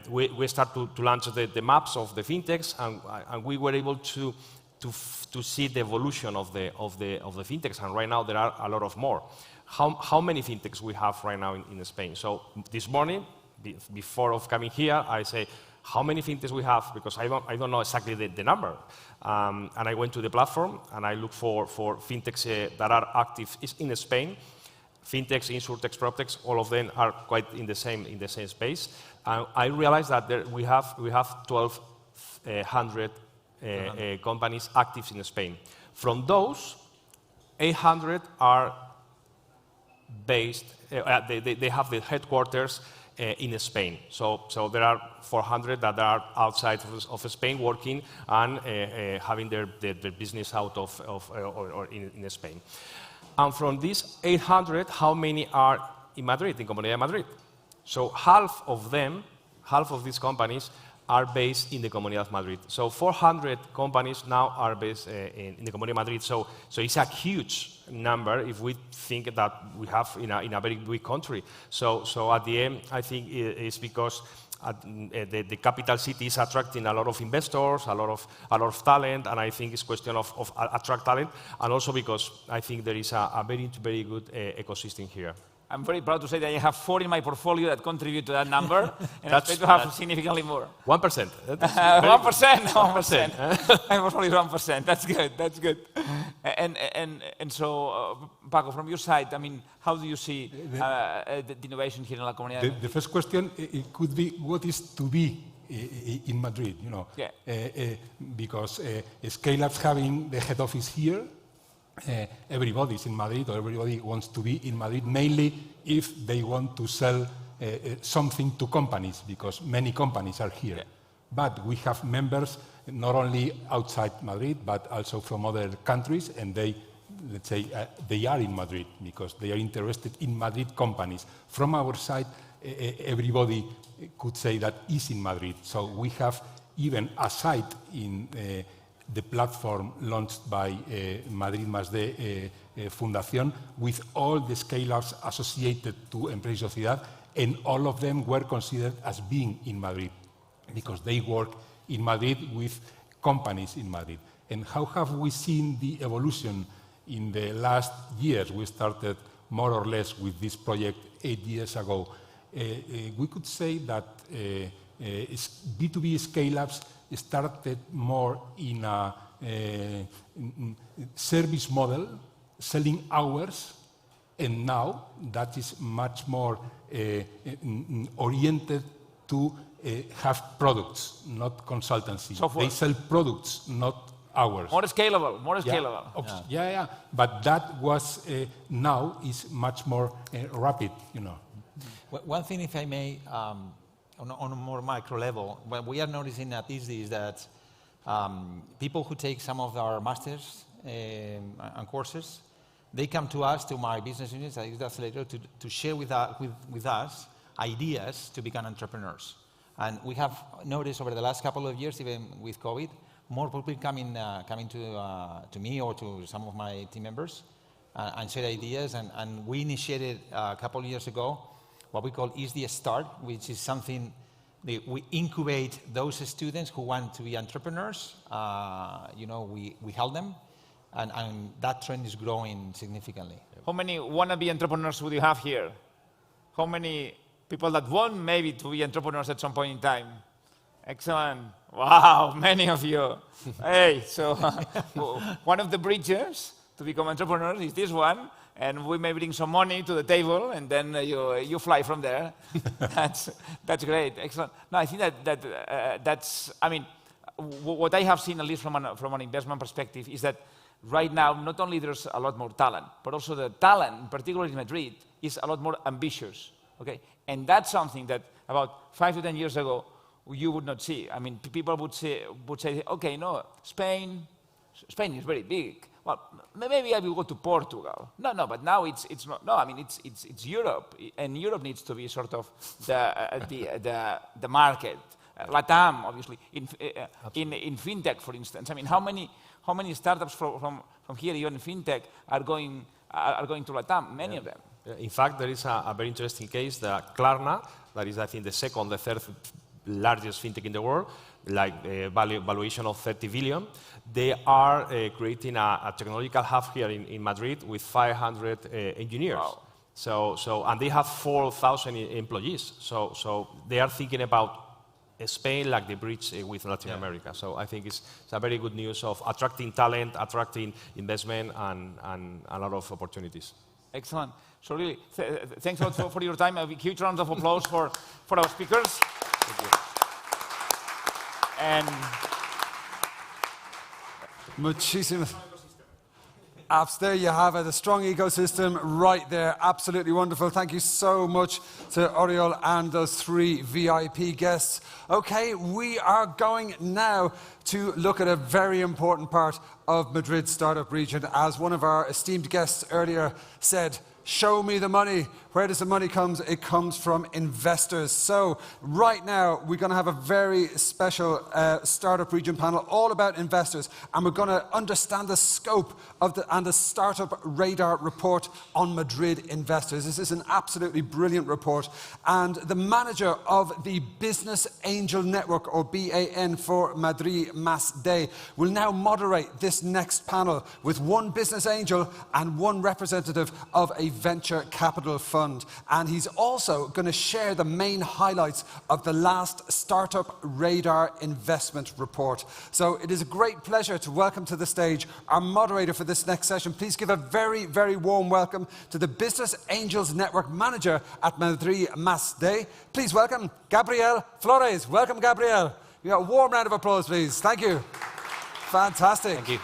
We start to launch the maps of the fintechs, and we were able to see the evolution of the fintechs, and right now there are a lot of more. How many fintechs we have right now in Spain? So this morning, before of coming here, I say, how many fintechs we have, because I don't know exactly the number. And I went to the platform and I looked for fintechs that are active in Spain. Fintechs, insurtechs, proptechs, all of them are quite in the same space. I realized that we have 1,200 companies active in Spain. From those, 800 are based. They have the headquarters in Spain. So there are 400 that are outside of Spain working and having their business out or in Spain. And from these 800, how many are in Madrid, in Comunidad de Madrid? So half of these companies are based in the Comunidad of Madrid. So 400 companies now are based in the Comunidad of Madrid. So it's a huge number if we think that we have in a very big country. So at the end, I think it's because the capital city is attracting a lot of investors, a lot of talent, and I think it's a question of attract talent, and also because I think there is a very good ecosystem here. I'm very proud to say that I have 4 in my portfolio that contribute to that number, and I expect to have significantly more. 1%. 1%. My portfolio is 1%. That's good. And so, Paco, from your side, I mean, how do you see the innovation here in La Comunidad? The first question it could be, what is to be in Madrid? You know, because Scale-Ups having the head office here. Everybody is in Madrid, or everybody wants to be in Madrid, mainly if they want to sell something to companies, because many companies are here. But we have members not only outside Madrid, but also from other countries, and they, let's say, they are in Madrid because they are interested in Madrid companies. From our side, everybody could say that is in Madrid. So we have even a site in the platform launched by Madrid Más D Fundación with all the scale-ups associated to Empresa y Sociedad, and all of them were considered as being in Madrid because they work in Madrid with companies in Madrid. And how have we seen the evolution in the last years? We started more or less with this project 8 years ago. We could say that B2B scale-ups started more in a service model, selling hours, and now that is much more oriented to have products, not consultancy. They sell products, not hours. More scalable. Yeah. But that was now is much more rapid, you know. One thing, if I may, on a more micro level, what we are noticing at ISDI is that people who take some of our masters and courses, they come to us, to my business units, at ISDI Accelerator, to share with us ideas to become entrepreneurs. And we have noticed over the last couple of years, even with COVID, more people coming to me or to some of my team members and share ideas. And we initiated a couple of years ago what we call ISDI Start, which is something that we incubate those students who want to be entrepreneurs. We help them, and that trend is growing significantly. How many wannabe entrepreneurs would you have here? How many people that want maybe to be entrepreneurs at some point in time? Excellent. Wow, many of you. Hey, so one of the bridges to become entrepreneurs is this one. And we may bring some money to the table, and then you fly from there. That's great, excellent. No, I think that's. I mean, what I have seen, at least from an investment perspective, is that right now not only there's a lot more talent, but also the talent, particularly in Madrid, is a lot more ambitious. Okay, and that's something that about 5 to 10 years ago you would not see. I mean, people would say, okay, no, Spain is very big. Well, maybe I will go to Portugal. No, but now it's not. No, I mean it's Europe, and Europe needs to be sort of the market. LATAM, obviously, in fintech, for instance. I mean, how how many startups from here, even fintech, are going to LATAM? Many of them. In fact, there is a very interesting case, the Klarna, that is, I think, the second, the third largest fintech in the world, like valuation of 30 billion. They are creating a technological hub here in Madrid with 500 engineers. Wow. And they have 4,000 employees. So they are thinking about Spain like the bridge with Latin America. So I think it's a very good news of attracting talent, attracting investment, and a lot of opportunities. Excellent. So really, thanks a lot for your time. A huge round of applause for our speakers. Thank you. And Muchísimas. Apps, there you have it, a strong ecosystem right there. Absolutely wonderful. Thank you so much to Oriol and those 3 VIP guests. Okay, we are going now to look at a very important part of Madrid Startup Region. As one of our esteemed guests earlier said, show me the money. Where does the money come? It comes from investors. So right now, we're going to have a very special Startup Region panel all about investors. And we're going to understand the scope of the Startup Radar report on Madrid investors. This is an absolutely brilliant report. And the manager of the Business Angel Network, or BAN for Madrid Mas-D, will now moderate this next panel with one business angel and one representative of a venture capital fund. And he's also going to share the main highlights of the last Startup Radar investment report. So it is a great pleasure to welcome to the stage our moderator for this next session. Please give a very, very warm welcome to the Business Angels Network manager at Madrid Mas-D. Please welcome Gabriel Flores. Welcome, Gabriel. You got a warm round of applause, please. Thank you. Fantastic. Thank you.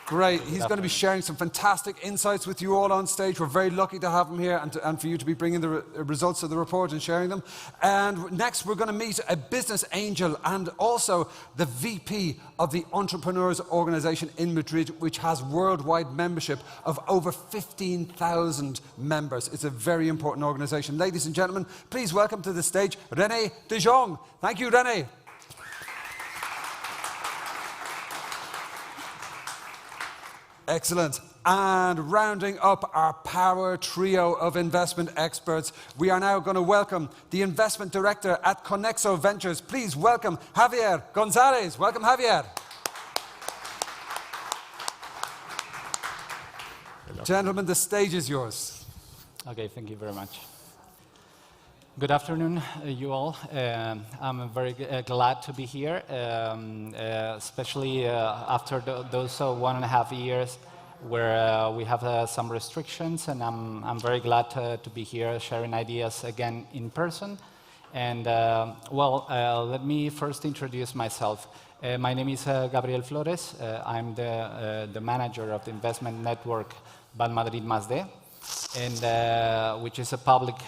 Great. He's going to be sharing some fantastic insights with you all on stage. We're very lucky to have him here and for you to be bringing the results of the report and sharing them. And next, we're going to meet a business angel and also the VP of the Entrepreneurs Organization in Madrid, which has worldwide membership of over 15,000 members. It's a very important organization. Ladies and gentlemen, please welcome to the stage René de Jong. Thank you, René. Excellent. And rounding up our power trio of investment experts, we are now going to welcome the investment director at Conexo Ventures. Please welcome Javier Gonzalez. Welcome, Javier. Hello. Gentlemen, the stage is yours. Okay, thank you very much. Good afternoon, you all. I'm very glad to be here, especially after those 1.5 years where we have some restrictions, and I'm very glad to be here sharing ideas again in person. And let me first introduce myself. My name is Gabriel Flores. I'm the manager of the investment network BAN Madrid Mas-D, and which is a public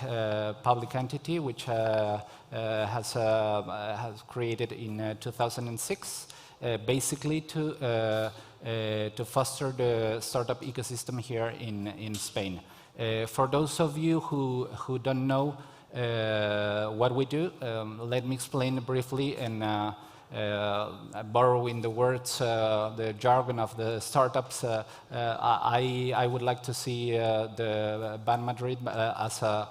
entity which has created in 2006, basically to foster the startup ecosystem here in Spain. For those of you who don't know what we do, let me explain briefly and borrowing the words, the jargon of the startups. I would like to see the BAN Madrid as a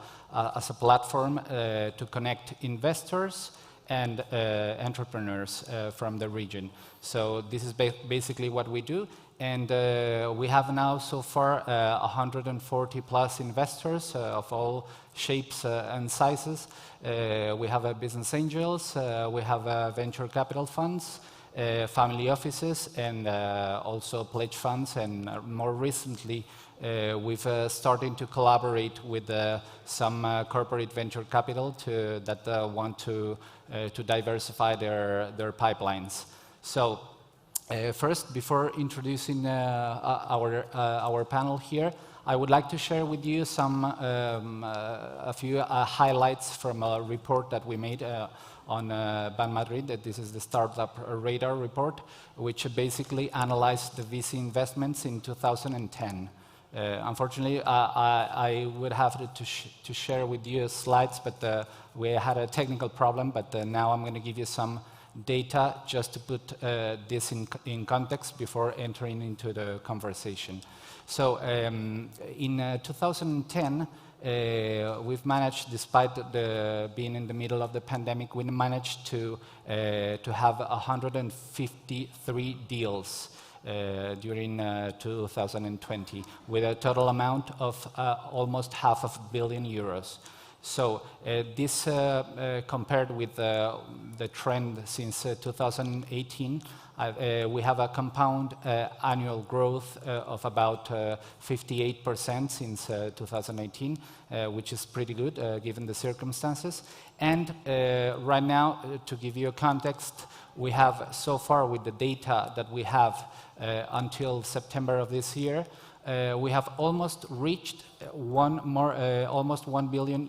platform to connect investors and entrepreneurs from the region. So this is basically what we do. And we have now so far 140 plus investors of all shapes and sizes. We have business angels, we have venture capital funds, family offices, and also pledge funds. And more recently, we've started to collaborate with some corporate venture capital that want to diversify their pipelines. So first, before introducing our panel here, I would like to share with you a few highlights from a report that we made on BAN Madrid. This is the Startup Radar report, which basically analyzed the VC investments in 2010. Unfortunately, I would have to share with you slides, but we had a technical problem. But now I'm going to give you some data just to put this in context before entering into the conversation. So in 2010, we've managed, despite being in the middle of the pandemic, we managed to have 153 deals during 2020, with a total amount of almost €500 million. So this compared with the trend since 2018, we have a compound annual growth of about 58% since 2018, which is pretty good given the circumstances. And right now, to give you a context, we have so far with the data that we have until September of this year, we have almost reached almost €1 billion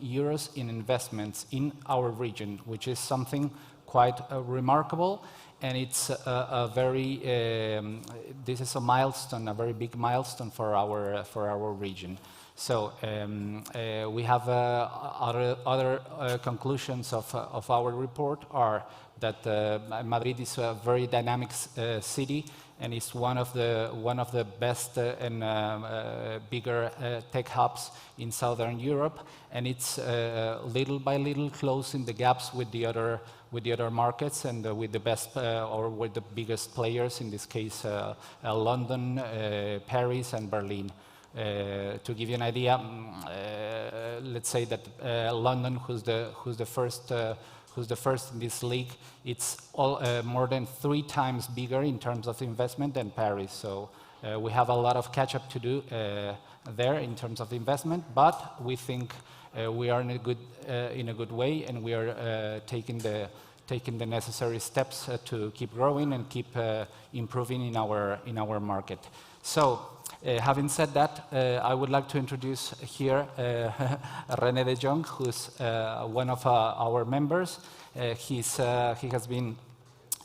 in investments in our region, which is something quite remarkable. And it's this is a milestone, a very big milestone for our region. So we have other conclusions of our report are that Madrid is a very dynamic city, and it's one of the best and bigger tech hubs in Southern Europe, and it's little by little closing the gaps with the other markets and with the best or with the biggest players, in this case London, Paris and Berlin. To give you an idea, let's say that London, who's the first in this league, it's more than 3 times bigger in terms of investment than Paris. So we have a lot of catch-up to do there in terms of investment, but we think we are in a good way, and we are taking the necessary steps to keep growing and keep improving in our market. So, having said that, I would like to introduce here René de Jong, who's one of our members. He has been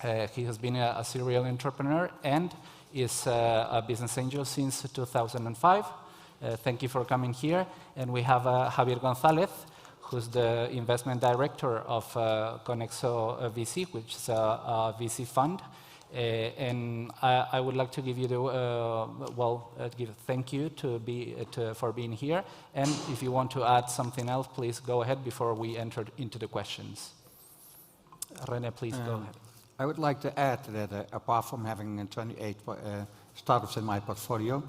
a serial entrepreneur and is a business angel since 2005. Thank you for coming here. And we have Javier González, who's the investment director of Conexo VC, which is a VC fund. And I would like to give you thank you for being here. And if you want to add something else, please go ahead before we enter into the questions. René, please go ahead. I would like to add that apart from having 28 startups in my portfolio,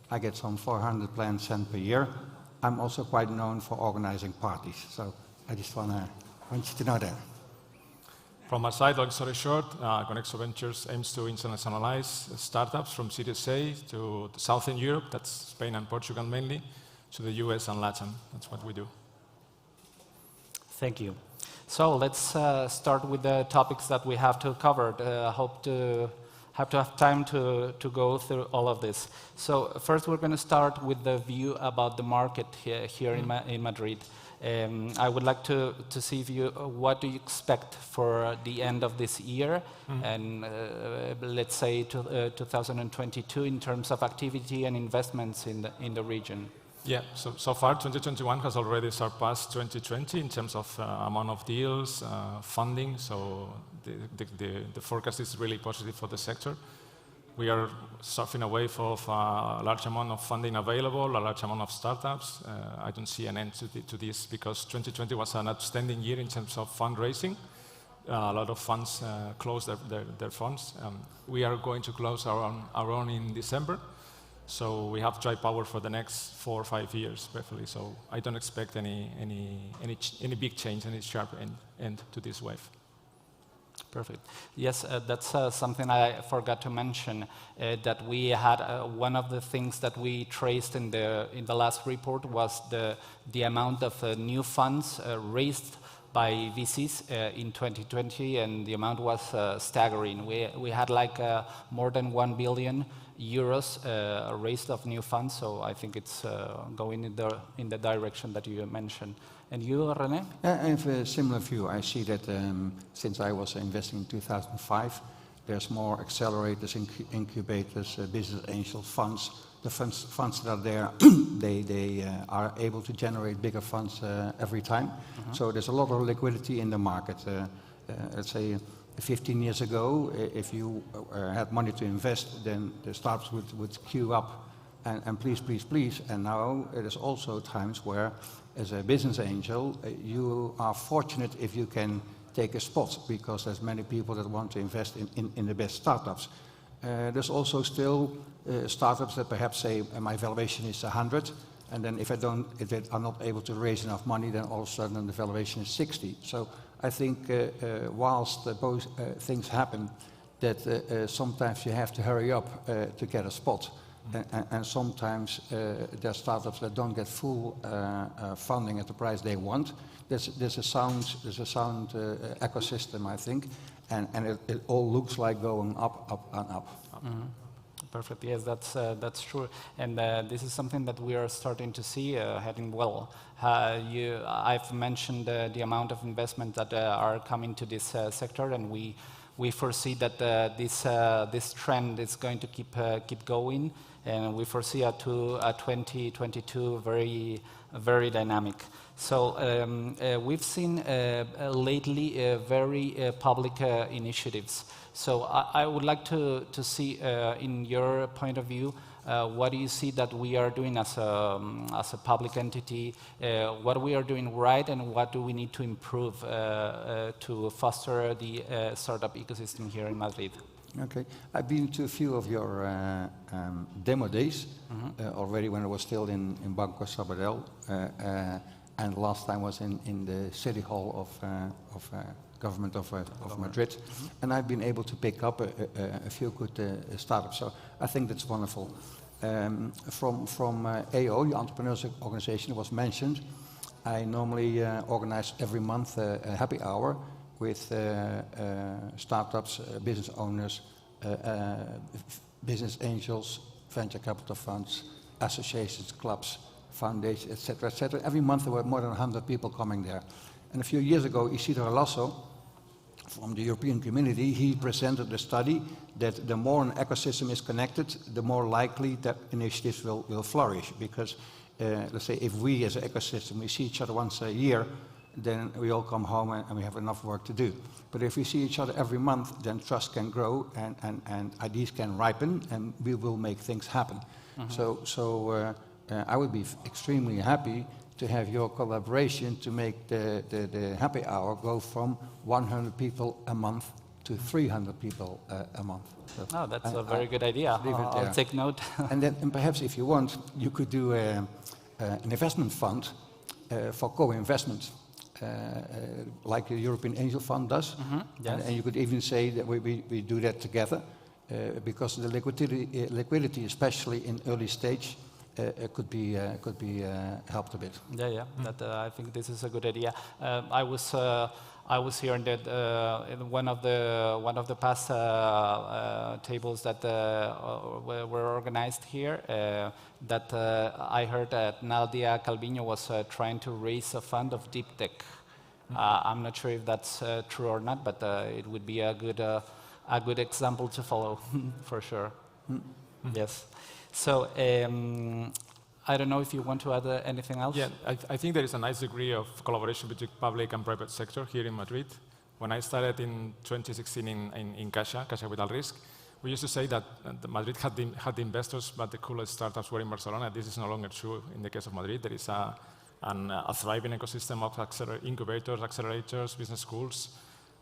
I get some 400 plans sent per year. I'm also quite known for organizing parties. So I just want you to know that. From our side, long story short, Conexo Ventures aims to internationalize startups from Series A to Southern Europe, that's Spain and Portugal mainly, to the US and Latin. That's what we do. Thank you. So let's start with the topics that we have to cover. I hope to have time to go through all of this. So first we're going to start with the view about the market here in Madrid. I would like to see what do you expect for the end of this year and let's say 2022 in terms of activity and investments in the region. Yeah, so far 2021 has already surpassed 2020 in terms of amount of deals, funding, so the forecast is really positive for the sector. We are surfing a wave of a large amount of funding available, a large amount of startups. I don't see an end to this because 2020 was an outstanding year in terms of fundraising. A lot of funds closed their funds. We are going to close our own in December. So we have dry power for the next 4 or 5 years, preferably. So I don't expect any big change, any sharp end to this wave. Perfect. Yes, that's something I forgot to mention. That we had one of the things that we traced in the last report was the amount of new funds raised by VCs in 2020, and the amount was staggering. We had like more than €1 billion raised of new funds, so I think it's going in the direction that you mentioned. And you, René? I have a similar view. I see that since I was investing in 2005, there's more accelerators, incubators, business angel funds. The funds that are there, they are able to generate bigger funds every time. So there's a lot of liquidity in the market. Let's say 15 years ago, if you had money to invest, then the startups would queue up and please, please, please. And now it is also times where, as a business angel, you are fortunate if you can take a spot, because there's many people that want to invest in the best startups. There's also still startups that perhaps say my valuation is 100, and then if they are not able to raise enough money, then all of a sudden the valuation is 60. So I think whilst both things happen, that sometimes you have to hurry up to get a spot. And sometimes there are startups that don't get full funding at the price they want. There's a sound ecosystem, I think, and it all looks like going up, up, and up. Perfect. Yes, that's true. And this is something that we are starting to see heading well. I've mentioned the amount of investment that are coming to this sector, and we foresee that this trend is going to keep going, and we foresee a 2022 very dynamic. So we've seen lately very public initiatives. So I would like to see, in your point of view, what do you see that we are doing as a public entity, what we are doing right, and what do we need to improve to foster the startup ecosystem here in Madrid? Okay, I've been to a few of your demo days already when I was still in Banco Sabadell, and last time was in the City Hall of Government of Madrid, and I've been able to pick up a few good startups. So I think that's wonderful. From AO, the Entrepreneurs Organization, was mentioned. I normally organize every month a happy hour with startups, business owners, business angels, venture capital funds, associations, clubs, foundations, etc., etc. Every month there were more than 100 people coming there. And a few years ago, Isidro Lasso, from the European Community, he presented a study that the more an ecosystem is connected, the more likely that initiatives will flourish. Because, let's say, if we as an ecosystem, we see each other once a year, then we all come home and we have enough work to do. But if we see each other every month, then trust can grow and ideas can ripen, and we will make things happen. So I would be extremely happy to have your collaboration to make the happy hour go from 100 people a month to 300 people a month. So that's a very good idea. I'll take note. And then perhaps if you want, you could do an investment fund for co-investment, like the European Angel Fund does. Yes. And you could even say that we do that together, because the liquidity, especially in early stage, could be helped a bit. Yeah. That I think this is a good idea. I was here in one of the past tables that were organized here. That I heard that Nadia Calviño was trying to raise a fund of deep tech. I'm not sure if that's true or not, but it would be a good example to follow for sure. Yes. So I don't know if you want to add anything else? Yeah, I think there is a nice degree of collaboration between public and private sector here in Madrid. When I started in 2016 in Caixa Capital Risk, we used to say that Madrid had the investors, but the coolest startups were in Barcelona. This is no longer true in the case of Madrid. There is a thriving ecosystem of incubators, accelerators, business schools.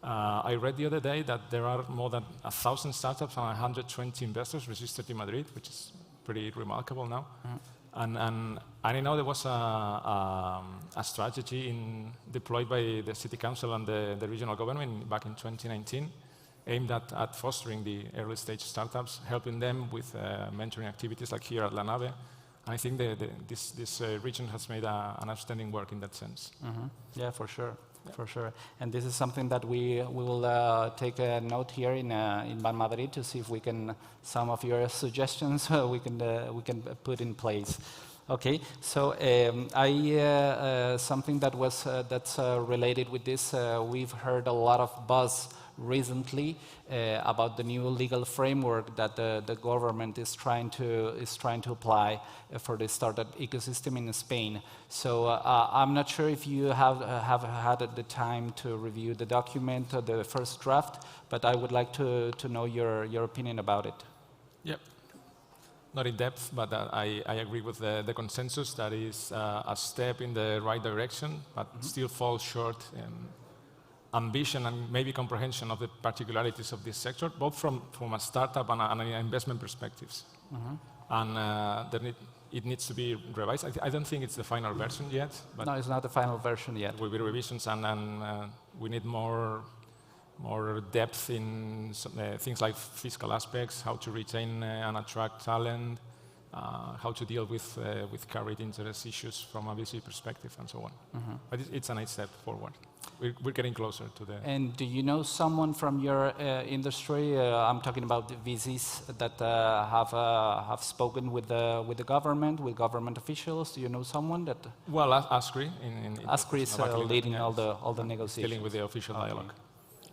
I read the other day that there are more than 1,000 startups and 120 investors registered in Madrid, which is pretty remarkable now. And I know there was a strategy deployed by the city council and the regional government back in 2019, aimed at fostering the early stage startups, helping them with mentoring activities like here at La Nave. And I think this region has made an outstanding work in that sense. Yeah, for sure. For sure, and this is something that we will take a note here in Ban Madrid to see if we can some of your suggestions we can put in place. Okay, so something that was that's related with this. We've heard a lot of buzz recently about the new legal framework that the government is trying to apply for the startup ecosystem in Spain. So I'm not sure if you have had the time to review the document, the first draft, but I would like to know your opinion about it. Yep. Not in depth, but I agree with the consensus that is a step in the right direction, but still falls short in ambition and maybe comprehension of the particularities of this sector, both from a startup and an investment perspectives. And it needs to be revised. I don't think it's the final version yet. But no, it's not the final version yet. Will be revisions, and we need more depth in things like fiscal aspects, how to retain and attract talent, how to deal with carried interest issues from a VC perspective, and so on. But it's a nice step forward. We're getting closer to the... And do you know someone from your industry, I'm talking about the VCs, that have spoken with the government, with government officials? Do you know someone that... Well, ASCRI. ASCRI is leading all the negotiations. Dealing with the official dialogue.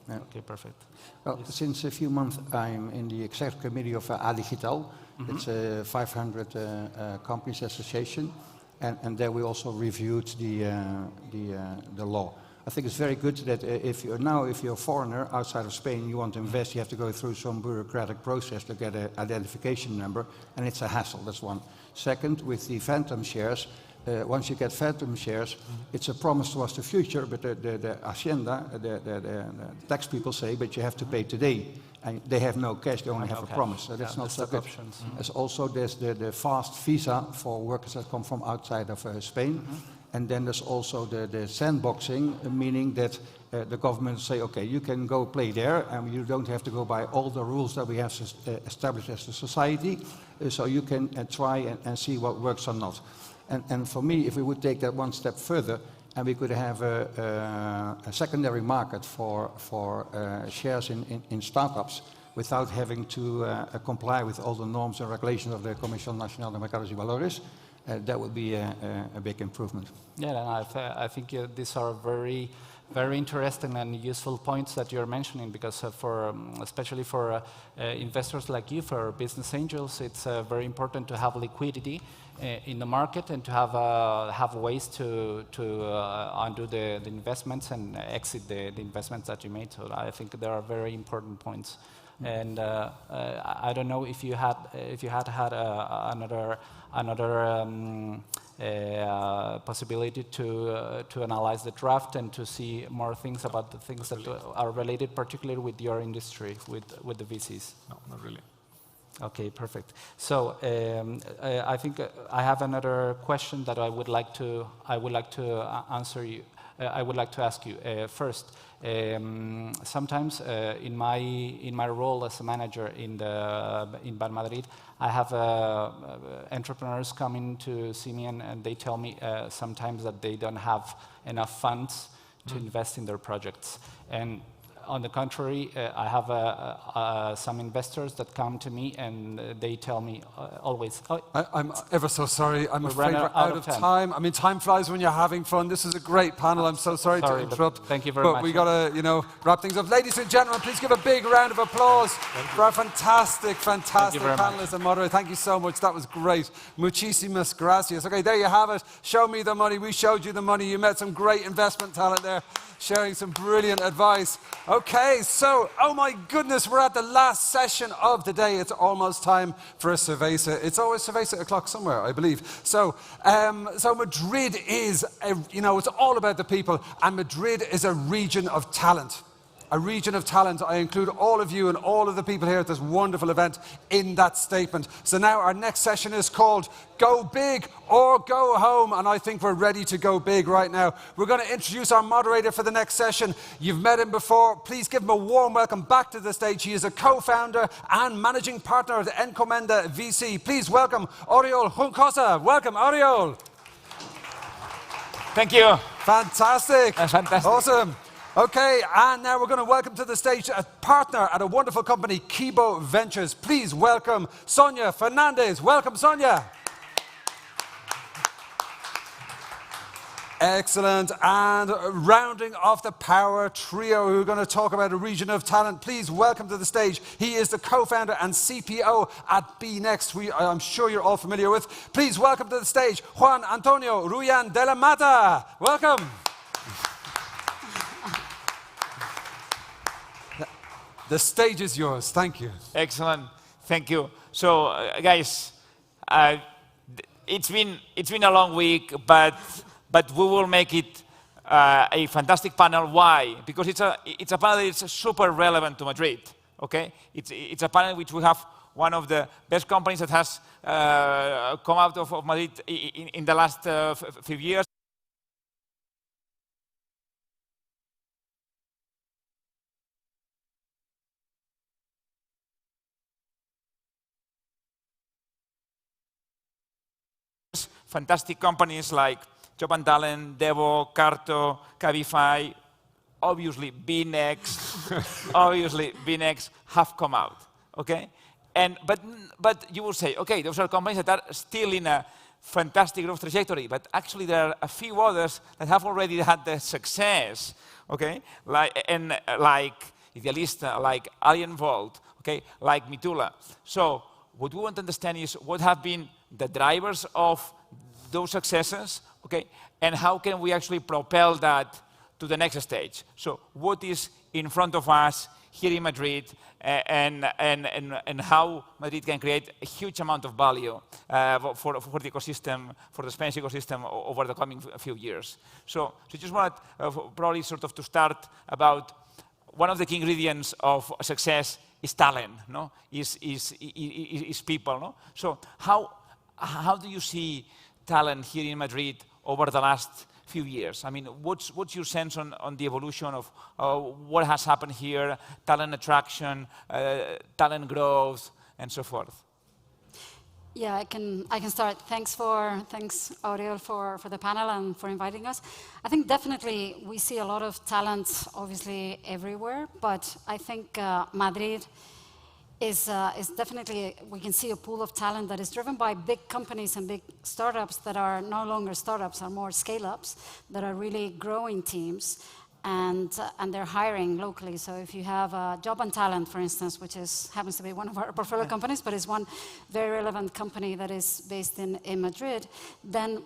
Yeah. Okay, perfect. Well, since a few months I'm in the executive committee of Adigital. It's a 500 companies association, and there we also reviewed the law. I think it's very good that if you're a foreigner outside of Spain, you want to invest, you have to go through some bureaucratic process to get an identification number, and it's a hassle. That's one. Second, with the phantom shares. Once you get phantom shares, it's a promise towards the future, but the Hacienda, the tax people say, but you have to pay today. And they have no cash, they only have a promise. So that's not so good. There's also the fast visa for workers that come from outside of Spain. And then there's also the sandboxing, meaning that the government say, okay, you can go play there, and you don't have to go by all the rules that we have established as a society. So you can try and see what works or not. And for me, if we would take that one step further, and we could have a secondary market for shares in startups without having to comply with all the norms and regulations of the Comisión Nacional de Mercados y Valores, that would be a big improvement. Yeah, and I think these are very, very interesting and useful points that you're mentioning, because especially for investors like you, for business angels, it's very important to have liquidity in the market and to have ways to undo the investments and exit the investments that you made. So I think there are very important points. And I don't know if you had another possibility to analyze the draft and to see more things about the things that are related, particularly with your industry, with the VCs. No, not really. Okay, perfect. So I think I have another question that I would like to answer you. I would like to ask you first. Sometimes in my role as a manager in Ban Madrid, I have entrepreneurs coming to see me, and they tell me sometimes that they don't have enough funds to invest in their projects. And on the contrary, I have some investors that come to me and they tell me always... I'm ever so sorry. I'm afraid we're out of time. I mean, time flies when you're having fun. This is a great panel. I'm so sorry to interrupt. Thank you very much. But we got to, wrap things up. Ladies and gentlemen, please give a big round of applause for our fantastic panelists and moderators. Thank you so much. That was great. Muchísimas gracias. Okay, there you have it. Show me the money. We showed you the money. You met some great investment talent there, sharing some brilliant advice. Okay, so, oh my goodness, we're at the last session of the day. It's almost time for a cerveza. It's always cerveza o'clock somewhere, I believe. So, Madrid is, it's all about the people, and Madrid is a region of talent. A region of talent. I include all of you and all of the people here at this wonderful event in that statement. So now our next session is called Go Big or Go Home, and I think we're ready to go big right now. We're going to introduce our moderator for the next session. You've met him before. Please give him a warm welcome back to the stage. He is a co-founder and managing partner of the Encomenda VC. Please welcome Oriol Juncosa. Welcome, Oriol. Thank you. Fantastic. Fantastic. Awesome. Okay, and now we're going to welcome to the stage a partner at a wonderful company, Kibo Ventures. Please welcome Sonia Fernandez. Welcome, Sonia. Excellent. And rounding off the power trio who are going to talk about a region of talent, please welcome to the stage. He is the co-founder and CPO at BNext, I'm sure you're all familiar with. Please welcome to the stage Juan Antonio Ruyan de la Mata. Welcome. The stage is yours. Thank you. Excellent. Thank you. So, guys, it's been a long week, but we will make it a fantastic panel. Why? Because it's a panel that is super relevant to Madrid. Okay? It's a panel in which we have one of the best companies that has come out of Madrid in the last few years. Fantastic companies like Job and Talent, Devo, Carto, Cabify, obviously BNext, obviously BNext have come out, okay? But you will say, okay, those are companies that are still in a fantastic growth trajectory, but actually there are a few others that have already had the success, okay? Like Idealista, like AlienVault, okay? Like Mitula. So what we want to understand is what have been the drivers of those successes, okay, and how can we actually propel that to the next stage? So what is in front of us here in Madrid, and how Madrid can create a huge amount of value for the ecosystem, for the Spanish ecosystem over the coming few years. So just wanted probably sort of to start about one of the key ingredients of success is talent, no? Is people, no? So how do you see talent here in Madrid over the last few years? I mean, what's your sense on the evolution of what has happened here, talent attraction, talent growth, and so forth? Yeah, I can start. Thanks, Aurel, for the panel and for inviting us. I think definitely we see a lot of talent, obviously, everywhere, but I think Madrid is definitely, we can see a pool of talent that is driven by big companies and big startups that are no longer startups, are more scale-ups, that are really growing teams, and they're hiring locally. So if you have Job and Talent, for instance, which happens to be one of our portfolio companies, but is one very relevant company that is based in Madrid, then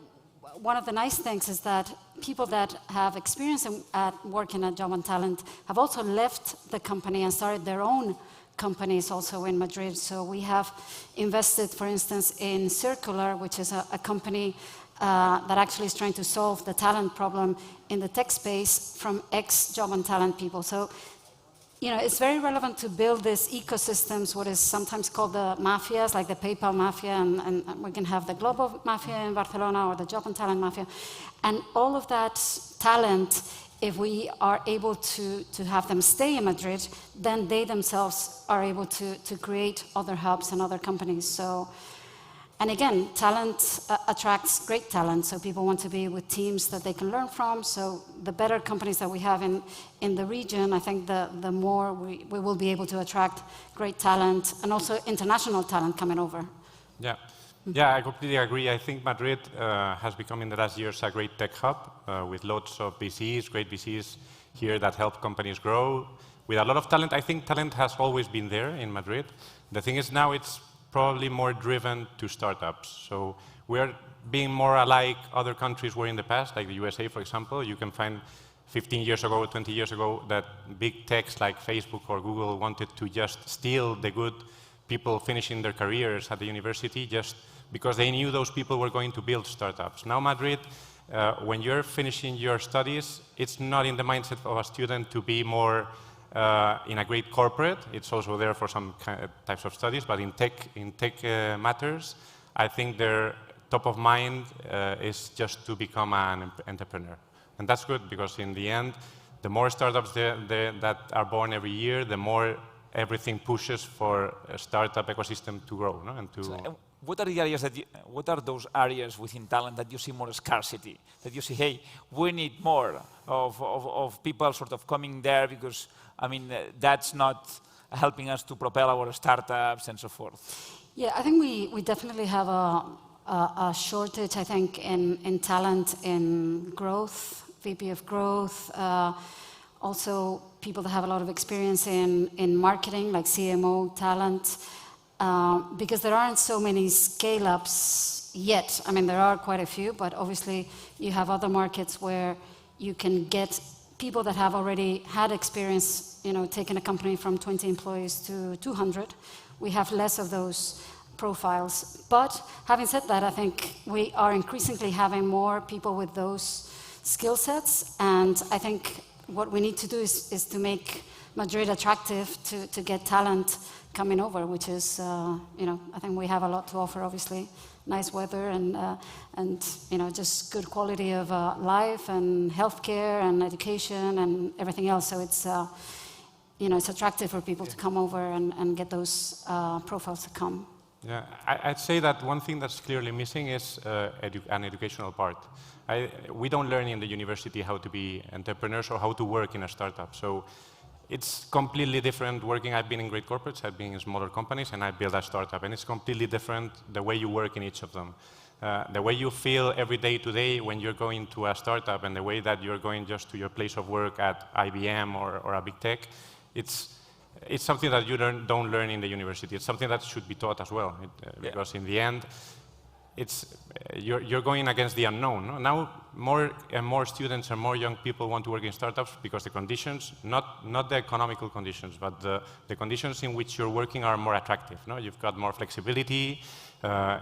one of the nice things is that people that have experience at working at Job and Talent have also left the company and started their own companies also in Madrid. So we have invested, for instance, in Circular, which is a company that actually is trying to solve the talent problem in the tech space from ex-Job and Talent people. So, you know, it's very relevant to build these ecosystems, what is sometimes called the mafias, like the PayPal mafia, and we can have the Globo mafia in Barcelona or the Job and Talent mafia. And all of that talent, if we are able to have them stay in Madrid, then they themselves are able to create other hubs and other companies. So, and again, talent attracts great talent, so people want to be with teams that they can learn from. So the better companies that we have in the region, I think the more we will be able to attract great talent and also international talent coming over. Yeah. Yeah, I completely agree. I think Madrid has become in the last years a great tech hub with lots of VCs, great VCs here that help companies grow. With a lot of talent, I think talent has always been there in Madrid. The thing is now it's probably more driven to startups. So we're being more alike other countries were in the past, like the USA, for example. You can find 15 years ago, 20 years ago, that big techs like Facebook or Google wanted to just steal the good people finishing their careers at the university just because they knew those people were going to build startups. Now Madrid, when you're finishing your studies, it's not in the mindset of a student to be more in a great corporate. It's also there for some types of studies, but in tech matters, I think their top of mind is just to become an entrepreneur. And that's good because in the end, the more startups that are born every year, the more everything pushes for a startup ecosystem to grow, no? And to. So, what are the areas what are those areas within talent that you see more scarcity? That you see, hey, we need more of people sort of coming there because, I mean, that's not helping us to propel our startups and so forth. Yeah, I think we definitely have a shortage, I think, in talent in growth, VP of growth, also people that have a lot of experience in marketing, like CMO talent, because there aren't so many scale-ups yet. I mean, there are quite a few, but obviously you have other markets where you can get people that have already had experience, taking a company from 20 employees to 200. We have less of those profiles. But having said that, I think we are increasingly having more people with those skill sets, and I think what we need to do is to make Madrid attractive to get talent coming over, which is, I think we have a lot to offer, obviously. Nice weather and just good quality of life and healthcare and education and everything else. So it's, it's attractive for people to come over and get those profiles to come. Yeah, I'd say that one thing that's clearly missing is an educational part. We don't learn in the university how to be entrepreneurs or how to work in a startup. So it's completely different working. I've been in great corporates, I've been in smaller companies, and I built a startup. And it's completely different the way you work in each of them. The way you feel every day to day when you're going to a startup and the way that you're going just to your place of work at IBM or a big tech, it's something that you don't learn in the university. It's something that should be taught as well, because in the end, you're going against the unknown. No? Now, more and more students and more young people want to work in startups because the conditions, not the economical conditions, but the conditions in which you're working are more attractive. No? You've got more flexibility,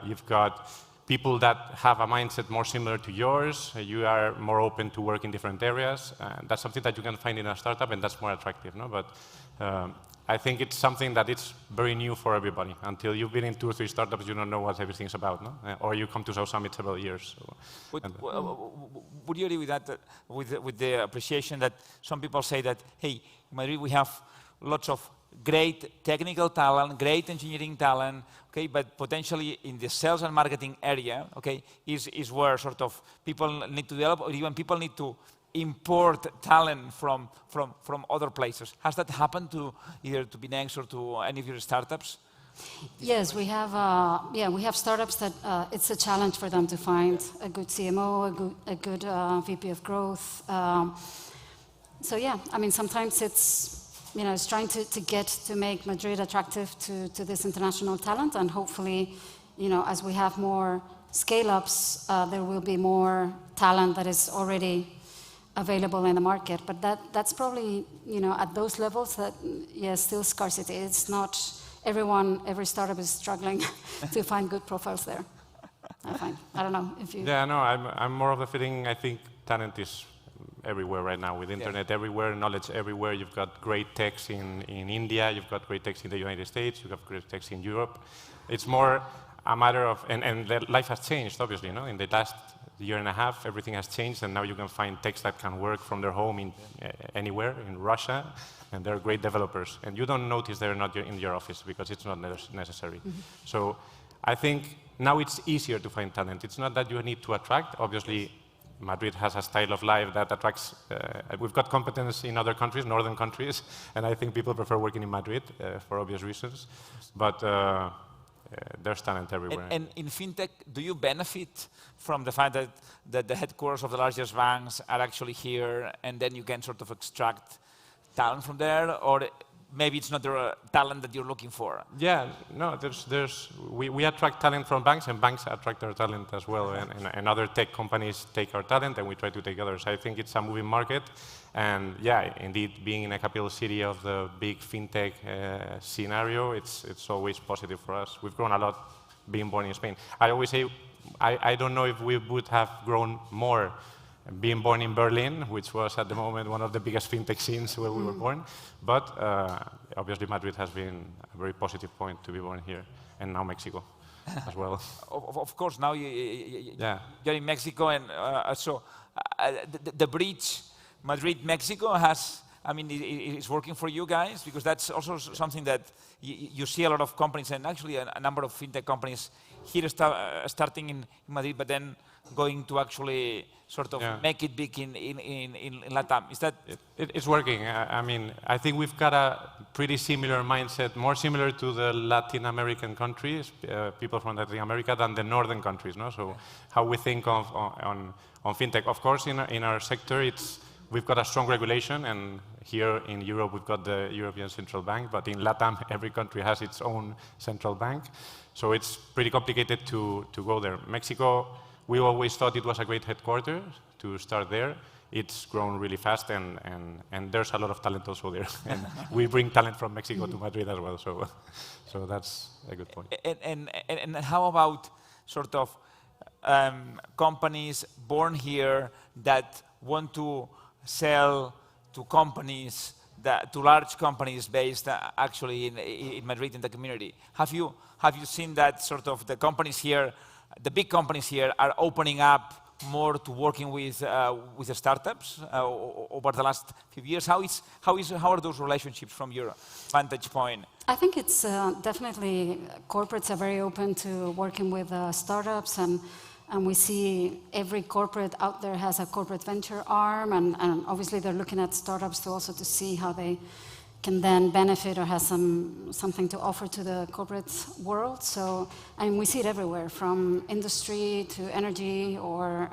you've got people that have a mindset more similar to yours, you are more open to work in different areas. That's something that you can find in a startup, and that's more attractive. No? But I think it's something that it's very new for everybody. Until you've been in 2 or 3 startups, you don't know what everything's about, no? Or you come to South Summit several years. So. Would you agree with that, with the appreciation that some people say that, hey, in Madrid we have lots of great technical talent, great engineering talent, okay, but potentially in the sales and marketing area, okay, is where sort of people need to develop, or even people need to import talent from other places. Has that happened to either to Binex or to any of your startups? Yes, we have startups that it's a challenge for them to find a good CMO, a good VP of growth. So yeah, I mean, sometimes it's trying to make Madrid attractive to this international talent, and hopefully, as we have more scale-ups, there will be more talent that is already available in the market. But that's probably, at those levels, that still scarcity. It's not every startup is struggling to find good profiles there. I find. I don't know if you. Yeah, no, I'm more of the feeling. I think talent is everywhere right now, with internet everywhere, knowledge everywhere. You've got great techs in India, you've got great techs in the United States, you've got great techs in Europe. It's more a matter of, and life has changed, obviously, in the last year and a half, everything has changed, and now you can find techs that can work from their home in anywhere, in Russia, and they're great developers. And you don't notice they're not in your office because it's not necessary. Mm-hmm. So I think now it's easier to find talent. It's not that you need to attract, obviously, Madrid has a style of life that attracts, we've got competence in other countries, northern countries, and I think people prefer working in Madrid for obvious reasons, but there's talent everywhere. And in fintech, do you benefit from the fact that the headquarters of the largest banks are actually here, and then you can sort of extract talent from there, or maybe it's not the talent that you're looking for? Yeah, no, we attract talent from banks, and banks attract our talent as well, and other tech companies take our talent, and we try to take others. I think it's a moving market, and yeah, indeed, being in a capital city of the big fintech scenario, it's always positive for us. We've grown a lot being born in Spain. I always say, I don't know if we would have grown more being born in Berlin, which was at the moment one of the biggest fintech scenes where we were born. But obviously Madrid has been a very positive point to be born here, and now Mexico as well. Of course, now you're in Mexico, and so the bridge Madrid-Mexico is working for you guys, because that's also something that you see a lot of companies, and actually a number of fintech companies here starting in Madrid, but then going to actually sort of make it big in LATAM. Is that? It's working. I mean, I think we've got a pretty similar mindset, more similar to the Latin American countries, people from Latin America, than the northern countries. No? So how we think on fintech. Of course, in our sector, we've got a strong regulation, and here in Europe, we've got the European Central Bank, but in LATAM, every country has its own central bank. So it's pretty complicated to go there. Mexico, we always thought it was a great headquarters to start there. It's grown really fast, and there's a lot of talent also there. And we bring talent from Mexico to Madrid as well, so that's a good point. And how about sort of companies born here that want to sell to companies, to large companies based actually in Madrid in the community? Have you seen that sort of the companies here, the big companies here are opening up more to working with the startups over the last few years? How are those relationships from your vantage point? I think it's definitely corporates are very open to working with startups, and we see every corporate out there has a corporate venture arm, and obviously they're looking at startups also to see how they can then benefit or has something to offer to the corporate world. So, and we see it everywhere, from industry to energy or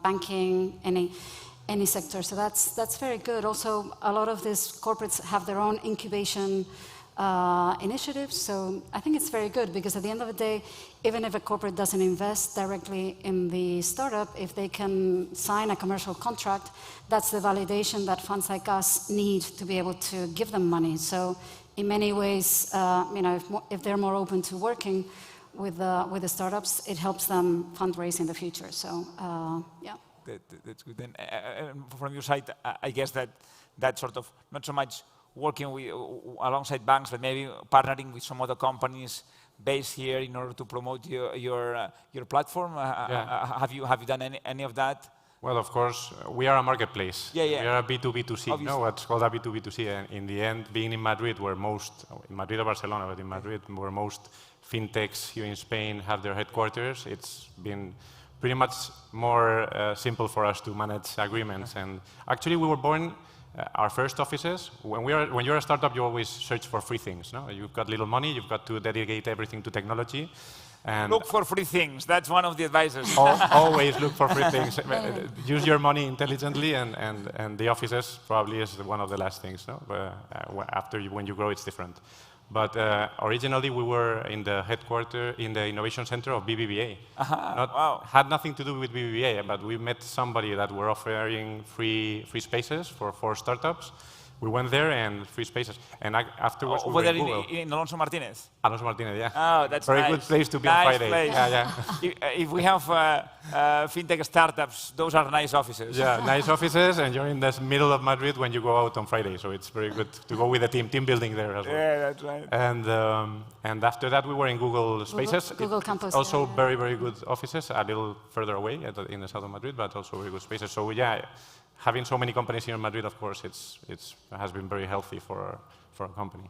banking, any sector. So that's very good. Also, a lot of these corporates have their own incubation initiatives. So I think it's very good, because at the end of the day, even if a corporate doesn't invest directly in the startup, if they can sign a commercial contract, that's the validation that funds like us need to be able to give them money. So in many ways, if they're more open to working with the startups, it helps them fundraise in the future. So yeah. That's good. Then from your side, I guess that sort of not so much working alongside banks, but maybe partnering with some other companies based here in order to promote your platform. Have you done any of that? Well, of course, we are a marketplace. Yeah. We are a B2B2C, what's called a B2B2C. And in the end, being in Madrid, in Madrid or Barcelona, but in Madrid, where most fintechs here in Spain have their headquarters, it's been pretty much more simple for us to manage agreements. And actually, we were born. Our first offices, when you're a startup, you always search for free things. No? You've got little money, you've got to dedicate everything to technology. And look for free things. That's one of the advices. Always look for free things. Use your money intelligently, and the offices probably is one of the last things. No? When you grow, it's different. But originally, we were in the headquarters, in the innovation center of BBVA. Had nothing to do with BBVA, but we met somebody that were offering free spaces for 4 startups. We went there and free spaces. And afterwards, we were in Google. In Alonso Martinez? Alonso Martinez, yeah. Oh, that's very nice. Good place to be on Friday. Place. Yeah. If we have fintech startups, those are nice offices. Yeah, nice offices, and you're in the middle of Madrid when you go out on Friday, so it's very good to go with the team building there as well. Yeah, that's right. And after that, we were in Google Spaces. Google Campus. Also very, very good offices, a little further away in the south of Madrid, but also very good spaces. So yeah, having so many companies here in Madrid, of course, it has been very healthy for a company.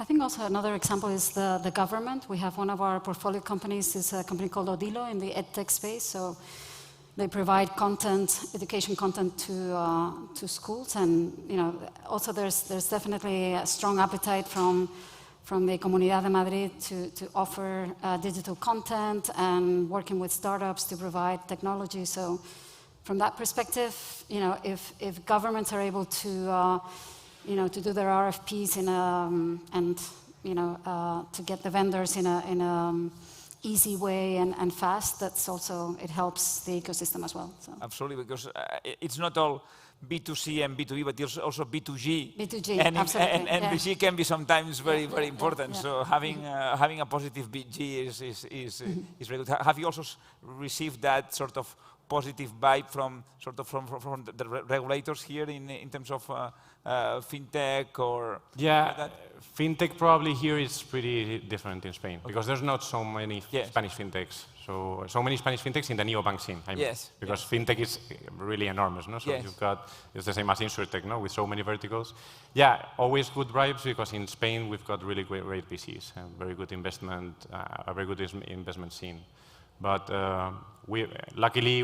I think also another example is the government. We have one of our portfolio companies is a company called Odilo in the edtech space. So they provide education content to schools, and also there's definitely a strong appetite from the Comunidad de Madrid to offer digital content and working with startups to provide technology. So from that perspective, if governments are able to do their RFPs to get the vendors in a easy way and fast, that's also, it helps the ecosystem as well. So. Absolutely, because it's not all B2C and B2B, but it's also B2G. B2G, and absolutely. And BG can be sometimes very, very important. So having a positive BG is very good. Have you also received that sort of positive vibe from the regulators here in terms of fintech or yeah, that? fintech probably here is pretty different in Spain because there's not so many Spanish fintechs. So many Spanish fintechs in the neobank scene. I mean, because fintech is really enormous, no? So you've got, it's the same as InsurTech, no? With so many verticals. Yeah, always good vibes because in Spain we've got really great VCs and very good investment, a very good investment scene. But luckily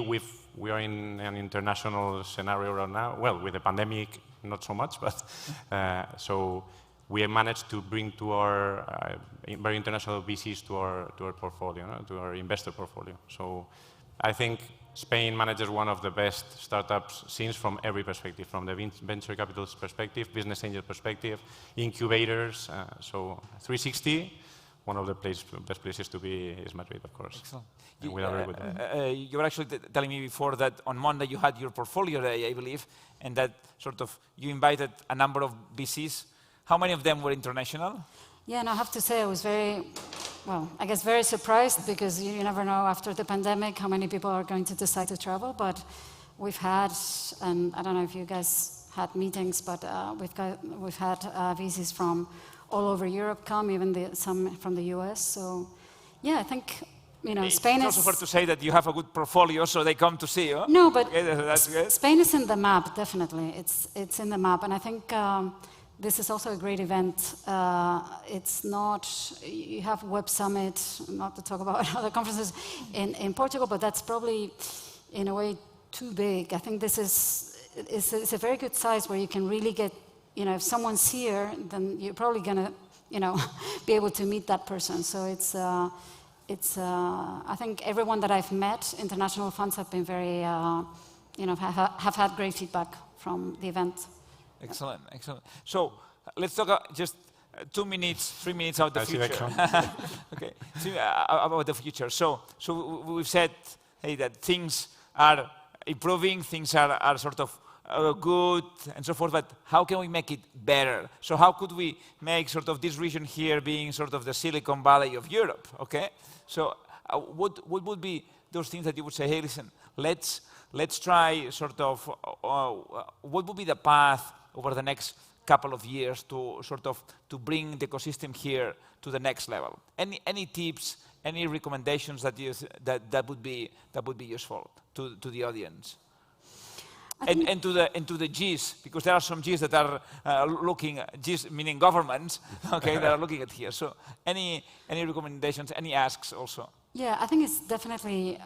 we are in an international scenario right now. Well, with the pandemic, not so much, but so we have managed to bring to our very international VCs to our portfolio, no? To our investor portfolio. So I think Spain manages one of the best startups scenes from every perspective, from the venture capital's perspective, business angel perspective, incubators. So 360, one of the best places to be is Madrid, of course. Excellent. You were actually telling me before that on Monday you had your portfolio day, I believe, and that sort of you invited a number of VCs. How many of them were international? Yeah, and I have to say I was very surprised because you never know after the pandemic how many people are going to decide to travel. But we've had, and I don't know if you guys had meetings, but we've had VCs from all over Europe come, even some from the US. So yeah, I think Spain is... It's also fair to say that you have a good portfolio, so they come to see you. No, but that's good. Spain is in the map, definitely. It's in the map, and I think this is also a great event. It's not, you have Web Summit, not to talk about other conferences in Portugal, but that's probably, in a way, too big. I think this is a very good size where you can really get, if someone's here, then you're probably going to, be able to meet that person. So I think everyone that I've met, international funds have been very, have had great feedback from the event. Excellent, excellent. So let's talk just 2 minutes, 3 minutes about the future. Okay, so, about the future. So we've said, hey, that things are improving, things are sort of good and so forth, but how can we make it better? So how could we make sort of this region here being sort of the Silicon Valley of Europe, okay? So what would be those things that you would say, hey, listen, let's try sort of, what would be the path over the next couple of years to sort of to bring the ecosystem here to the next level? Any tips, any recommendations that would be useful to the audience? And to the Gs, because there are some Gs that are looking, Gs meaning governments, okay, that are looking at here. So any recommendations, any asks also? Yeah, I think it's definitely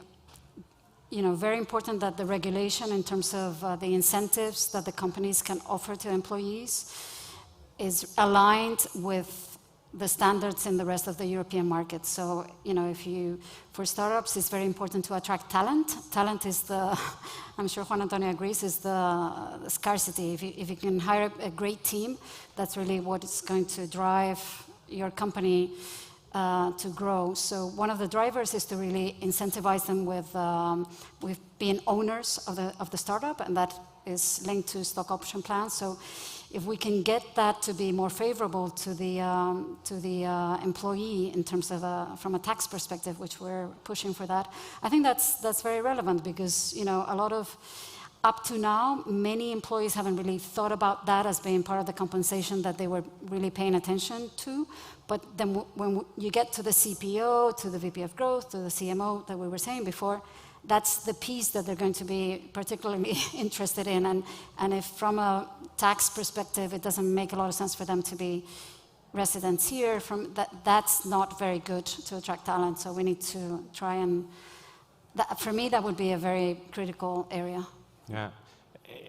very important that the regulation in terms of the incentives that the companies can offer to employees is aligned with the standards in the rest of the European market. So, for startups, it's very important to attract talent. Talent is I'm sure Juan Antonio agrees, is the scarcity. If you can hire a great team, that's really what is going to drive your company to grow. So one of the drivers is to really incentivize them with being owners of the startup, and that is linked to stock option plans. So if we can get that to be more favorable to the employee in terms of from a tax perspective, which we're pushing for that, I think that's very relevant because a lot of up to now, many employees haven't really thought about that as being part of the compensation that they were really paying attention to. But then when you get to the CPO, to the VP of growth, to the CMO that we were saying before, that's the piece that they're going to be particularly interested in. And if from a tax perspective, it doesn't make a lot of sense for them to be residents here, that's not very good to attract talent. So we need to try and, for me, that would be a very critical area. Yeah.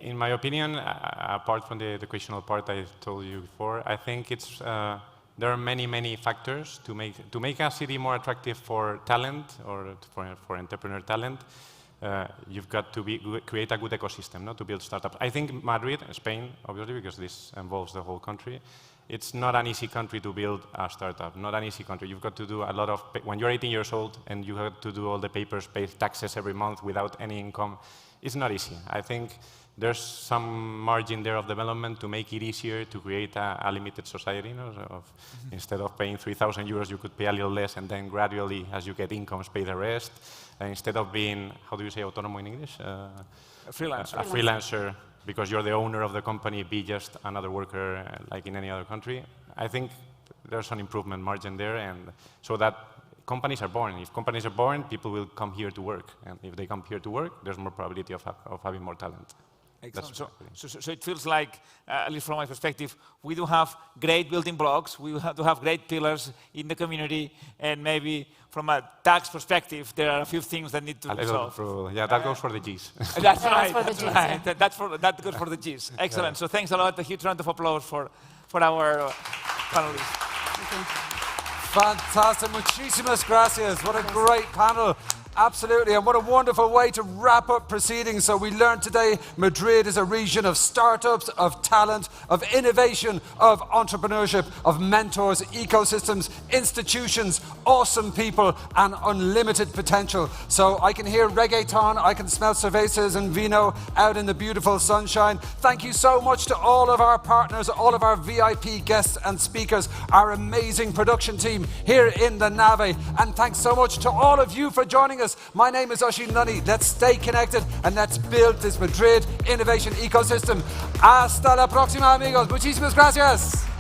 In my opinion, apart from the educational part I told you before, I think it's there are many factors to make a city more attractive for talent or for entrepreneur talent. You've got to create a good ecosystem, to build startups. I think Madrid, Spain, obviously, because this involves the whole country, it's not an easy country to build a startup, not an easy country. You've got to do a lot of, when you're 18 years old and you have to do all the papers, pay taxes every month without any income, it's not easy. I think there's some margin there of development to make it easier to create a limited society. You know, instead of paying 3,000 euros, you could pay a little less, and then gradually, as you get incomes, pay the rest. Instead of being, how do you say autonomo in English? A freelancer. A freelancer, because you're the owner of the company, be just another worker like in any other country. I think there's an improvement margin there, and so that companies are born. If companies are born, people will come here to work. And if they come here to work, there's more probability of having more talent. Excellent. So it feels like, at least from my perspective, we do have great building blocks, we have to have great pillars in the community, and maybe from a tax perspective, there are a few things that need to be solved. Yeah, that goes for the Gs. That's right. That goes for the Gs. Excellent. So thanks a lot. A huge round of applause for our panelists. Fantastic. Muchísimas gracias. What a great panel. Absolutely, and what a wonderful way to wrap up proceedings. So we learned today Madrid is a region of startups, of talent, of innovation, of entrepreneurship, of mentors, ecosystems, institutions, awesome people, and unlimited potential. So I can hear reggaeton, I can smell cervezas and vino out in the beautiful sunshine. Thank you so much to all of our partners, all of our VIP guests and speakers, our amazing production team here in the Nave. And thanks so much to all of you for joining us. My name is Oisín Lunny. Let's stay connected and let's build this Madrid innovation ecosystem. Hasta la próxima, amigos. Muchísimas gracias.